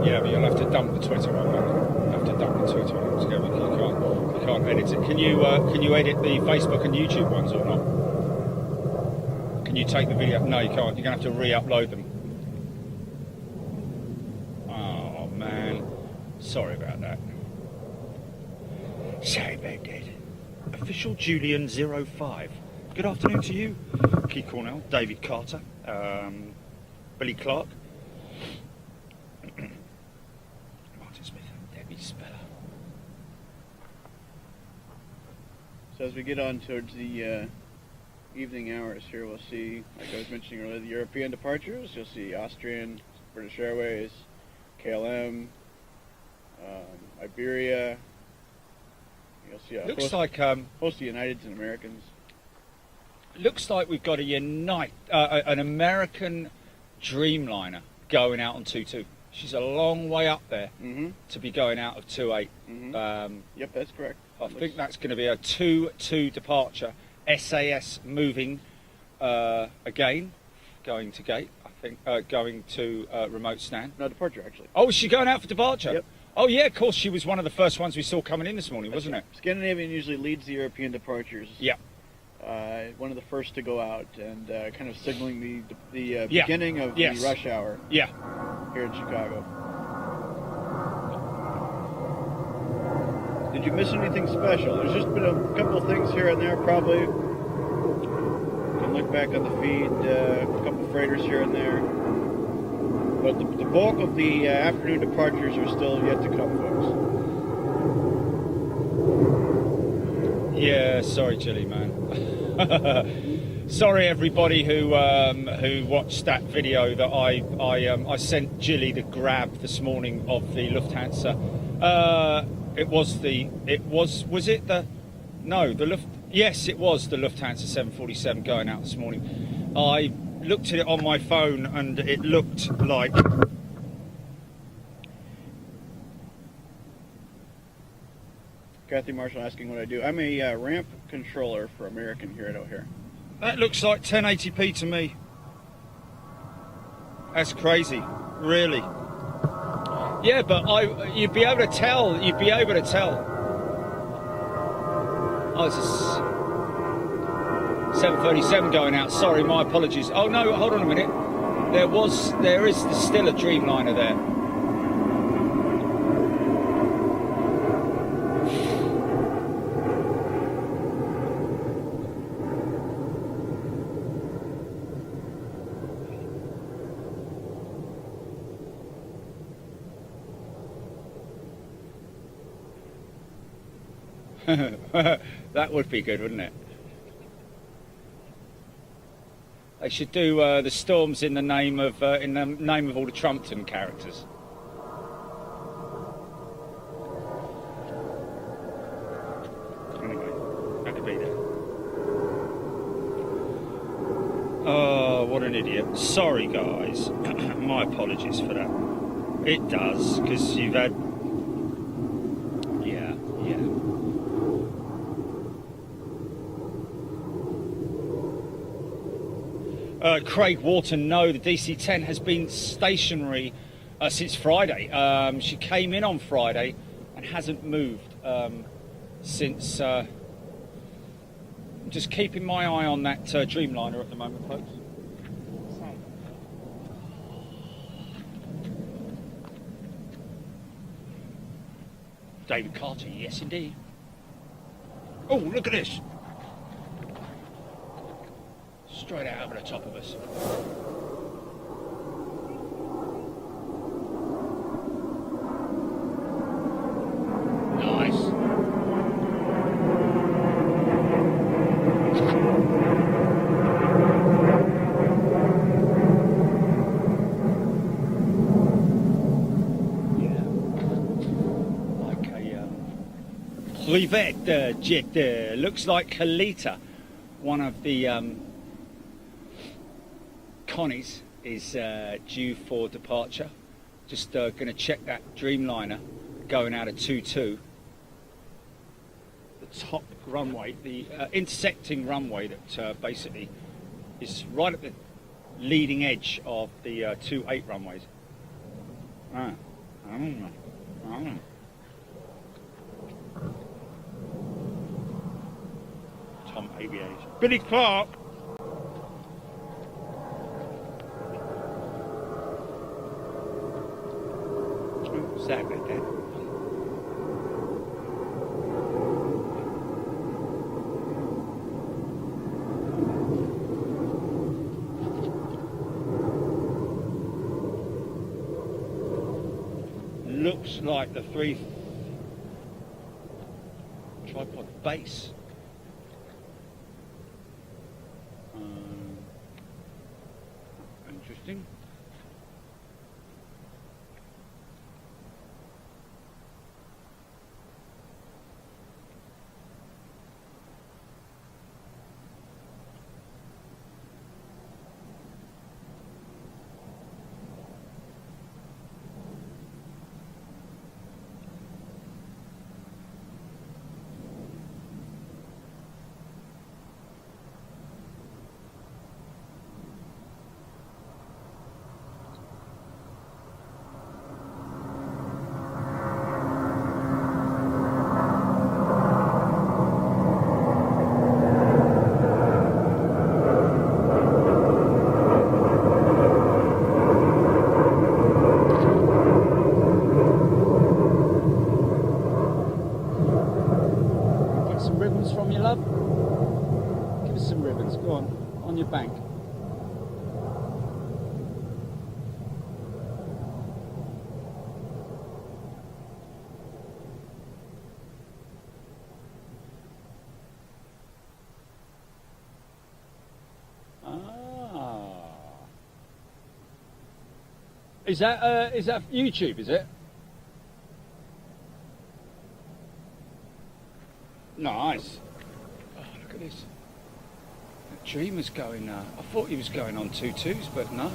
Yeah, but you'll have to dump the Twitter one. You'll have to dump the Twitter one altogether. You can't edit it. Can you edit the Facebook and YouTube ones or not? Can you take the video? No, you can't. You're gonna have to re-upload them. Oh man, sorry about that. Sorry about that. Official Julian 05. Good afternoon to you, Keith Cornell, David Carter, Billy Clark. So as we get on towards the evening hours here, we'll see, like I was mentioning earlier, the European departures. You'll see Austrian, British Airways, KLM, Iberia. You'll see a Looks host, like host of Uniteds and Americans. looks like we've got an American Dreamliner going out on 22. She's a long way up there to be going out of 28. Yep, that's correct. I think that's going to be a 2-2 departure. SAS moving again, going to gate. I think going to remote stand. No, departure actually. Oh, is she going out for departure? Yep. Oh yeah, of course. She was one of the first ones we saw coming in this morning, wasn't it? Scandinavian usually leads the European departures. Yeah. One of the first to go out and kind of signaling the Yeah. beginning of Yes. the rush hour Yeah. here in Chicago. Did you miss anything special? There's just been a couple of things here and there, probably. You can look back on the feed, a couple of freighters here and there. But the bulk of the afternoon departures are still yet to come, folks. Yeah, sorry, Jilly, man. Sorry, everybody who watched that video that I sent Jilly the grab this morning of the Lufthansa. Yes, it was the Lufthansa 747 going out this morning. I looked at it on my phone and it looked like. Kathy Marshall asking what I do. I'm a ramp controller for American here at O'Hare. That looks like 1080p to me. That's crazy, really. Yeah, but you'd be able to tell. Oh, it's a 737 going out. Sorry, my apologies. Oh no, hold on a minute. There is still a Dreamliner there. That would be good, wouldn't it? They should do the storms in the name of all the Trumpton characters. Anyway, had to be there. Oh, what an idiot! Sorry, guys. My apologies for that. It does, because you've had. Yeah. Craig Wharton, no, the DC-10 has been stationary since Friday. She came in on Friday and hasn't moved since. I'm just keeping my eye on that Dreamliner at the moment, folks. David Carter, yes indeed. Oh, look at this. Straight out over the top of us. Nice. Rivette Jet looks like Kalita, one of the Connies, is due for departure. Just going to check that Dreamliner going out of 22. The top runway, the intersecting runway that basically is right at the leading edge of the 28 runways. Tom Aviation. Billy Clark. Sadly dead. Looks like the 3 tripod base. Interesting. Get some ribbons from you, love. Give us some ribbons. Go on your bank. Is that YouTube? Is it? Nice. Oh, look at this. That Dreamer's going. I thought he was going on 2.2s, but no.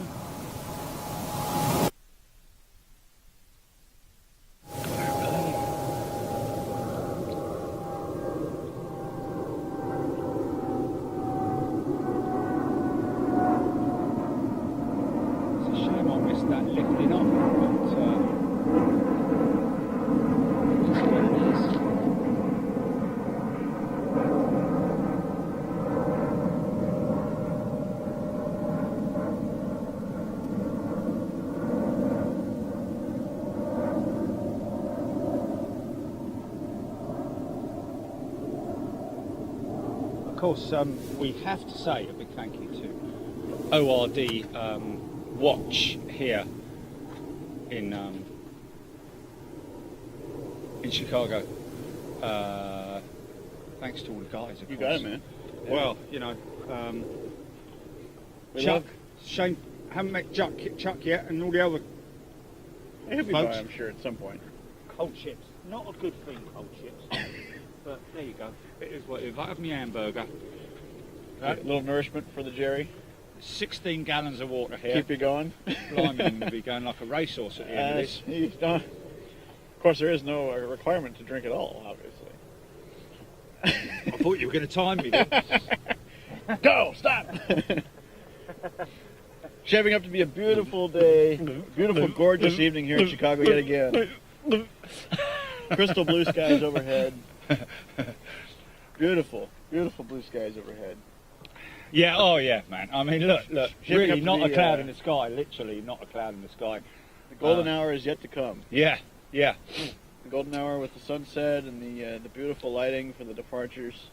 Of course, we have to say a big thank you to ORD Watch here in Chicago. Thanks to all the guys. Of You course. got it, man. Yeah. Well, you know, Chuck, Shane, haven't met Chuck yet, and all the other He'll be folks. by, I'm sure, at some point. Cold chips, not a good thing, cold chips. But there you go. It is what it is. I have my hamburger. A little nourishment for the Jerry. 16 gallons of water here. Keep you going. Blimey, I'm going to be going like a racehorse at the end of this. You don't. Of course, there is no requirement to drink at all, obviously. I thought you were going to time me then. Go! Stop! Shaping up to be a beautiful day, beautiful, gorgeous evening here in Chicago yet again. Crystal blue skies overhead. Beautiful, beautiful blue skies overhead. Yeah, oh yeah, man. I mean, look, Shaping really up to not be, a cloud in the sky, literally not a cloud in the sky. The golden hour is yet to come. Yeah. The golden hour with the sunset and the beautiful lighting for the departures.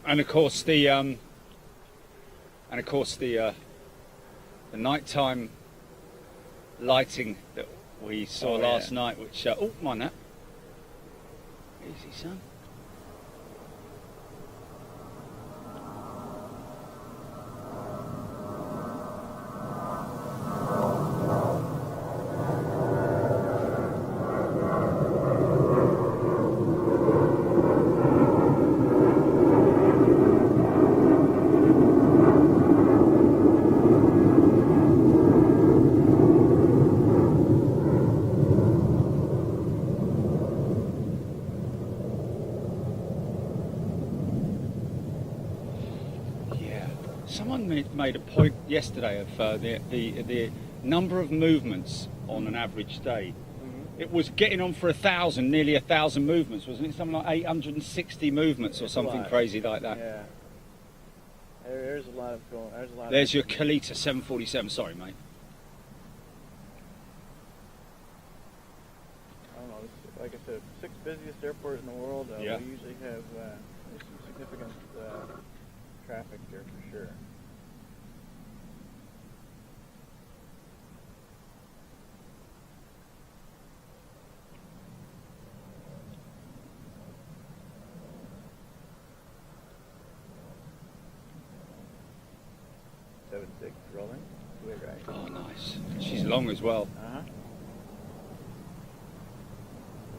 And of course the nighttime lighting that we saw last night, which oh, mind that. Easy, son. Someone made a point yesterday of the number of movements on an average day. It was getting on for 1,000, nearly 1,000 movements, wasn't it? Something like 860 movements or something crazy like that. Yeah. There's a lot of going. There's your Kalita 747. Sorry, mate. I don't know. It's, like I said, 6th busiest airport in the world. Yeah. We usually have there's some significant traffic here for sure. Rolling. Weird, right? Oh, nice. She's long as well. Uh-huh.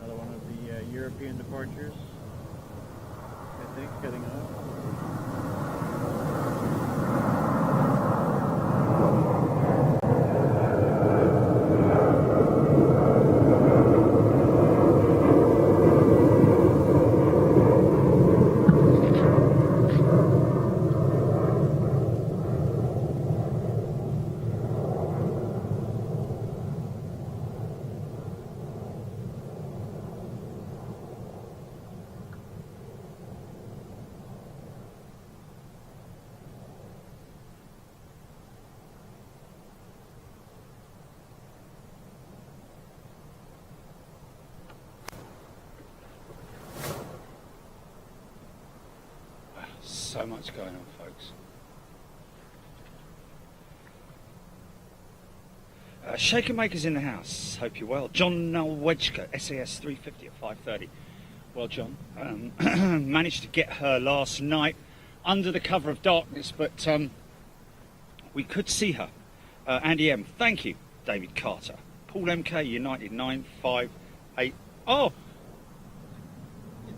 Another one of the European departures, I think, heading off. So much going on, folks. Shaker Maker's in the house. Hope you're well. John Nowedgka, SAS 350 at 5:30. Well, John, managed to get her last night under the cover of darkness, but we could see her. Andy M, thank you. David Carter. Paul MK, United 958. Oh!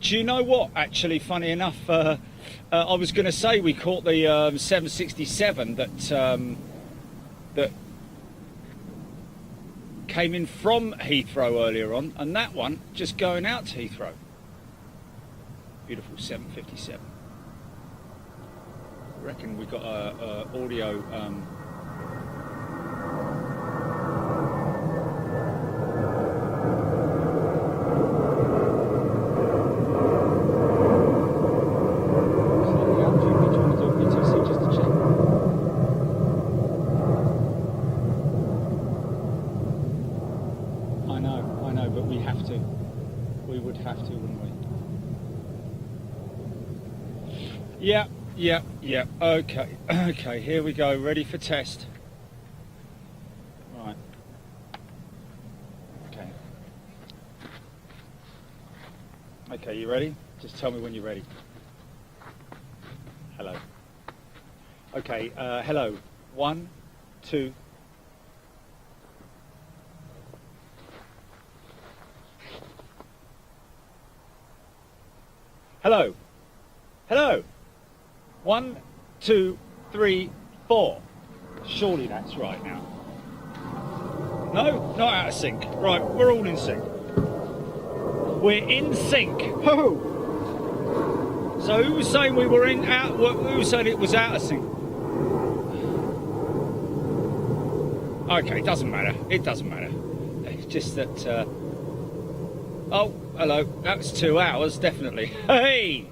Do you know what? Actually, funny enough, I was going to say we caught the 767 that came in from Heathrow earlier on, and that one just going out to Heathrow. Beautiful 757. I reckon we got a audio. Yeah. Okay, here we go. Ready for test. Right. Okay, you ready? Just tell me when you're ready. Hello. Okay, hello. 1, 2. Hello. Hello. 1, 2, 3, 4. Surely that's right now. No, not out of sync. Right, we're all in sync. We're in sync. Ho! So who was saying we were in out? Who said it was out of sync? Okay, it doesn't matter. It doesn't matter. It's just that. Oh, hello. That was 2 hours, definitely. Hey.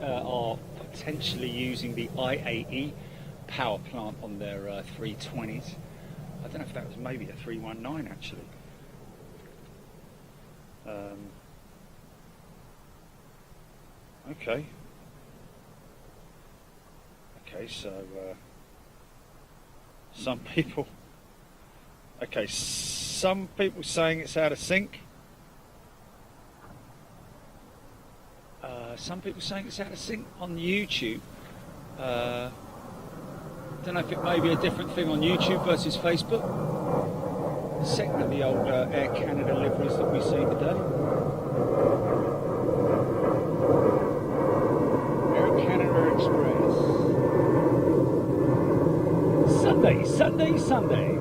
Are potentially using the IAE power plant on their 320s. I don't know if that was maybe a 319 actually. Okay, Okay, so some people saying it's out of sync. Some people saying it's out of sync on YouTube. Don't know if it may be a different thing on YouTube versus Facebook. Second of the old Air Canada liveries that we see today. Air Canada Express. Sunday.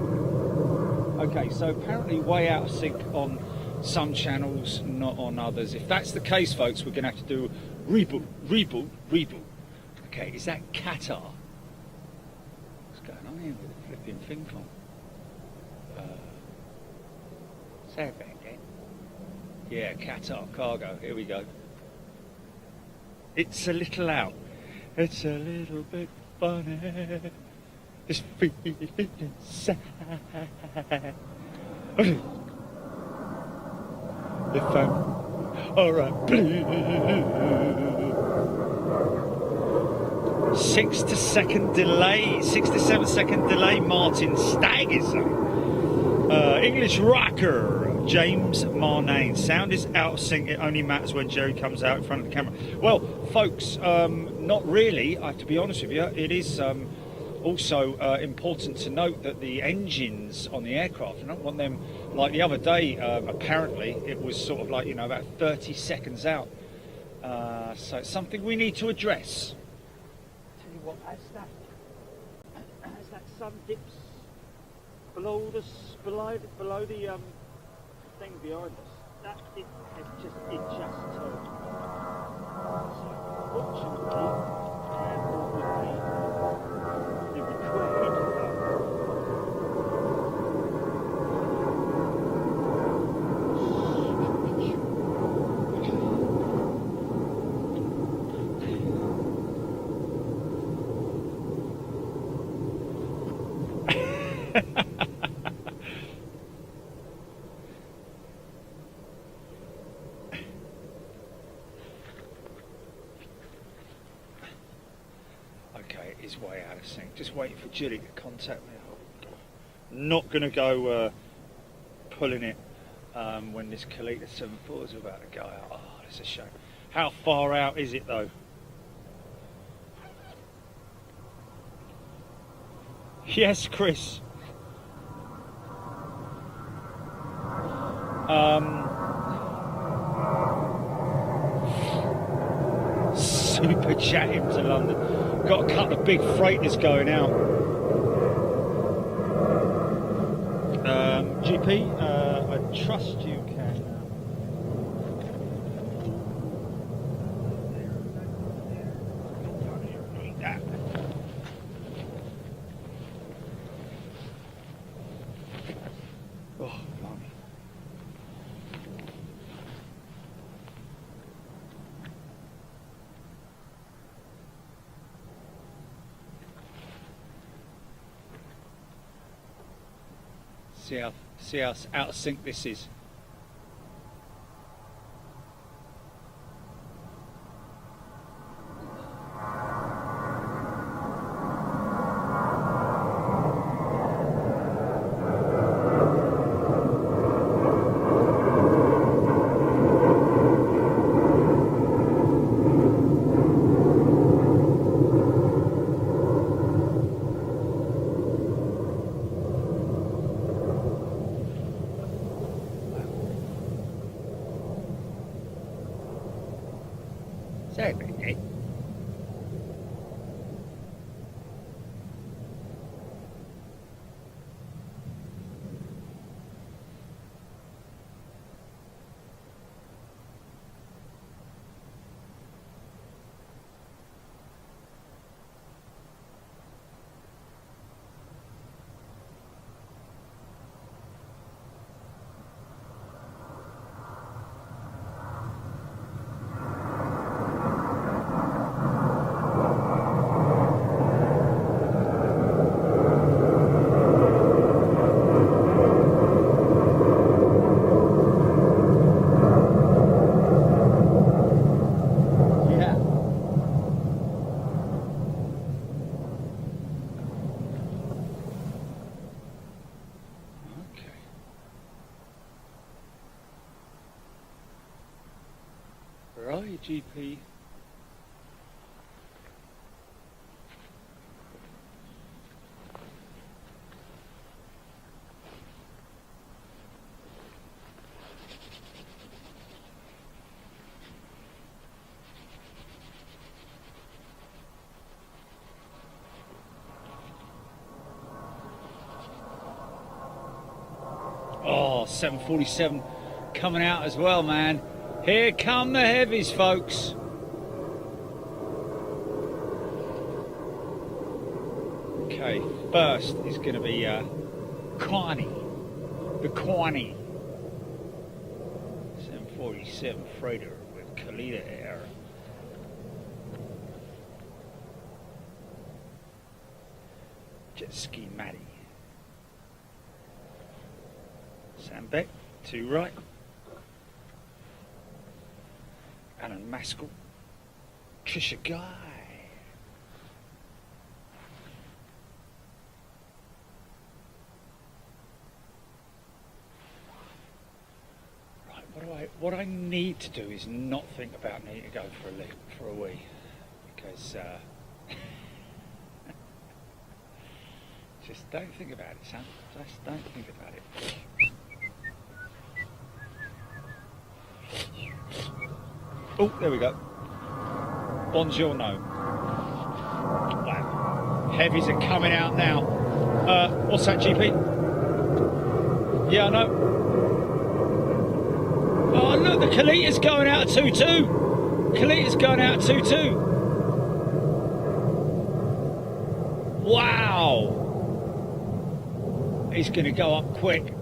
Okay, so apparently way out of sync on some channels, not on others. If that's the case, folks, we're going to have to do reboot. Okay, is that Qatar? What's going on here with the flipping thing from? Say it again. Yeah, Qatar Cargo. Here we go. It's a little out. It's a little bit funny. It's feeling sad. If I'm alright, please. 6 to 7 second delay, Martin Stagg is saying. English rocker, James Marnane. Sound is out of sync, it only matters when Jerry comes out in front of the camera. Well, folks, not really, I have to be honest with you. It is also important to note that the engines on the aircraft, I don't want them, like the other day, apparently, it was sort of like, you know, about 30 seconds out. So it's something we need to address. Tell you what, as that sun dips below the thing behind us, that it just turned. So fortunately, the record. Okay, it is way out of sync. Just waiting for Julie to contact me. Not going to go pulling it when this Kalita 74 is about to go out. Oh, that's a shame. How far out is it though? Yes, Chris. Super chat him to London. Got a couple of big freighters going out. GP, I trust you can. Oh, blimey. See how out of sync this is. Sorry. Okay, GP. Oh, 747 coming out as well, man. Here come the heavies, folks. Okay, first is going to be Connie, the Connie 747 freighter with Kalitta Air. Jet ski Matty. Sam Beck, 2 right. Alan Maskell, Trisha Guy. Right, what I need to do is not think about needing to go for a wee, because just don't think about it, Sam. Just don't think about it. Oh, there we go. Buongiorno. Wow. Heavies are coming out now. What's that, GP? Yeah, I know. Oh, look, the Kalitta's going out at 2-2. Kalitta's going out at 2-2. Wow. He's going to go up quick.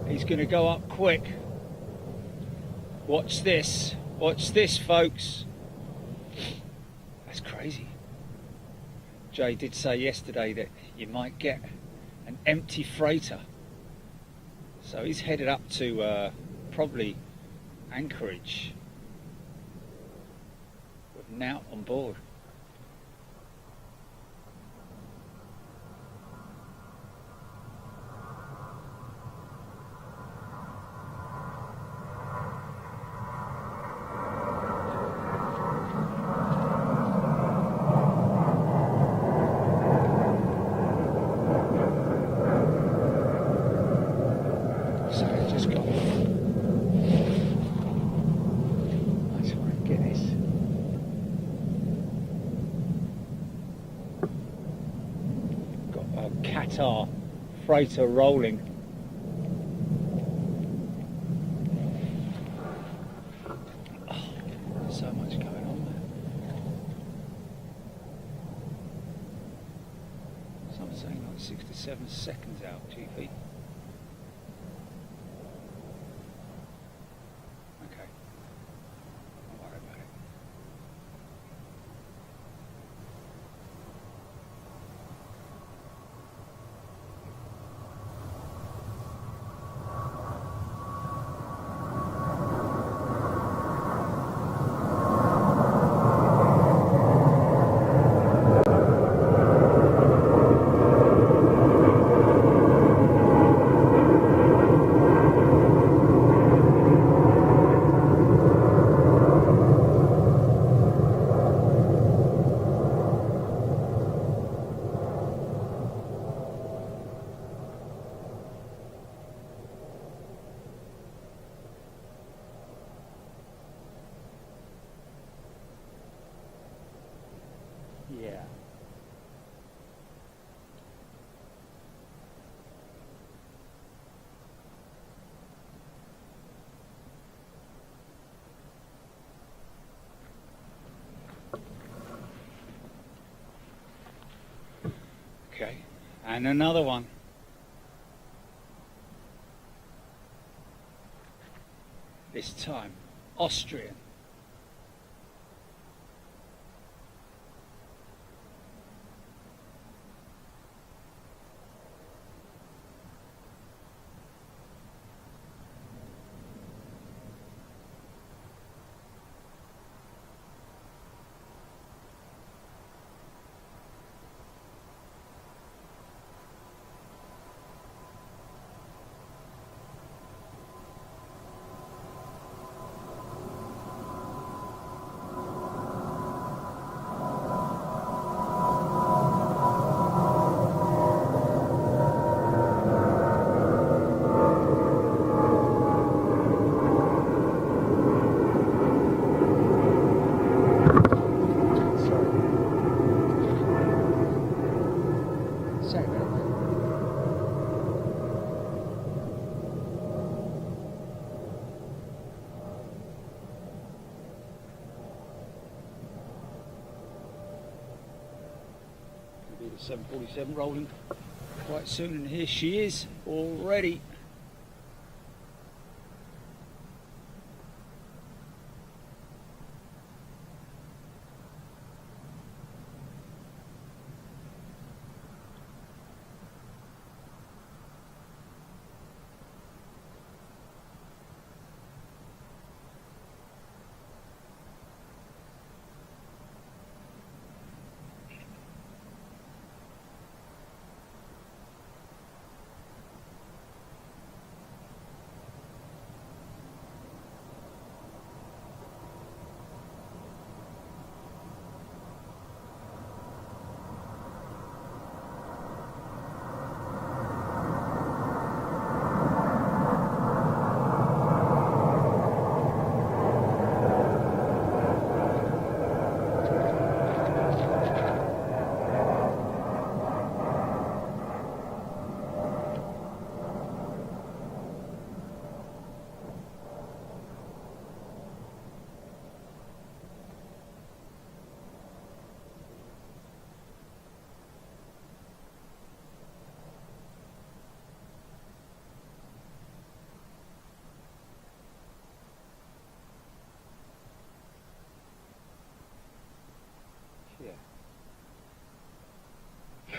He's going to go up quick. Watch this, folks. That's crazy. Jay did say yesterday that you might get an empty freighter. So he's headed up to probably Anchorage with Nout on board. Qatar freighter rolling. Oh, there's so much going on there. Some saying like 67 seconds out, GP. Okay. Don't worry about it. Yeah. Okay, and another one. This time, Austrian. 747 rolling quite soon, and here she is already.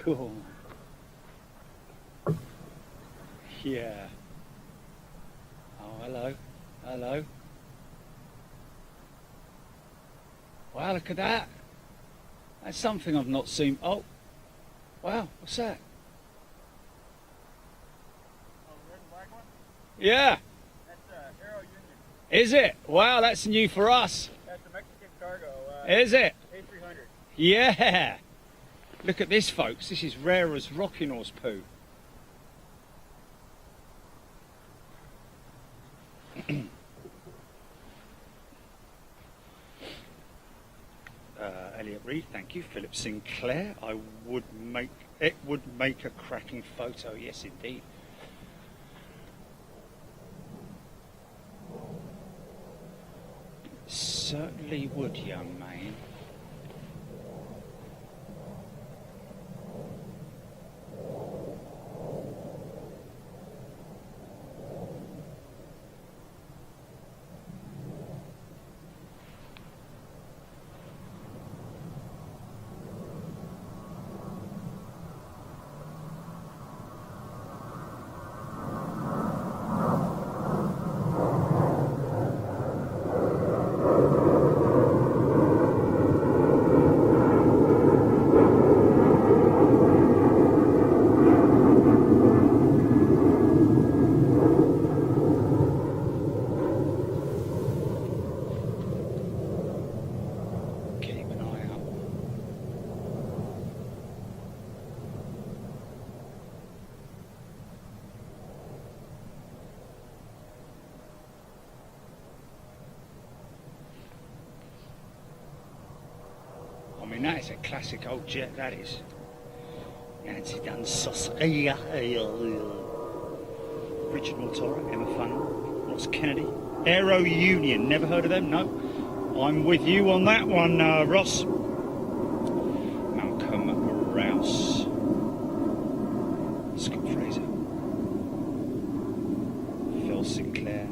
Cool. Yeah. Oh, hello. Hello. Wow, look at that. That's something I've not seen. Oh. Wow, what's that? Oh, red and black one? Yeah. That's Aero Union. Is it? Wow, that's new for us. That's a Mexican cargo. Is it? A300. Yeah. Look at this, folks. This is rare as rocking horse poo. Elliot Reed, thank you. Philip Sinclair, it would make a cracking photo. Yes, indeed. Certainly would, young man. I mean, that is a classic old jet, that is. Nancy Dunn Sauce. Richard Mortora, Emma Funnell, Ross Kennedy. Aero Union, never heard of them? No. I'm with you on that one, Ross. Malcolm Rouse. Scott Fraser. Phil Sinclair.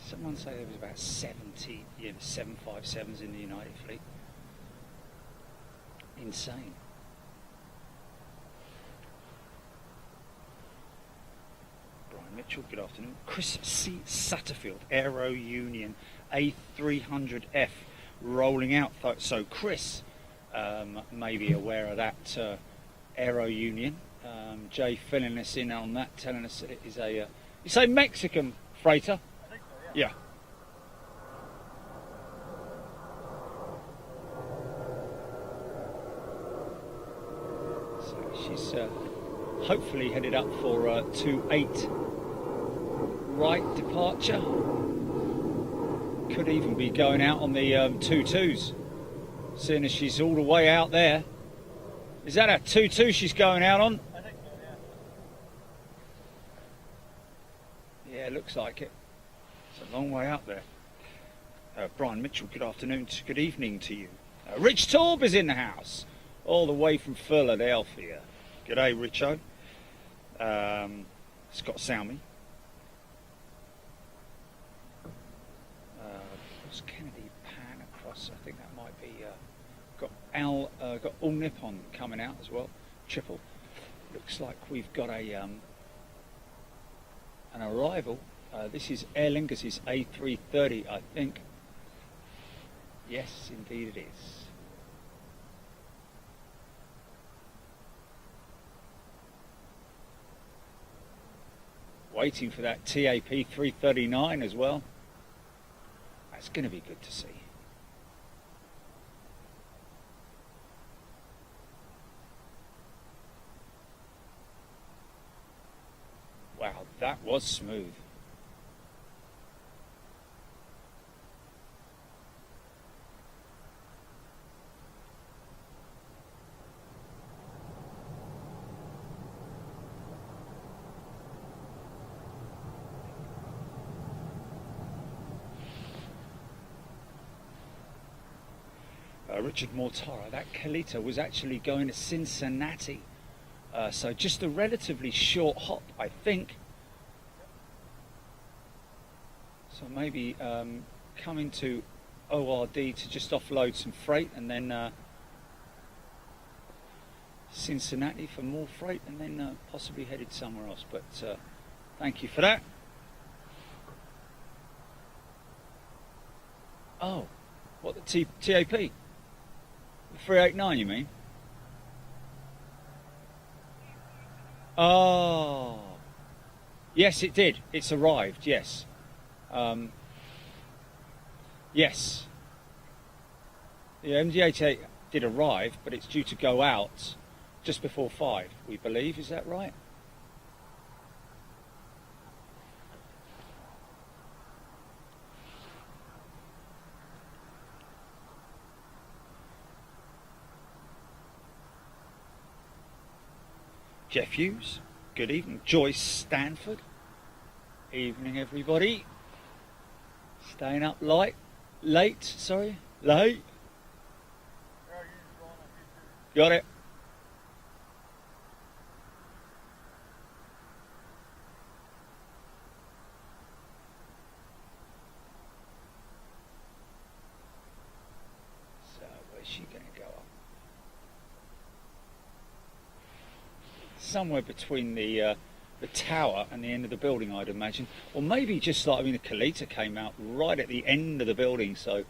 Someone say there was about 70 757s in the United Fleet. Insane. Brian Mitchell, good afternoon. Chris C. Satterfield, Aero Union A300F rolling out. So Chris may be aware of that Aero Union. Jay filling us in on that, telling us that it is a you say Mexican freighter. Yeah. So she's hopefully headed up for 28 right departure. Could even be going out on the 22s. Seeing as she's all the way out there. Is that a 2-2 she's going out on? I think so, yeah. Yeah, it looks like it. It's a long way out there. Brian Mitchell, good afternoon, good evening to you. Rich Torb is in the house, all the way from Philadelphia. G'day, Richo. Scott Salmi. What's Kennedy Pan across? I think that might be. Got All Nippon coming out as well. Triple. Looks like we've got a an arrival. This is Aer Lingus' A330, I think. Yes, indeed it is. Waiting for that TAP 339 as well. That's going to be good to see. Wow, that was smooth. Richard Mortara, that Kalita was actually going to Cincinnati, so just a relatively short hop, I think. So maybe coming to ORD to just offload some freight, and then Cincinnati for more freight, and then possibly headed somewhere else. But thank you for that. Oh, what, the TAP? 389, you mean? Oh, yes, it did. It's arrived. Yes, yes. The MD-88 did arrive, but it's due to go out just before 5, we believe. Is that right? Jeff Hughes, good evening. Joyce Stanford, evening everybody. Staying up late. Got it. So where's she going to go up? Somewhere between the tower and the end of the building, I'd imagine, or maybe just like, I mean, the Kalita came out right at the end of the building, so.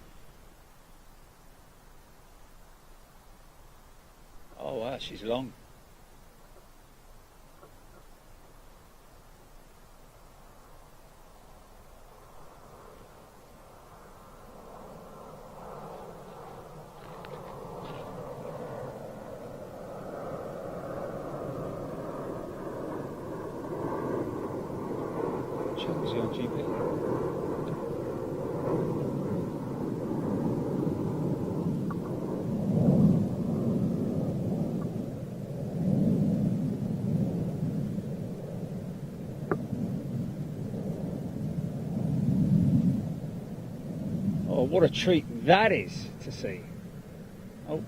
Oh wow, she's long. Chelsea on GP. Oh, what a treat that is to see. Oh,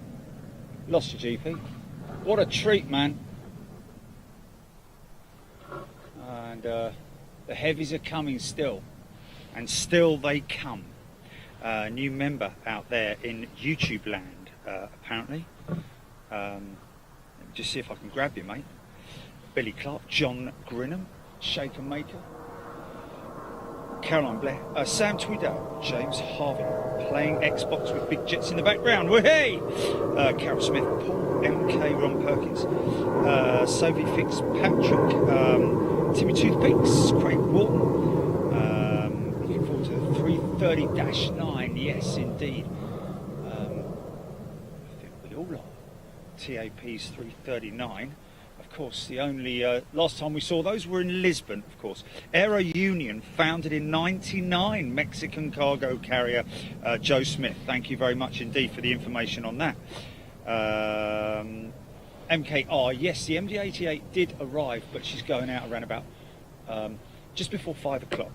lost your GP. What a treat, man. And the heavies are coming still, and still they come. New member out there in YouTube land, apparently. Let me just see if I can grab you, mate. Billy Clark, John Grinham, Shaker Maker, Caroline Blair, Sam Tweedale, James Harvey, playing Xbox with big jets in the background. Hey! Carol Smith, Paul MK, Ron Perkins, Sophie Fitzpatrick, Timmy Toothpicks, Craig Walton. Looking forward to the 330-9. Yes, indeed. I think we all are. TAP's 339. Of course, the only last time we saw those were in Lisbon, of course. Aero Union, founded in '99, Mexican cargo carrier Joe Smith. Thank you very much indeed for the information on that. MKR, yes, the MD-88 did arrive, but she's going out around about just before 5 o'clock.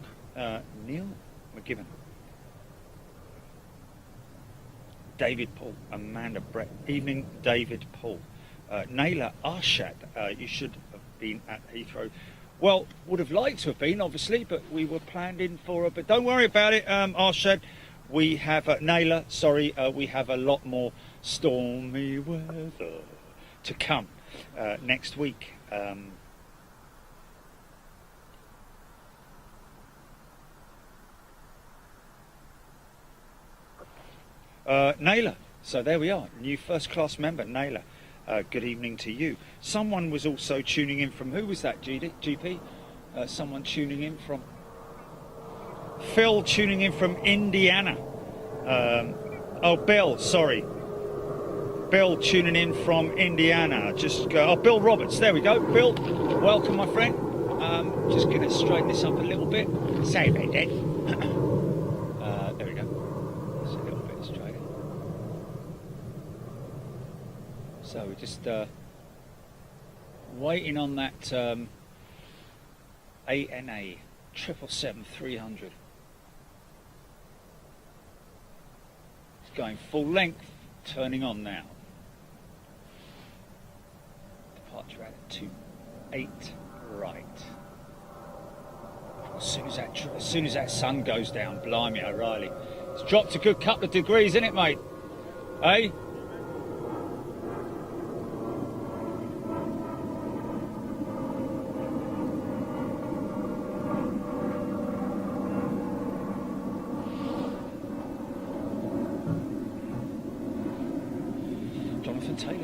Neil McGibbon. David Paul, Amanda Brett. Evening, David Paul. Naila Arshad, you should have been at Heathrow. Well, would have liked to have been, obviously, but we were planned in for it. But don't worry about it, Arshad. We have, Naila, sorry, we have a lot more stormy weather to come next week. Naila, so there we are, new first class member, Naila. Good evening to you. Someone was also tuning in from, who was that, GP? Someone tuning in from, Phil tuning in from Indiana. Oh, Bill, sorry. Bill tuning in from Indiana. Just go, oh, Bill Roberts, there we go. Bill, welcome, my friend. Just going to straighten this up a little bit. Sorry about that. There we go. It's a little bit straighter. So we're just waiting on that ANA 777-300. It's going full length, turning on now. Departure at 28 right. As soon as that sun goes down, blimey O'Reilly. It's dropped a good couple of degrees, isn't it, mate? Hey?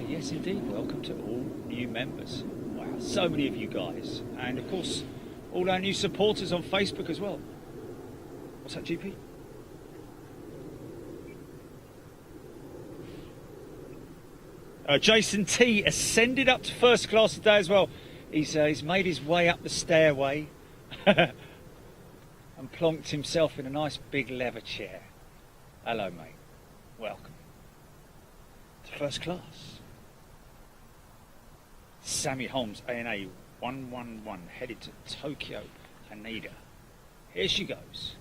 Yes, indeed. Welcome to all new members. Wow, so many of you guys. And, of course, all our new supporters on Facebook as well. What's that, GP? Jason T ascended up to first class today as well. He's made his way up the stairway and plonked himself in a nice big leather chair. Hello, mate. Welcome to first class. Sammy Holmes, ANA 111, headed to Tokyo, Haneda. Here she goes.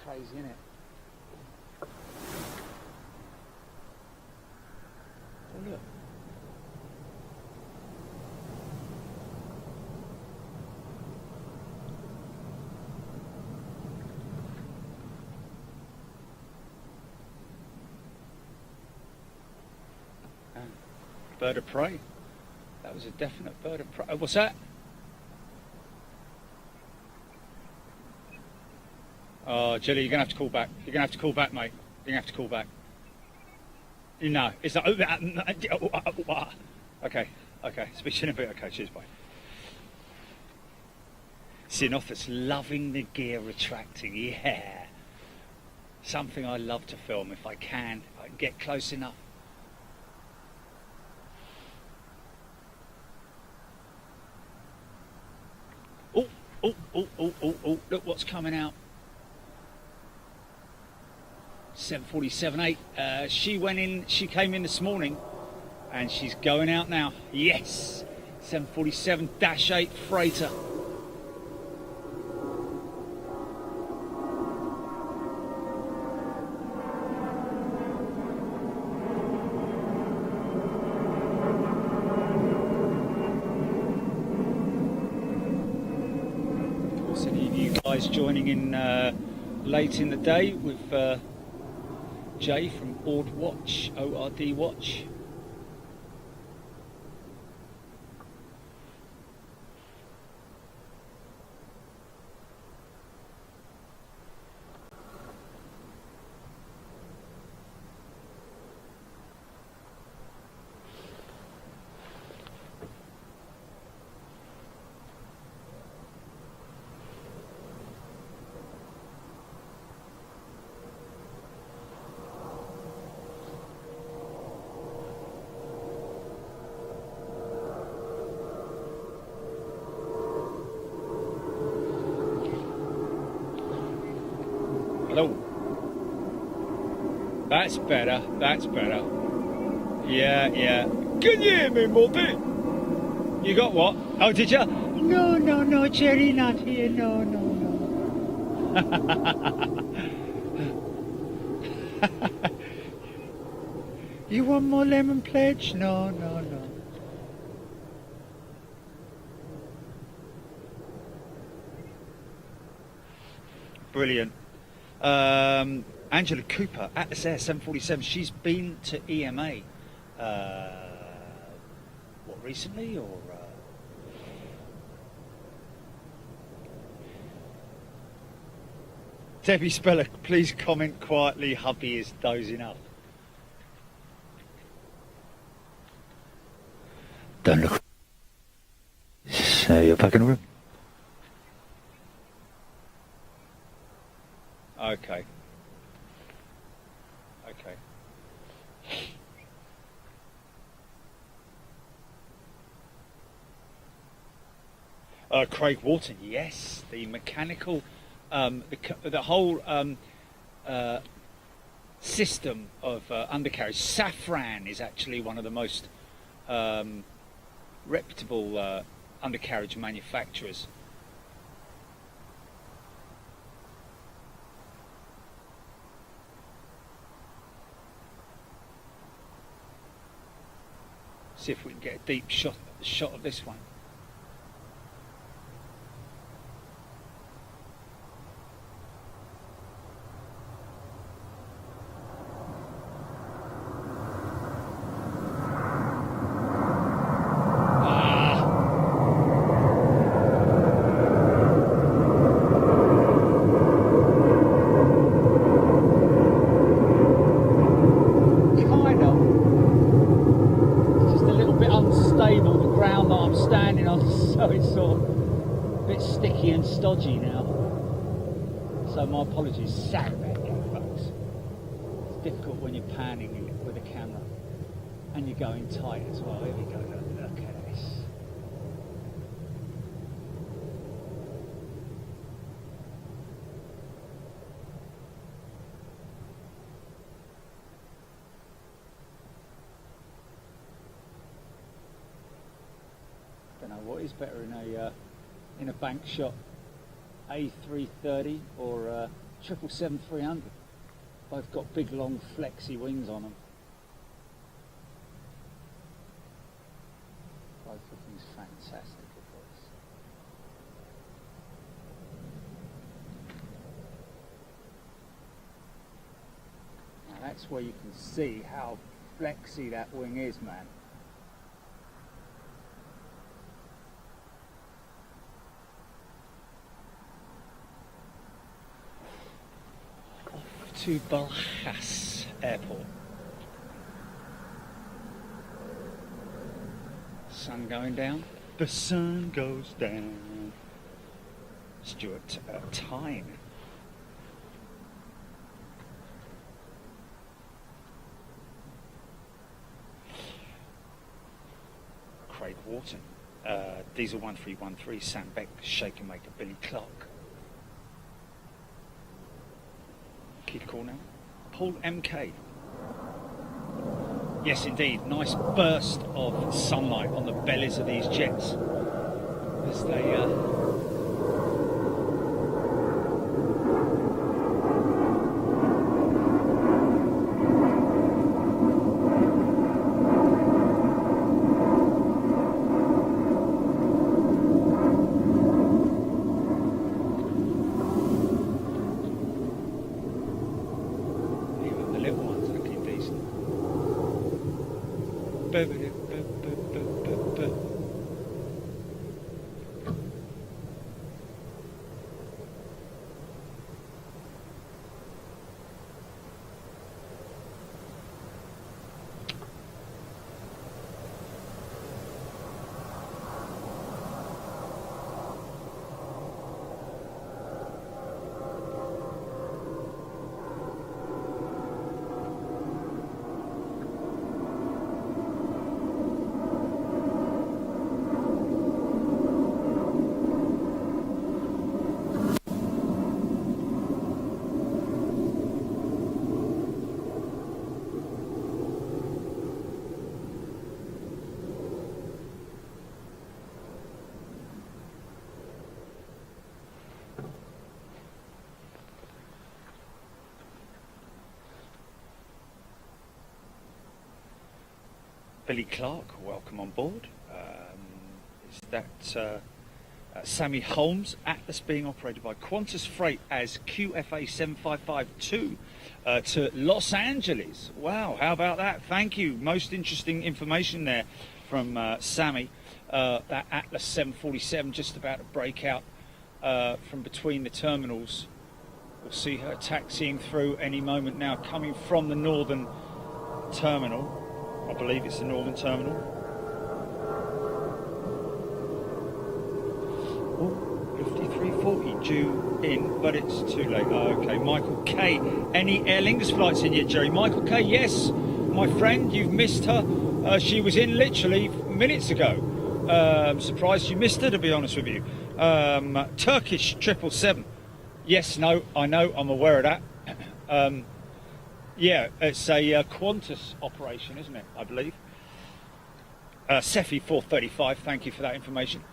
Crazy, isn't it? Oh, look. Bird of prey. That was a definite bird of prey. What's that? Oh, Jilly, you're going to have to call back. You're going to have to call back, mate. You're going to have to call back. No, it's like... Okay, okay. Speak to you in a bit. Okay, cheers, bye. Xenopus loving the gear retracting, yeah. Something I love to film if I can get close enough. Oh, look what's coming out. 747-8. She came in this morning and she's going out now. Yes, 747-8 freighter. Of course, any of you guys joining in late in the day with Jay from ORD Watch, ORD Watch. Hello. That's better. That's better. Yeah. Can you hear me, Muppet? You got what? Oh, did you? No, Jerry, not here. No. You want more lemon pledge? No. Brilliant. Angela Cooper, Atlas Air 747. She's been to EMA. What, recently or? Debbie Speller, please comment quietly. Hubby is dozing up. Don't look. You're back in the room. Okay. Craig Wharton, yes, the mechanical, the whole system of undercarriage. Safran is actually one of the most reputable undercarriage manufacturers. See if we can get a deep shot of this one. Stodgy now, so my apologies. Sorry about that, folks. It's difficult when you're panning with a camera and you're going tight as well. Here we go. Look at this. Don't know what is better in a bank shot. A330 or 777-300. Both got big long flexy wings on them. Both of them's fantastic, of course. Now that's where you can see how flexy that wing is, man. To Balhas Airport. Sun going down. The sun goes down. Stuart Tyne. Craig Wharton. Diesel 1313, Sam Beck, Shaker Maker, Billy Clark. Keith Cornell. Paul MK. Yes, indeed. Nice burst of sunlight on the bellies of these jets as they even the little ones looking decent. Billy Clark, welcome on board. Is that Sammy Holmes, Atlas being operated by Qantas Freight as QFA 7552 to Los Angeles. Wow, how about that? Thank you. Most interesting information there from Sammy. That Atlas 747 just about to break out from between the terminals. We'll see her taxiing through any moment now, coming from the northern terminal. I believe it's the northern terminal. Oh, 5340 due in, but it's too late. Okay, Michael K. Any Aer Lingus flights in yet, Jerry? Michael K, yes, my friend, you've missed her. She was in literally minutes ago. I'm surprised you missed her, to be honest with you. Turkish 777. Yes, no, I know, I'm aware of that. Yeah, it's a Qantas operation, isn't it? I believe. Cefi 435. Thank you for that information.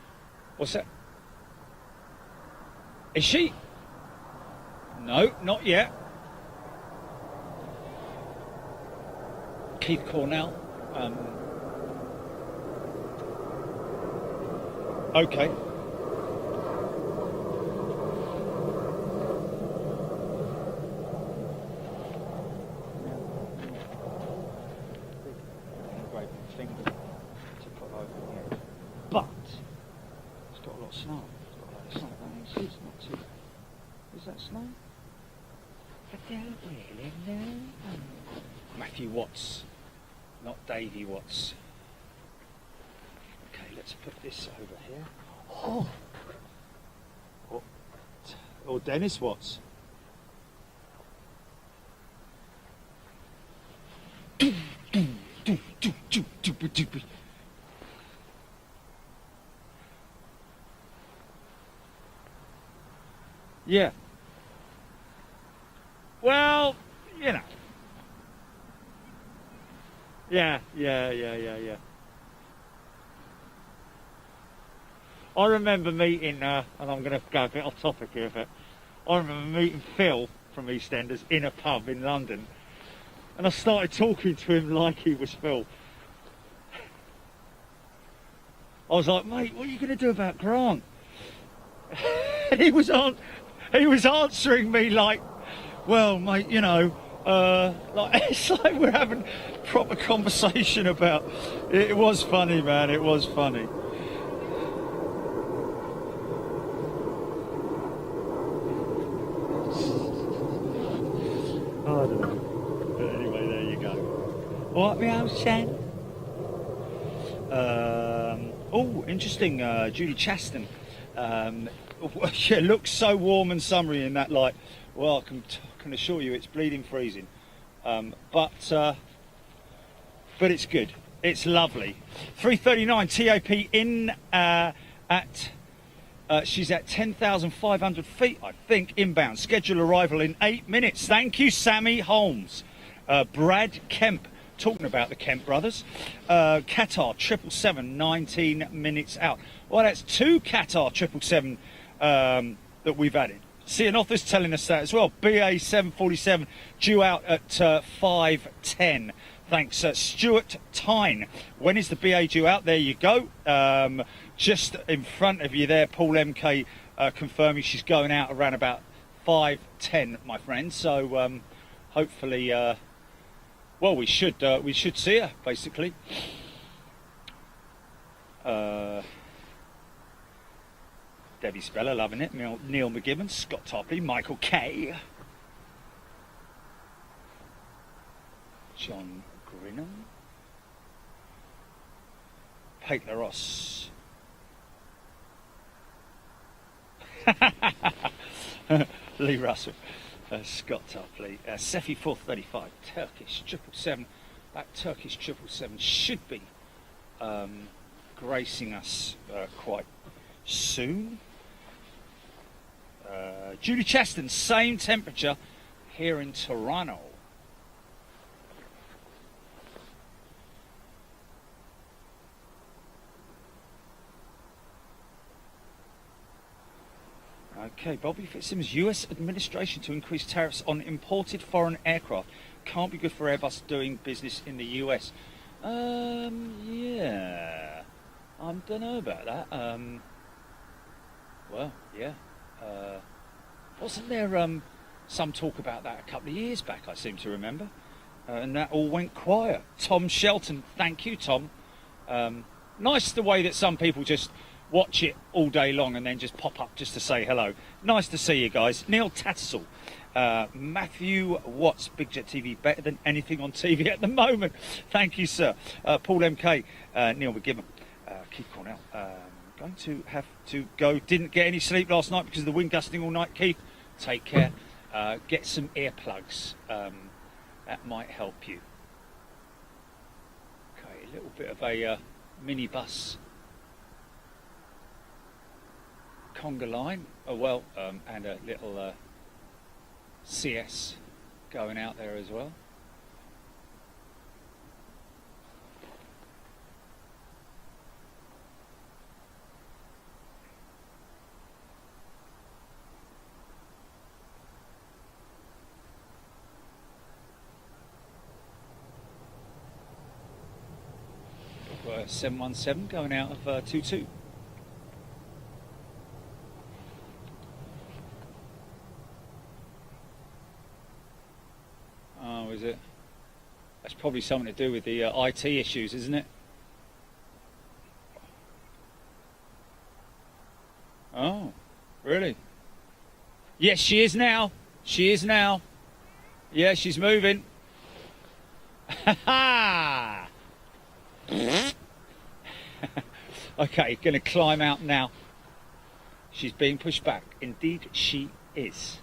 What's that? Is she? No, not yet. Keith Cornell. Okay. But it's got a lot of snow. It's got a lot of snow. It's not too. Is that snow? I don't really know. Matthew Watts, not Davey Watts. Okay, let's put this over here. Or Dennis Watts. Yeah. Well, you know. Yeah. I remember meeting, and I'm going to go a bit off topic here, but I remember meeting Phil from EastEnders in a pub in London, and I started talking to him like he was Phil. I was like, mate, what are you going to do about Grant? And he was answering me like, well, mate, you know, like it's like we're having proper conversation about. It was funny, man. It was funny. I don't know. But anyway, there you go. What me old Shan? Oh, interesting. Judy Chaston. yeah, looks so warm and summery in that light. Well, I can assure you it's bleeding freezing. But it's good. It's lovely. 3:39 TAP in at. She's at 10,500 feet, I think, inbound. Scheduled arrival in 8 minutes. Thank you, Sammy Holmes. Brad Kemp, talking about the Kemp brothers. Qatar 777, 19 minutes out. Well, that's 2 Qatar 777 that we've added. Cianotha's telling us that as well. BA 747 due out at 5:10. Thanks, Stuart Tyne. When is the BA due out? There you go. Just in front of you there, Paul MK confirming she's going out around about 5:10, my friend. So hopefully, well, we should see her basically. Debbie Speller loving it. Neil McGibbon, Scott Topley, Michael Kay, John Grinham, Pate Ross. Lee Russell, Scott Topley, Sefi 435, Turkish 777. That Turkish 777 should be gracing us quite soon. Judy Cheston, same temperature here in Toronto. Okay, Bobby Fitzsimmons, US administration to increase tariffs on imported foreign aircraft. Can't be good for Airbus doing business in the US. Yeah. I don't know about that. Well, yeah. Wasn't there some talk about that a couple of years back, I seem to remember? And that all went quiet. Tom Shelton, thank you, Tom. Nice the way that some people just watch it all day long and then just pop up just to say hello. Nice to see you guys. Neil Tattersall, Matthew Watts, Big Jet TV, better than anything on TV at the moment. Thank you, sir. Paul MK, Neil McGibbon, Keith Cornell. Going to have to go. Didn't get any sleep last night because of the wind gusting all night. Keith, take care. Get some earplugs. That might help you. Okay, a little bit of a minibus conga line, and a little CS going out there as well. We're 717 going out of 22. Oh, is it? That's probably something to do with the IT issues, isn't it? Oh, really? Yes, she is now. She is now. Yeah, she's moving. Ha ha! Okay, going to climb out now. She's being pushed back. Indeed, she is.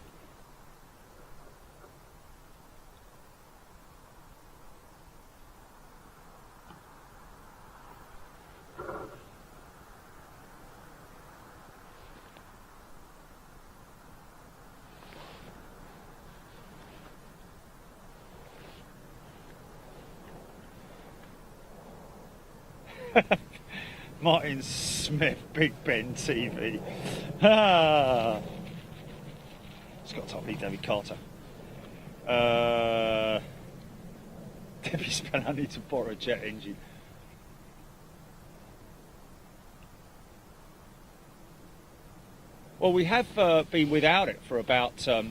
Martin Smith, Big Ben TV. Scott Topley, David Carter. Debbie Spen, I need to borrow a jet engine. Well, we have been without it for about for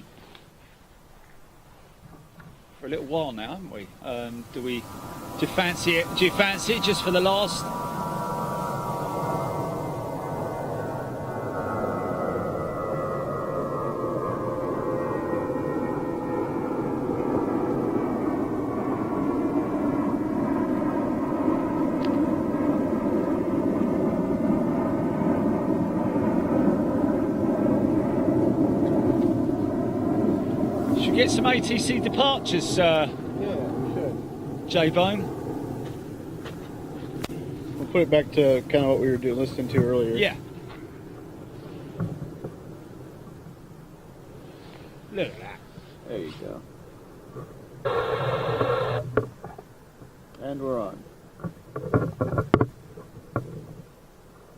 a little while now, haven't we? Do you fancy it? Do you fancy it just for the last? get some ATC departures, Yeah, we should. J-Bone? We'll put it back to kind of what we were listening to earlier. Yeah. Look at that. There you go. And we're on. I'm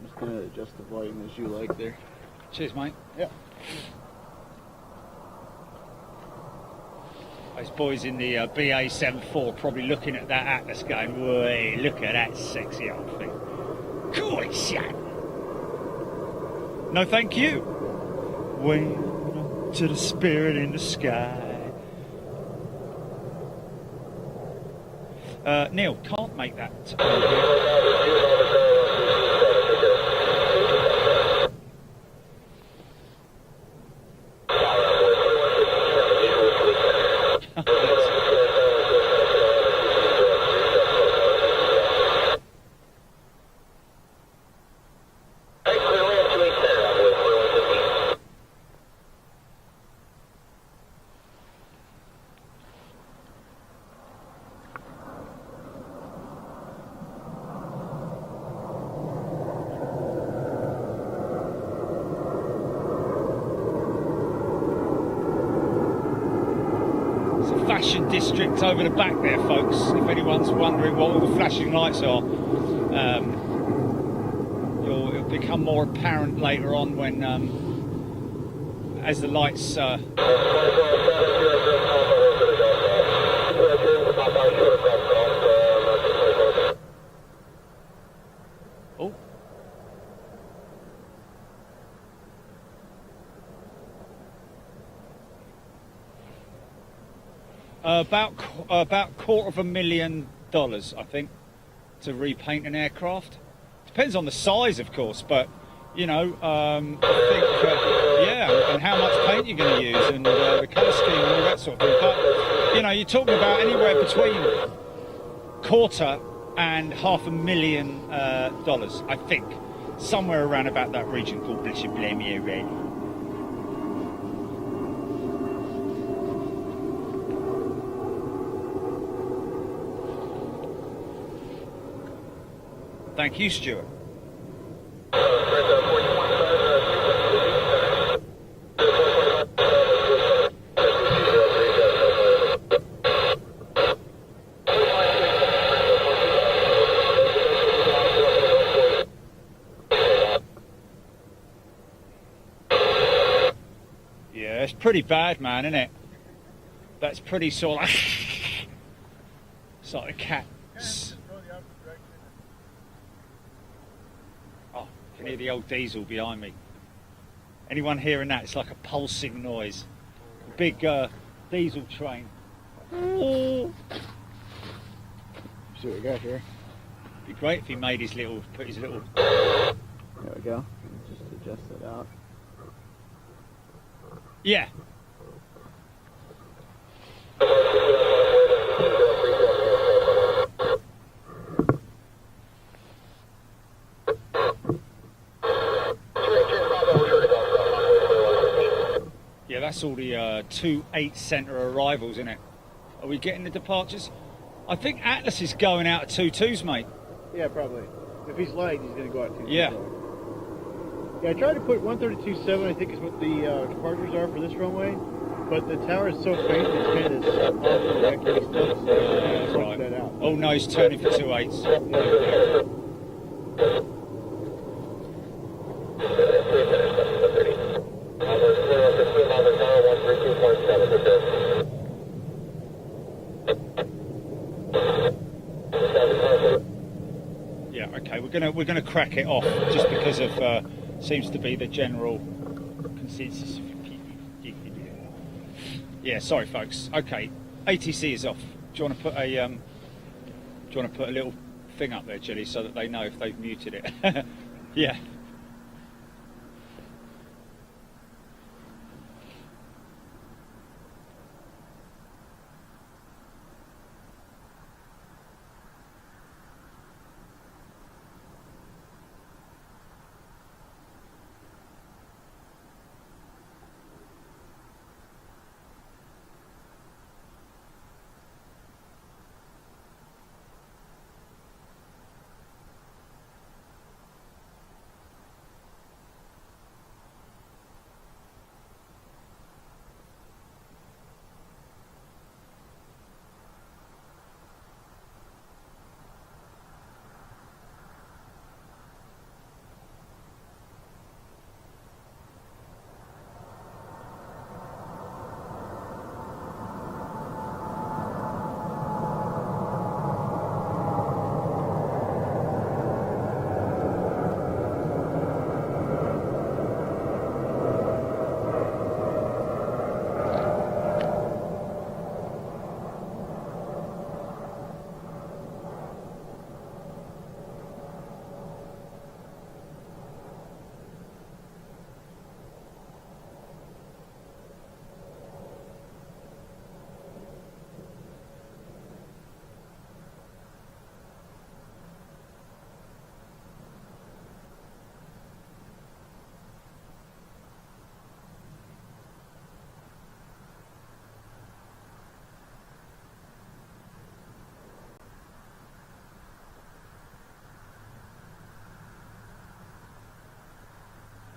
just going to adjust the volume as you like there. Cheers, mate. Yeah. Those boys in the BA74 probably looking at that Atlas going, "Way, look at that sexy old thing. Good shot." No, thank you. Way to the spirit in the sky. Neil, can't make that. Fashion district over the back there, folks, if anyone's wondering what all the flashing lights are. It'll become more apparent later on when as the lights oh. About $250,000, I think, to repaint an aircraft. Depends on the size, of course, but you know, I think yeah, and how much paint you're going to use, and the colour scheme and all that sort of thing. But you know, you're talking about anywhere between $250,000 and $500,000, I think, somewhere around about that region. Called bless you, blame you, really. Thank you, Stuart. Yeah, it's pretty bad, man, isn't it? That's pretty sort of it's like a cat. Oh, I can hear the old diesel behind me. Anyone hearing that? It's like a pulsing noise. A big diesel train. Oh. See what we got here. Be great if he made his little, put his little. There we go. Just adjust it out. Yeah. Yeah, that's all the 2-8 centre arrivals, isn't it? Are we getting the departures? I think Atlas is going out at 2-2s, mate. Yeah, probably. If he's light, he's going to go out 2-2. Yeah. Yeah, I tried to put 132.7, I think is what the departures are for this runway, but the tower is so faint, it's kind of this awful echoey stuff, so I switched that out. Oh no, he's turning for 2-8s. Yeah, okay, we're gonna crack it off just because of seems to be the general consensus. Yeah, sorry folks. Okay, ATC is off. Do you want to put a little thing up there, Jilly, so that they know if they've muted it? Yeah.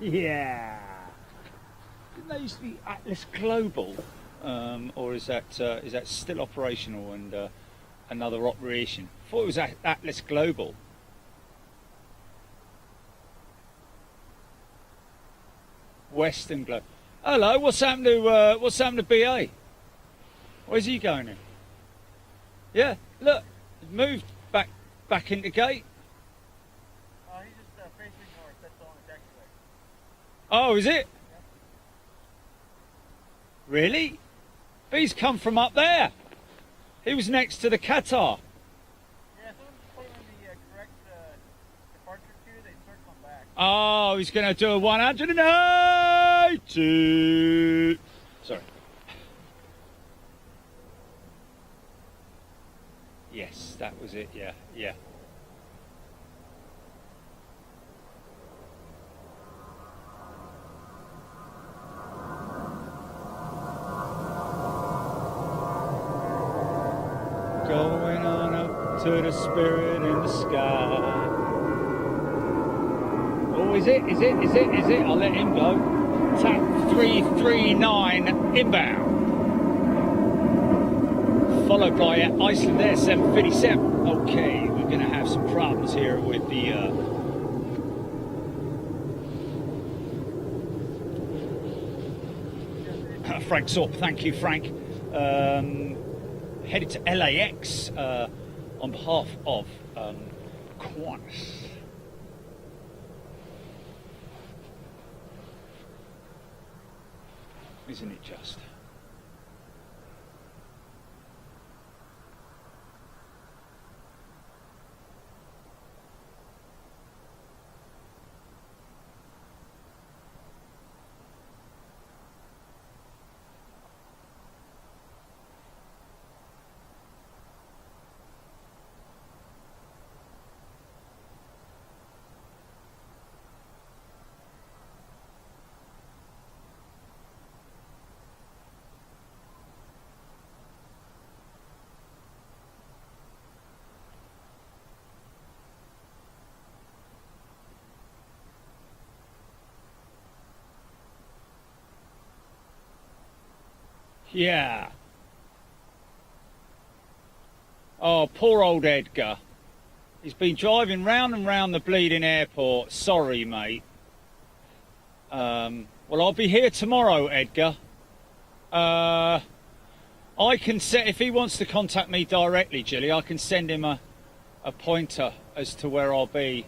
Yeah. Didn't they used to be Atlas Global, or is that still operational and another operation? I thought it was Atlas Global. Western Global. Hello, what's happened to BA? Where's he going in? Yeah, look, he's moved back into gate. He's just facing north. That's on the taxiway. Oh, is it? Really? But he's come from up there. He was next to the Qatar. Yeah, someone put him in the correct departure queue. They circle him back. Oh, he's going to do a 180. Sorry. Yes, that was it. Yeah, yeah. Going on up to the spirit in the sky. Oh, is it? I'll let him go. TAP 339 inbound. Followed by Iceland Air 757. Okay, we're going to have some problems here with the Frank Sorp. Thank you, Frank. Headed to LAX on behalf of Qantas. Isn't it just? Yeah. Oh, poor old Edgar. He's been driving round and round the bleeding airport. Sorry, mate. Well, I'll be here tomorrow, Edgar. I can set, if he wants to contact me directly, Jilly, I can send him a pointer as to where I'll be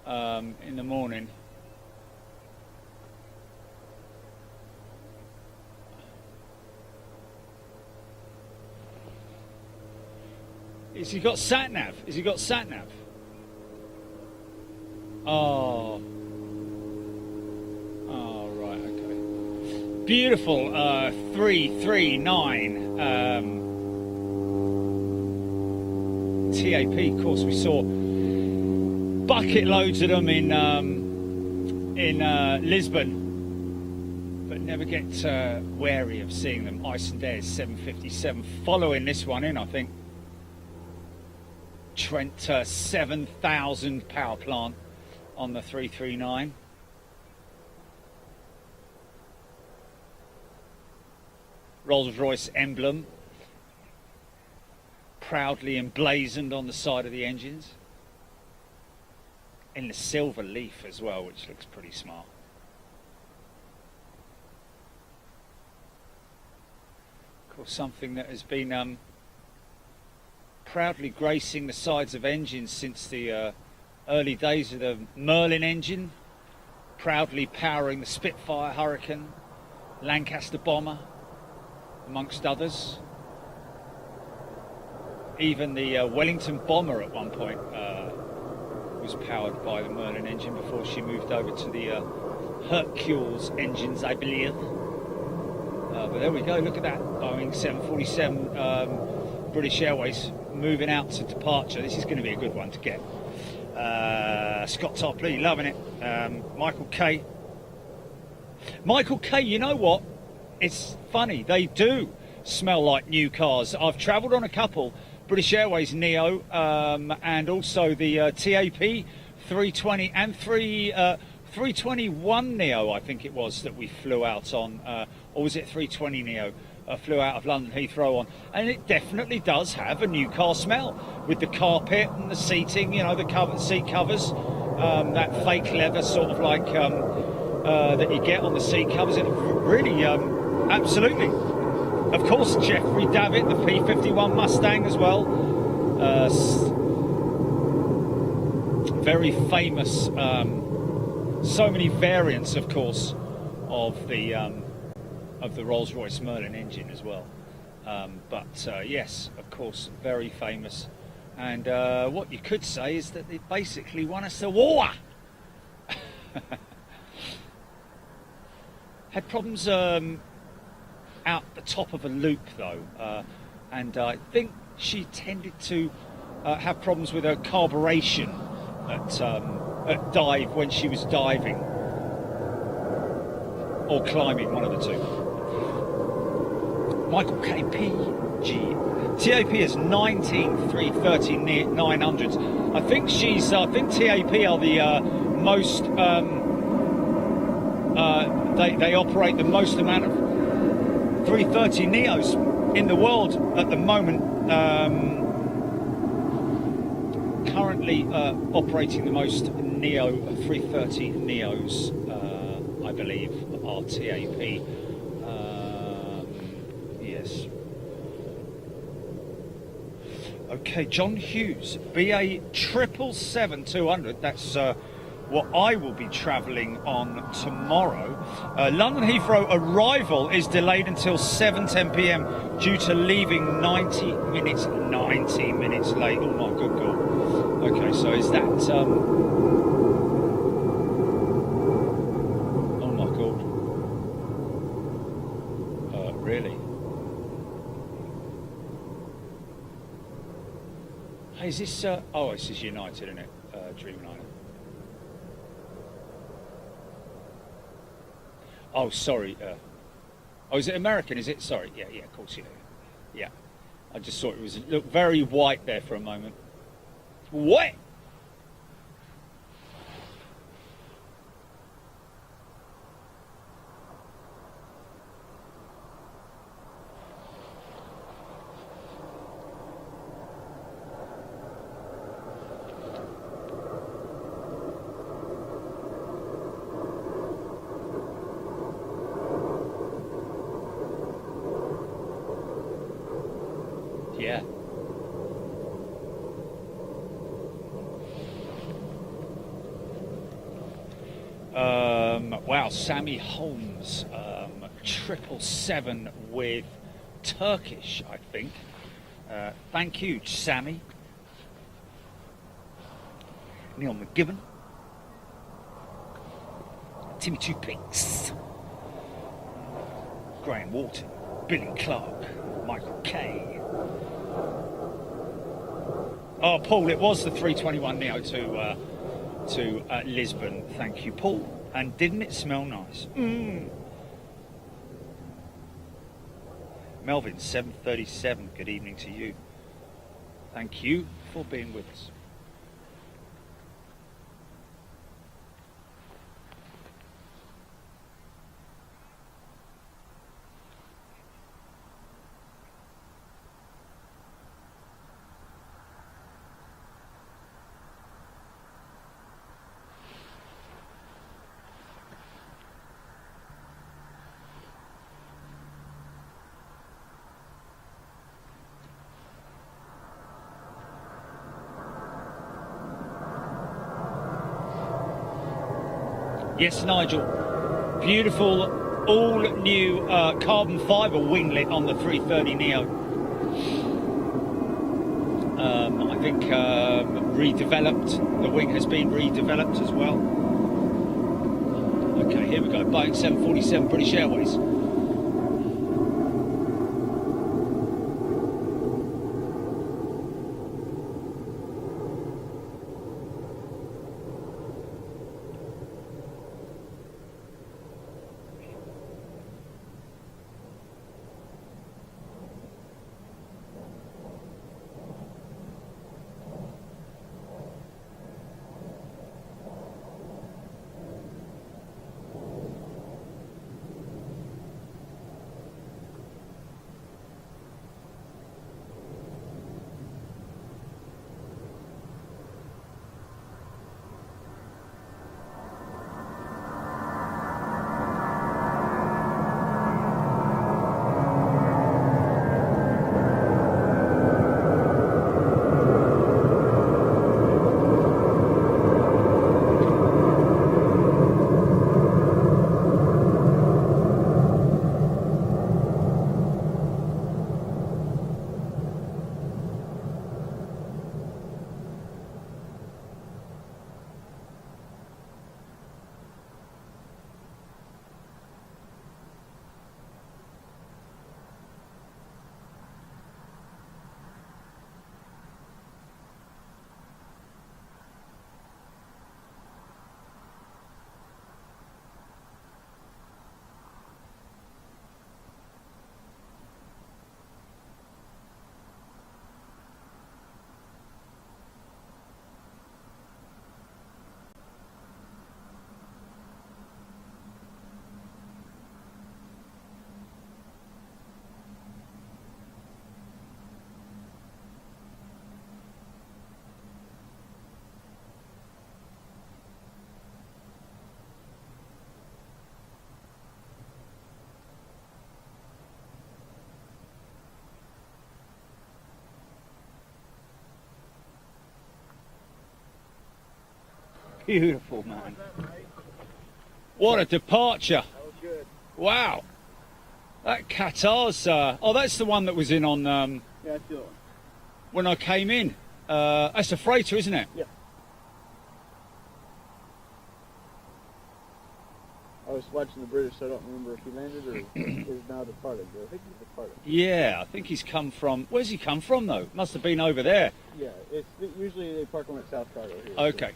in the morning. Has he got sat-nav? Has he got sat-nav? Oh. Oh, right, okay. Beautiful 339 TAP. Of course, we saw bucket loads of them in Lisbon, but never get wary of seeing them. Iceland Air 757 following this one in, I think. Trent 7,000 power plant on the 339. Rolls-Royce emblem proudly emblazoned on the side of the engines. In the silver leaf as well, which looks pretty smart. Of course, something that has been proudly gracing the sides of engines since the early days of the Merlin engine, proudly powering the Spitfire Hurricane, Lancaster Bomber, amongst others. Even the Wellington Bomber at one point was powered by the Merlin engine before she moved over to the Hercules engines, I believe. But there we go, look at that, Boeing 747 British Airways moving out to departure. This is going to be a good one to get. Scott Topley, loving it. Michael K, you know what? It's funny, they do smell like new cars. I've travelled on a couple, British Airways Neo, and also the TAP 320 and 321 Neo, I think it was, that we flew out on, or was it 320 Neo? Flew out of London Heathrow on, and it definitely does have a new car smell with the carpet and the seating, you know, the seat covers, that fake leather sort of like that you get on the seat covers. It really, absolutely. Of course, Jeffrey Davitt, the P51 Mustang as well. Very famous. So many variants, of course, of the Rolls-Royce Merlin engine as well. But yes, of course, very famous. And what you could say is that it basically won us the war. Had problems out the top of a loop though, and I think she tended to have problems with her carburation at dive when she was diving or climbing, one of the two. Michael KPG. TAP is 19,330 900s. I think TAP are the most. They operate the most amount of 330 Neos in the world at the moment. Currently operating the most Neo 330 Neos, I believe, are TAP. Yes. Okay, John Hughes, BA 777-200. That's what I will be travelling on tomorrow. London Heathrow arrival is delayed until 7:10 p.m. due to leaving 90 minutes late. Oh my good God. Okay, so is that oh my God. Really? Hey, is this oh, this is United, isn't it? Dreamliner. Oh, sorry. Oh, is it American? Is it? Sorry. Yeah, of course, yeah. I just thought it was looked very white there for a moment. What? Yeah. Wow, Sammy Holmes, 777 with Turkish, I think. Thank you, Sammy. Neil McGibbon. Timmy Two Pinks. Graham Wharton. Billy Clark. Michael Kay. Oh, Paul, it was the 321 Neo to Lisbon. Thank you, Paul. And didn't it smell nice? Melvin, 737. Good evening to you. Thank you for being with us. Yes, Nigel. Beautiful, all new carbon fibre winglet on the 330 Neo. I think redeveloped. The wing has been redeveloped as well. Okay, here we go. Boeing 747, British Airways. Beautiful, man. What a departure. That was good. Wow. That Qatar's, oh, that's the one that was in on, Yeah, that's the other one. when I came in. That's a freighter, isn't it? Yeah. I was watching the British, so I don't remember if he landed or is now departed. But I think he's departed. Yeah, I think he's come from, where's he come from though? Must have been over there. Yeah, it's usually they park them at South Cargo here. Okay.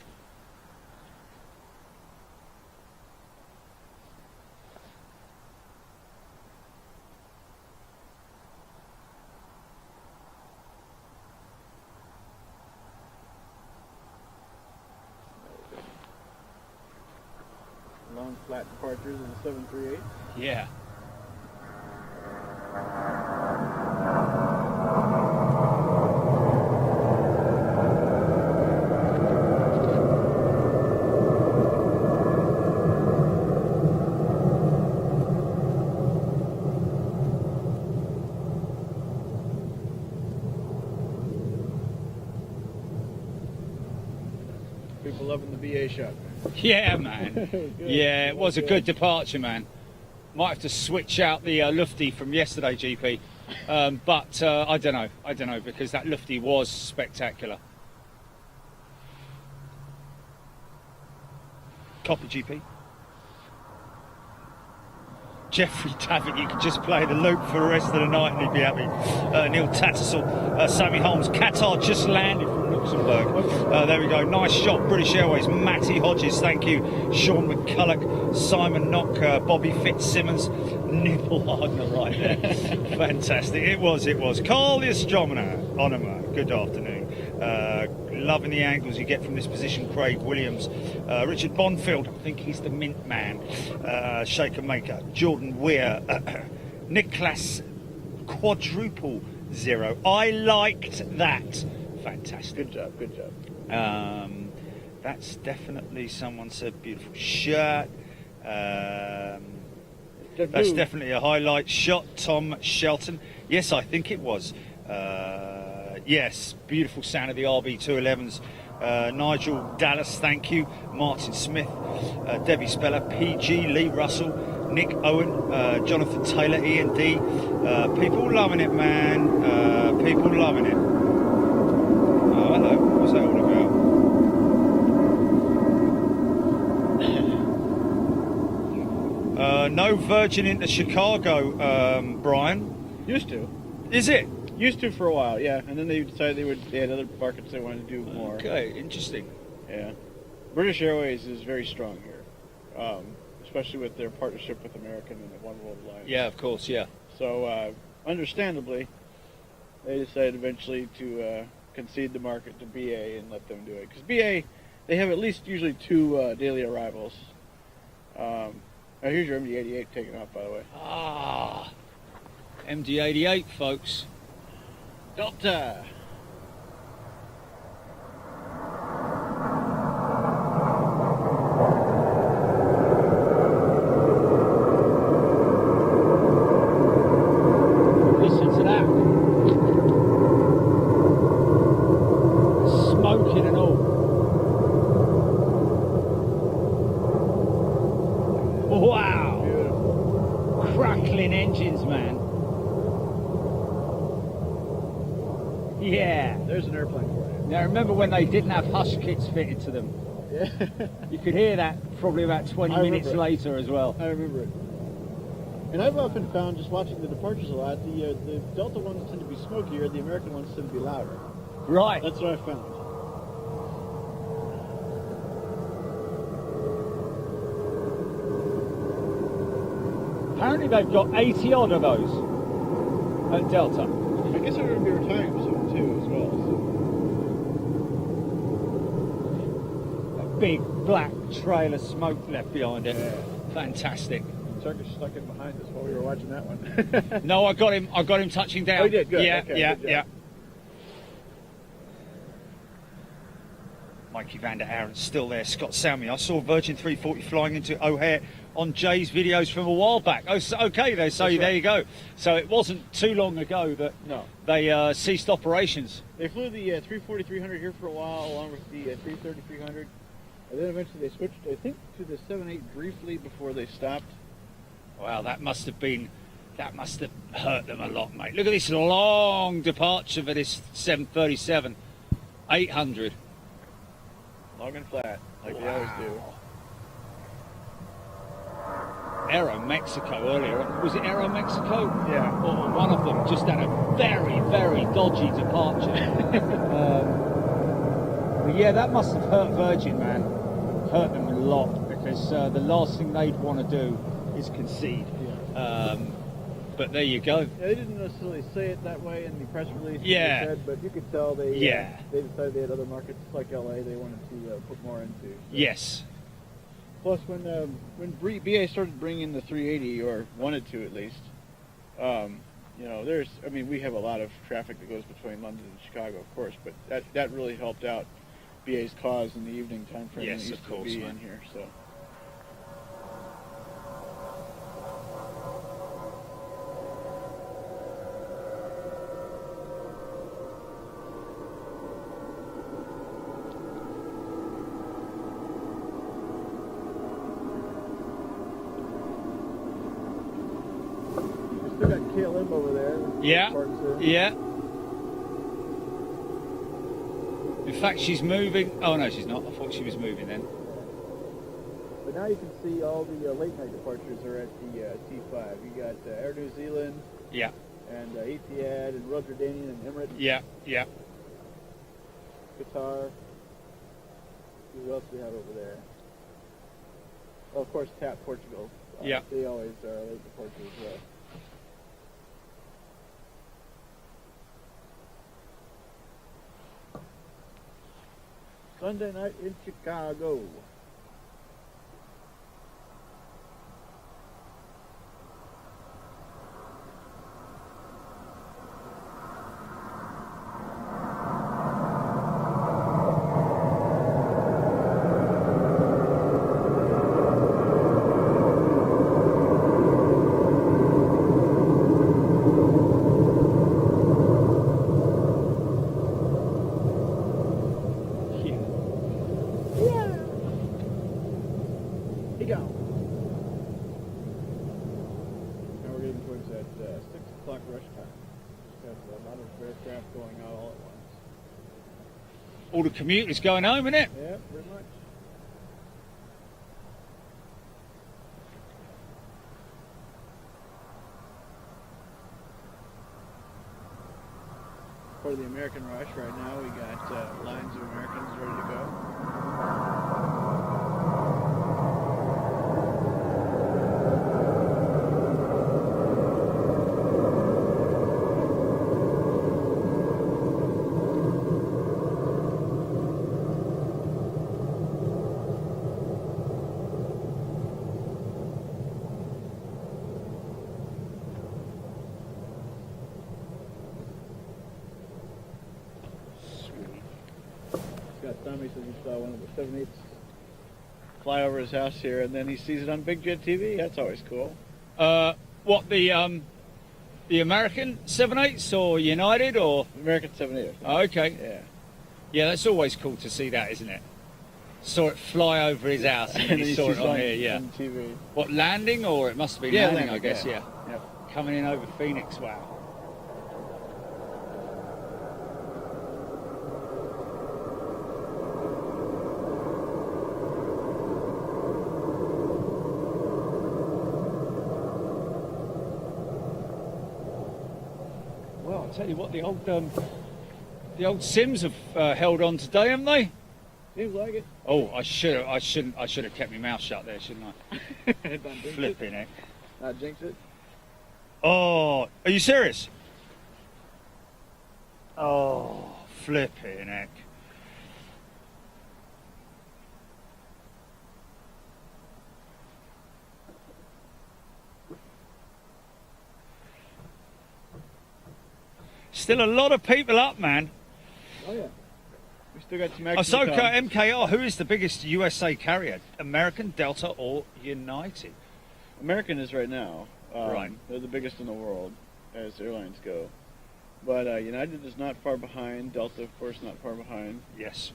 Long flat departures in the 738. Yeah. People loving the BA shot. Yeah, man. Yeah, it was a good departure, man. Might have to switch out the lufty from yesterday, GP. But I don't know, because that lufty was spectacular. Copy, GP. Jeffrey Davitt, you could just play the loop for the rest of the night and he'd be happy. Neil Tattersall, Sammy Holmes, Qatar just landed from Luxembourg. There we go, nice shot, British Airways, Matty Hodges, thank you. Sean McCulloch, Simon Knock, Bobby Fitzsimmons, Nipple Hardner right there. Fantastic, it was. Carl the astronomer, Onema, good afternoon. Loving the angles you get from this position, Craig Williams. Richard Bonfield, I think he's the mint man. Shaker Maker, Jordan Weir, Nicholas Quadruple Zero. I liked that. Fantastic. Good job. That's definitely, someone said, beautiful shirt. That's definitely a highlight shot. Tom Shelton. Yes, I think it was. Yes, beautiful sound of the RB211s. Nigel Dallas, thank you. Martin Smith, Debbie Speller, PG, Lee Russell, Nick Owen, Jonathan Taylor, Ian D. People loving it, man. People loving it. Oh, hello. What's that all about? No Virgin into Chicago, Brian. Used to. Is it? Used to for a while, yeah. And then they decided they had other markets they wanted to do more. Okay, interesting. Yeah. British Airways is very strong here, especially with their partnership with American and the One World Alliance. Yeah, of course, yeah. So, understandably, they decided eventually to concede the market to BA and let them do it. Because BA, they have at least usually 2 daily arrivals. Oh, here's your MD-88 taking off, by the way. Ah, MD-88, folks. Delta. Listen to that. Smoking and all. Wow. Beautiful. Crackling engines, man. Yeah. There's an airplane for you. Now remember when they didn't have hush kits fitted to them? Yeah. You could hear that probably about 20 I minutes remember it. later as well. I remember it. And I've often found, just watching the departures a lot, the Delta ones tend to be smokier, the American ones tend to be louder. Right. That's what I found. Apparently they've got 80 odd of those at Delta. I guess they're going to be retiring soon too, as well. A big black trail of smoke left behind it. Yeah. Fantastic. Turkish stuck in behind us while we were watching that one. No, I got him touching down. Oh, you did? Good. Yeah, Okay, yeah, good job. yeah. Mikey van der Aaron's still there. Scott Salmi. I saw Virgin 340 flying into O'Hare on Jay's videos from a while back. Oh, so, okay, there. So That's there right. you go. So it wasn't too long ago that they ceased operations. They flew the 340-300 here for a while, along with the 330-300, And then eventually they switched, I think, to the 7-8 briefly before they stopped. Wow, that must have hurt them a lot, mate. Look at this long departure for this 737, 800. Long and flat, like they always do. Aero Mexico earlier. Was it Aero Mexico? Yeah. Or one of them just had a very, very dodgy departure. But yeah, that must have hurt Virgin, man. Hurt them a lot because the last thing they'd want to do is concede. Yeah. But there you go. Yeah, they didn't necessarily say it that way in the press release. Yeah. They said, but you could tell they Yeah. they decided they had other markets like LA they wanted to put more into. So. Yes. Plus, when BA started bringing the 380, or wanted to at least, you know, we have a lot of traffic that goes between London and Chicago, of course, but that really helped out BA's cause in the evening time frame. Yes, when it of used course, to be man. in here. So. Still got KLM over there. Yeah. Parts Yeah. In fact, she's moving. Oh no, she's not. I thought she was moving then. But now you can see all the late night departures are at the T5. You got Air New Zealand Yeah. and Etihad and Royal Jordanian and Emirates, Yeah. Yeah. Qatar. Who else do we have over there? Oh, of course, TAP Portugal. Yeah. They always are late departure as well. Sunday night in Chicago. He go. Now we're getting towards that 6 o'clock rush time. Just have a lot of aircraft going out all at once. All the commuters going home, innit? Yeah, pretty much. For the American rush right now, we got lines of Americans ready to go. Scott Tommy said he saw one of the 7/8s fly over his house here, and then he sees it on Big Jet TV. That's always cool. What the American 7/8s or United or? American 7/8. Oh, okay. Yeah. Yeah, that's always cool to see that, isn't it? Saw it fly over his house and then he saw it on here. Yeah. On TV. What, landing, or it must have been Yeah, landing, landing, I guess. yeah. Yeah. Yep. Coming in over Phoenix. Wow. Well, I'll tell you what, the old Sims have held on today, haven't they? Seems like it. Oh, I should have kept my mouth shut there, shouldn't I? Don't jinx it. Flipping it. Not jinx it. Oh, are you serious? Oh, flipping heck. Still a lot of people up, man. Oh yeah. We still got some action. to Ahsoka come. MKR, who is the biggest USA carrier? American, Delta, or United? American is right now. Right. They're the biggest in the world as airlines go. But United is not far behind. Delta, of course, not far behind. Yes.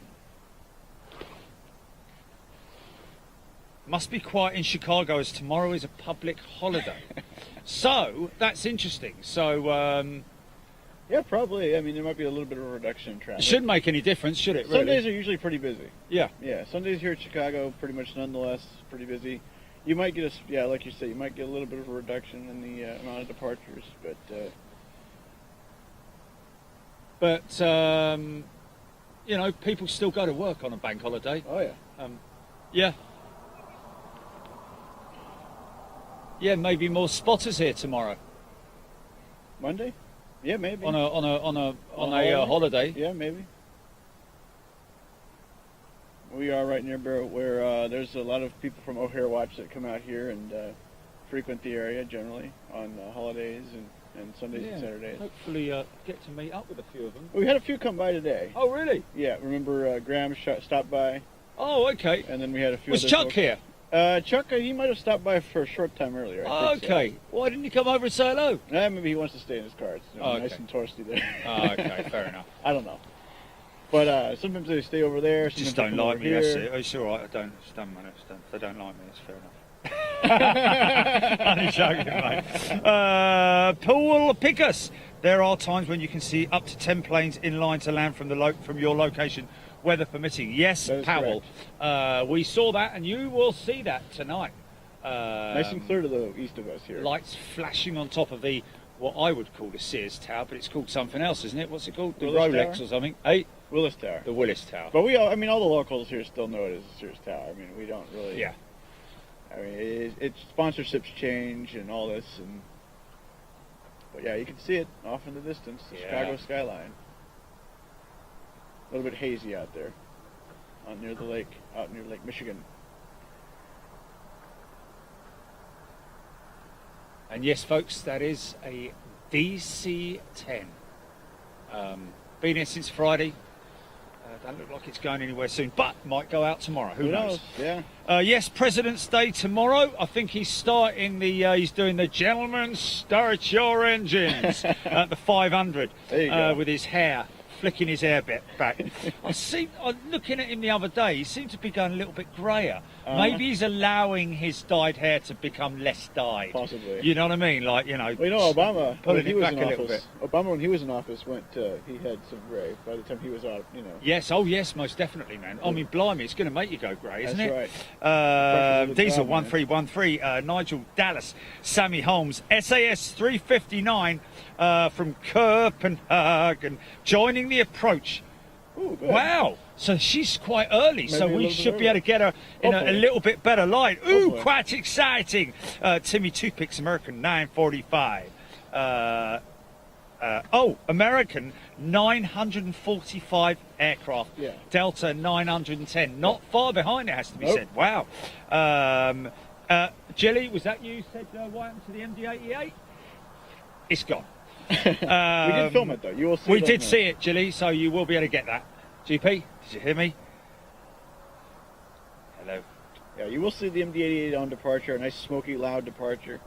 Must be quiet in Chicago as tomorrow is a public holiday. So that's interesting. So Yeah, probably. I mean, there might be a little bit of a reduction in traffic. it shouldn't make any difference, should it? Really? Sundays are usually pretty busy. Yeah. Yeah, Sundays here in Chicago, pretty much nonetheless, pretty busy. You might get like you say, you might get a little bit of a reduction in the amount of departures, But you know, people still go to work on a bank holiday. oh yeah. Yeah. Yeah, maybe more spotters here tomorrow Monday? Yeah, maybe. on a holiday. Yeah, maybe. We are right near where there's a lot of people from O'Hare Watch that come out here and frequent the area generally on holidays and Sundays and Saturdays. Hopefully get to meet up with a few of them. We had a few come by today. Oh, really? Yeah, remember Graham stopped by, Oh, okay. and then we had a few. Was other Chuck folks. here? Chuck, he might have stopped by for a short time earlier. I think so. Okay. Why didn't he come over and say hello? Maybe he wants to stay in his car. It's Oh, nice okay. and toasty there. Oh, okay, fair enough. I don't know. But sometimes they stay over there. Just sometimes don't they like come me. over That's here. it. It's all right. They don't like me. It's fair enough. Only joking, mate. Paul Pickus. There are times when you can see up to 10 planes in line to land from your location, weather permitting. Yes, That is Powell. We saw that, and you will see that tonight. Nice and clear to the east of us here. Lights flashing on top of what I would call the Sears Tower, but it's called something else, isn't it? What's it called? The Willis Rolex Tower? or something? Hey, Willis Tower. the Willis Tower. But all the locals here still know it as the Sears Tower. I mean, we don't really. Yeah. I mean, it's sponsorships change and all this, but yeah, you can see it off in the distance, the Yeah. Chicago skyline. A little bit hazy out there, out near Lake Michigan. And yes, folks, that is a DC-10. Been here since Friday. Don't look like it's going anywhere soon, but might go out tomorrow. Who knows? Yeah. Yes, President's Day tomorrow. I think he's starting he's doing the Gentlemen Start Your Engines at the 500 There you go. with his hair, flicking his hair bit back. I'm looking at him the other day, he seemed to be going a little bit grayer. Maybe he's allowing his dyed hair to become less dyed. Possibly. You know what I mean? Like, you know. Well, you know, Obama, pulling when he it was back in a little office, Obama, when he was in office, he had some gray by the time he was out, you know. Yes, oh yes, most definitely, man. I mean, blimey, it's going to make you go grey, isn't That's it? right. Right. Pressure to the Diesel job, man. 1313, Nigel Dallas, Sammy Holmes, SAS 359 from Copenhagen, joining the approach. Ooh, good. Wow, so she's quite early, so Maybe a we little should bit be able to get her in a Hopefully. little bit better light. Ooh, Hopefully. quite exciting. Timmy Two Picks, American 945. American 945 aircraft. Yeah. Delta 910. Not far behind, it has to be Nope. said. Wow. Jilly, was that you said what happened to the MD-88? It's gone. We did film it though. You will see. We it on did the- see it, Jilly, so you will be able to get that. GP, did you hear me? Hello. Yeah, you will see the MD-88 on departure. A nice, smoky, loud departure.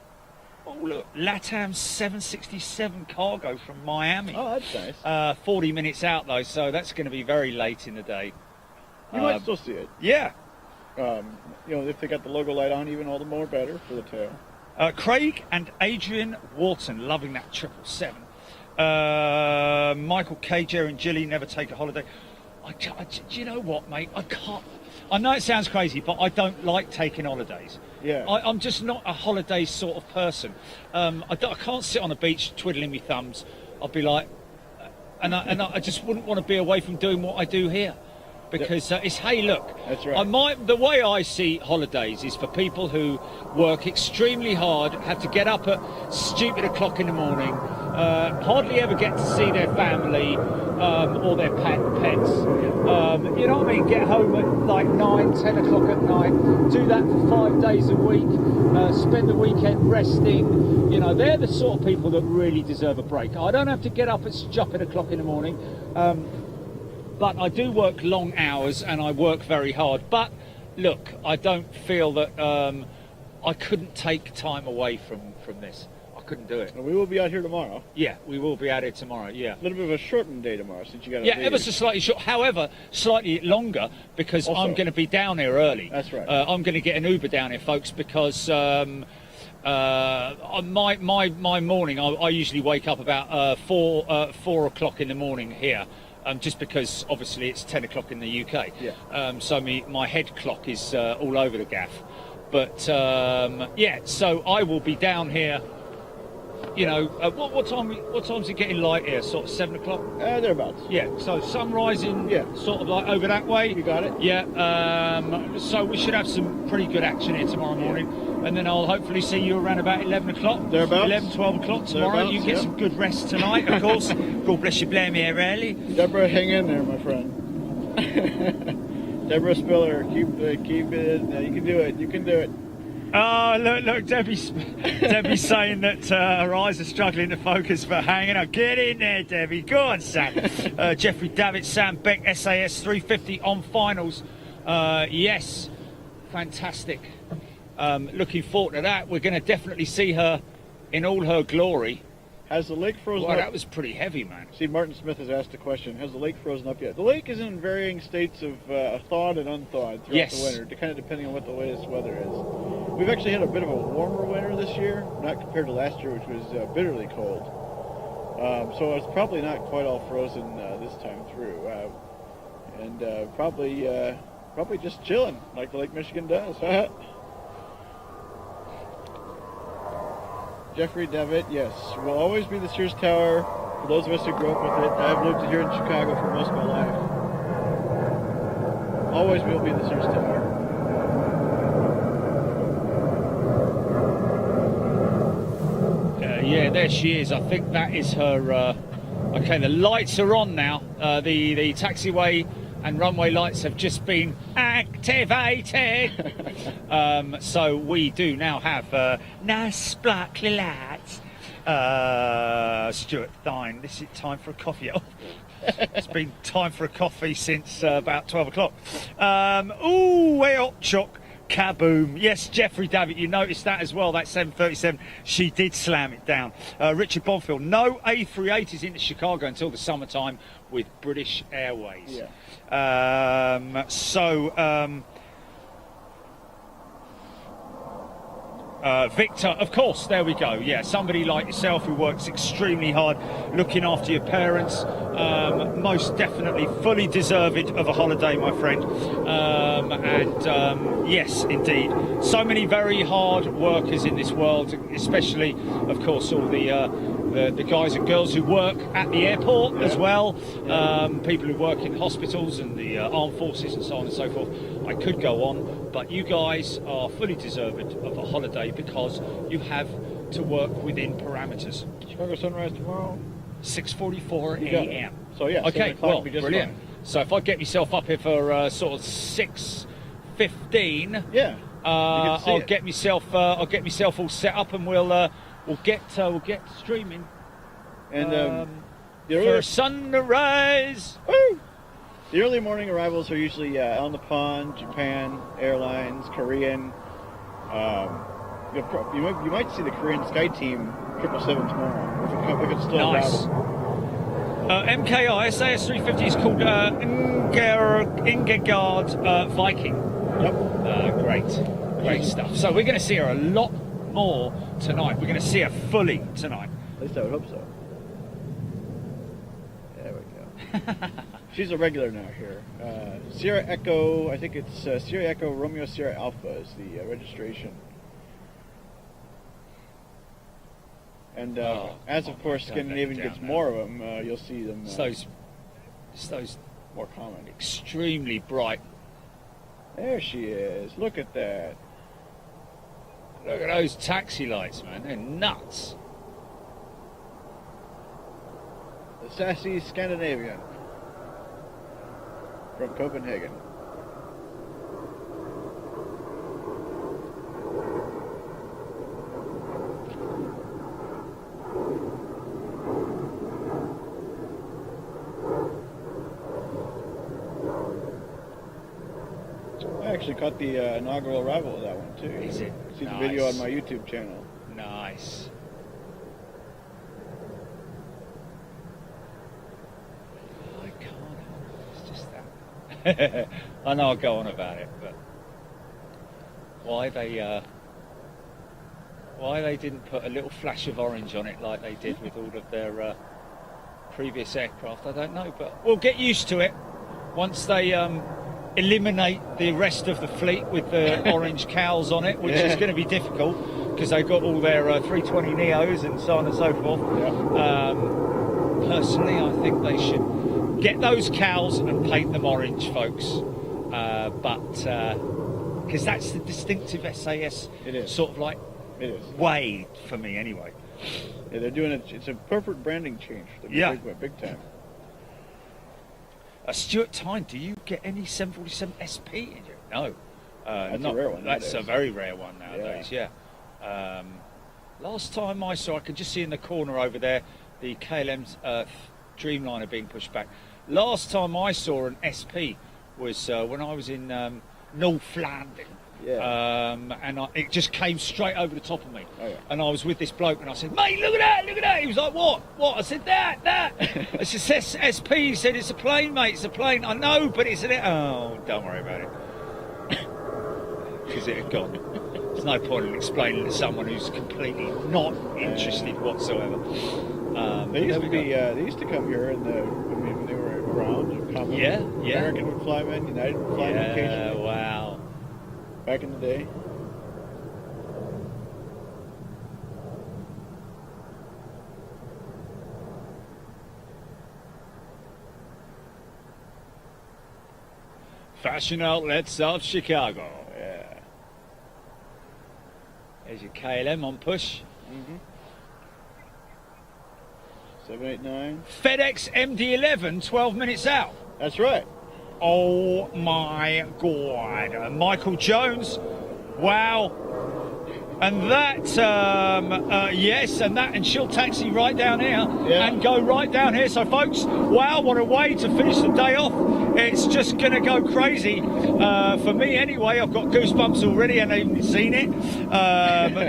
Oh, look, LATAM 767 cargo from Miami. Oh, that's nice. 40 minutes out, though, so that's going to be very late in the day. You might still see it. Yeah. If they got the logo light on, even all the more better for the tail. Craig and Adrian Wharton, loving that 777. Michael K, Jerry and Jilly, never take a holiday. Do you know what, mate? I can't. I know it sounds crazy, but I don't like taking holidays. Yeah. I'm just not a holiday sort of person. I can't sit on the beach twiddling my thumbs. I'll be like, and I just wouldn't want to be away from doing what I do here. Because it's, hey, look, That's right. The way I see holidays is for people who work extremely hard, have to get up at stupid o'clock in the morning, hardly ever get to see their family or their pets. You know what I mean? Get home at like 9, 10 o'clock at night, do that for 5 days a week, spend the weekend resting. You know, they're the sort of people that really deserve a break. I don't have to get up at stupid o'clock in the morning. But I do work long hours and I work very hard. But look, I don't feel that I couldn't take time away from this. I couldn't do it. And we will be out here tomorrow. Yeah, we will be at it tomorrow. Yeah. A little bit of a shortened day tomorrow since you got. Yeah, ever so slightly short. However, slightly longer because Also. I'm going to be down here early. That's right. I'm going to get an Uber down here, folks, because my morning. I usually wake up about 4 o'clock in the morning here. Just because obviously it's 10 o'clock in the UK. Yeah. So my head clock is all over the gaff. But yeah, so I will be down here. You know, what time's it getting light here? Sort of 7 o'clock. Thereabouts. Yeah. So sun rising. Yeah. Sort of like over that way. You got it. Yeah. So we should have some pretty good action here tomorrow morning, and then I'll hopefully see you around about 11 o'clock. Thereabouts. 11, 12 o'clock tomorrow. Thereabouts, You get yeah. some good rest tonight, of course. God bless you, blame me here early. Deborah, hang in there, my friend. Deborah Spiller, keep it. You can do it. You can do it. Oh, look, Debbie's saying that her eyes are struggling to focus, but hanging on. Get in there, Debbie. Go on, Sam. Jeffrey Davitt, Sam Beck, SAS 350 on finals. Yes, fantastic. Looking forward to that. We're going to definitely see her in all her glory. Has the lake frozen Wow, up? that was pretty heavy, man. See, Martin Smith has asked a question. Has the lake frozen up yet? The lake is in varying states of thawed and unthawed throughout Yes. the winter, kind of depending on what the latest weather is. We've actually had a bit of a warmer winter this year, not compared to last year, which was bitterly cold. So it's probably not quite all frozen this time through, and probably just chilling like the Lake Michigan does. Jeffrey Davitt, yes, will always be the Sears Tower for those of us who grew up with it. I've lived here in Chicago for most of my life. Always will be the Sears Tower. Yeah, there she is. I think that is her. Okay, the lights are on now. The taxiway and runway lights have just been activated. So we do now have nice sparkly lights. Stuart Thine, this is time for a coffee. Oh, it's been time for a coffee since about 12 o'clock. Ooh, way up, Chuck. Kaboom. Yes, Jeffrey Davitt, you noticed that as well, that 737. She did slam it down. Richard Bonfield, no A380s into Chicago until the summertime with British Airways. Yeah. Victor, of course, there we go. Yeah, somebody like yourself who works extremely hard looking after your parents. Most definitely fully deserved of a holiday, my friend. Yes, indeed. So many very hard workers in this world, especially, of course, all the guys and girls who work at the airport as well. People who work in hospitals and the armed forces and so on and so forth. I could go on, but you guys are fully deserved of a holiday because you have to work within parameters. Chicago sunrise tomorrow. 6:44 You got it. a.m. So yeah, 7 Okay, o'clock well, will be just brilliant. fine. So if I get myself up here for sort of 6:15, Yeah. I'll get myself all set up, and we'll get streaming. And the for early, sunrise. woo! The early morning arrivals are usually on the Pond, Japan Airlines, Korean. You might see the Korean Sky Team 777 tomorrow if it's still Nice. available. MKI SAS 350 is called Ingegard Viking. Yep. Great stuff. So we're going to see her a lot more tonight. We're going to see her fully tonight. At least I would hope so. There we go. She's a regular now here. Sierra Echo, I think it's Sierra Echo Romeo Sierra Alpha is the registration. And as of course God, Scandinavian down gets there. more of them, you'll see them It's those more common. extremely bright. There she is. Look at that. Look at those taxi lights, man. They're nuts. The sassy Scandinavian from Copenhagen. I actually caught the inaugural arrival of that one too. Is it? See the Nice. video on my YouTube channel. Nice. I know I'll go on about it, but why they didn't put a little flash of orange on it like they did with all of their previous aircraft, I don't know, but we'll get used to it once they eliminate the rest of the fleet with the orange cowls on it, which is going to be difficult because they've got all their 320 Neos and so on and so forth. Personally, I think they should get those cowls and paint them orange, folks, because that's the distinctive SAS sort of like way for me anyway. Yeah, they're doing it. It's a perfect branding change. Big time. Stuart Tyne, do you get any 747 SP in you? No. That's a rare one. That's a very rare one nowadays, yeah. Last time I saw, I could just see in the corner over there, the KLM's Dreamliner being pushed back. Last time I saw an SP was when I was in North London. And it just came straight over the top of me. And I was with this bloke and I said, mate, look at that. He was like, what? I said, that. I said, SP. He said, it's a plane, mate, it's a plane. I know, but it's oh, don't worry about it. Because it had gone. There's no point in explaining to someone who's completely not interested whatsoever. They used to come here when they were around. American would fly them, United would fly them occasionally. Wow. Back in the day. Fashion outlet, South Chicago. Yeah. There's your KLM on push. 789. FedEx MD-11, 12 minutes out. That's right. Oh my God. Michael Jones. Wow. And that, yes, and she'll taxi right down here and go right down here. So, folks, wow, what a way to finish the day off. It's just going to go crazy. For me, anyway, I've got goosebumps already and I haven't seen it.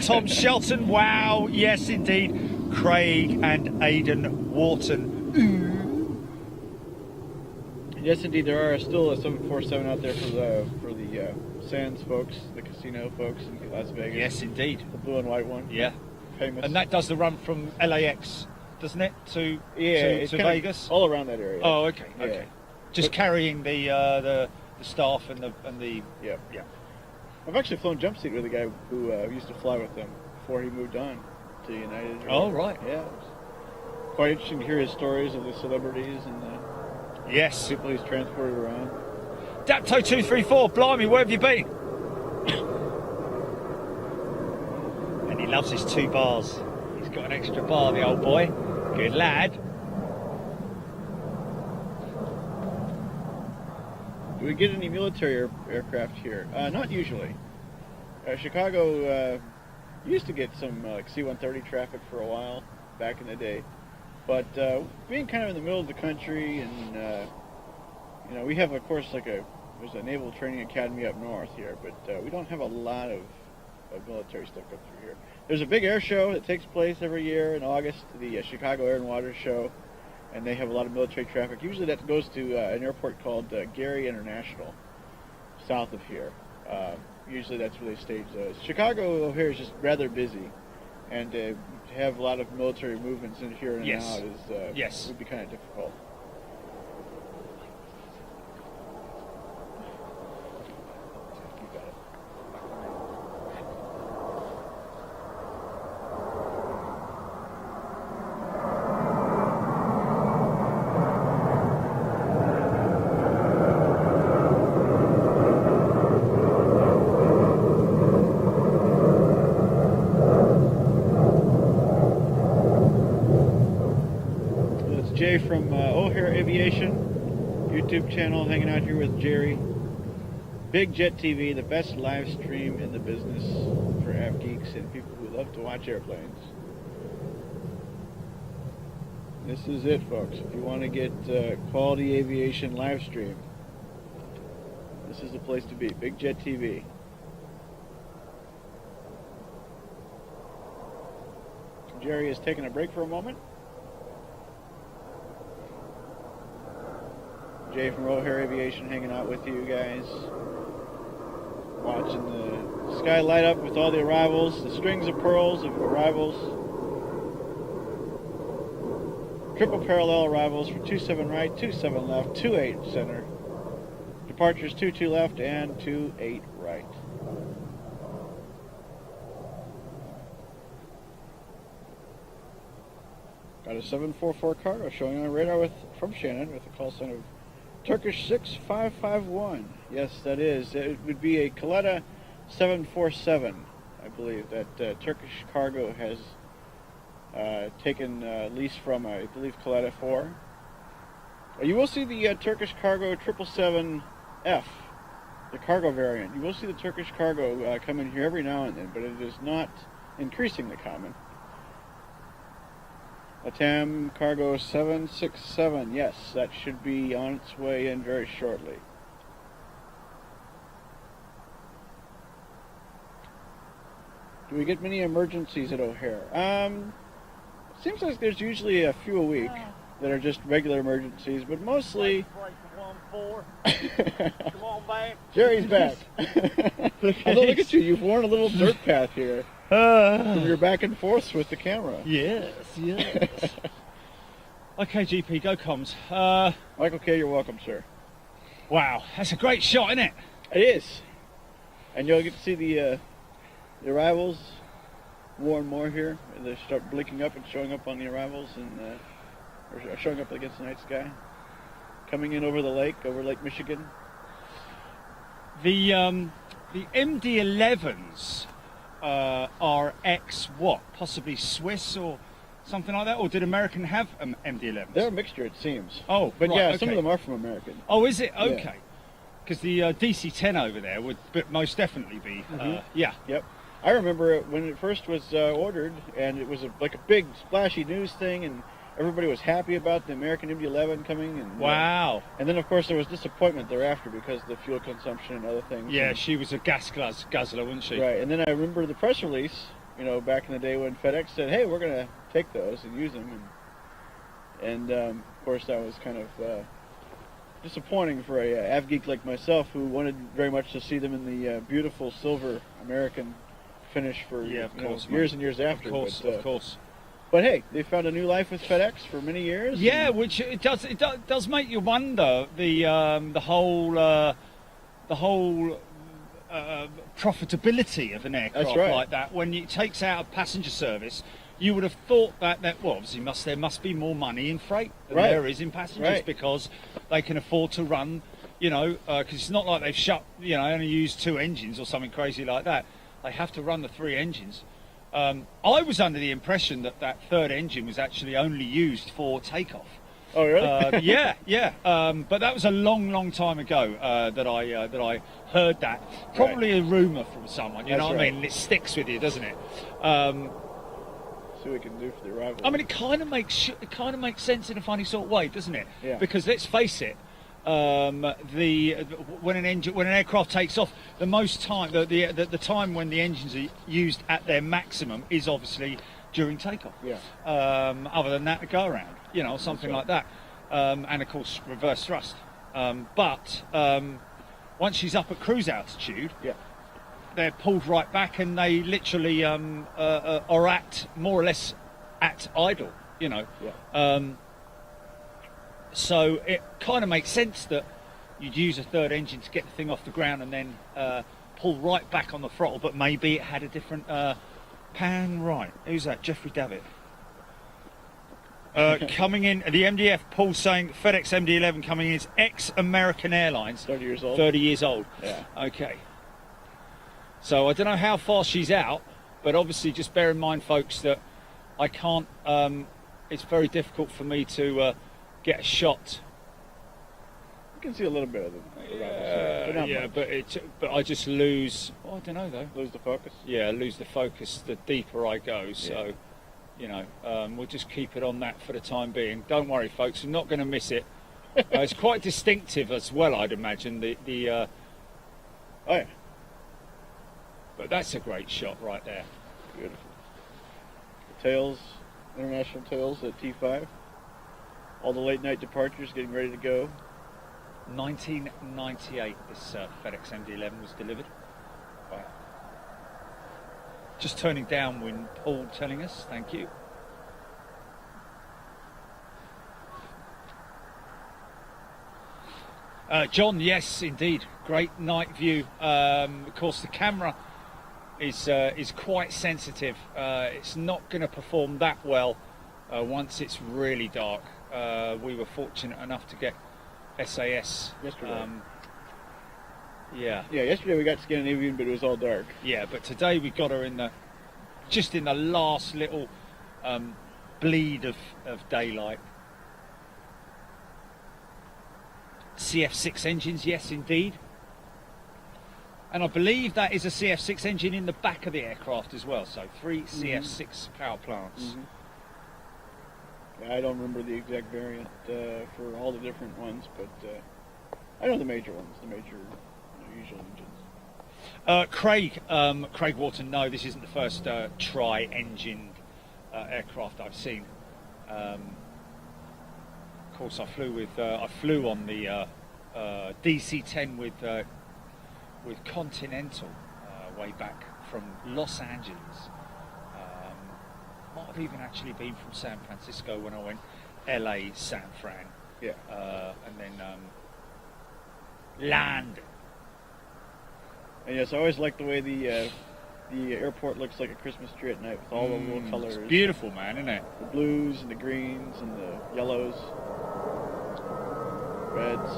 Tom Shelton, wow, yes, indeed. Craig and Aidan Wharton. Yes, indeed, there are still a 747 out there for the Sands folks, the casino folks in Las Vegas. Yes, indeed. The blue and white one. Yeah. Famous. And that does the run from LAX, doesn't it, to Vegas? All around that area. Oh, okay, okay. Just carrying the staff and the yeah. I've actually flown jump seat with a guy who used to fly with them before he moved on to United. Oh, right. Yeah. It was quite interesting to hear his stories of the celebrities and yes, people he's transported around. Dapto 234, blimey, where have you been? And he loves his 2 bars. He's got an extra bar, the old boy. Good lad. Do we get any military aircraft here? Not usually. Chicago used to get some like C-130 traffic for a while back in the day, but being kind of in the middle of the country, and we have, of course, there's a naval training academy up north here, but we don't have a lot of military stuff up through here. There's a big air show that takes place every year in August, the Chicago Air and Water Show, and they have a lot of military traffic. Usually that goes to an airport called Gary International, south of here. Usually that's where they stage those. Chicago over here is just rather busy, and to have a lot of military movements in here and out would be kind of difficult. From O'Hare Aviation YouTube channel, hanging out here with Jerry. Big Jet TV, the best live stream in the business for av geeks and people who love to watch airplanes. This is it, folks. If you want to get quality aviation live stream, this is the place to be. Big Jet TV. Jerry is taking a break for a moment. Jay from O'Hare Aviation hanging out with you guys. Watching the sky light up with all the arrivals, the strings of pearls of arrivals. Triple parallel arrivals for 27 right, 27 left, 28 center. Departures 22 left and 28 right. Got a 744 cargo showing on radar from Shannon with a call sign of Turkish 6551. Yes, that is. It would be a Kaleta 747, I believe, that Turkish cargo has taken lease from, I believe, Kaleta 4. You will see the Turkish cargo 777F, the cargo variant. You will see the Turkish cargo come in here every now and then, but it is not increasingly common. Latam cargo 767, yes, that should be on its way in very shortly. Do we get many emergencies at O'Hare? Seems like there's usually a few a week that are just regular emergencies, but mostly... Come on back. Jerry's back. Although, look at you, you've worn a little dirt path here. You're back and forth with the camera. Yes. Okay, GP, go comms. Michael K., you're welcome, sir. Wow, that's a great shot, isn't it? It is. And you'll get to see the arrivals more and more here. They start blinking up and showing up on the arrivals, and or showing up against the night sky. Coming in over the lake, over Lake Michigan. The MD-11s are what? Possibly Swiss or something like that? Or did American have MD-11s? They're a mixture, it seems. Oh, but right, yeah, okay. some of them are from American. Oh, is it? Okay. Because the DC-10 over there would most definitely be, yeah. Yep. I remember it when it first was ordered, and it was like a big splashy news thing, and everybody was happy about the American MD-11 coming. And wow. And then, of course, there was disappointment thereafter because of the fuel consumption and other things. Yeah, and, she was a gas guzzler, wasn't she? Right. And then I remember the press release, back in the day when FedEx said, hey, we're going to take those and use them. And of course, that was kind of disappointing for a av geek like myself who wanted very much to see them in the beautiful silver American finish for years and years after. Of course. But hey, they found a new life with FedEx for many years. Yeah, which it does make you wonder the whole profitability of an aircraft like that. When it takes out a passenger service, you would have thought that obviously there must be more money in freight than there is in passengers because they can afford to run, because it's not like they've shut, only used 2 engines or something crazy like that. They have to run the 3 engines. I was under the impression that 3rd engine was actually only used for takeoff. Oh, really? Yeah. But that was a long time ago that I heard that. Probably a rumour from someone. You know what I mean? And it sticks with you, doesn't it? See what we can do for the arrival. I mean, it kind of makes sense in a funny sort of way, doesn't it? Yeah. Because let's face it. When an aircraft takes off, the most time the time when the engines are used at their maximum is obviously during takeoff. Yeah. Other than that, a go around, something like that, and of course reverse thrust. But once she's up at cruise altitude, they're pulled right back, and they literally are more or less at idle. So it kind of makes sense that you'd use a 3rd engine to get the thing off the ground and then pull right back on the throttle, but maybe it had a different pan. Right, who's that? Jeffrey Davitt. Coming in, the MDF, Paul saying FedEx MD-11 coming in is ex-American Airlines. 30 years old. 30 years old. Yeah. Okay. So I don't know how far she's out, but obviously just bear in mind, folks, that I can't, it's very difficult for me to get a shot. You can see a little bit of them. But I just lose. I don't know though. Lose the focus. Yeah, lose the focus the deeper I go. So, we'll just keep it on that for the time being. Don't worry, folks. We're not going to miss it. It's quite distinctive as well, I'd imagine. Oh yeah. But that's a great shot right there. Beautiful. Tails, international tails at T5. All the late night departures getting ready to go. 1998 this FedEx MD-11 was delivered. Right. Just turning downwind, Paul telling us, thank you. John, yes, indeed, great night view. Of course, the camera is quite sensitive. It's not going to perform that well once it's really dark. We were fortunate enough to get SAS yesterday. Yeah, yesterday we got Scandinavian, but it was all dark. Yeah, but today we got her in the last little bleed of daylight. CF6 engines, yes indeed. And I believe that is a CF6 engine in the back of the aircraft as well, so 3 CF6 power plants. I don't remember the exact variant for all the different ones, but I know the major ones, the major usual engines. Craig Wharton, no, this isn't the first tri-engined aircraft I've seen. Of course, I flew on the DC-10 with Continental way back from Los Angeles. Might have even actually been from San Francisco when I went LA, San Fran. Yeah. And then land. And yes, I always like the way the airport looks like a Christmas tree at night with all the little colors. It's beautiful, man, isn't it? The blues and the greens and the yellows, reds.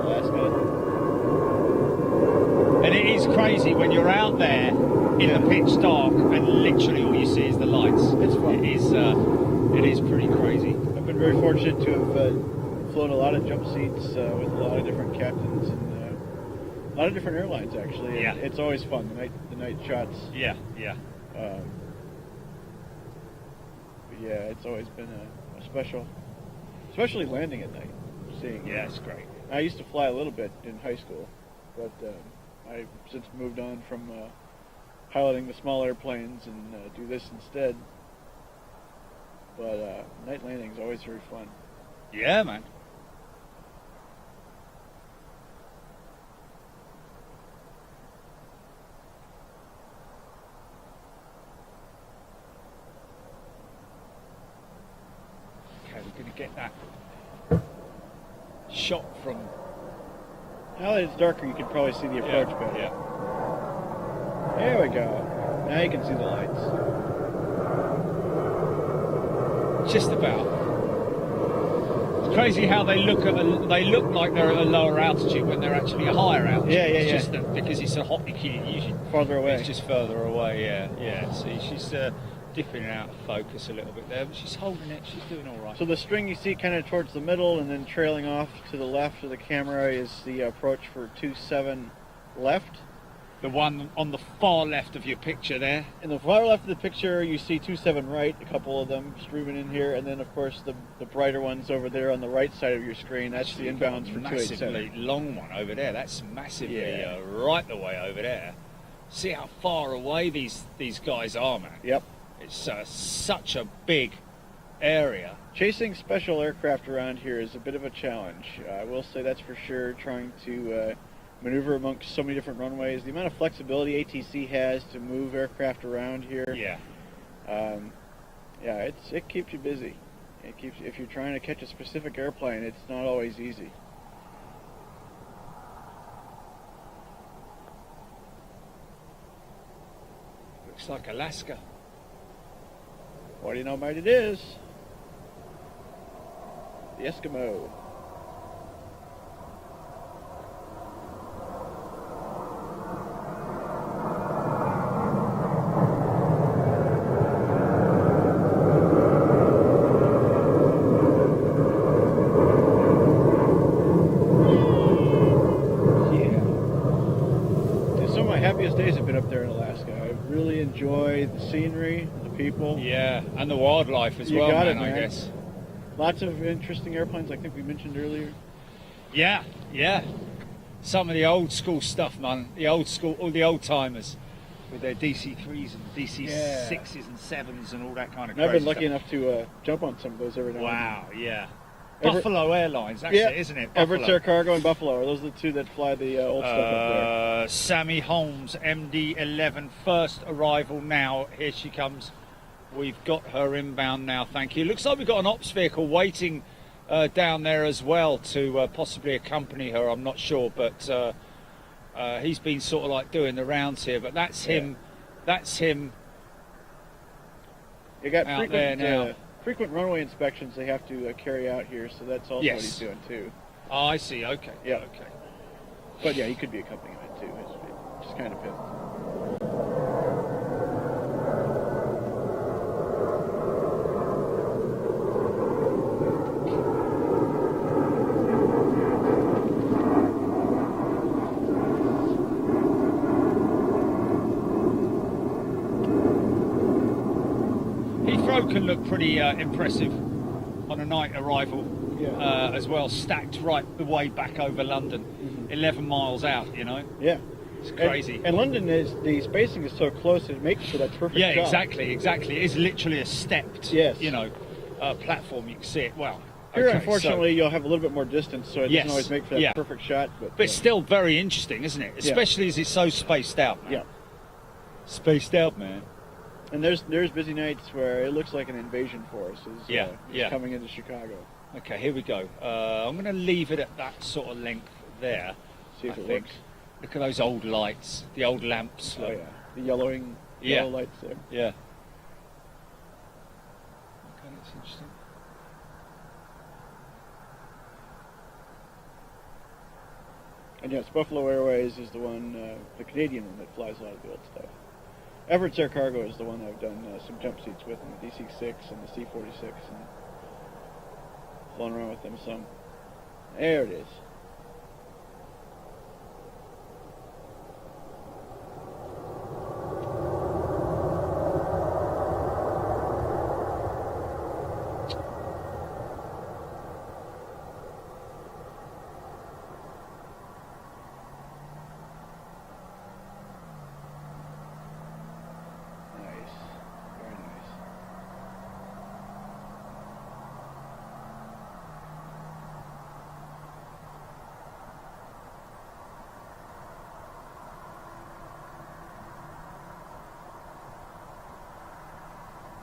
Alaska. And it is crazy when you're out there in the pitch dark and literally all you see is the lights. It's fun. It is pretty crazy. I've been very fortunate to have flown a lot of jump seats with a lot of different captains and a lot of different airlines actually. Yeah. And it's always fun. The night shots. Yeah. But yeah, it's always been a special, especially landing at night. Seeing. Yeah, it's great. I used to fly a little bit in high school, but I've since moved on from piloting the small airplanes and do this instead. But night landing is always very fun. Yeah, man. Okay, we're going to get that shot from... Now that it's darker, you can probably see the approach better. Yeah. There we go. Now you can see the lights. Just about. It's crazy how they look like they're at a lower altitude when they're actually a higher altitude. It's just that because it's a Hotkey, usually farther away. It's just further away. Yeah. See, she's dipping it out of focus a little bit there, but she's holding it. She's doing all right. So the string you see kind of towards the middle and then trailing off to the left of the camera is the approach for 27 left. The one on the far left of your picture there. In the far left of the picture, you see 27 right, a couple of them streaming in here, and then of course the brighter ones over there on the right side of your screen. That's the inbounds for 287. Massively long one over there. That's massively right the way over there. See how far away these guys are, man. Yep. It's such a big area. Chasing special aircraft around here is a bit of a challenge. I will say that's for sure. Trying to maneuver amongst so many different runways. The amount of flexibility ATC has to move aircraft around here. Yeah. It keeps you busy. If you're trying to catch a specific airplane, it's not always easy. Looks like Alaska. What do you know, mate? It is the Eskimo. Days have been up there in Alaska. I really enjoy the scenery, the people. Yeah, and the wildlife as well, man, I guess. Lots of interesting airplanes, I think we mentioned earlier. Yeah. Some of the old school stuff, man. The old school, all the old timers. with their DC3s and DC6s and 7s and all that kind of And I've been crazy lucky stuff. enough to jump on some of those every now and then. Wow, yeah. Ever- Buffalo Airlines, that's Yeah, it, isn't it? Everett Buffalo. Air Cargo and Buffalo. Those are the two that fly the old stuff up there. Sammy Holmes, MD11, first arrival now. Here she comes. We've got her inbound now, thank you. Looks like we've got an ops vehicle waiting down there as well to possibly accompany her, I'm not sure, but he's been sort of like doing the rounds here, but that's him. That's him. You got out there now. frequent runway inspections they have to carry out here, so that's also Yes. what he's doing too. Oh, I see, okay. Yeah. Okay. But yeah, he could be accompanying it too. It just kind of depends. Heathrow can look pretty impressive on a night arrival. Yeah. As well, stacked right the way back over London, 11 miles out, you know. Yeah. It's crazy. And London is, the spacing is so close, it makes for that perfect Yeah, shot. exactly. It is literally a stepped, Yes. you know, platform. You can see it well. Here, okay, unfortunately, you'll have a little bit more distance, so it Yes, doesn't always make for that yeah. perfect shot. but it's still very interesting, isn't it? Especially as it's so spaced out. Man. Yeah. Spaced out, man. And there's busy nights where it looks like an invasion force is Yeah. coming into Chicago. Okay, here we go. I'm going to leave it at that sort of length there. See if I it think. works. Look at those old lights, the old lamps. Oh look. yeah, the yellow Yeah. lights there. Yeah. Okay, that's interesting. And yes, Buffalo Airways is the one, the Canadian one that flies a lot of the old stuff. Everett's Air Cargo is the one I've done some jump seats with, in the DC-6 and the C-46, and flown around with them some. There it is. Nice. Very nice.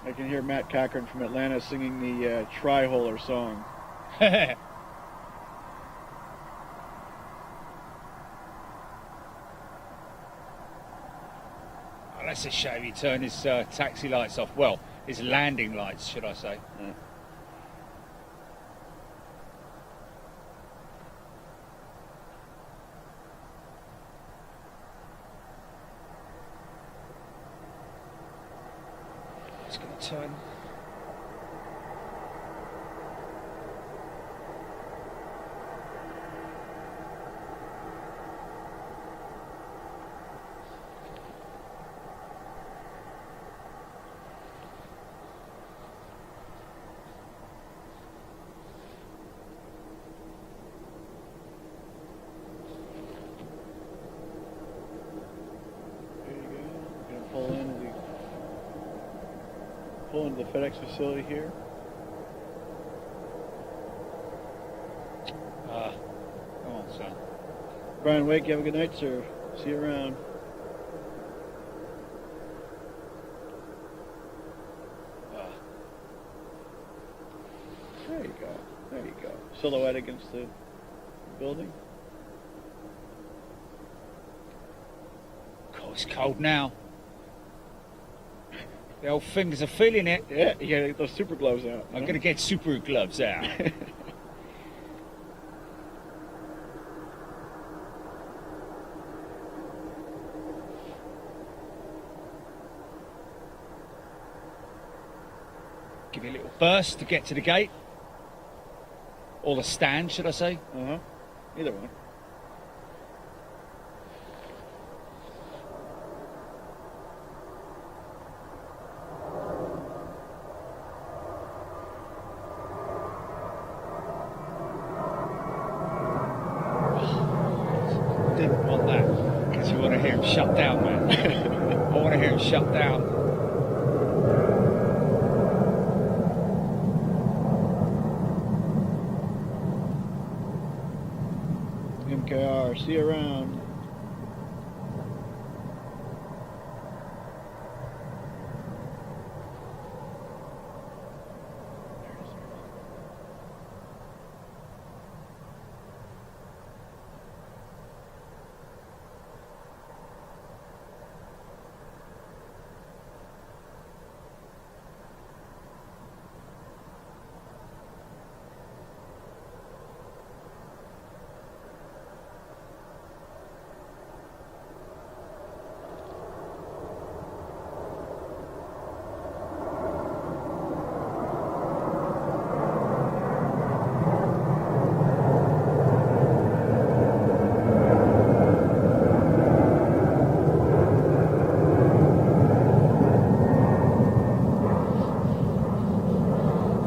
I can hear Matt Cochran from Atlanta singing the Tri-Holer song. Oh, that's a shame he turned his taxi lights off. Well, his landing lights, should I say. Yeah. It's going to turn. There you go. We're gonna pull into the FedEx facility here. Come on, son. Brian Wake, you have a good night, sir. See you around. There you go. There you go. Silhouette against the building. God, it's cold now. The old fingers are feeling it. Yeah, you gotta get those super gloves out. I'm going to get super gloves out. Give me a little burst to get to the gate. Or the stand, should I say? Uh-huh. Either one. Didn't want that. Because you want to hear him shut down, man. I game shut down. MKR, see you around.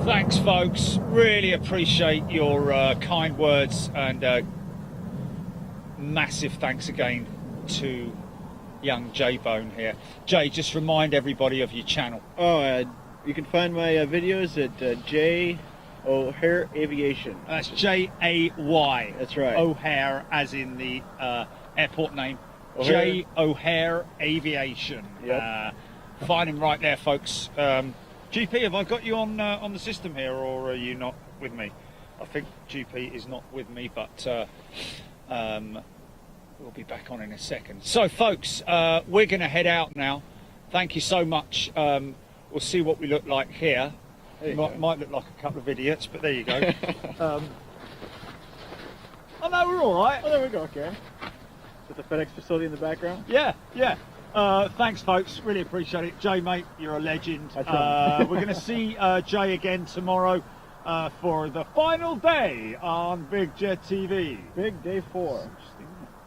Thanks, folks. Really appreciate your kind words, and massive thanks again to young J-Bone here. Jay, just remind everybody of your channel. Oh, you can find my videos at J O'Hare Aviation. That's J-A-Y. That's right. O'Hare, as in the airport name. O'Hare. J O'Hare Aviation. Yep. Find him right there, folks. GP, have I got you on the system here, or are you not with me? I think GP is not with me, but we'll be back on in a second. So, folks, we're going to head out now. Thank you so much. We'll see what we look like here. Might look like a couple of idiots, but there you go. Oh no, we're all right. Oh, there we go. Okay. With the FedEx facility in the background. Yeah, yeah. Thanks, folks. Really appreciate it. Jay, mate, you're a legend. That's right. We're going to see Jay again tomorrow for the final day on Big Jet TV. Big day 4.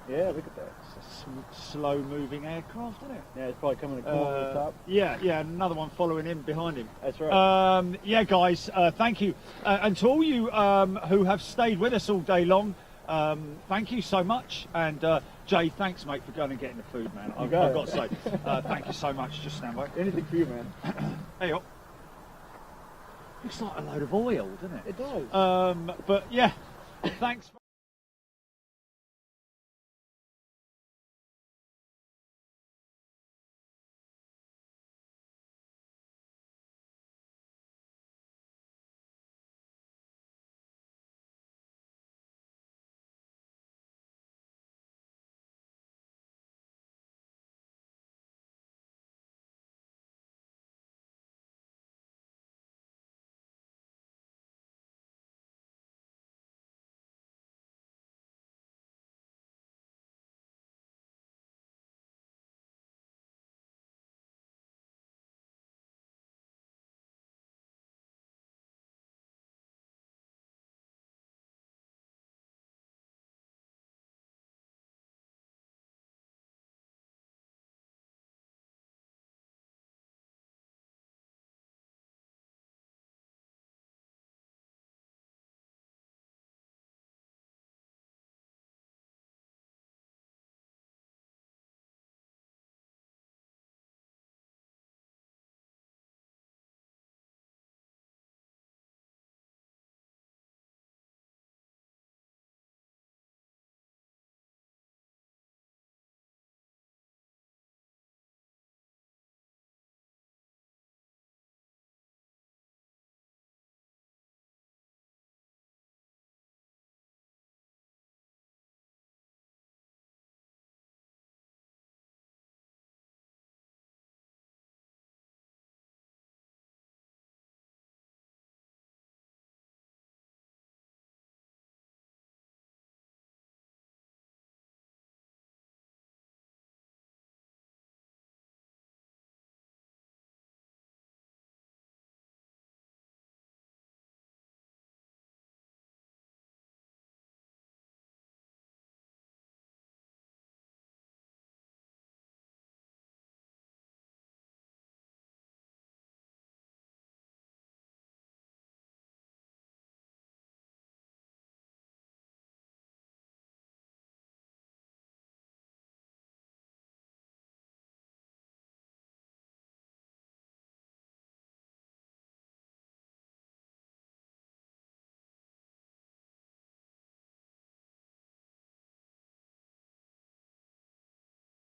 Yeah, look at that. It's a slow-moving aircraft, isn't it? Yeah, it's probably coming to come over the top. Yeah, another one following him behind him. That's right. Yeah, guys, thank you. And to all you who have stayed with us all day long, thank you so much. And Jay, thanks, mate, for going and getting the food, man. I've got to say, thank you so much. Just stand by. Anything for you, man. There you go. Looks like a load of oil, doesn't it? It does. But yeah, thanks.